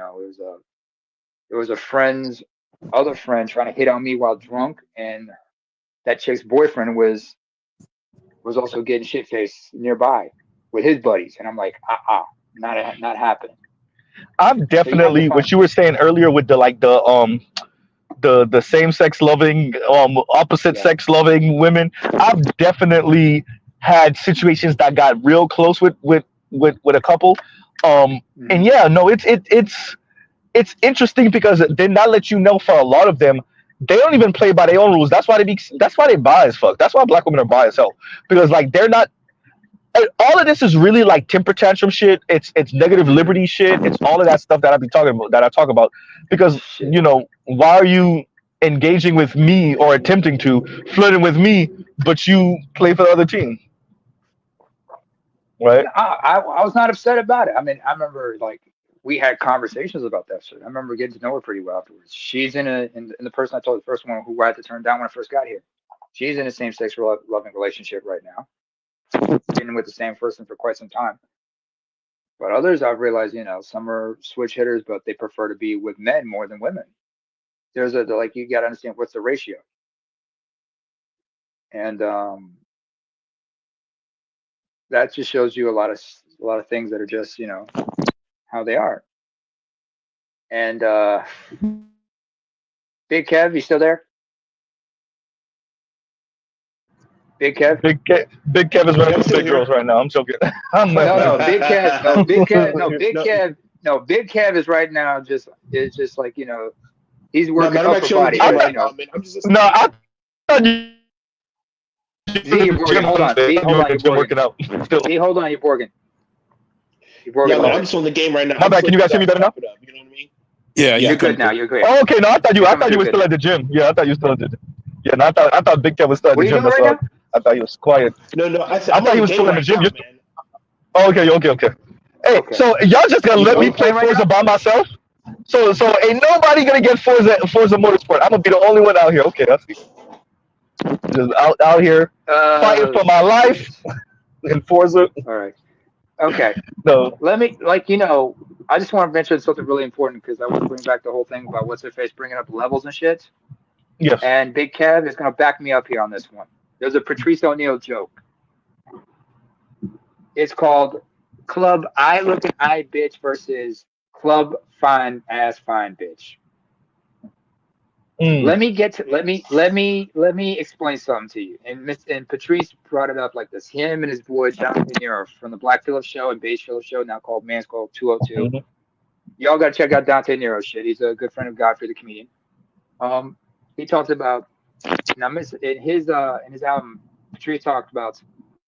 was a friend's other friend trying to hit on me while drunk, and that chick's boyfriend was also getting shit faced nearby with his buddies, and I'm like, not happening. I'm definitely what you were saying earlier with the same sex loving, opposite sex loving women. I've definitely had situations that got real close with a couple. And yeah, no, it's interesting because they not let you know for a lot of them, they don't even play by their own rules. That's why they bi as fuck. That's why Black women are bi as hell. Because like they're not. All of this is really like temper tantrum shit. It's negative liberty shit. It's all of that stuff that I talk about. Because why are you engaging with me or attempting to flirting with me, but you play for the other team? Right. I was not upset about it. I mean, I remember like we had conversations about that shit. I remember getting to know her pretty well afterwards. She's in the person I told, the first one who I had to turn down when I first got here. She's in a same-sex loving relationship right now. Been with the same person for quite some time. But others, I've realized, some are switch hitters, but they prefer to be with men more than women. There's you got to understand what's the ratio. And that just shows you a lot of things that are just, how they are. And Big Kev, you still there? Big Kev? Big Kev is running with big girls right now. I'm joking. Big Kev is right now just like, he's working out for body. I thought you. Hold on. You're working out. Hold on, you're Borgen. I'm just on the game right now. My bad. Can you guys hear me better now? You know what I mean? Yeah, you're good now. You're good. Oh, okay. No, I thought you were still at the gym. Yeah, I thought you were still at the gym. Yeah, no, I thought Big Kev was still at the gym. What are you doing right now? I thought he was quiet. No, I thought he was still in the gym. Oh, okay. Hey, so y'all just gonna let me play Forza by myself? So ain't nobody gonna get Forza Motorsport. I'm gonna be the only one out here. Okay, I see. Just out here fighting for my life in Forza. All right. Okay. No. Let me, like, I just want to mention something really important because I want to bring back the whole thing about what's her face bringing up levels and shit. Yes. And Big Kev is going to back me up here on this one. There's a Patrice O'Neal joke. It's called Club I Looking I Bitch versus Club Fine Ass Fine Bitch. Let me explain something to you. And Patrice brought it up like this. Him and his boy John De Niro from the Black Phillip Show and Beige Phillip Show, now called Man's Called 202. Y'all gotta check out Dante Nero shit. He's a good friend of Godfrey the comedian. He talks about in his album. Patrice talked about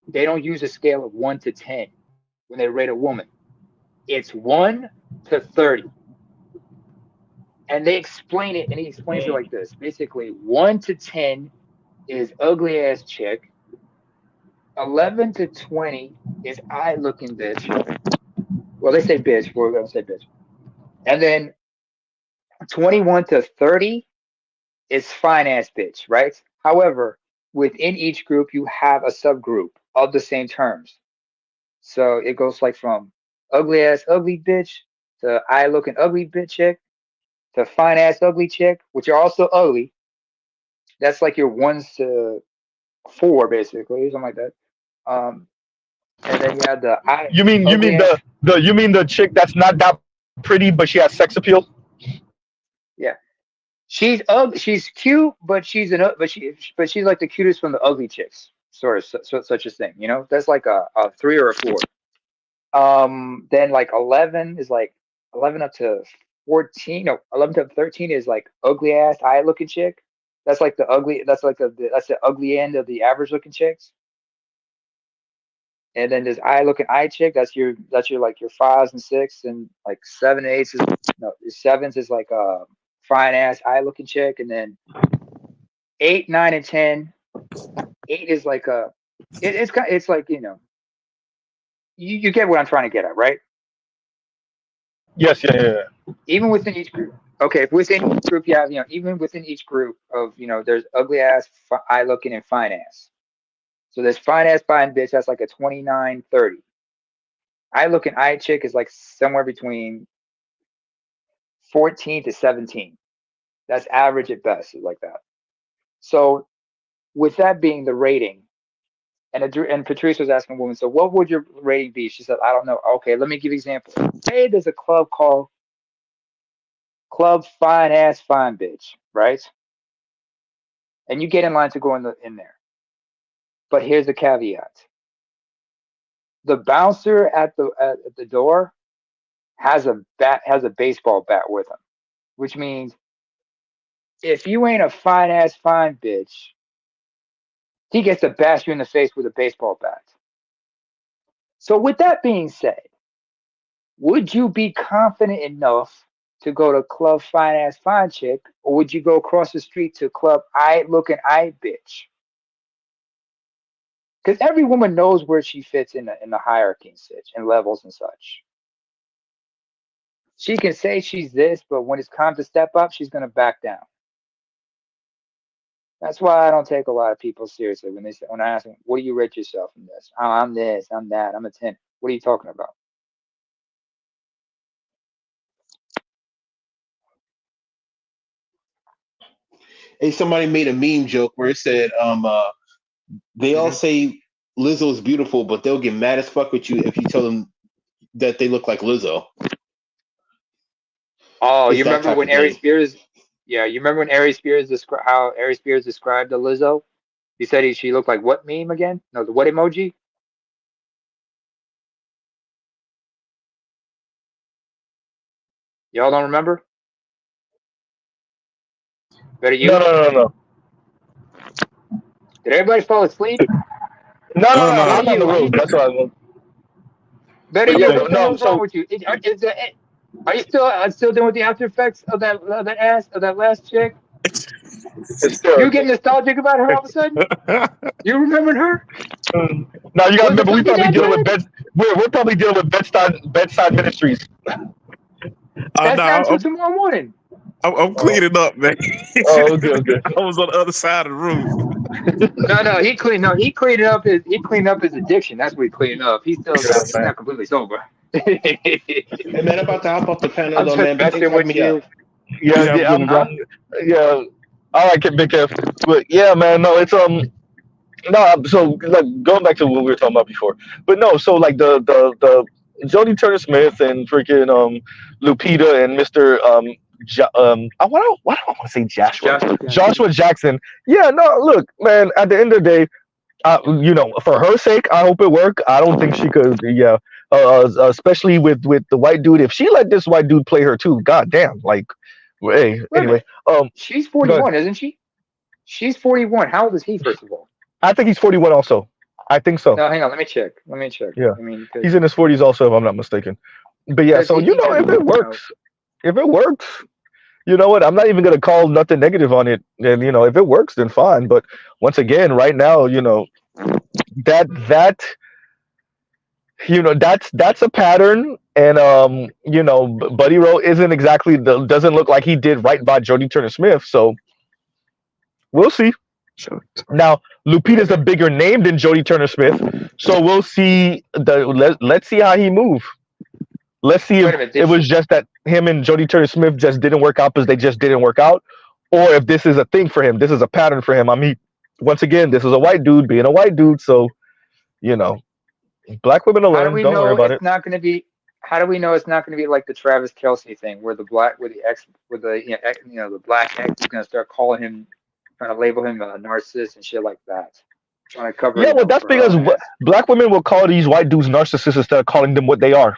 they don't use a scale of 1 to 10 when they rate a woman. It's 1 to 30. And they explain it, and he explains it like this. Basically, 1 to 10 is ugly ass chick. 11 to 20 is eye looking bitch. Well, they say bitch, we're gonna say bitch. And then 21 to 30 is fine ass bitch, right? However, within each group, you have a subgroup of the same terms. So it goes like from ugly ass ugly bitch to eye looking ugly bitch chick to fine ass ugly chick, which are also ugly. That's like your 1s to 4, basically, something like that. And then you have the eye. You mean the chick that's not that pretty, but she has sex appeal? Yeah, she's ugly. She's cute, but she's she's like the cutest from the ugly chicks, sort of such a thing. That's like a 3 or a 4. Then like 11 is like 11 up to 14. No, 11 to 13 is like ugly ass eye looking chick. That's like the ugly. That's like that's the ugly end of the average looking chicks. And then there's eye looking eye chick. That's your like your 5s and 6s, and like 7 and 8s is 7s is like a fine ass eye looking chick, and then 8, 9, and 10. 8 is like it's like you get what I'm trying to get at, right? Yes, yeah. Even within each group. Okay, if within each group you have, even within each group of, there's ugly ass, eye looking, and fine ass. So there's fine ass, fine bitch, that's like a 29, 30. Eye looking, eye chick is like somewhere between 14 to 17. That's average at best, is like that. So with that being the rating, and Patrice was asking a woman, so what would your rating be? She said, I don't know. Okay, let me give you an example. Hey, there's a club called Club Fine Ass Fine Bitch, right? And you get in line to go in there. But here's the caveat. The bouncer at the door has a baseball bat with him, which means if you ain't a fine ass fine bitch, he gets to bash you in the face with a baseball bat. So with that being said, would you be confident enough to go to Club Fine Ass Fine Chick, or would you go across the street to Club Eye Looking Eye Bitch? Because every woman knows where she fits in the hierarchy and such, and levels and such. She can say she's this, but when it's time to step up, she's gonna back down. That's why I don't take a lot of people seriously when I ask them, "What do you rate yourself in this?" "Oh, I'm this, I'm that, I'm a 10." What are you talking about? Hey, somebody made a meme joke where it said, they all say Lizzo's beautiful, but they'll get mad as fuck with you if you tell them that they look like Lizzo. Oh, you remember when Ari Spears? Yeah, you remember when Ari Spears how Ari Spears described the Lizzo? He said she looked like what meme again? No, the what emoji? Y'all don't remember? Better you? No. Did everybody fall asleep? No. I'm on the road. That's what I want. Better you? What the hell's wrong with you? Are you still dealing with the after effects of that last chick? You getting nostalgic about her all of a sudden? You remembering her? No, you gotta remember we're probably dealing with bedside ministries. That's not until tomorrow morning. I'm cleaning up, man. Oh, okay. I was on the other side of the room. No, he cleaned up his addiction. That's what he cleaned up. He's still not. He's not completely sober. Hey man, I'm about to hop off the panel I'm though, just man. But thanks messing for having with me up. you. Yeah, Yeah, yeah, I'm good, yeah. I like it, Big F. But yeah, man, no, it's no. So like going back to what we were talking about before, but no. So like the Jodie Turner Smith and freaking Lupita and Mr. Why do I want to say Joshua? Joshua Jackson. Yeah, no. Look, man. At the end of the day, for her sake, I hope it worked. I don't think she could. Yeah, especially with the white dude. If she let this white dude play her too, god damn. Like, hey. Wait a Anyway, minute. She's go ahead. 41, isn't she? She's 41. How old is he, first of all? I think he's 41 also. I think so. No, hang on. Let me check. Yeah, I mean, he's in his 40s also, if I'm not mistaken. But yeah, so if it works, you know what? I'm not even gonna call nothing negative on it. And if it works, then fine. But once again, right now, that that's a pattern. And Buddy Rowe isn't exactly doesn't look like he did right by Jodie Turner Smith. So we'll see. Now, Lupita's a bigger name than Jodie Turner Smith, so we'll see. Let's see how he move. Let's see if it was just that him and Jodie Turner Smith just didn't work out because they just didn't work out, or if this is a thing for him. This is a pattern for him. I mean, once again, this is a white dude being a white dude, so black women alone. Don't worry about it. Not going to be. How do we know it's not going to be like the Travis Kelce thing, where the black black ex is going to start calling him, trying to label him a narcissist and shit like that, trying to cover. Yeah, well, that's because black women will call these white dudes narcissists instead of calling them what they are.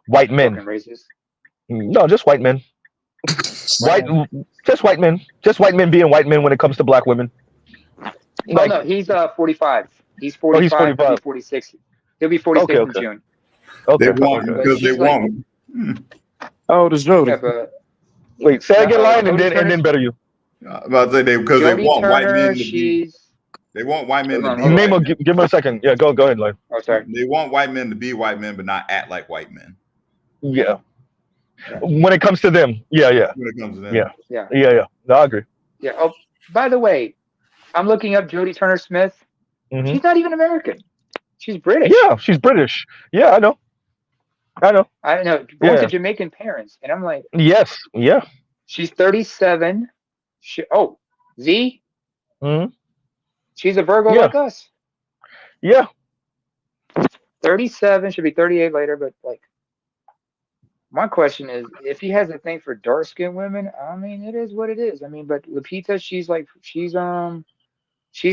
White men. Racist? No, just white men. Just white men. Just white men being white men when it comes to black women. No, he's 45. He's 45. He's 45. He'll be 46. He'll be 46 in June. Okay. They won't because they won't. How old is Jodie? Yeah, but wait, say again, line, and then better you. About to say because they want white men to be. They want white men to be. Name give me a second. Yeah, go ahead, line. Oh, sorry. They want white men to be white men, but not act like white men. Yeah. When it comes to them, yeah. When it comes to them, yeah. No, I agree. Yeah. Oh, by the way, I'm looking up Jodie Turner Smith. Mm-hmm. She's not even American. She's British. Yeah, she's British. Yeah, I know. Born to Jamaican parents, and I'm like, yes, yeah. She's 37. Z. Mm-hmm. She's a Virgo like us. Yeah. 37, should be 38 later, but like, my question is, if he has a thing for dark-skinned women, I mean, it is what it is. I mean, but Lupita, she's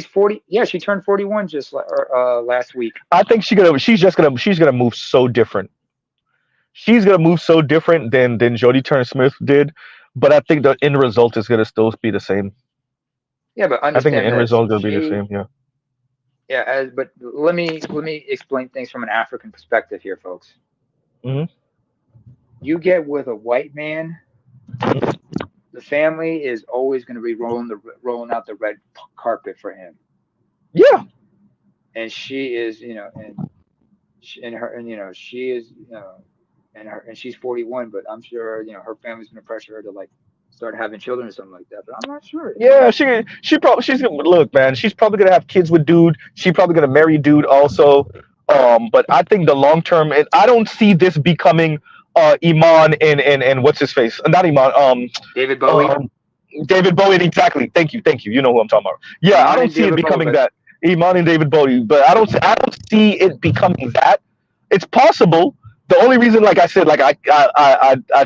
40. Yeah, she turned 41 just last week. I think she's gonna move so different. She's gonna move so different than Jodie Turner Smith did, but I think the end result is gonna still be the same. Yeah, but I think the end result will be the same. Yeah. Yeah, but let me explain things from an African perspective here, folks. Mm-hmm. You get with a white man, the family is always going to be rolling out the red carpet for him. Yeah. And she is, and she's 41, but I'm sure, her family's going to pressure her to like start having children or something like that. But I'm not sure. Yeah, she's gonna look, man. She's probably gonna have kids with dude. She's probably gonna marry dude also. But I think the long term, and I don't see this becoming Iman and what's his face? Not Iman. David Bowie. David Bowie, exactly. Thank you. You know who I'm talking about. Yeah, Iman I don't see it becoming that. Iman and David Bowie, but I don't see it becoming that. It's possible. The only reason, like I said, like I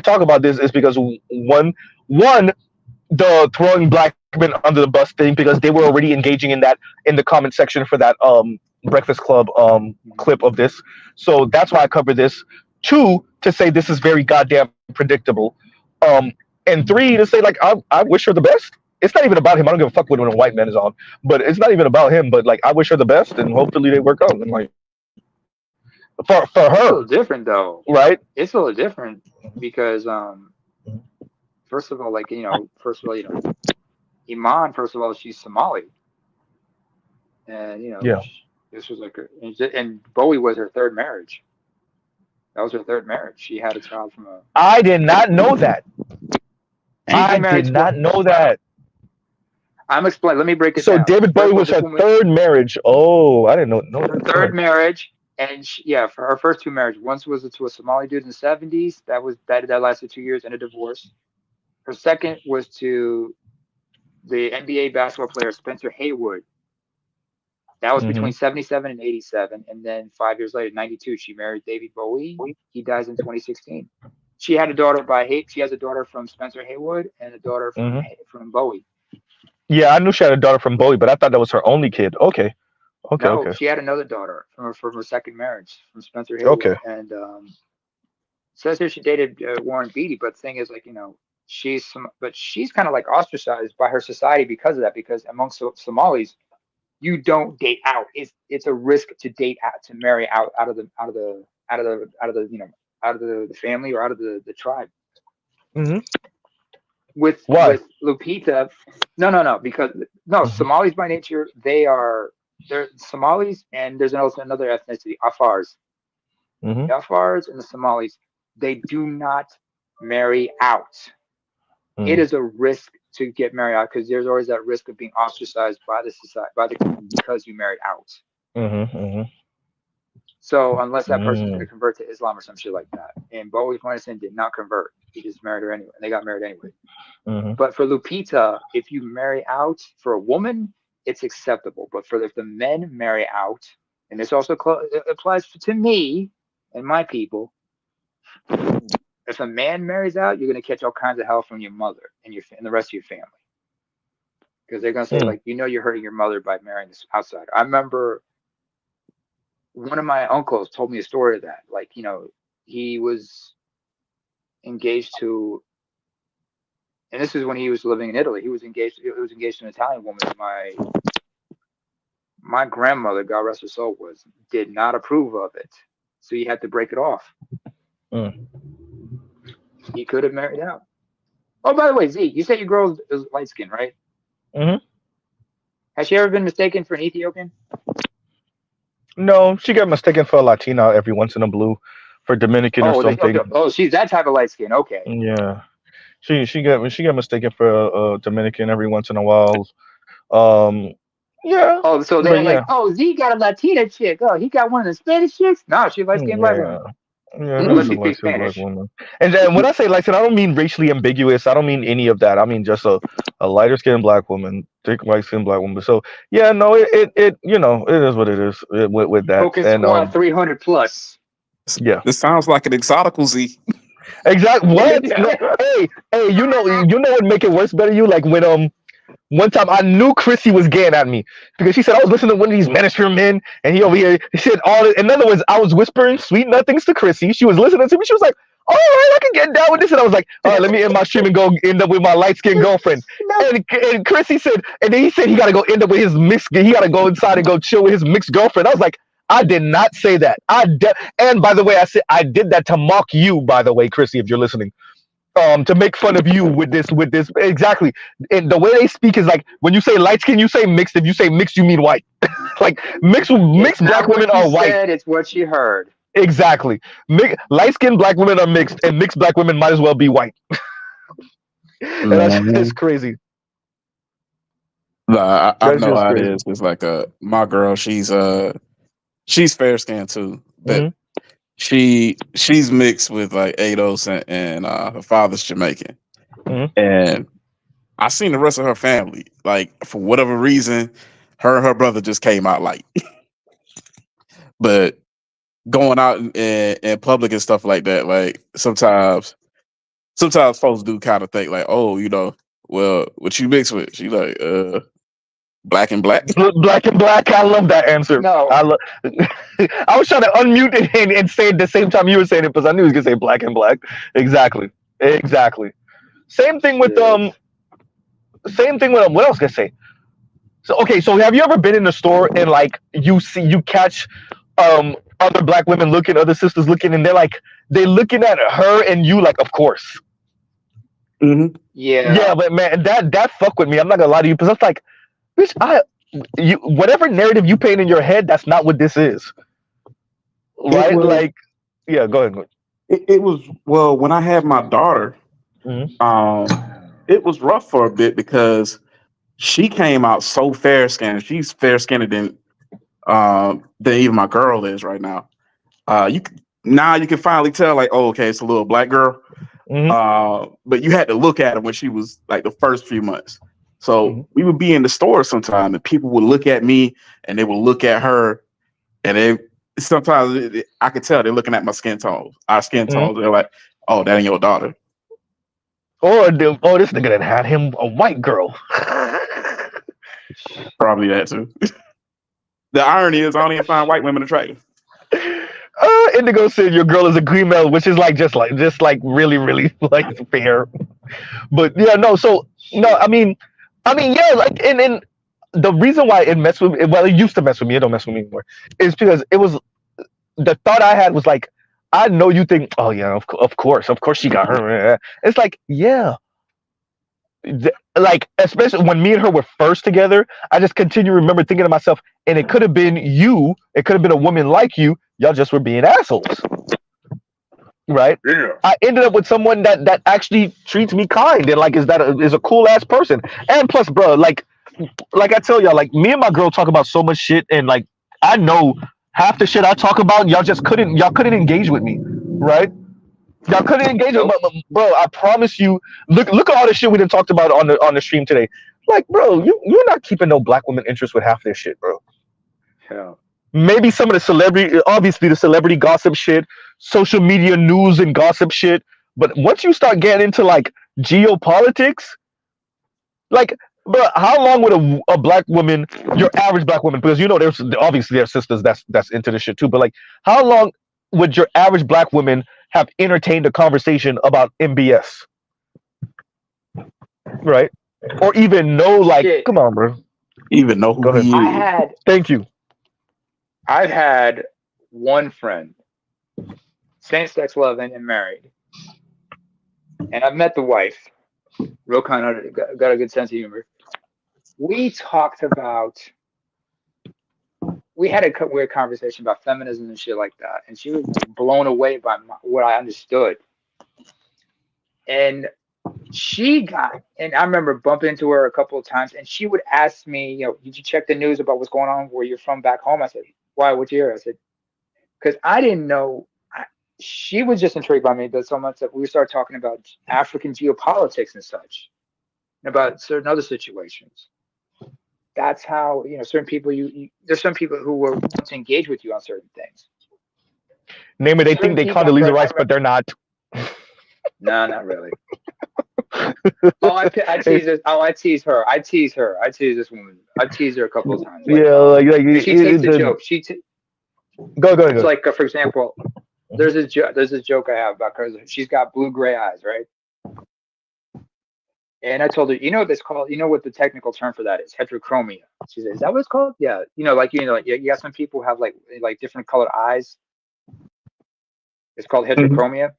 talk about this is because one, the throwing black men under the bus thing, because they were already engaging in that in the comment section for that Breakfast Club clip of this. So that's why I cover this. 2, to say this is very goddamn predictable. And 3, to say like I wish her the best. It's not even about him. I don't give a fuck when a white man is on. But it's not even about him. But like I wish her the best, and hopefully they work out. And like for her, it's a little different though, right? It's a little different because first of all, Iman, first of all, she's Somali, and this was like and Bowie was her third marriage. That was her third marriage. She had a child from a. I did not know that. I did not know that. I'm explaining. Let me break it So down. David Bowie was her third marriage. Oh, I didn't know her that. third marriage, and for her first two marriages, once was to a Somali dude in the 70s. That lasted 2 years and a divorce. Her second was to the NBA basketball player Spencer Haywood. That was between 77 and 87, and then 5 years later, 92, she married David Bowie. He dies in 2016. She had a daughter She has a daughter from Spencer Haywood and a daughter from Bowie. Yeah, I knew she had a daughter from Bowie, but I thought that was her only kid. Okay. No, she had another daughter from her second marriage from Spencer Haywood. Okay. And says here she dated Warren Beatty, but the thing is, like, she's kind of like ostracized by her society because of that. Because amongst Somalis, you don't date out. It's a risk to date out, to marry out of the family or out of the tribe. Mm-hmm. With Lupita, no, because Somalis by nature, they're Somalis, and there's also another ethnicity, Afars. The Afars and the Somalis, they do not marry out. It is a risk to get married out because there's always that risk of being ostracized by the society, because you married out. So unless that person's going to convert to Islam or some shit like that, and Bowie Poindexter did not convert, he just married her anyway, and they got married anyway. But for Lupita, if you marry out for a woman, it's acceptable. But if the men marry out, and this also applies to me and my people, if a man marries out, you're going to catch all kinds of hell from your mother and the rest of your family, because they're going to say like, you're hurting your mother by marrying this outsider. I remember one of my uncles told me a story of that. Like, he was engaged to, and this is when he was living in Italy. He was engaged to an Italian woman. My grandmother, God rest her soul, did not approve of it, so he had to break it off. He could have married out. Oh, by the way, Z, you said your girl is light skinned, right? Has she ever been mistaken for an Ethiopian? No, she got mistaken for a Latina every once in a blue, for Dominican or something. She's that type of light skin. Okay. Yeah, she got mistaken for a Dominican every once in a while. Yeah. Oh, so they're like, Z got a Latina chick. Oh, he got one of the Spanish chicks. No, she's light skinned black woman. Yeah, that's a light skinned black woman. And then when I say light skin, I don't mean racially ambiguous. I don't mean any of that. I mean just a lighter skinned black woman, thick white skinned black woman. So yeah, no, it it is what it is with that. Focus on 300 plus. Yeah, this sounds like an exotical Z. Exactly. What? No, hey, you know what make it worse better? You like when one time I knew Chrissy was getting at me because she said I was listening to one of these manosphere men, and he over here he said all this. In other words, I was whispering sweet nothings to Chrissy. She was listening to me. She was like, "All right, I can get down with this." And I was like, "All right, let me end my stream and go end up with my light skinned girlfriend." And Chrissy said, and then he said he got to go end up with his mixed. He got to go inside and go chill with his mixed girlfriend. I was like, I did not say that. And by the way, I said I did that to mock you. By the way, Chrissy, if you're listening. To make fun of you with this exactly, and the way they speak is like when you say light skin, you say mixed. If you say mixed, you mean white. Like mixed black women are white. It's what she heard. Exactly. Light skinned black women are mixed, and mixed black women might as well be white. And that's crazy. No, I know how it is. It's like my girl. She's fair skinned too, but. She's mixed with like Ados and her father's Jamaican, and I seen the rest of her family. Like for whatever reason, her and her brother just came out light. But going out in public and stuff like that, like sometimes folks do kind of think like, oh, well, what you mixed with? She like black and black. Black and black. I love that answer. No, I was trying to unmute it and say it at the same time you were saying it because I knew he was gonna say black and black. Exactly. Same thing with what else can I say? So okay, so have you ever been in the store and like you catch other black women looking, other sisters looking, and they're looking at her and you like, of course. Yeah, but man, that fuck with me. I'm not gonna lie to you because it's like, bitch, whatever narrative you paint in your head, that's not what this is. Right? Like, yeah, go ahead. It was, well, when I had my daughter, it was rough for a bit because she came out so fair skinned. She's fair skinned than even my girl is right now. You can finally tell, like, oh, okay, it's a little black girl. But you had to look at her when she was like the first few months. So we would be in the store sometime, and people would look at me, and they would look at her, and sometimes I could tell they're looking at my skin tones. Our skin tones. They're like, "Oh, that ain't your daughter." Or this nigga that had him a white girl. Probably that too. The irony is, I don't even find white women attractive. Indigo said your girl is a green male, which is just like really, really like fair. But yeah, no. So no, I mean, yeah, like, and the reason why it messed with me, well, it used to mess with me, it don't mess with me anymore, is because it was the thought I had was like, I know you think, oh yeah, of course she got her. It's like, yeah. Like, especially when me and her were first together, I just continue to remember thinking to myself, and it could have been you, it could have been a woman like you, y'all just were being assholes. Right? Yeah. I ended up with someone that actually treats me kind and like is a cool ass person. And plus, bro, like I tell y'all, like, me and my girl talk about so much shit, and like I know half the shit I talk about, y'all couldn't engage with me, right? Y'all couldn't engage with me, bro. I promise you. Look at all the shit we done talked about on the stream today. Like, bro, you're not keeping no black woman interest with half this shit, bro. Yeah. Maybe some of the celebrity gossip shit, social media news and gossip shit. But once you start getting into like geopolitics, like, bro, how long would a black woman, your average black woman, because there's obviously there are sisters that's into this shit too, but like, how long would your average black woman have entertained a conversation about MBS? Right? Or even know, like, come on, bro. Even know who he is. Thank you. I've had one friend, same-sex loving and married, and I've met the wife, real kind-hearted, got a good sense of humor. We talked about, we had a weird conversation about feminism and shit like that, and she was blown away by what I understood. And and I remember bumping into her a couple of times, and she would ask me, did you check the news about what's going on where you're from back home? I said, why, what'd you hear? I said, because I didn't know. She was just intrigued by me, but so much that we started talking about African geopolitics and such, and about certain other situations. That's how, certain people, there's some people who will want to engage with you on certain things. Name it, they think they Condoleezza Rice, but they're not. No, not really. I tease her. I tease this woman. I tease her a couple of times. She takes the joke. Go. It's like, for example, there's this joke I have about her. She's got blue-gray eyes, right? And I told her, what this called? What the technical term for that is? Heterochromia. She said, is that what it's called? Yeah. You got some people have like different colored eyes. It's called heterochromia.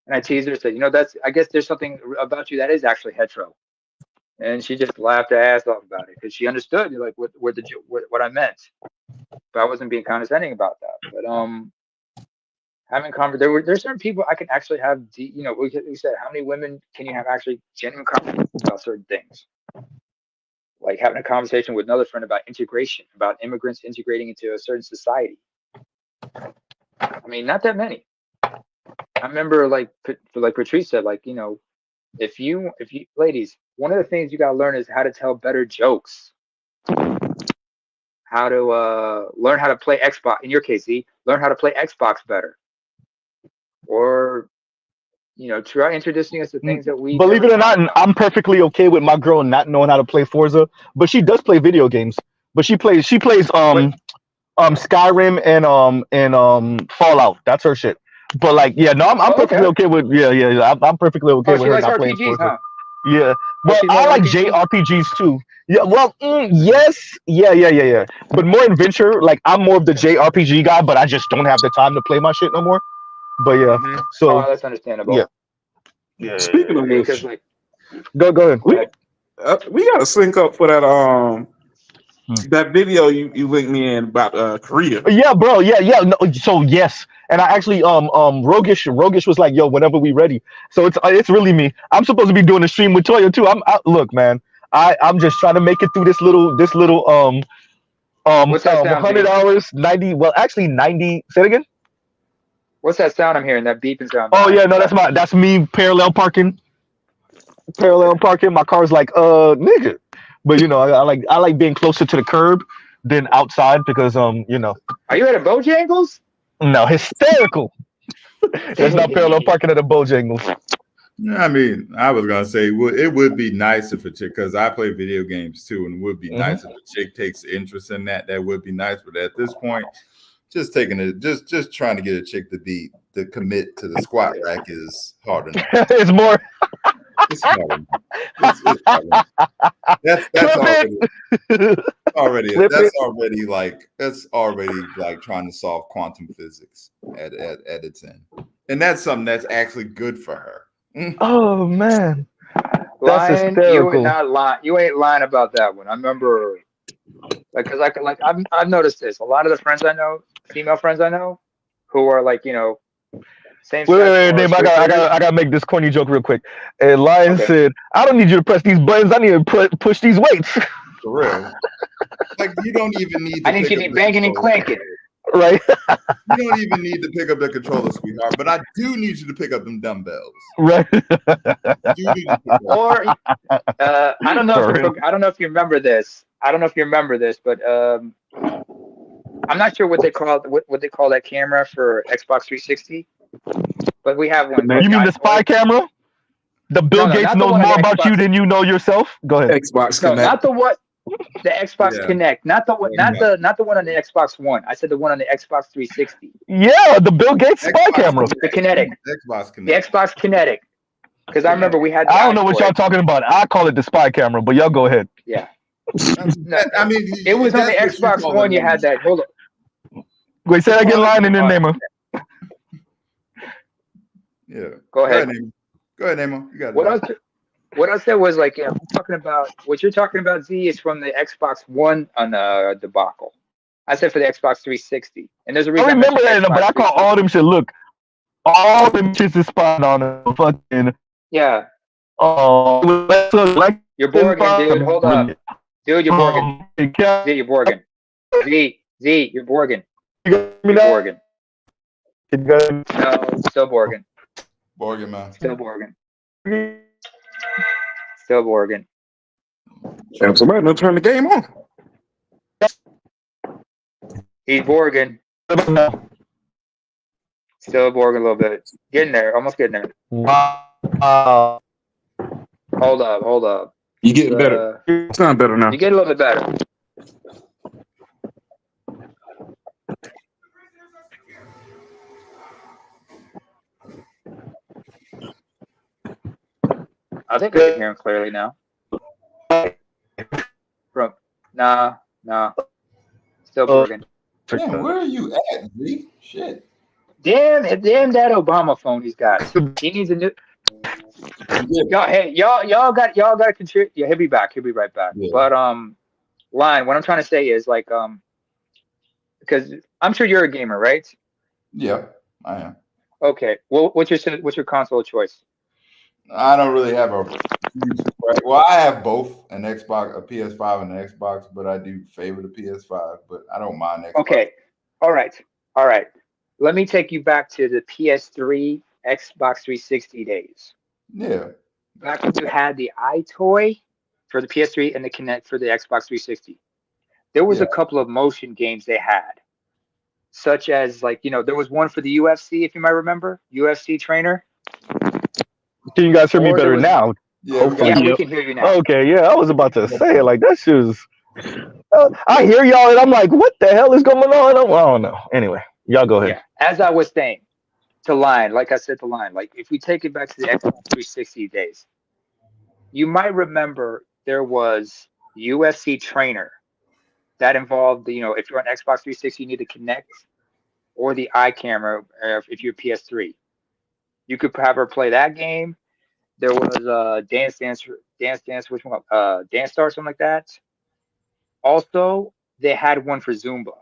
And I teased her, said, I guess there's something about you that is actually hetero. And she just laughed her ass off about it because she understood like what I meant. But I wasn't being condescending about that. But having conversation, there's certain people I can actually have. We said, how many women can you have actually genuine conversations about certain things? Like having a conversation with another friend about integration, about immigrants integrating into a certain society. I mean, not that many. I remember, like Patrice said, if you ladies, one of the things you gotta learn is how to tell better jokes, how to learn how to play Xbox. In your case, learn how to play Xbox better, or try introducing us to things that we. Believe it or not, I'm perfectly okay with my girl not knowing how to play Forza, but she does play video games. But she plays Skyrim and Fallout. That's her shit. But like, yeah, no, I'm perfectly okay with I'm perfectly okay with her not playing Forza. Huh? Yeah, well, I like JRPGs too. Yeah, well, yes, yeah. But more adventure. Like, I'm more of the JRPG guy, but I just don't have the time to play my shit no more. But yeah, so that's understandable. Yeah. Speaking of which, go ahead. We gotta sync up for that That video you linked me in about Korea. Yeah, bro. Yeah. No, so yes, and I actually Rogish was like, yo, whenever we ready. So it's really me. I'm supposed to be doing a stream with Toya too. Look, man. I'm just trying to make it through this little What's that sound, 100 dude? hours, 90. Well, actually 90. Say it again. What's that sound I'm hearing? That beeping sound. Oh yeah, no, that's me parallel parking. My car's like, nigga. But you know, I like being closer to the curb than outside because you know. Are you at a Bojangles? No, hysterical. That's not parallel parking at a Bojangles. I mean, I was gonna say it would be nice if a chick, because I play video games too, and it would be nice if a chick takes interest in that. That would be nice, but at this point, just taking it, just trying to get a chick to commit to the squat rack is hard enough. It's more. It's hard enough. It's hard enough. That's already like trying to solve quantum physics at its end, and that's something that's actually good for her. Oh man, that's lying, hysterical. You ain't not lying. You ain't lying about that one. I remember, because I've noticed this. A lot of the friends I know, female friends I know, who are like, you know, same. Wait, Dave, I gotta make this corny joke real quick. And Lion said, "I don't need you to press these buttons. I need to push these weights." For real, like you don't even need. I need you to be banging and clanking. Right. You don't even need to pick up the controller, sweetheart. But I do need you to pick up them dumbbells. Right. Or I don't know. I don't know if you remember this. But I'm not sure what they call that camera for Xbox 360. But we have one. You mean the spy camera? The Bill Gates knows more about you than you know yourself. Go ahead. Xbox No, Connect. not the what. The Xbox Connect, not the one on the Xbox One. I said the one on the Xbox 360. Yeah, the Bill Gates spy camera. The Kinetic. Xbox Connect. The Xbox Kinetic. Because I remember we had. I don't know what y'all talking about. I call it the spy camera, but y'all go ahead. Yeah. I mean, it was on the Xbox One. You had that. Hold on. Wait, say that again, line and then Nemo. Yeah. Go ahead. Go ahead, Nemo. You got it. What I said was like, I'm talking about what you're talking about. Z is from the Xbox One on the debacle. I said for the Xbox 360, and there's a reason. I remember that, but I call all them shit. Look, all them shits is spot on a fucking. Yeah. Like you're Borgen, dude. Hold up, dude. You're Borgen. Z, you're Borgen. Z, you're Borgen. You're Borgen. No, still Borgen. Borgen, man. Still Borgen. Still Borgen. Damn, somebody done turn the game on. He's Borgen. Still Borgen a little bit. Getting there. Almost getting there. Wow. Hold up. You getting better. You sound better now. You get a little bit better. I think I can hear him clearly now. Nah. Still Borgen. Damn, where are you at, Z? Shit. Damn that Obama phone he's got. He needs a new. Y'all got to contribute. Yeah, he'll be back. He'll be right back. Yeah. But Line, what I'm trying to say is like because I'm sure you're a gamer, right? Yeah, I am. Okay. Well, what's your console of choice? I don't really have a. Well, I have both an Xbox, a PS5, and an Xbox, but I do favor the PS5. But I don't mind Xbox. Okay. All right. Let me take you back to the PS3, Xbox 360 days. Yeah. Back when you had the iToy for the PS3 and the Kinect for the Xbox 360. There was a couple of motion games they had, such as like, there was one for the UFC, if you might remember, UFC Trainer. Can you guys hear me better now? Yeah, we can hear you now. Okay, yeah, I was about to say like that shit was. I hear y'all and I'm like, what the hell is going on? I don't know. Anyway, y'all go ahead. Yeah, as I was saying, like I said to Line, like if we take it back to the Xbox 360 days, you might remember there was UFC Trainer that involved if you're on Xbox 360, you need to connect or the eye camera if you're PS3. You could have her play that game. There was Dance, which one? Dance Star, something like that. Also, they had one for Zumba.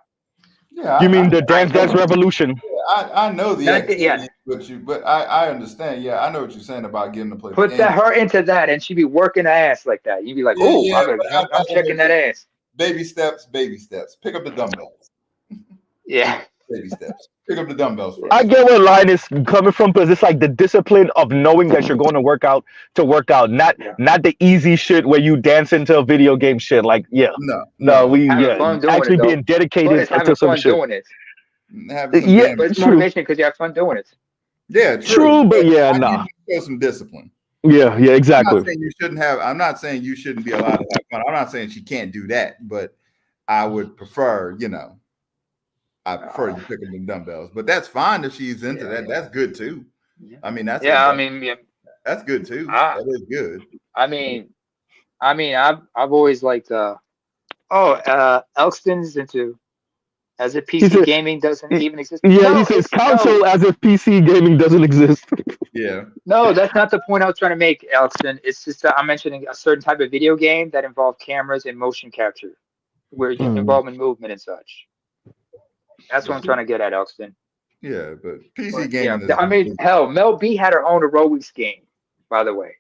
Yeah, You mean the Dance Revolution? I know the That- activity yeah. with you, but I understand. Yeah, I know what you're saying about getting to play. Put her into that, and she'd be working the ass like that. You'd be like, "Oh, I'm checking that ass." Baby steps, baby steps. Pick up the dumbbells. Yeah. Baby steps. Pick up the dumbbells first. I get where line is coming from, because it's like the discipline of knowing that you're going to work out, not the easy shit where you dance into a video game shit. Like, no, actually being dedicated to some shit. Doing it. But it's motivation because you have fun doing it. Yeah, true, but show some discipline. Yeah, exactly. I'm not saying you shouldn't have. I'm not saying you shouldn't be allowed to have fun. I'm not saying she can't do that, but I would prefer, I prefer you pick up the dumbbells. But that's fine if she's into that. That's good too. I mean, that's that's good too. That is good. I mean, I've always liked. Elkston's into. As if PC gaming doesn't even exist. Yeah, he says console as if PC gaming doesn't exist. Yeah. No, that's not the point I was trying to make, Elkston. It's just that I'm mentioning a certain type of video game that involved cameras and motion capture, where you involve in movement and such. That's what I'm trying to get at, Elkston. Yeah, but PC gaming. I mean, hell, Mel B had her own aerobics game, by the way.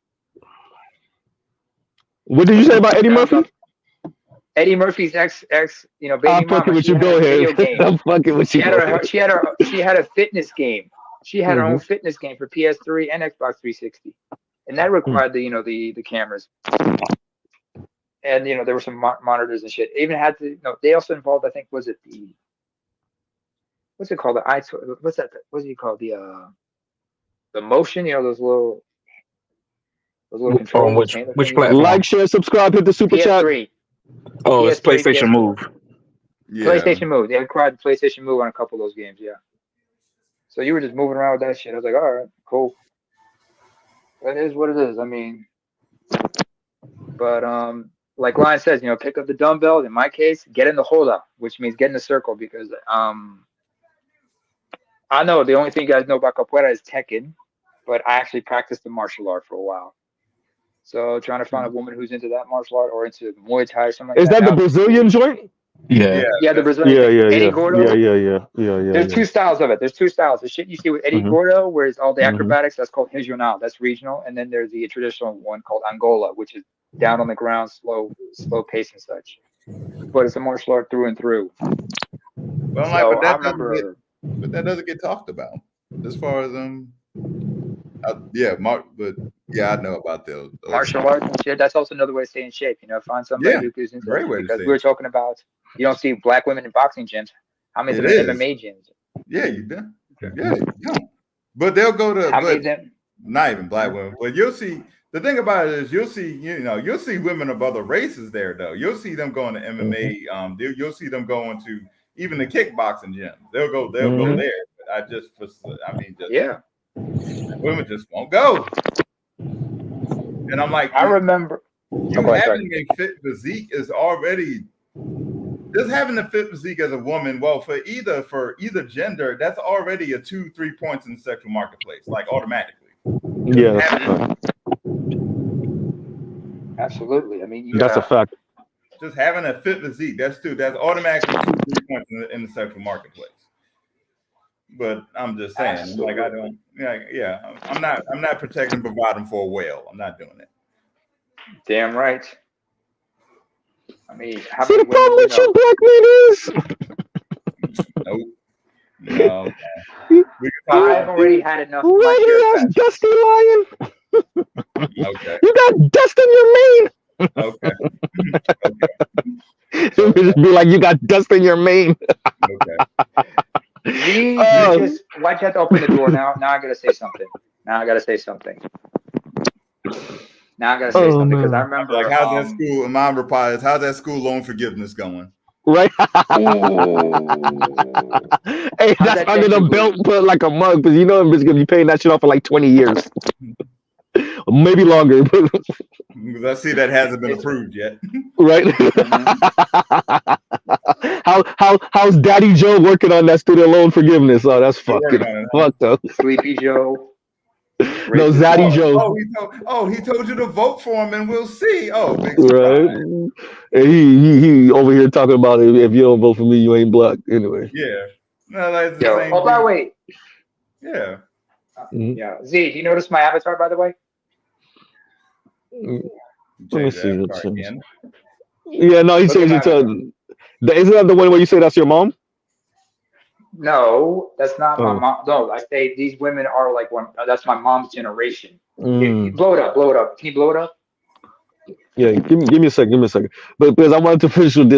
What did you say about Eddie Murphy? Eddie Murphy's ex, baby I'm fucking with you. Go ahead. I'm fucking with you. She had a fitness game. She had her own fitness game for PS3 and Xbox 360, and that required the cameras. And there were some monitors and shit. It even had to. They also involved. I think what's it called? What's that? What's it called? The motion. Those little controls. Which platform? Like, share, subscribe, hit the super chat. Oh, it's PlayStation Move. Yeah. PlayStation Move. They acquired the PlayStation Move on a couple of those games, yeah. So you were just moving around with that shit. I was like, all right, cool. That is what it is. I mean, but like Lion says, pick up the dumbbell. In my case, get in the holdout, which means get in the circle, because I know the only thing you guys know about capoeira is Tekken, but I actually practiced the martial art for a while. So trying to find a woman who's into that martial art or into Muay Thai or something like that. Is that the Brazilian joint? Yeah, the Brazilian. Eddie Gordo. Yeah. There's two styles of it. There's two styles. The shit you see with Eddie Gordo, where it's all the acrobatics, that's called regional. That's regional. And then there's the traditional one called Angola, which is down on the ground, slow pace and such. But it's a martial art through and through. But that doesn't get talked about as far as I know about those martial arts and shit. That's also another way to stay in shape. Find somebody who's into it. Because we were talking about, you don't see black women in boxing gyms. How many MMA gyms? Yeah, you do. Yeah, you don't. But they'll go to not even black women. But you'll see. The thing about it is, you'll see women of other races there though. You'll see them going to MMA. You'll see them going to even the kickboxing gyms. They'll go there. Women just won't go. And I'm like, I remember having a fit physique is already just having a fit physique as a woman. Well, for either gender, that's already a 2-3 points in the sexual marketplace, like automatically. Yeah, absolutely. I mean, that's a fact. Just having a fit physique, that's automatically 2-3 points in the sexual marketplace. But I'm just saying, absolutely. Like I don't, I'm not protecting, providing for a whale. I'm not doing it. Damn right. I mean, how see many the problem with you black men is? No. I've already had enough. Right here, that's Dusty Lion. Okay. You got dust in your mane. Okay. Just be like, you got dust in your mane. Okay. Why'd you have to open the door now? Now I gotta say something. Because I remember like how's that school? Mom replies, how's that school loan forgiveness going? Right. Hey, that's under the belt, put like a mug, because I'm just gonna be paying that shit off for like 20 years. Maybe longer. Because I see that hasn't been approved yet. Right. How's Daddy Joe working on that student loan forgiveness? Oh, that's fucked up. Sleepy Joe. No, Zaddy Joe. He told you to vote for him, and we'll see. Oh, big Right. surprise. And he over here talking about if you don't vote for me, you ain't black. Anyway. Yeah. No, that's the Yo, same by the thing. way. Yeah. Yeah. Z, do you notice my avatar, by the way? Let me see. Yeah, no, he changed it to. Isn't that the one where you say that's your mom? No, that's not my mom. No, I say these women are like one. That's my mom's generation. Blow it up, blow it up. Can you blow it up? Yeah, give me a second. But because I wanted to finish with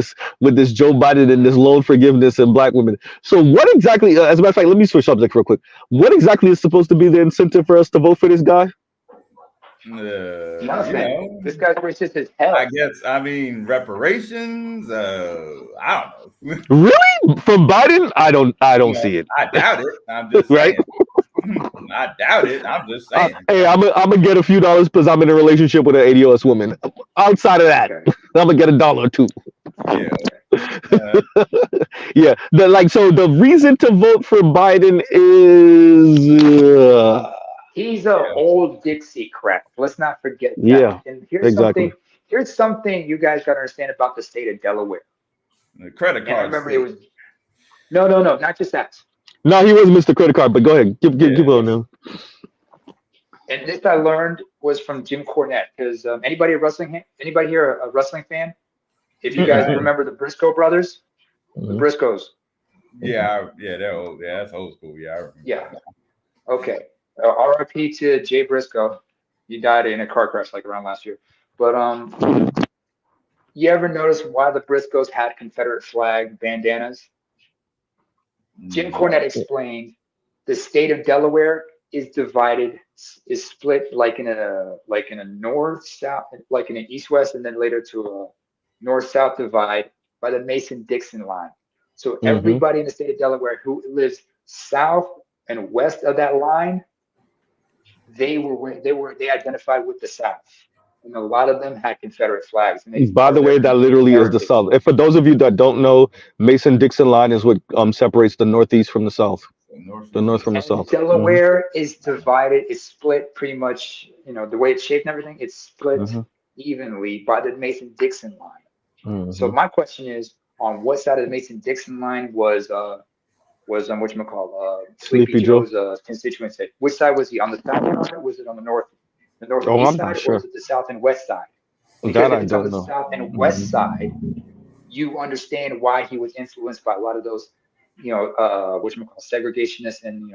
this Joe Biden and this loan forgiveness and black women. So what exactly? As a matter of fact, let me switch subject real quick. What exactly is supposed to be the incentive for us to vote for this guy? Nothing. This guy's racist as hell. I guess. I mean, reparations. I don't know. Really? From Biden? I don't see it. I doubt it. I'm just right. I doubt it. I'm just saying. Hey, I'm gonna get a few dollars because I'm in a relationship with an ADOS woman. Outside of that, I'm gonna get $1 or $2. Yeah. Yeah. So the reason to vote for Biden is. He's an old Dixiecrat. Let's not forget that. Yeah, and here's something you guys got to understand about the state of Delaware. The credit card. I remember it was no, not just that. No, he was Mr. Credit Card, but go ahead, give on now. And this I learned was from Jim Cornette, because anybody here a wrestling fan? If you guys remember the Briscoe brothers, the Briscoes. Yeah, they're old. Yeah, that's old school. Yeah, I remember. Yeah. Okay. RIP to Jay Briscoe. He died in a car crash like around last year. But you ever notice why the Briscoes had Confederate flag bandanas? Jim Cornette explained the state of Delaware is split like in a north south, like in an east west, and then later to a north south divide by the Mason-Dixon line. So everybody in the state of Delaware who lives south and west of that line, they identified with the South, and a lot of them had Confederate flags. By the way, that literally is the South. And for those of you that don't know, Mason-Dixon line is what separates the Northeast from the South. The North from the South. Delaware is divided. It's split pretty much. The way it's shaped and everything. It's split evenly by the Mason-Dixon line. So my question is, on what side of the Mason-Dixon line was Sleepy Joe's constituency? Which side was he on? The south end, or was it on the northeast side, or was it the south and west side? Because if it's on the south and west side, you understand why he was influenced by a lot of those, segregationists and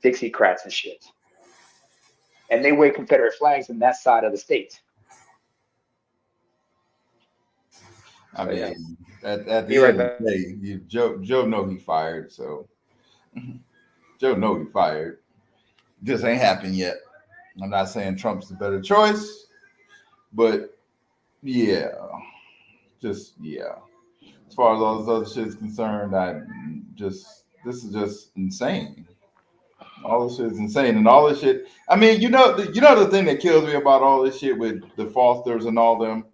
Dixiecrats and shit. And they wave Confederate flags in that side of the state. I mean, at the end of the day, Joe know he fired, so Joe know he fired. This ain't happened yet. I'm not saying Trump's the better choice, but as far as all this other shit is concerned, this is just insane. All this shit is insane, and all this shit. I mean, the thing that kills me about all this shit with the Fosters and all them,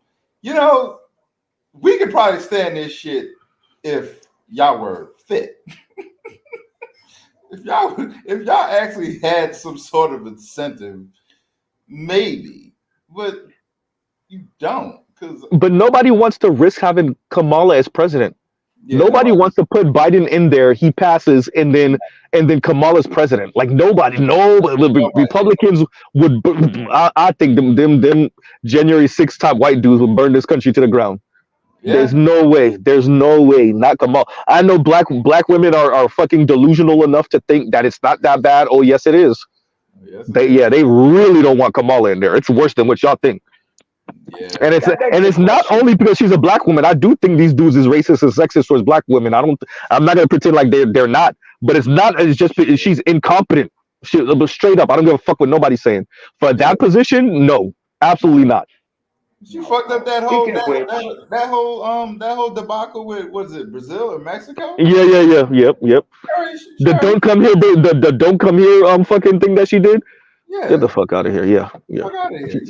we could probably stand this shit if y'all were fit. if y'all actually had some sort of incentive, maybe, but you don't. But nobody wants to risk having Kamala as president. Yeah, nobody wants to put Biden in there. He passes, and then Kamala's president. Like nobody. Republicans would. I think them January 6th type white dudes would burn this country to the ground. Yeah. There's no way. Not Kamala. I know black women are fucking delusional enough to think that it's not that bad. Oh yes, it is. Yes, they really don't want Kamala in there. It's worse than what y'all think. Yeah. And it's not only because she's a black woman. I do think these dudes is racist and sexist towards black women. I'm not gonna pretend like they're not. But it's not. It's just she's incompetent. Straight up. I don't give a fuck what nobody's saying. For that position, no, absolutely not. She fucked up that whole debacle with, was it Brazil or Mexico? Yeah. Yep. The don't come here, the don't come here fucking thing that she did. Yeah. Get the fuck out of here. Yeah. Fuck out of here.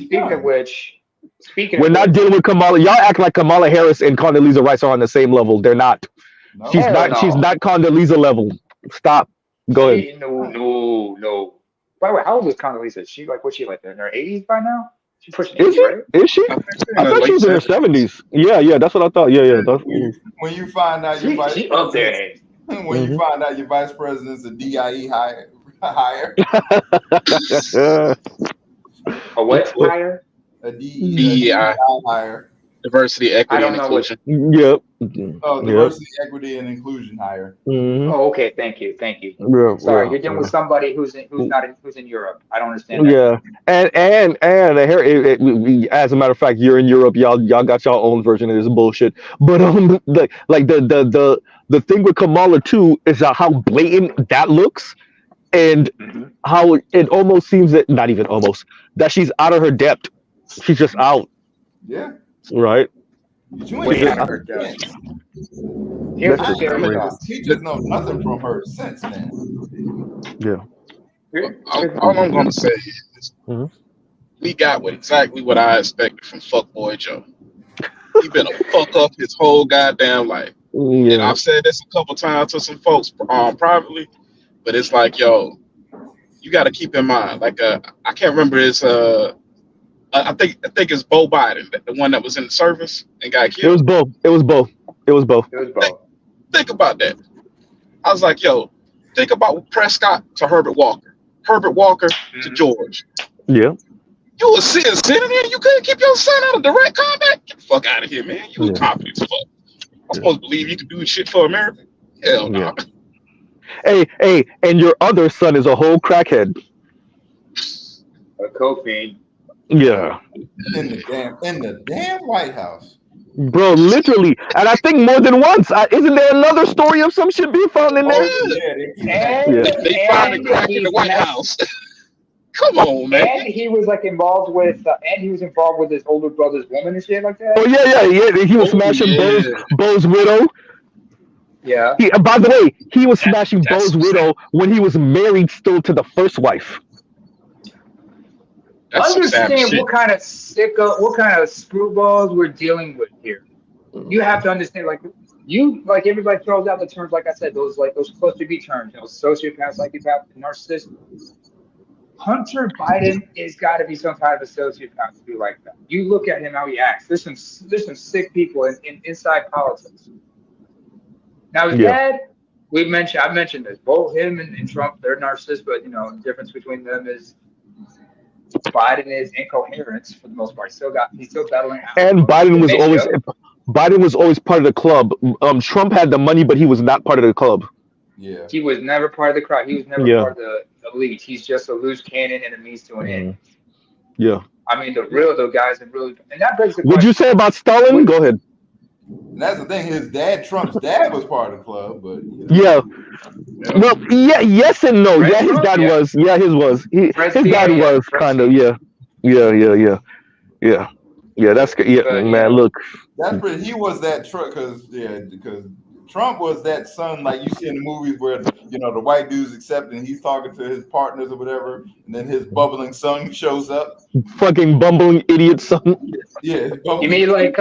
We're not dealing with Kamala. Y'all act like Kamala Harris and Condoleezza Rice are on the same level. They're not. No. She's not Condoleezza level. Stop. Go ahead. No. By the way, how old is Condoleezza? Is she like, what's she like in her 80s by now? She's pushing Is 80, she? right? Is she? I thought she was in her 70s. Yeah, that's what I thought. Yeah. When you find out your vice She up there. when you find out your vice president's a DIE hire. A what hire? A DEI hire. Diversity, equity, and inclusion. Yep. Oh, diversity, equity, and inclusion hire. Oh, okay. Thank you. Sorry, you're dealing with somebody who's in Europe. I don't understand that. Yeah, and as a matter of fact, you're in Europe. Y'all got your own version of this bullshit. But the thing with Kamala too is how blatant that looks, and how it almost seems that not even almost that she's out of her depth. She's just out. Yeah. Right. You ain't out of her depth. He just knows nothing from her since then. Yeah. All I'm gonna say is we got exactly what I expected from fuckboy Joe. He been a fuck up his whole goddamn life. Yeah. And I've said this a couple times to some folks privately, but it's like, yo, you got to keep in mind, like I can't remember his I think it's Bo Biden, the one that was in the service and got killed. It was both. Think about that. I was like, yo, think about Prescott to Herbert Walker to George. Yeah. You was sitting there, you couldn't keep your son out of direct combat? Get the fuck out of here, man. You was confident as fuck. I'm supposed to believe you could do shit for America? Hell no. Hey, and your other son is a whole crackhead. A cocaine. Yeah. In the damn White House. Bro, literally. And I think more than once. Isn't there another story of some shit being found in there? They found a crack in the White House. Come on, man. And he was like involved with his older brother's woman and shit like that. Oh yeah. He was smashing Bo's widow. Yeah. By the way, he was smashing Bo's widow when he was married still to the first wife. Understand what kind of screwballs we're dealing with here. You have to understand, like everybody throws out the terms, like I said, those supposed to be terms, sociopath, psychopath, narcissist. Hunter Biden is got to be some kind of a sociopath to be like that. You look at him how he acts. There's some sick people inside politics. Now his dad, I've mentioned this. Both him and Trump, they're narcissists, but the difference between them is Biden is incoherent for the most part. He's still battling out. And Biden was always part of the club. Trump had the money, but he was not part of the club. Yeah. He was never part of the crowd. He was never part of the elite. He's just a loose cannon and a means to an end. Yeah. I mean, the guys that really, and that brings the question. Would you say about Stalin? Go ahead. And that's the thing. Trump's dad was part of the club, but yeah. Well, yes and no. His dad was. Yeah, his was. His dad was kind of. Yeah. That's good. Yeah, man. Look. That's pretty. He was that truck because Trump was that son like you see in the movies where the white dude's accepting, he's talking to his partners or whatever, and then his bubbling son shows up. Fucking bumbling idiot son. Yeah. You mean like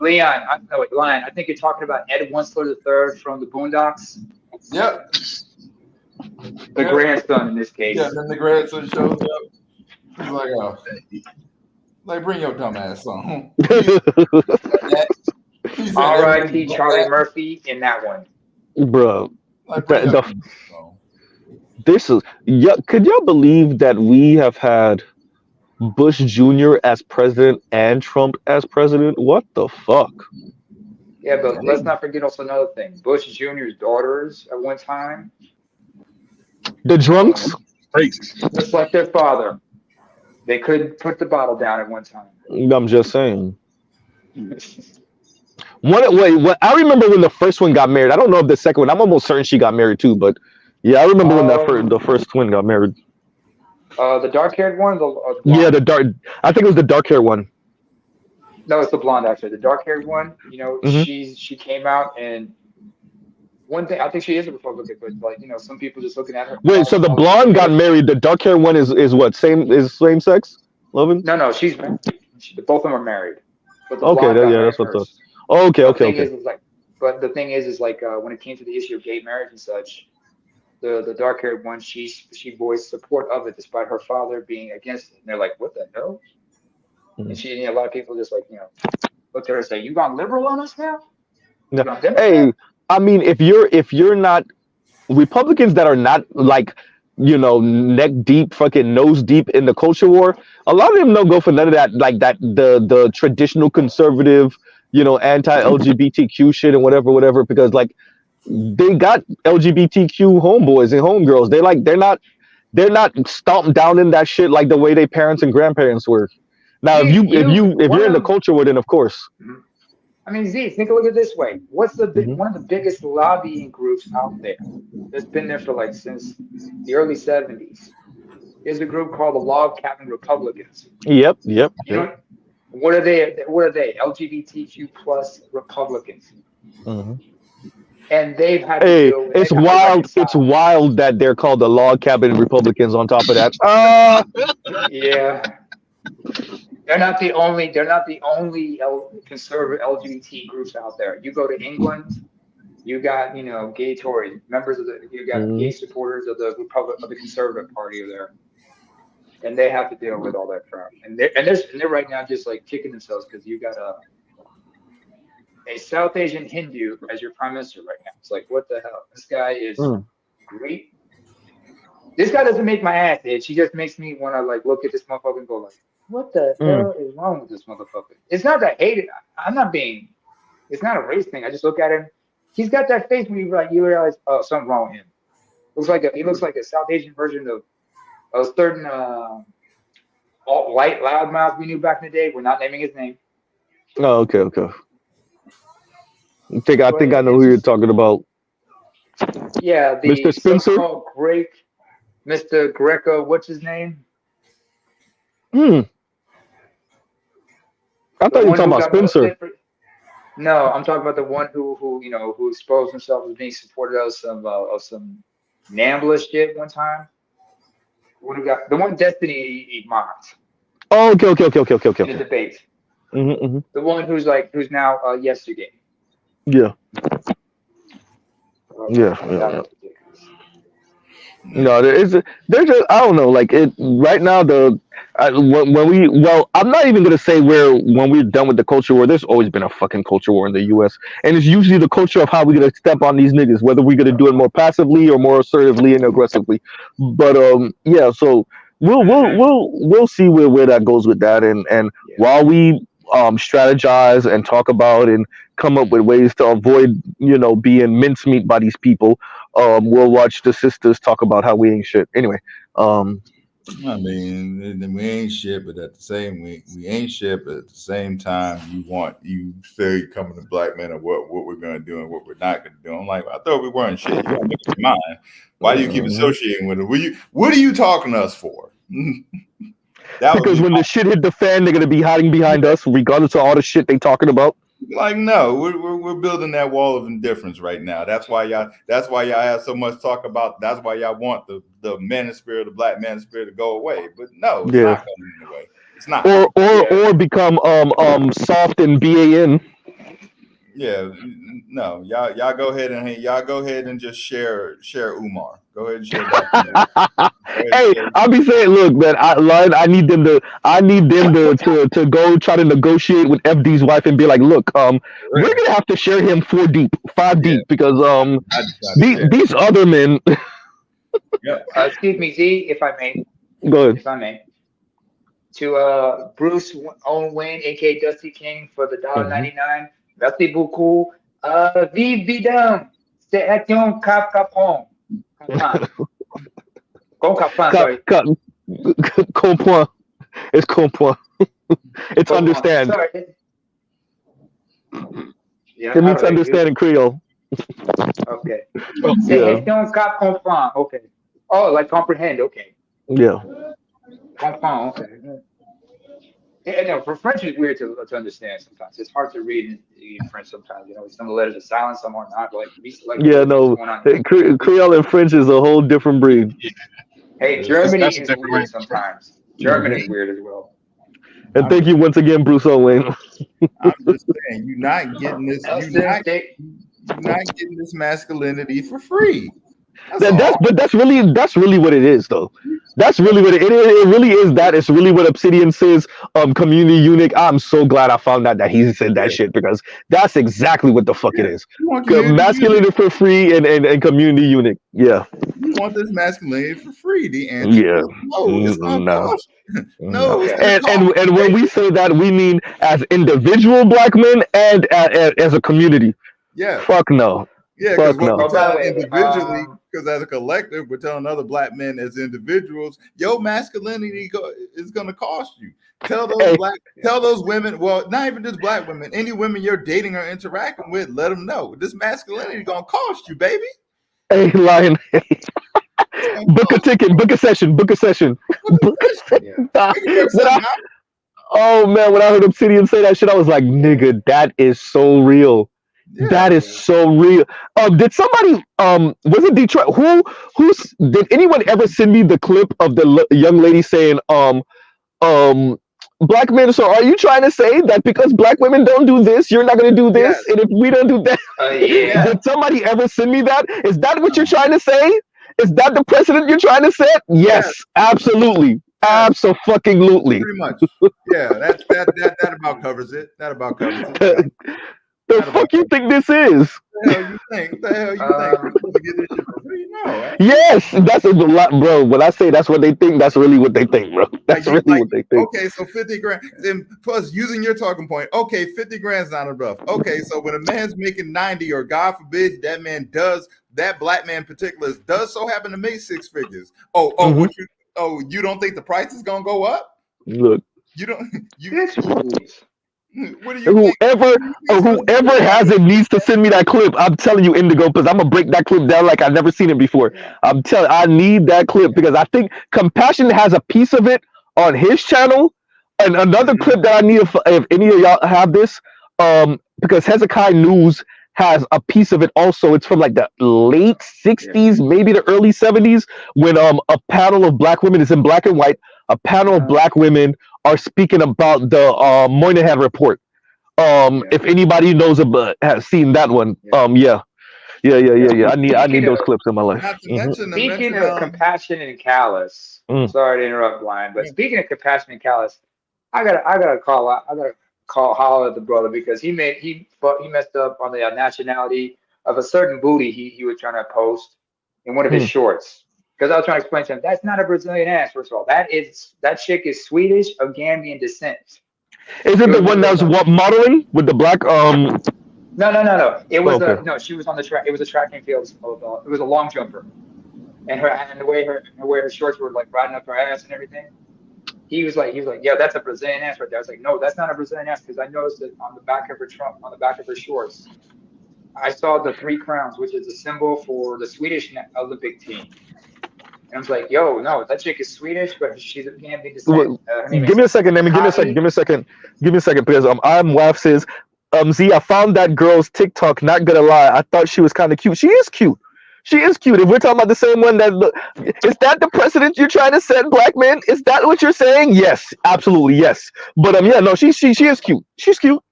Lion? I think you're talking about Ed Winsler III from the Boondocks. Yep. The grandson in this case. Yeah, then the grandson shows up. He's like, like bring your dumb ass on. R.I.P. Charlie Murphy in that one. Bro. This is could y'all believe that we have had Bush Jr. as president and Trump as president? What the fuck? Yeah, but let's not forget also another thing. Bush Jr.'s daughters at one time. The drunks? Just like their father. They couldn't put the bottle down at one time. I'm just saying. I remember when the first one got married. I don't know if the second one. I'm almost certain she got married too, but yeah, I remember when the first twin got married. The dark-haired one? The dark. I think it was the dark-haired one. No, it's the blonde actually. The dark-haired one. She came out and one thing. I think she is a Republican, but some people just looking at her. Wait, so the blonde got married. The dark-haired one is what? Same sex? Loving? No, she's married. Both of them are married. But that's what the. Okay. But the thing is, when it came to the issue of gay marriage and such, the dark haired one, she voiced support of it despite her father being against it. And they're like, what the hell? And a lot of people just like, looked at her and say, you gone liberal on us now? Hey, I mean, if you're not Republicans that are not like, neck deep, fucking nose deep in the culture war, a lot of them don't go for none of that, like the traditional conservative, anti-LGBTQ shit and whatever, because like they got LGBTQ homeboys and homegirls. They're not stomped down in that shit like the way their parents and grandparents were. Now, if you're in the culture war, then of course. I mean, Z, think a look at it this way. What's one of the biggest lobbying groups out there that's been there for like since the early 70s? There's a group called the Log Cabin Republicans. Yep. What are they? LGBTQ plus Republicans. Mm-hmm. And they've had it's wild. It's wild that they're called the Log Cabin Republicans on top of that. Yeah. They're not the only conservative LGBT groups out there. You go to England, you got gay Tories, gay supporters of the Conservative Party there, and they have to deal with all that crap. And they're right now just like kicking themselves because you got a South Asian Hindu as your prime minister right now. It's like, what the hell? This guy is great. This guy doesn't make my ass itch. He just makes me want to like look at this motherfucker and go like, what the hell is wrong with this motherfucker? It's not that hate it. It's not a race thing. I just look at him. He's got that face when you realize, oh, something wrong with him. He looks like a South Asian version of a certain alt-right loudmouth we knew back in the day. We're not naming his name. Oh, okay. I think I know who you're talking about. Yeah, the Mr. Spencer? So-called great Mr. Greco, what's his name? I thought you were talking about Spencer. No, I'm talking about the one who exposed himself as being supported of some NAMBLA shit one time. The one Destiny he mocked. Oh, okay. In the debate. Mm-hmm. The one who's now yesterday. Yeah. Yeah. No, there's just I don't know, like it right now. I'm not even gonna say when we're done with the culture war. There's always been a fucking culture war in the U.S. and it's usually the culture of how we're gonna step on these niggas, whether we're gonna do it more passively or more assertively and aggressively. But yeah, so we'll see where that goes with that, and while we strategize and talk about and come up with ways to avoid being mincemeat by these people. We'll watch the sisters talk about how we ain't shit. Anyway, I mean, we ain't shit, but at the same we ain't shit, but at the same time, you say coming to black men of what we're gonna do and what we're not gonna do. I'm like, I thought we weren't shit. You gotta make up your mind. Why do you keep associating with it? What are you talking to us for? Because when the shit hit the fan, they're gonna be hiding behind us, regardless of all the shit they talking about. Like, no, we're building that wall of indifference right now. That's why y'all have so much talk about. That's why y'all want the manosphere, the black manosphere, to go away. But no, it's not going away. It's not. Or become soft and BAN. Yeah, no, y'all go ahead and just share Umar. Go ahead and share that. Hey, I'll be saying, look, man, I need them to go try to negotiate with FD's wife and be like, look, we're gonna have to share him 5 deep because these other men. Excuse me, Z, if I may. Go ahead. If I may. To Bruce Owen Wayne, aka Dusty King, for the $1.99. Merci beaucoup. Vive vidam. C'est un cap capon. Comprend. It's comprend. It's understand. Yeah, it means understand in Creole. Okay. C'est un cap comprend. Okay. Oh, like comprehend. Okay. Yeah. Comprend. Okay. Yeah, no, for French is weird to understand sometimes. It's hard to read in French sometimes. Some of the letters are silent, some are not. Creole and French is a whole different breed. Hey, Germany is weird sometimes. German is weird as well. And thank you once again, Bruce Owen. I'm just saying, you're not getting this. You're not getting this masculinity for free. That's really what it is, though. That's really what it really is. That it's really what Obsidian says. Community unit. I'm so glad I found out that he said that shit, because that's exactly what the fuck it is. Masculinity for free and community unit. Yeah. You want this masculinity for free? The answer is no. It's gonna cost you. No. And when we say that, we mean as individual black men and as a community. Yeah. Fuck no. Yeah, because what we're telling individually, because as a collective, we're telling other black men as individuals, your masculinity is going to cost you. Tell those women, well, not even just black women, any women you're dating or interacting with, let them know this masculinity is going to cost you, baby. Hey, Lion. Book a ticket, book a session. Oh man, when I heard Obsidian say that shit, I was like, nigga, that is so real. Yeah, that is so real. Did somebody was it Detroit? Who's did anyone ever send me the clip of the young lady saying black men, so are you trying to say that because black women don't do this, you're not going to do this? Yes. And if we don't do that, did somebody ever send me that? Is that what you're trying to say? Is that the precedent you're trying to set? Yes, absolutely. Absolutely. Pretty much. Yeah, that about covers it. That about covers it. Yeah. The fuck you think this is? The hell you think? No, yes, that's a lot, bro. When I say that's what they think, that's really what they think, bro. That's what they think. Okay, so 50 grand. Then plus using your talking point, okay, 50 grand's not enough. Okay, so when a man's making 90, or God forbid that black man in particular does so happen to make 6 figures. You don't think the price is gonna go up? Look. You don't What do you whoever has it needs to send me that clip. I'm telling you, Indigo, because I'm gonna break that clip down like I've never seen it before. I need that clip because I think Compassion has a piece of it on his channel, and another clip that I need if any of y'all have this, because Hezekiah News has a piece of it also. It's from like the late 60s, maybe the early 70s, when a panel of black women is in black and white. A panel of black women are speaking about the Moynihan report. If anybody knows about has seen that one, I need those clips in my life. Speaking of Compassion and Callous, sorry to interrupt, Lion, but speaking of Compassion and Callous, I gotta holler at the brother because he messed up on the nationality of a certain booty he was trying to post in one of his shorts. Because I was trying to explain to him, that's not a Brazilian ass, first of all. That chick is Swedish of Gambian descent. Is it the one that was modeling with the black No. It was she was on the track. It was a track and field. It was a long jumper. And the way her shorts were like riding up her ass and everything. He was like, yeah, that's a Brazilian ass right there. I was like, no, that's not a Brazilian ass, because I noticed that on the back of her shorts, I saw the 3 crowns, which is a symbol for the Swedish Olympic team. And I was like, yo, no, that chick is Swedish, but she's a Gambian descent. Give me a second, because WAF says, Z, I found that girl's TikTok, not gonna lie. I thought she was kind of cute. She is cute. If we're talking about the same one, is that the precedent you're trying to set, black men? Is that what you're saying? Yes, absolutely, yes. But she is cute. She's cute. She's cute.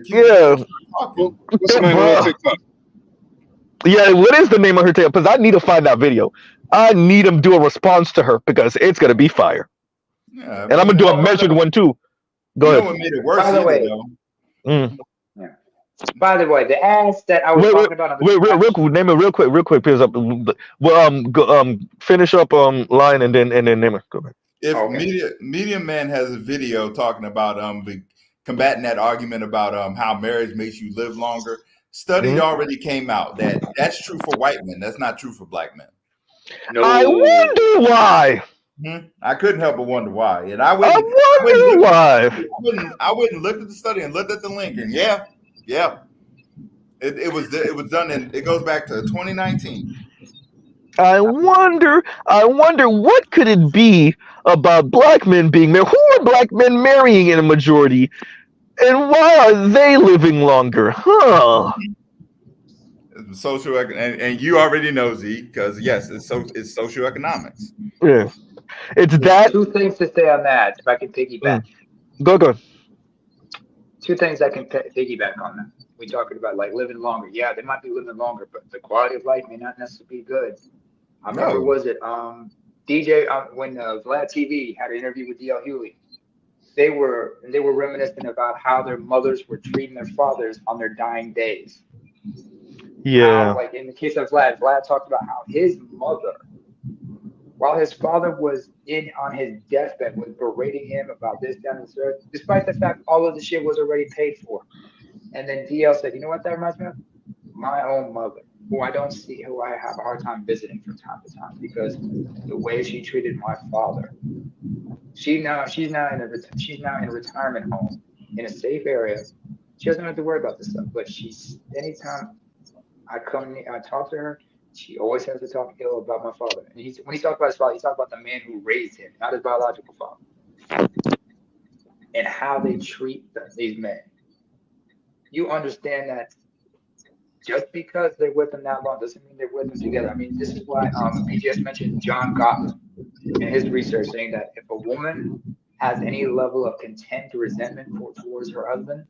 Yeah. What's the name of her TikTok? Yeah, what is the name of her TikTok? Because I need to find that video. I need him to do a response to her because it's gonna be fire. Yeah, and I'm gonna do a measured one too. Go ahead. What made it worse? By the way, the ass that I was talking about. Name it real quick, because finish up line and then name it. Go ahead. If Media Man has a video talking about combating that argument about how marriage makes you live longer. Study already came out that's true for white men. That's not true for black men. No. I wonder why. I couldn't help but wonder why. And I wonder why. I wouldn't look at the study and looked at the link, and it was done it goes back to 2019. I wonder what could it be about black men being married? Who are black men marrying in a majority? And why are they living longer? And you already know, Z, because yes, it's socioeconomics. Yeah, it's that. 2 things to say on that, if I can piggyback. Go. 2 things I can piggyback on that. we talking about like living longer. Yeah, they might be living longer, but the quality of life may not necessarily be good. I remember, was it DJ when Vlad TV had an interview with DL Hughley? They were reminiscing about how their mothers were treating their fathers on their dying days. Yeah. How, like in the case of Vlad talked about how his mother, while his father was on his deathbed, was berating him about this, that, and the third, despite the fact all of the shit was already paid for. And then DL said, you know what that reminds me of? My own mother, who I don't see, who I have a hard time visiting from time to time because the way she treated my father. She's now in a retirement home in a safe area. She doesn't have to worry about this stuff. But anytime I talk to her, she always has to talk ill about my father. And when he talks about his father, he talks about the man who raised him, not his biological father, and how they treat these men. You understand that just because they're with them that long doesn't mean they're with them together. I mean, this is why BGS mentioned John Gottman in his research, saying that if a woman has any level of contempt or resentment towards her husband,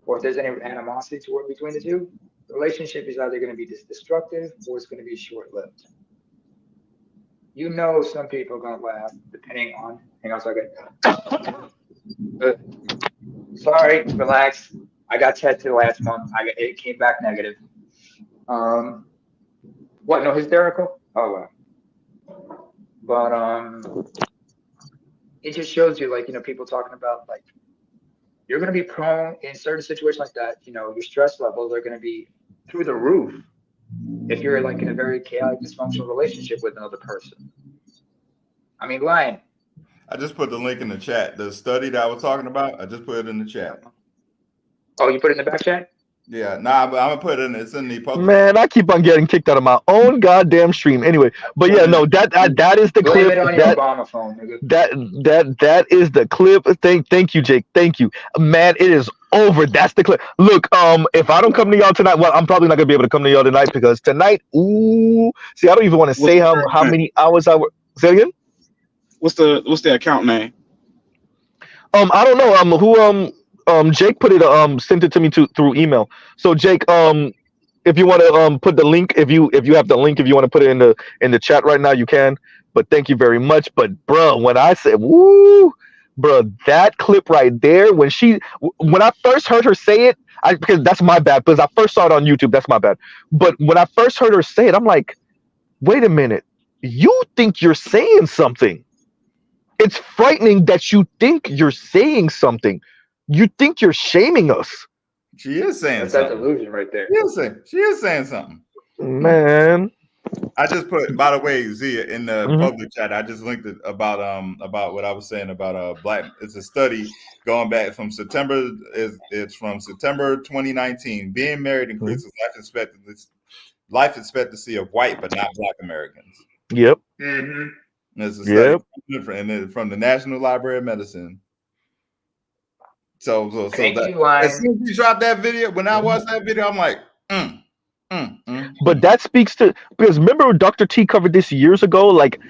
or if there's any animosity between the two, the relationship is either going to be destructive or it's going to be short-lived. You know, some people are going to last, depending on. Hang on a second. Sorry, relax. I got tested last month. It came back negative. What? No hysterical? Oh wow. But it just shows you, like, you know, people talking about, like, you're going to be prone in certain situations like that. You know, your stress levels are going to be through the roof if you're like in a very chaotic, dysfunctional relationship with another person. I mean, Lion. I just put the link in the chat. The study that I was talking about, I just put it in the chat. Oh, you put it in the back chat? Yeah, nah, but I'm gonna put it in. It's in the public. Man, I keep on getting kicked out of my own goddamn stream. Anyway, but yeah, no, that is the Blame clip. it on your Obama phone, nigga. That is the clip. Thank you, Jake. Thank you, man. It is over. That's the clip. Look, if I don't come to y'all tonight, well, I'm probably not gonna be able to come to y'all tonight because tonight, see, I don't even want to say how many hours I work. Say it again. What's the account name? I don't know. Jake put it sent it to me through email. So Jake, if you want to put the link, if you have the link, if you want to put it in the chat right now, you can. But thank you very much. But bro, when I said woo, bro, that clip right there, when I first heard her say it, because that's my bad, because I first saw it on YouTube, that's my bad. But when I first heard her say it, I'm like, wait a minute, you think you're saying something? It's frightening that you think you're saying something. You think you're shaming us. She is saying That's something. that delusion right there. She is saying something. Man. I just put, by the way, Zia, in the public chat, I just linked it about what I was saying about black. It's a study going back from September. It's from September 2019. Being married increases life expectancy of white but not black Americans. Yep. Mm-hmm. It's a study from the National Library of Medicine. So as soon as you dropped that video, when I watched that video, I'm like, But that speaks to, because remember Dr. T covered this years ago, like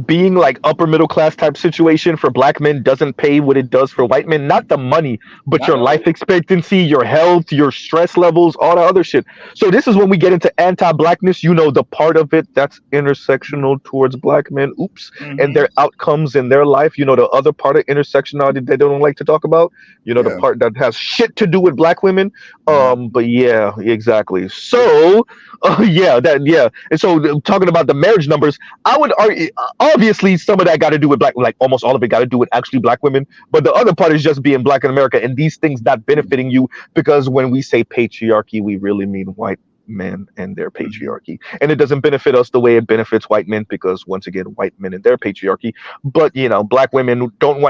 being like upper middle class type situation for black men doesn't pay what it does for white men. Not the money, but your life expectancy, your health, your stress levels, all the other shit. So this is when we get into anti-blackness, you know, the part of it that's intersectional towards black men, and their outcomes in their life, you know, the other part of intersectionality they don't like to talk about, you know, the part that has shit to do with black women. But yeah, exactly. So and so talking about the marriage numbers, I would argue obviously some of that got to do with black, like almost all of it got to do with actually black women, but the other part is just being black in America and these things not benefiting you, because when we say patriarchy, we really mean white men and their patriarchy, and it doesn't benefit us the way it benefits white men, because once again, white men and their patriarchy. But you know, black women don't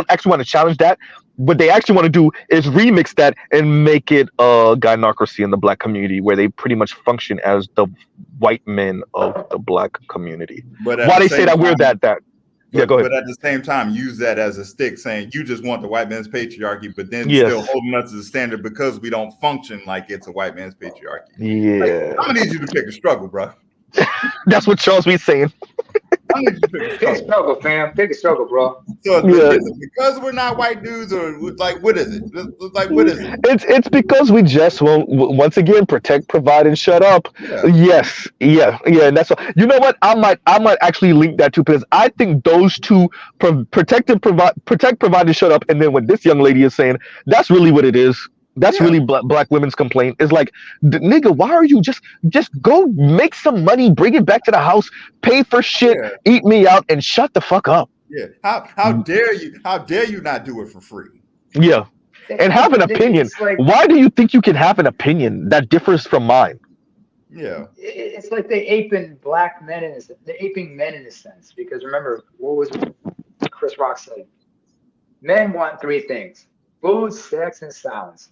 actually want to challenge that. What they actually want to do is remix that and make it a gynocracy in the black community, where they pretty much function as the white men of the black community. But why they say that we're that yeah, go ahead. But at the same time, use that as a stick, saying you just want the white man's patriarchy, but then still holding us to the standard because we don't function like it's a white man's patriarchy. Yeah, like, I'm gonna need you to pick a struggle, bro. That's what Charles be saying. I'm gonna just pick a struggle, fam. Pick a struggle, bro. So is it because we're not white dudes, or like what is it? Like what is it? It's because we just won't. Once again, protect, provide, and shut up. Yeah. Yes, yeah, and that's all. You know what? I might actually link that too, because I think those two, protect, provide, and shut up, and then what this young lady is saying, that's really what it is. That's really black women's complaint. Is like, nigga, why are you just go make some money, bring it back to the house, pay for shit, eat me out, and shut the fuck up. Yeah. How dare you? How dare you not do it for free? Yeah. And have an opinion. Like, why do you think you can have an opinion that differs from mine? Yeah. It's like they aping black men they're aping men in a sense, because remember, what was Chris Rock saying? Men want three things: food, sex, and silence.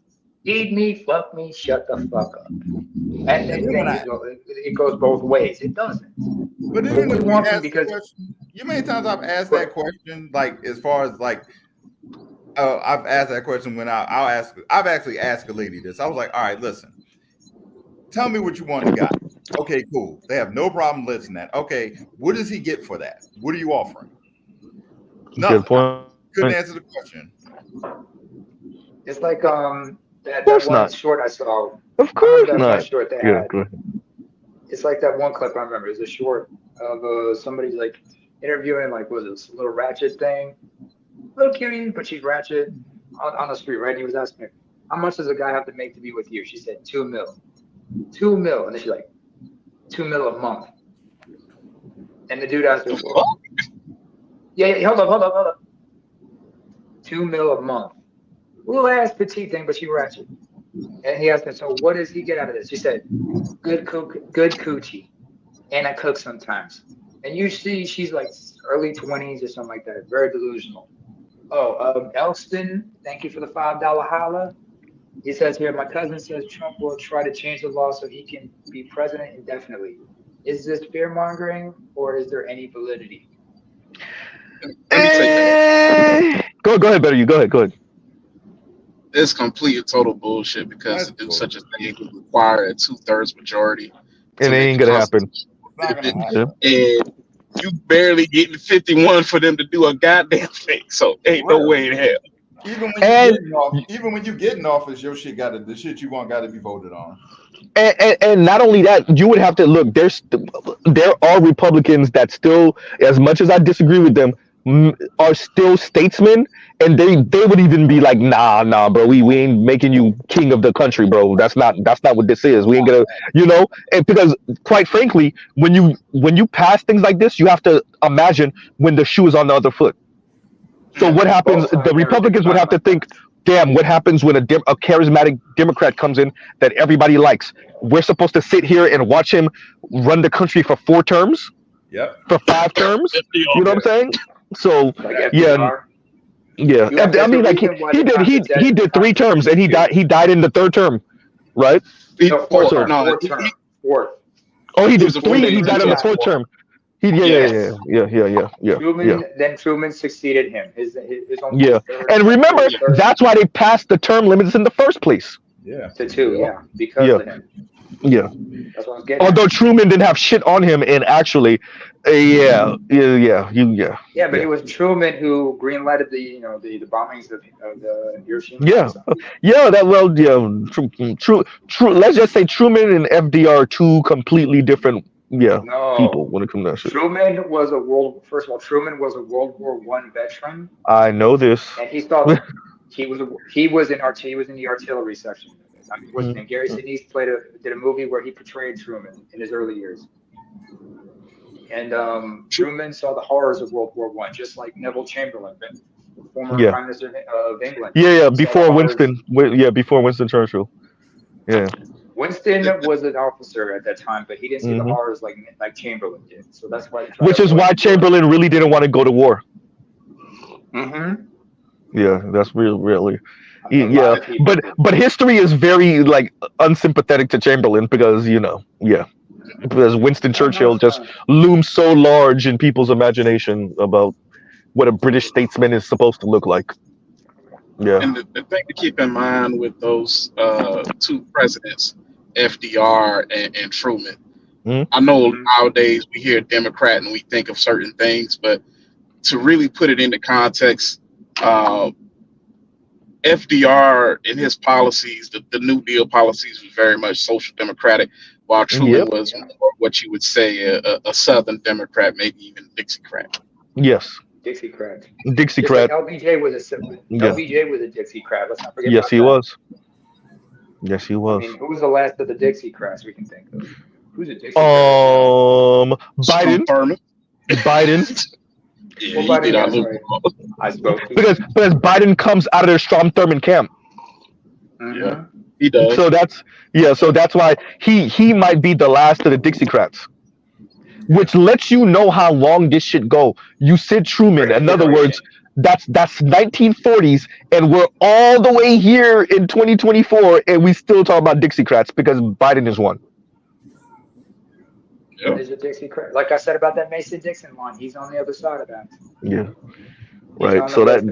Eat me, fuck me, shut the fuck up. And it goes both ways. It doesn't. But even if want me, because you many times I've asked that question, like as far as like I've asked that question when I've actually asked a lady this. I was like, all right, listen, tell me what you want the guy. Okay, cool. They have no problem listening to that. Okay, what does he get for that? What are you offering? Nothing. Good point. Couldn't answer the question. It's like that one short I saw. Of course not. Short they had. It's like that one clip I remember. It's a short of somebody's like interviewing, like, was this little ratchet thing? Little cutie, but she's ratchet on the street, right? And he was asking her, how much does a guy have to make to be with you? She said, $2 million. $2 million. And then she's like, $2 million a month. And the dude asked her, hold up. $2 million a month. Little ass petite thing, but she ratchet. And he asked her, so what does he get out of this? She said, good coochie. And I cook sometimes. And you see she's like early 20s or something like that. Very delusional. Elston, thank you for the $5 holla. He says here, my cousin says Trump will try to change the law so he can be president indefinitely. Is this fear mongering, or is there any validity? Go ahead, better you. Go ahead. It's complete and total bullshit, because to do such a thing would require a 2/3 majority. And it ain't gonna happen. And you barely getting 51 for them to do a goddamn thing. So ain't no way in hell. Even when you get in office, your shit the shit you want gotta be voted on. And not only that, you would have to look. There are Republicans that still, as much as I disagree with them, are still statesmen, and they would even be like, nah, bro, we ain't making you king of the country, bro. That's not what this is. We ain't gonna, and because quite frankly, when you pass things like this, you have to imagine when the shoe is on the other foot. So what happens? The Republicans would have to think, damn, what happens when a charismatic Democrat comes in that everybody likes? We're supposed to sit here and watch him run the country for 4 terms? Yep. For 5 terms? You know what I'm saying? So yeah. I mean, like he did 3 terms and he died in the 3rd term, right? Fourth. Oh, he did 3 and he died in the 4th term. Yeah. Truman succeeded him. His own and remember, that's why they passed the term limits in the first place. Yeah. To 2, because of him. Yeah. That's what I'm getting. Although Truman didn't have shit on him, and actually, but it was Truman who greenlighted the bombings of the Hiroshima. True. Let's just say Truman and FDR are 2 completely different people when it comes to that shit. Truman was Truman was a World War I veteran. I know this. And he thought he was in the artillery section. I mean, what's his name? Gary Sinise did a movie where he portrayed Truman in his early years. And Truman saw the horrors of World War I, just like Neville Chamberlain, former Prime Minister of England. Before Winston. Before Winston Churchill. Yeah. Winston was an officer at that time, but he didn't see the horrors like Chamberlain did. So that's why. Which is why Chamberlain really didn't want to go to war. Yeah, that's really. But history is very unsympathetic to Chamberlain because because Winston Churchill just looms so large in people's imagination about what a British statesman is supposed to look like. Yeah. And the thing to keep in mind with those 2 presidents, FDR and Truman, I know nowadays we hear Democrat and we think of certain things, but to really put it into context, FDR and his policies, the New Deal policies, was very much social democratic, while Truman was more what you would say a Southern Democrat, maybe even Dixiecrat. Yes. Dixiecrat. Dixiecrat. Like LBJ was LBJ was a Dixiecrat. Let's not forget. Yes, he was. Yes, he was. I mean, who was the last of the Dixiecrats we can think of? Who's a Dixiecrat? Biden. Biden. Yeah, well, Biden, I spoke because Biden comes out of their Strom Thurmond camp. Yeah, he does. So that's why he might be the last of the Dixiecrats, which lets you know how long this shit go. You said Truman. In other words, that's 1940s, and we're all the way here in 2024, and we still talk about Dixiecrats because Biden is one. Yep. There's a Dixiecrat. Like I said about that Mason-Dixon line, he's on the other side of that. Yeah. Right. So that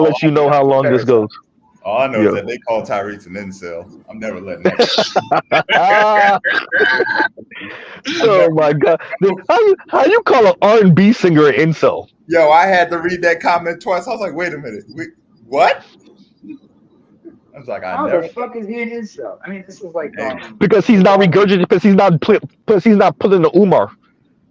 lets you know how long this goes. All I know is that they call Tyrese an incel. I'm never letting that Oh my God. How you call an R&B singer an incel? Yo, I had to read that comment twice. I was like, wait a minute. What? I was like, how the fuck is he an incel? I mean, this is like because he's not regurgitating, because he's not pulling the Umar.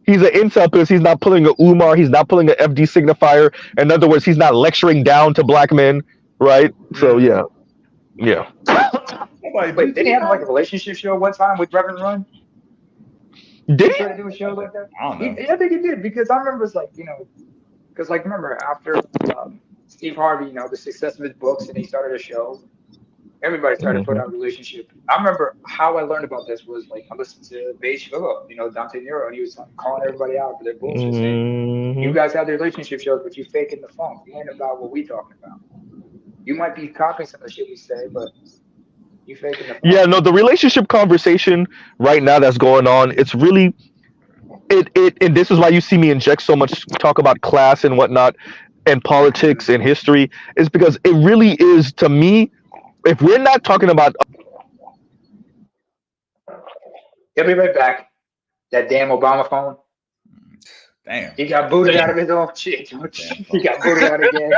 He's an incel because he's not pulling a Umar. He's not pulling an FD signifier. In other words, he's not lecturing down to black men, right? So yeah. Wait, did he have like a relationship show one time with Reverend Run? Did he? Try to do a show like that? I don't know. I think he did, because I remember it's like, because like remember after Steve Harvey, the success of his books, and he started a show. Everybody started to put out relationship. I remember how I learned about this was like I listened to Beige Phillip, Dante Nero, and he was calling everybody out for their bullshit, saying, "You guys have the relationship shows, but you faking the funk. You ain't about what we talking about. You might be copying some of the shit we say, but you faking the funk." Yeah, no, the relationship conversation right now that's going on, it's really and this is why you see me inject so much talk about class and whatnot and politics and history, is because it really is, to me. If we're not talking about, he'll be right back. That damn Obama phone. Damn. He got booted out of his own shit. He got booted out again.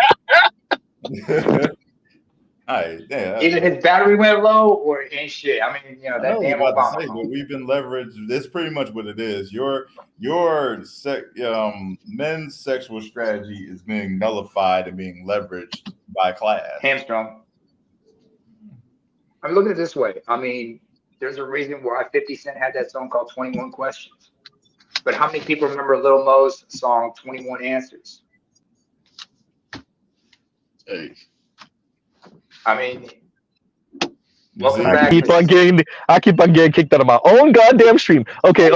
Either his battery went low or ain't shit. I mean, that damn Obama phone. But we've been leveraged. That's pretty much what it is. Your men's sexual strategy is being nullified and being leveraged by class. Hamstrung. I'm looking at it this way. I mean, there's a reason why 50 Cent had that song called 21 Questions. But how many people remember Lil Mo's song 21 Answers? Hey. I mean, welcome back. I keep on getting kicked out of my own goddamn stream. Okay,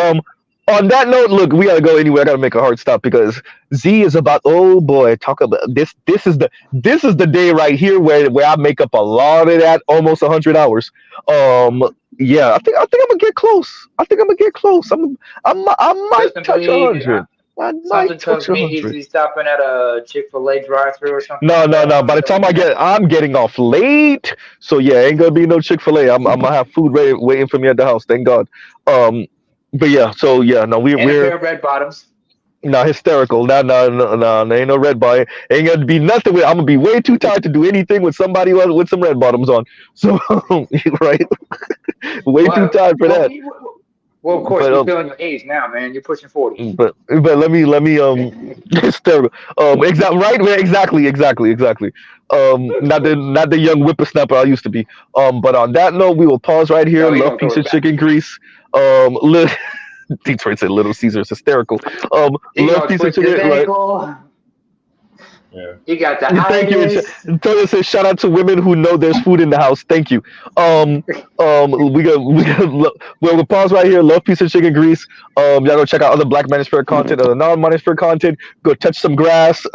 on that note, look, we gotta go anyway. I gotta make a hard stop because Z is about. Oh boy, talk about this. This is the day right here where I make up a lot of that, almost 100 hours. Yeah, I think I'm gonna get close. I might touch 100. Something tells me he's stopping at a Chick-fil-A drive-thru or something. No. By the time I'm getting off late. So yeah, ain't gonna be no Chick-fil-A. I'm gonna have food ready, waiting for me at the house. Thank God. But yeah, so yeah, no, we're red bottoms. No, hysterical. No, there ain't no red bottom. Ain't gonna be nothing with. I'm gonna be way too tired to do anything with somebody with some red bottoms on. So right, way too tired for that. Well, of course, you're feeling your age now, man. You're pushing 40. But let me hysterical. Exactly. Not the young whippersnapper I used to be. But on that note, we will pause right here. Love, piece of chicken grease. Look, Detroit said Little Caesar is hysterical. Love, piece of chicken, right? Yeah. You got the Thank you. Tony says shout out to women who know there's food in the house. Thank you. We'll pause right here. Love, piece of chicken grease. Y'all go check out other Black Manosphere content, other non-Manosphere content. Go touch some grass.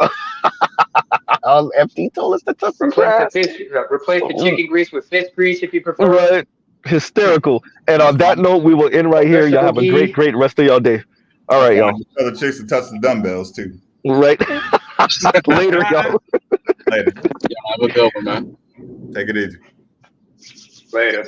FD told us to touch some grass. Replace the chicken grease with fish grease if you prefer. Right. Hysterical. And on that note, we will end right here. Y'all have a great rest of y'all day. All right, y'all. Other chicks to touch the dumbbells too. Right. Later, y'all. Later. Yeah, have a good one, man. Take it easy. Later.